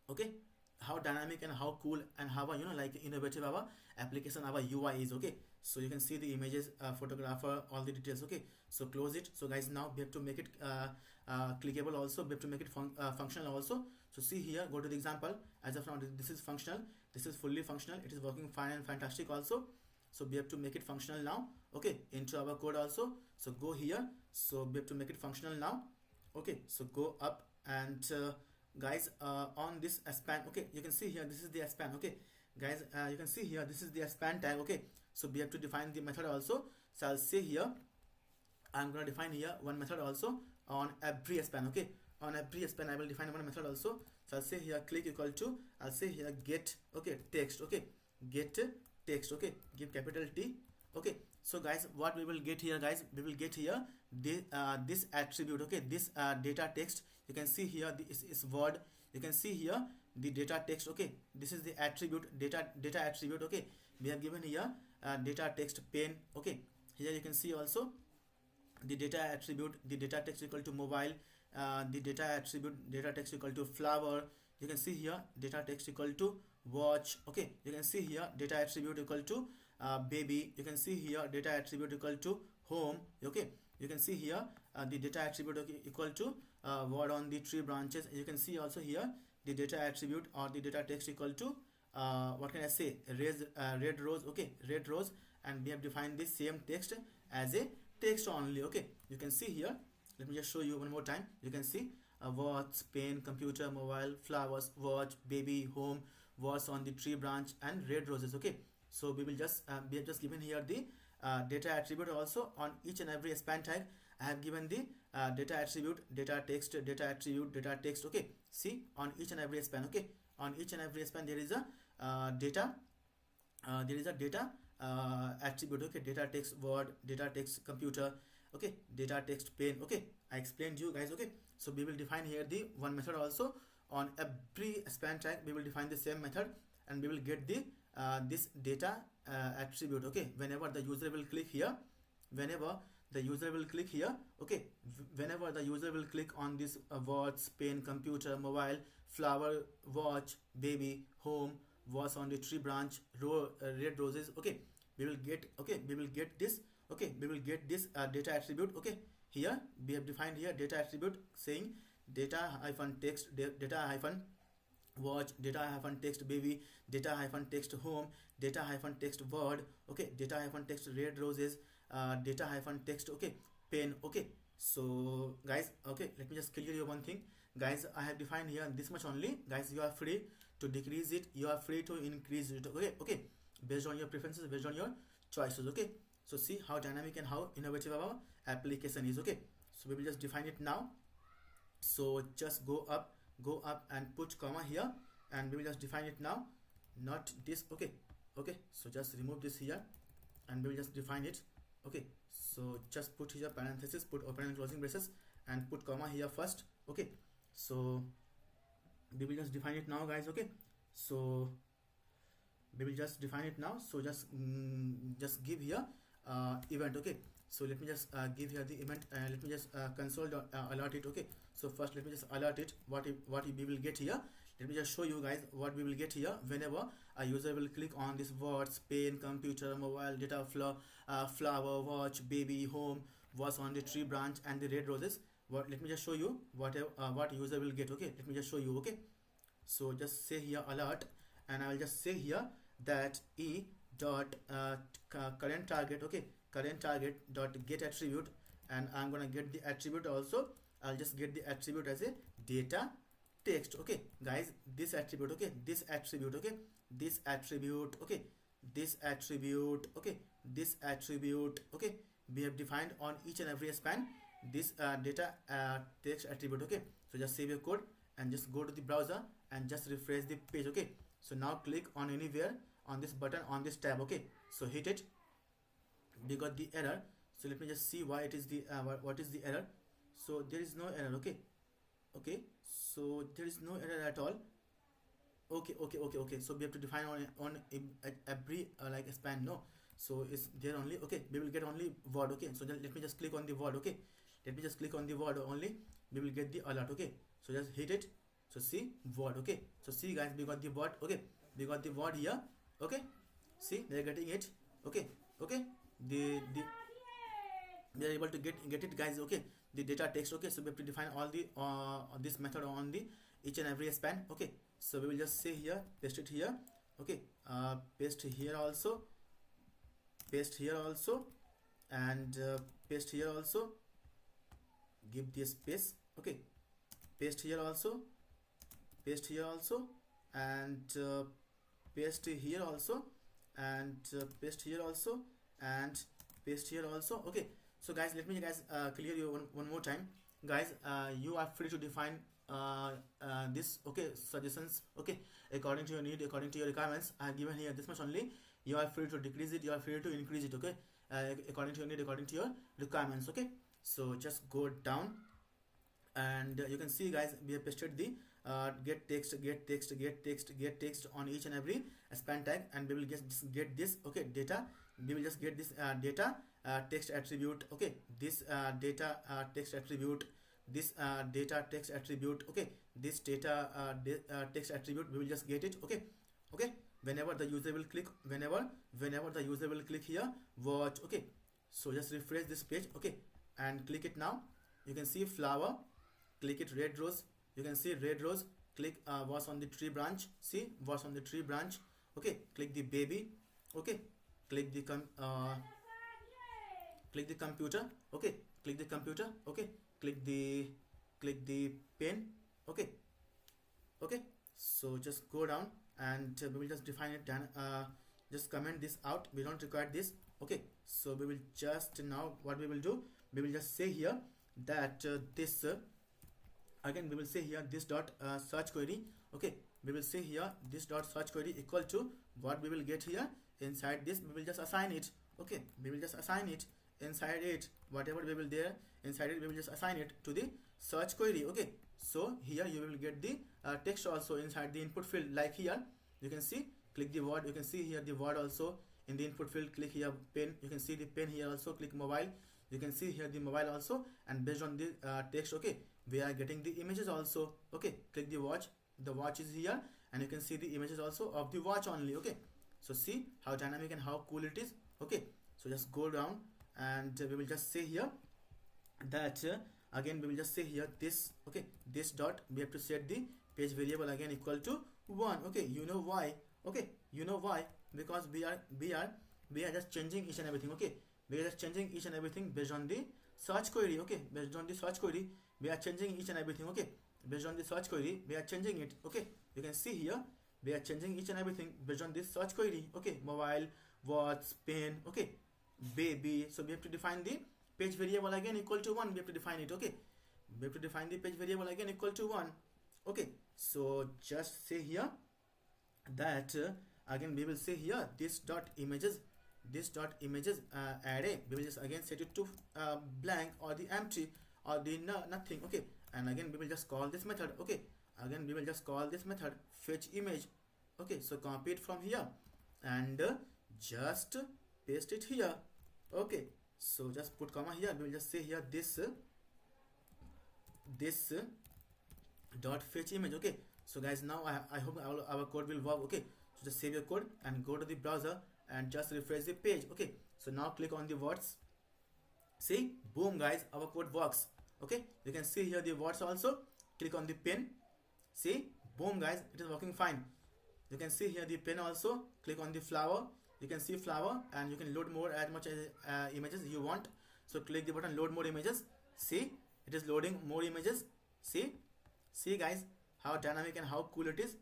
Okay, how dynamic and how cool and how like innovative our application, our UI is. Okay, so you can see the images, photographer, all the details. Okay, so close it. So guys, now we have to make it clickable also, we have to make it functional also. So see here, go to the example. As of now, this is functional, this is fully functional, it is working fine and fantastic also. So we have to make it functional now. Okay, into our code also. So go here, so we have to make it functional now. Okay, so go up, and guys, on this span, okay, you can see here this is the span. Okay guys, you can see here this is the span tag. Okay, so we have to define the method also. So I'll say here, I'm gonna define here one method also on every span. Okay, on every span I will define one method also. So I'll say here click equal to, I'll say here get, okay, text. Okay, get text. Okay, give capital T. Okay, so guys, what we will get here, guys, we will get here this attribute. Okay, this data text. You can see here this is word. You can see here the data text. Okay, this is the attribute, data attribute. Okay, we have given here data text pen. Okay, here you can see also the data attribute, the data text equal to mobile, the data attribute data text equal to flower. You can see here data text equal to watch. Okay, you can see here data attribute equal to baby. You can see here data attribute equal to home. Okay, you can see here the data attribute equal to word on the tree branches. You can see also here the data attribute or the data text equal to what can I say, red rose. Okay, red rose, and we have defined this same text as a text only. Okay, you can see here, let me just show you one more time. You can see watch, pen, computer, mobile, flowers, watch, baby, home, was on the tree branch, and red roses. Okay, so we will just we have just given here the data attribute also on each and every span tag. I have given the data attribute, data text, data attribute, data text. Okay, see, on each and every span. Okay, on each and every span there is a data attribute. Okay, data text word, data text computer. Okay, data text pen. Okay, I explained you guys. Okay, so we will define here the one method also on every span tag. We will define the same method, and we will get the this data attribute. Okay, whenever the user will click here, whenever the user will click here, okay, whenever the user will click on this words, pen, computer, mobile, flower, watch, baby, home, was on the tree branch, red roses. Okay, we will get, okay, we will get this. Okay, we will get this data attribute. Okay, here we have defined here data attribute saying data hyphen text, data hyphen watch, data hyphen text baby, data hyphen text home, data hyphen text word. Okay, data hyphen text red roses, data hyphen text, okay, pen. Okay, so guys, okay, let me just clear you one thing, guys. I have defined here this much only, guys. You are free to decrease it, you are free to increase it. Okay, based on your preferences, based on your choices. Okay, so see how dynamic and how innovative our application is. Okay, so we will just define it now. So just go up and put comma here, and we will just define it now, not this. Okay, so just remove this here, and we will just define it. Okay, So just put here parenthesis, put open and closing braces, and put comma here first. Okay, so we will just define it now, guys. Okay, so we will just define it now. So just give here event. Okay, so let me just give here the event, and let me just console alert it. Okay, so first let me just alert it what we will get here. Let me just show you guys what we will get here whenever a user will click on this words, pen, computer, mobile, data, flower, watch, baby, home, was on the tree branch, and the red roses. What, let me just show you what user will get. Okay, let me just show you. Okay, so just say here alert, and I will just say here that e dot current target. Okay, current target dot get attribute, and I'm gonna get the attribute also. I'll just get the attribute as a data text. Okay guys, this attribute. Okay, this attribute. Okay, this attribute. Okay, this attribute. Okay, this attribute. Okay, we have defined on each and every span this data text attribute. Okay, so just save your code and just go to the browser and just refresh the page. Okay, so now click on anywhere on this button on this tab. Okay, so hit it. We got the error, so let me just see why it is the what is the error. So there is no error. Okay, okay, so there is no error at all. Okay, so we have to define on every like span. No, so it's there only. Okay, we will get only word. Okay, so then let me just click on the word. Okay, let me just click on the word only. We will get the alert. Okay, so just hit it. So see word. Okay, so see guys, we got the word. Okay, we got the word here. Okay, see they are getting it. Okay, the they are able to get it, guys. Okay, the data text. Okay, so we have to define all the this method on the each and every span. Okay, so we will just say here, paste it here. Okay, paste here also, paste here also, and paste here also. Give this space. Okay, paste here also, paste here also, and paste here also, and paste here also, and paste here also. Okay, so guys, let me clear you one more time. Guys, you are free to define this. Okay, suggestions. Okay, according to your need, according to your requirements. I have given here this much only. You are free to decrease it, you are free to increase it. Okay, according to your need, according to your requirements. Okay, so just go down, and you can see guys, we have pasted the get text on each and every span tag, and we will get this. Okay, data, we will just get this data text attribute. Okay, this data text attribute, this data text attribute. Okay, this data text attribute, we will just get it. Okay, whenever the user will click, whenever the user will click here watch. Okay, so just refresh this page. Okay, and click it now. You can see flower, click it, red rose. You can see red rose. Click was on the tree branch. See, was on the tree branch. Okay, click the baby. Okay, click the computer. Okay, click the computer. Okay, click the pen. Okay, so just go down, and we will just define it. Then just comment this out, we don't require this. Okay, so we will just now what we will do, we will just say here that this again we will say here this dot search query. Okay, we will say here this dot search query equal to what we will get here inside this. We will just assign it. Okay, we will just assign it inside it, whatever we will there inside it, we will just assign it to the search query. Okay, so here you will get the text also inside the input field. Like here you can see, click the word, you can see here the word also in the input field. Click here pen, you can see the pen here also. Click mobile, you can see here the mobile also, and based on the text, okay, we are getting the images also. Okay, click the watch is here, and you can see the images also of the watch only. Okay, so see how dynamic and how cool it is. Okay, so just go down, and we will just say here that again we will just say here this. Okay, this dot, we have to set the page variable again equal to 1. Okay, you know why? Okay, you know why? Because we are just changing each and everything. Okay, we are just changing each and everything based on the search query. Okay, based on the search query we are changing each and everything. Okay, based on the search query we are changing it. Okay, you can see here we are changing each and everything based on this search query. Okay, mobile, watch, pen, okay, baby. So we have to define the page variable again equal to 1. We have to define it. Okay, we have to define the page variable again equal to 1. Okay, so just say here that again we will say here this dot images, this dot images array, we will just again set it to blank or the empty or the nothing. Okay, and again we will just call this method. Okay, again we will just call this method fetch image. Okay, so copy it from here and just paste it here. Okay, so just put comma here. We will just say here this dot fetch image. Okay, so guys, now I hope our code will work. Okay, so just save your code and go to the browser and just refresh the page. Okay, so now click on the words. See, boom guys, our code works. Okay, you can see here the words also. Click on the pen. See, boom guys, it is working fine. You can see here the pen also. Click on the flower. You can see flower, and you can load more as much as images you want. So click the button load more images. See, it is loading more images. See guys, how dynamic and how cool it is.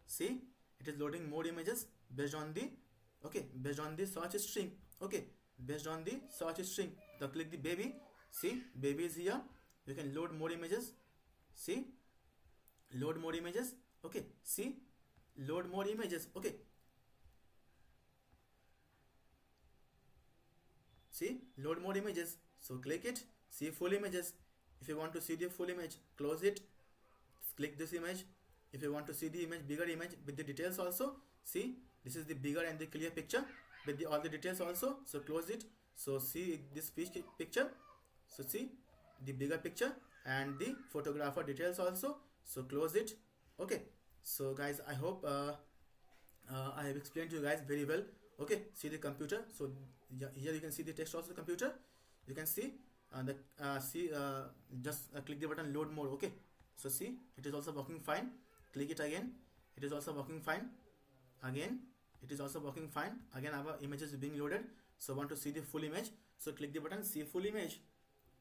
See, it is loading more images based on the search string. Okay, based on the search string. So click the baby. See, baby is here. You can load more images. See, load more images. Okay, see, load more images. Okay, see, load more images. So click it. See full images. If you want to see the full image, close it. Click this image. If you want to see the image, bigger image with the details also, see, this is the bigger and the clear picture with all the details also. So close it. So see this picture. So see the bigger picture and the photographer details also. So close it. Okay, so guys, I hope I have explained to you guys very well. Okay, see the computer. So here you can see the text also, computer. You can see just click the button load more. Okay, so see, it is also working fine. Click it again. It is also working fine. Again, it is also working fine. Again, our image is being loaded. So want to see the full image. So click the button see full image.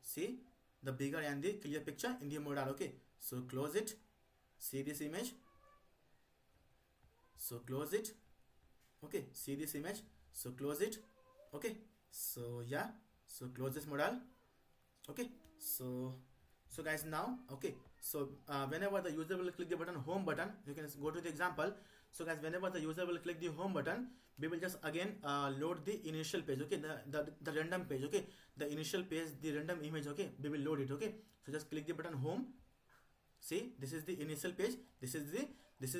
See the bigger and the clear picture in the modal. Okay, so close it. See this image. So close it. Okay, see this image. So close it. Okay, so yeah, so close this modal. Okay, so guys, now, okay, so whenever the user will click the button home button, you can go to the example. So guys, whenever the user will click the home button, we will just again load the initial page. Okay, the random page. Okay, the initial page, the random image. Okay, we will load it. Okay, so just click the button home. See, this is the initial page. This is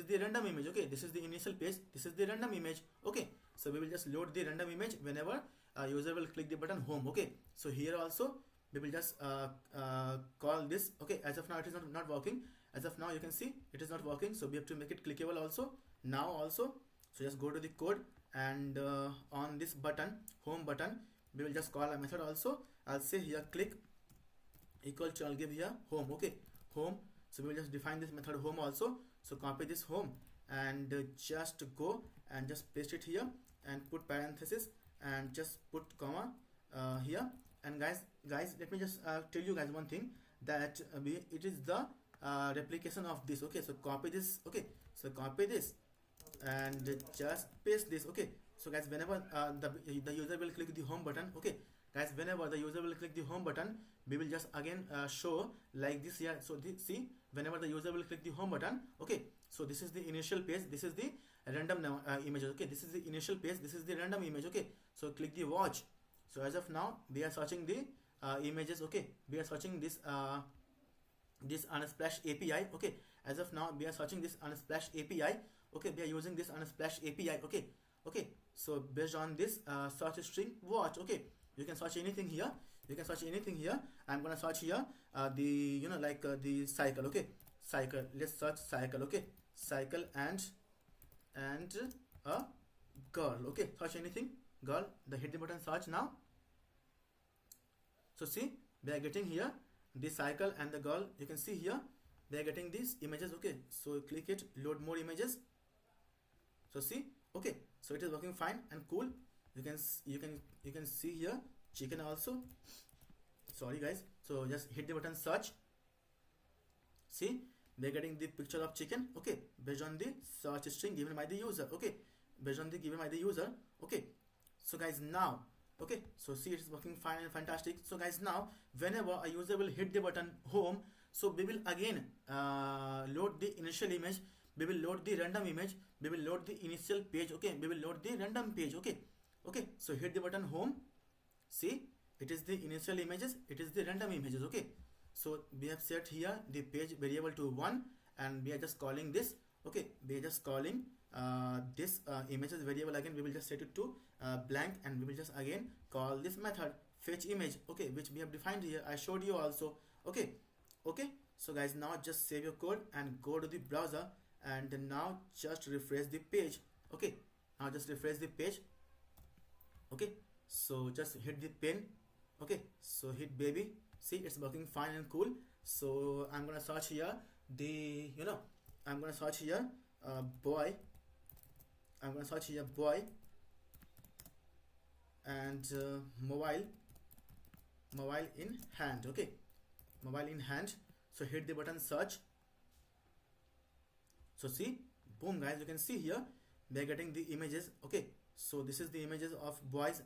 the random image. Okay, this is the initial page. This is the random image. Okay, so we will just load the random image whenever user will click the button home. Okay, so here also we will just call this. Okay, as of now it is not working. As of now you can see it is not working, so we have to make it clickable also now also. So just go to the code and on this button, home button, we will just call a method also. I'll say here click equal to, I'll give here home. Okay, home. So we will just define this method home also. So copy this home and just go and just paste it here and put parenthesis and just put comma here. And guys, let me just tell you guys one thing, that it is the replication of this. Okay, so copy this. Okay, so copy this and just paste this. Okay, so guys, whenever the user will click the home button, okay guys, whenever the user will click the home button, we will just again show like this here. So see, whenever the user will click the home button, okay, so this is the initial page, this is the random images. Okay, this is the initial page, this is the random image. Okay, so click the watch. So as of now we are searching the images. Okay, we are searching this this Unsplash API. Okay, as of now we are searching this Unsplash API. Okay, we are using this Unsplash API. Okay, so based on this search string watch, okay, you can search anything here. I'm gonna search here the the cycle. Okay, cycle, let's search cycle. Okay, cycle and a girl. Okay, search anything, girl. Hit the button search now. So see, we are getting here the cycle and the girl. You can see here they are getting these images. Okay, so click it, load more images. So see, okay, so it is working fine and cool. You can see here chicken also. Sorry guys, so just hit the button search. See, we are getting the picture of chicken. Okay, based on the search string given by the user. Okay, based on the given by the user. Okay, so guys, now, okay, so see, it is working fine and fantastic. So guys, now whenever a user will hit the button home, so we will again load the initial image, we will load the random image, we will load the initial page. Okay, we will load the random page. Okay, Okay, so hit the button home. See, it is the initial images, it is the random images. Okay, so we have set here the page variable to 1, and we are just calling this. Okay, we are just calling this images variable again. We will just set it to blank, and we will just again call this method fetch image. Okay, which we have defined here. I showed you also. Okay, okay, so guys, now just save your code and go to the browser, and then now just refresh the page. Okay, now just refresh the page. Okay, so just hit the pen. Okay, so hit baby. See, it's working fine and cool. So I'm gonna search here the, I'm gonna search here boy. I'm gonna search here boy, and mobile in hand. Okay, mobile in hand. So hit the button search. So see, boom guys, you can see here we are getting the images. Okay, so this is the images of boys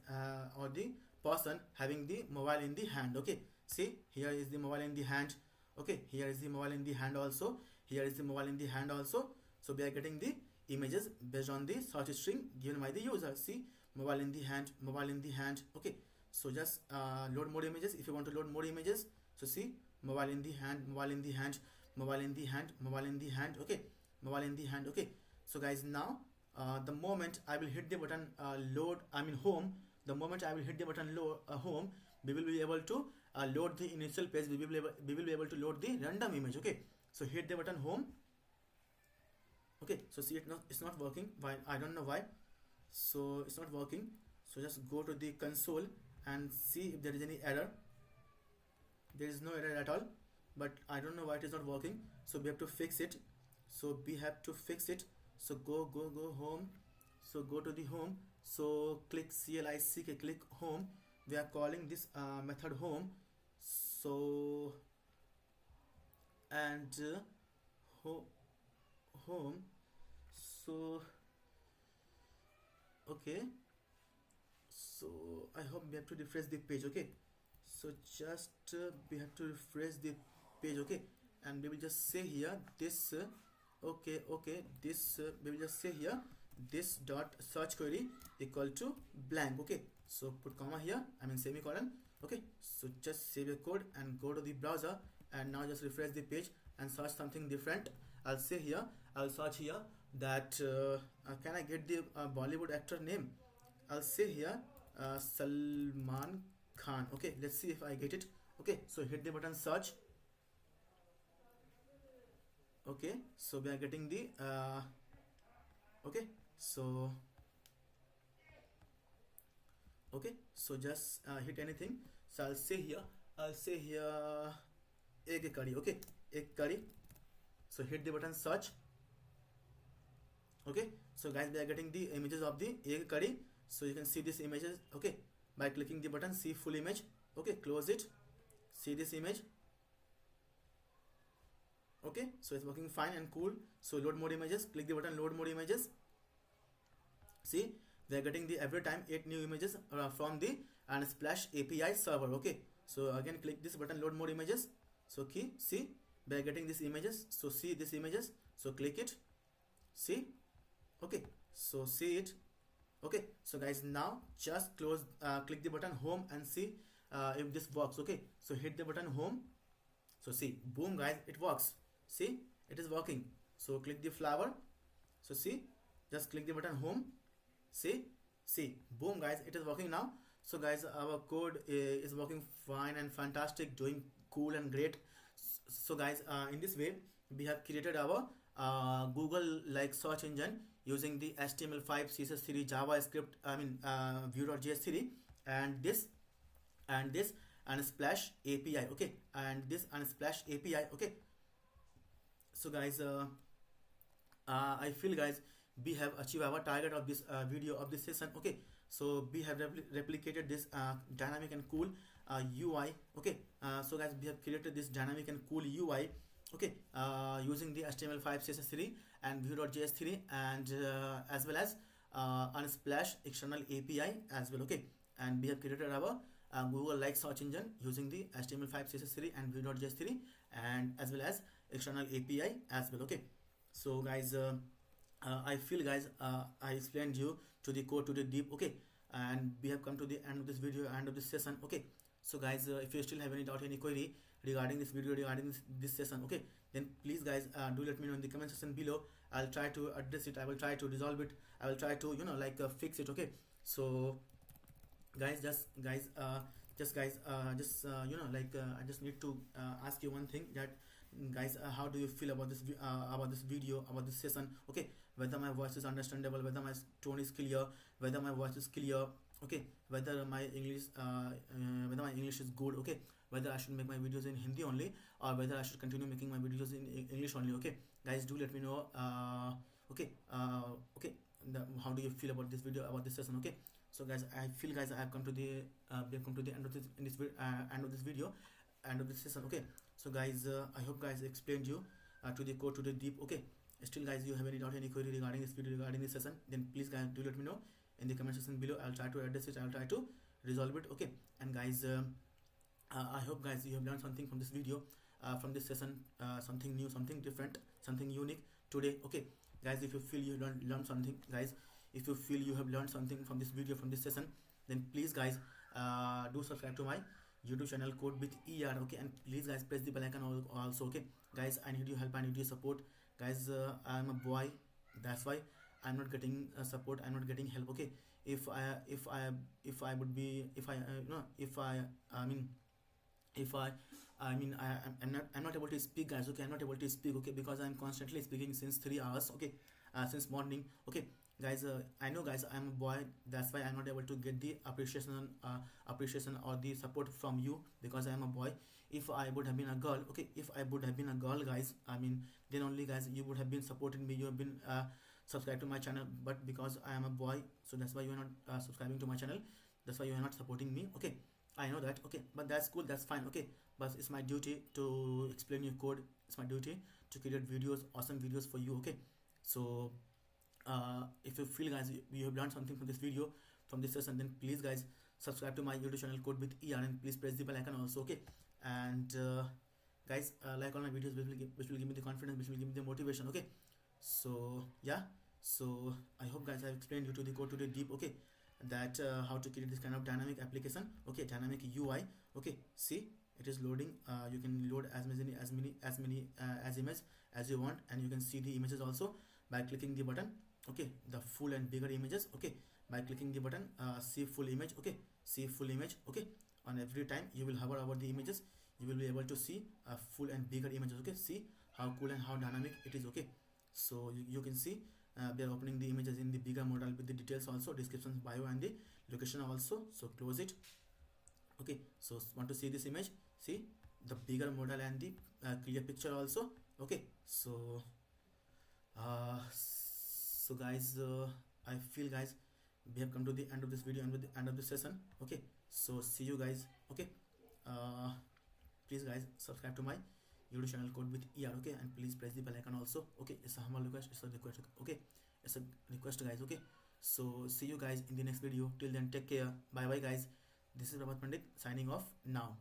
or the person having the mobile in the hand. Okay, see, here is the mobile in the hand. Okay, here is the mobile in the hand also. Here is the mobile in the hand also. So we are getting the images based on the search string given by the user. See, mobile in the hand, mobile in the hand. Okay, so just load more images if you want to load more images. So see, mobile in the hand, mobile in the hand, mobile in the hand, mobile in the hand. Okay, mobile in the hand. Okay, so guys, now the moment I will hit the button home, the moment I will hit the button home, we will be able to load the initial page. We will be able to load the random image. Okay, so hit the button home. Okay, so see, it's not working. Why? I don't know why. So it's not working. So just go to the console and see if there is any error. There is no error at all, but I don't know why it is not working. So we have to fix it. So we have to fix it. So go home. So go to the home. So click CLICK, click home. We are calling this method home. So and home. So okay, so I hope we have to refresh the page. Okay, so just we have to refresh the page. Okay, and we will just say here this okay, this we will just say here this dot search query equal to blank. Okay, so put comma here, I mean semicolon. Okay, so just save your code and go to the browser, and now just refresh the page and search something different. I'll search here that can I get the Bollywood actor name? I'll say here Salman Khan. Okay, let's see if I get it. Okay, so hit the button search. Okay, so we are getting the okay, so okay, so just hit anything. So I'll say here egg curry. Okay, egg curry. So hit the button search. Okay, so guys, we are getting the images of the egg curry. So you can see these images. Okay, by clicking the button see full image. Okay, close it. See this image. Okay, so it's working fine and cool. So load more images. Click the button load more images. See, we are getting the every time 8 new images from the Unsplash API server. Okay, so again click this button load more images. So see, we are getting these images. So see these images. So click it. See, okay, so see it. Okay, so guys, now just click the button home and see if this works. Okay, so hit the button home. So see, boom guys, it works. See, it is working. So click the flower. So see, just click the button home. See, boom guys, it is working now. So guys, our code is working fine and fantastic, doing cool and great. So guys, in this way we have created our Google like search engine using the HTML5, CSS3, JavaScript, Vue.js 3, and this Unsplash API. Okay, and this Unsplash API. Okay, so guys, I feel guys we have achieved our target of this video of this session. Okay, so we have replicated this dynamic and cool UI. Okay, so guys, we have created this dynamic and cool UI. Okay, using the HTML5, CSS3 and Vue.js 3, and as well as Unsplash external API as well. Okay, and we have created our Google like search engine using the HTML5, CSS3 and Vue.js 3, and as well as external API as well. Okay, so guys, I feel guys I explained you to the code to the deep. Okay, and we have come to the end of this video, end of this session. Okay, so guys, if you still have any doubt, any query regarding this video, regarding this session, okay, then please guys, do let me know in the comment section below. I'll try to address it, I will try to resolve it, I will try to fix it. Okay, so guys, I just need to ask you one thing, that guys, how do you feel about this video, about this session? Okay, whether my voice is understandable, whether my tone is clear, whether my voice is clear, okay, whether my English is good, okay, whether I should make my videos in Hindi only, or whether I should continue making my videos in English only. Okay, guys, do let me know. Okay, how do you feel about this video, about this session? Okay, so guys, I feel, guys, I have come to the end of end of this video, end of this session. Okay, so guys, I hope, guys, explained you to the core, to the deep. Okay, still, guys, you have any doubt, any query regarding this video, regarding this session, then please, guys, do let me know in the comment section below. I'll try to address it, I'll try to resolve it. Okay, and guys, I hope, guys, you have learned something from this video, from this session, something new, something different, something unique today. Okay, guys, if you feel you learned something, guys, if you feel you have learned something from this video, from this session, then please, guys, do subscribe to my YouTube channel, Code with ER. Okay, and please, guys, press the bell icon also. Okay, guys, I need your help, I need your support, guys. I'm a boy, that's why I'm not getting support, I'm not getting help. Okay, if I would be, if I no if I mean if I'm not able to speak, guys. Okay, I'm not able to speak. Okay, because I'm constantly speaking since 3 hours. Okay, since morning. Okay, guys, I know, guys, I'm a boy, that's why I'm not able to get the appreciation or the support from you, because I am a boy. If I would have been a girl, okay, if I would have been a girl, guys, then only, guys, you would have been supporting me, you have been subscribed to my channel. But because I am a boy, so that's why you are not subscribing to my channel, that's why you are not supporting me. Okay, I know that. Okay, but that's cool, that's fine. Okay, but it's my duty to explain your code, it's my duty to create videos, awesome videos for you. Okay, so if you feel, guys, you have learned something from this video, from this session, then please, guys, subscribe to my YouTube channel, Code with ER, and please press the bell icon also. Okay, and guys, like all my videos, which will give me the confidence, which will give me the motivation. Okay, so yeah, so I hope, guys, I've explained you to the code, to the deep. Okay, that how to create this kind of dynamic application. Okay, dynamic UI. Okay, see, it is loading. You can load as many image as you want, and you can see the images also by clicking the button. Okay, the full and bigger images. Okay, by clicking the button, see full image. Okay, see full image. Okay, on every time you will hover over the images, you will be able to see full and bigger images. Okay, see how cool and how dynamic it is. Okay, so you can see they are opening the images in the bigger model with the details also, description, bio, and the location also. So close it. Okay, so want to see this image, see the bigger model and the clear picture also. Okay, so guys, I feel, guys, we have come to the end of this video and with the end of this session. Okay, so see you, guys. Okay, please, guys, subscribe to my YouTube channel, Code with ER. Okay, and please press the bell icon also. Okay, it's a humble request, it's a request. Okay, it's a request, guys. Okay, so see you, guys, in the next video. Till then, take care. Bye bye, guys. This is Ramat Pandit signing off now.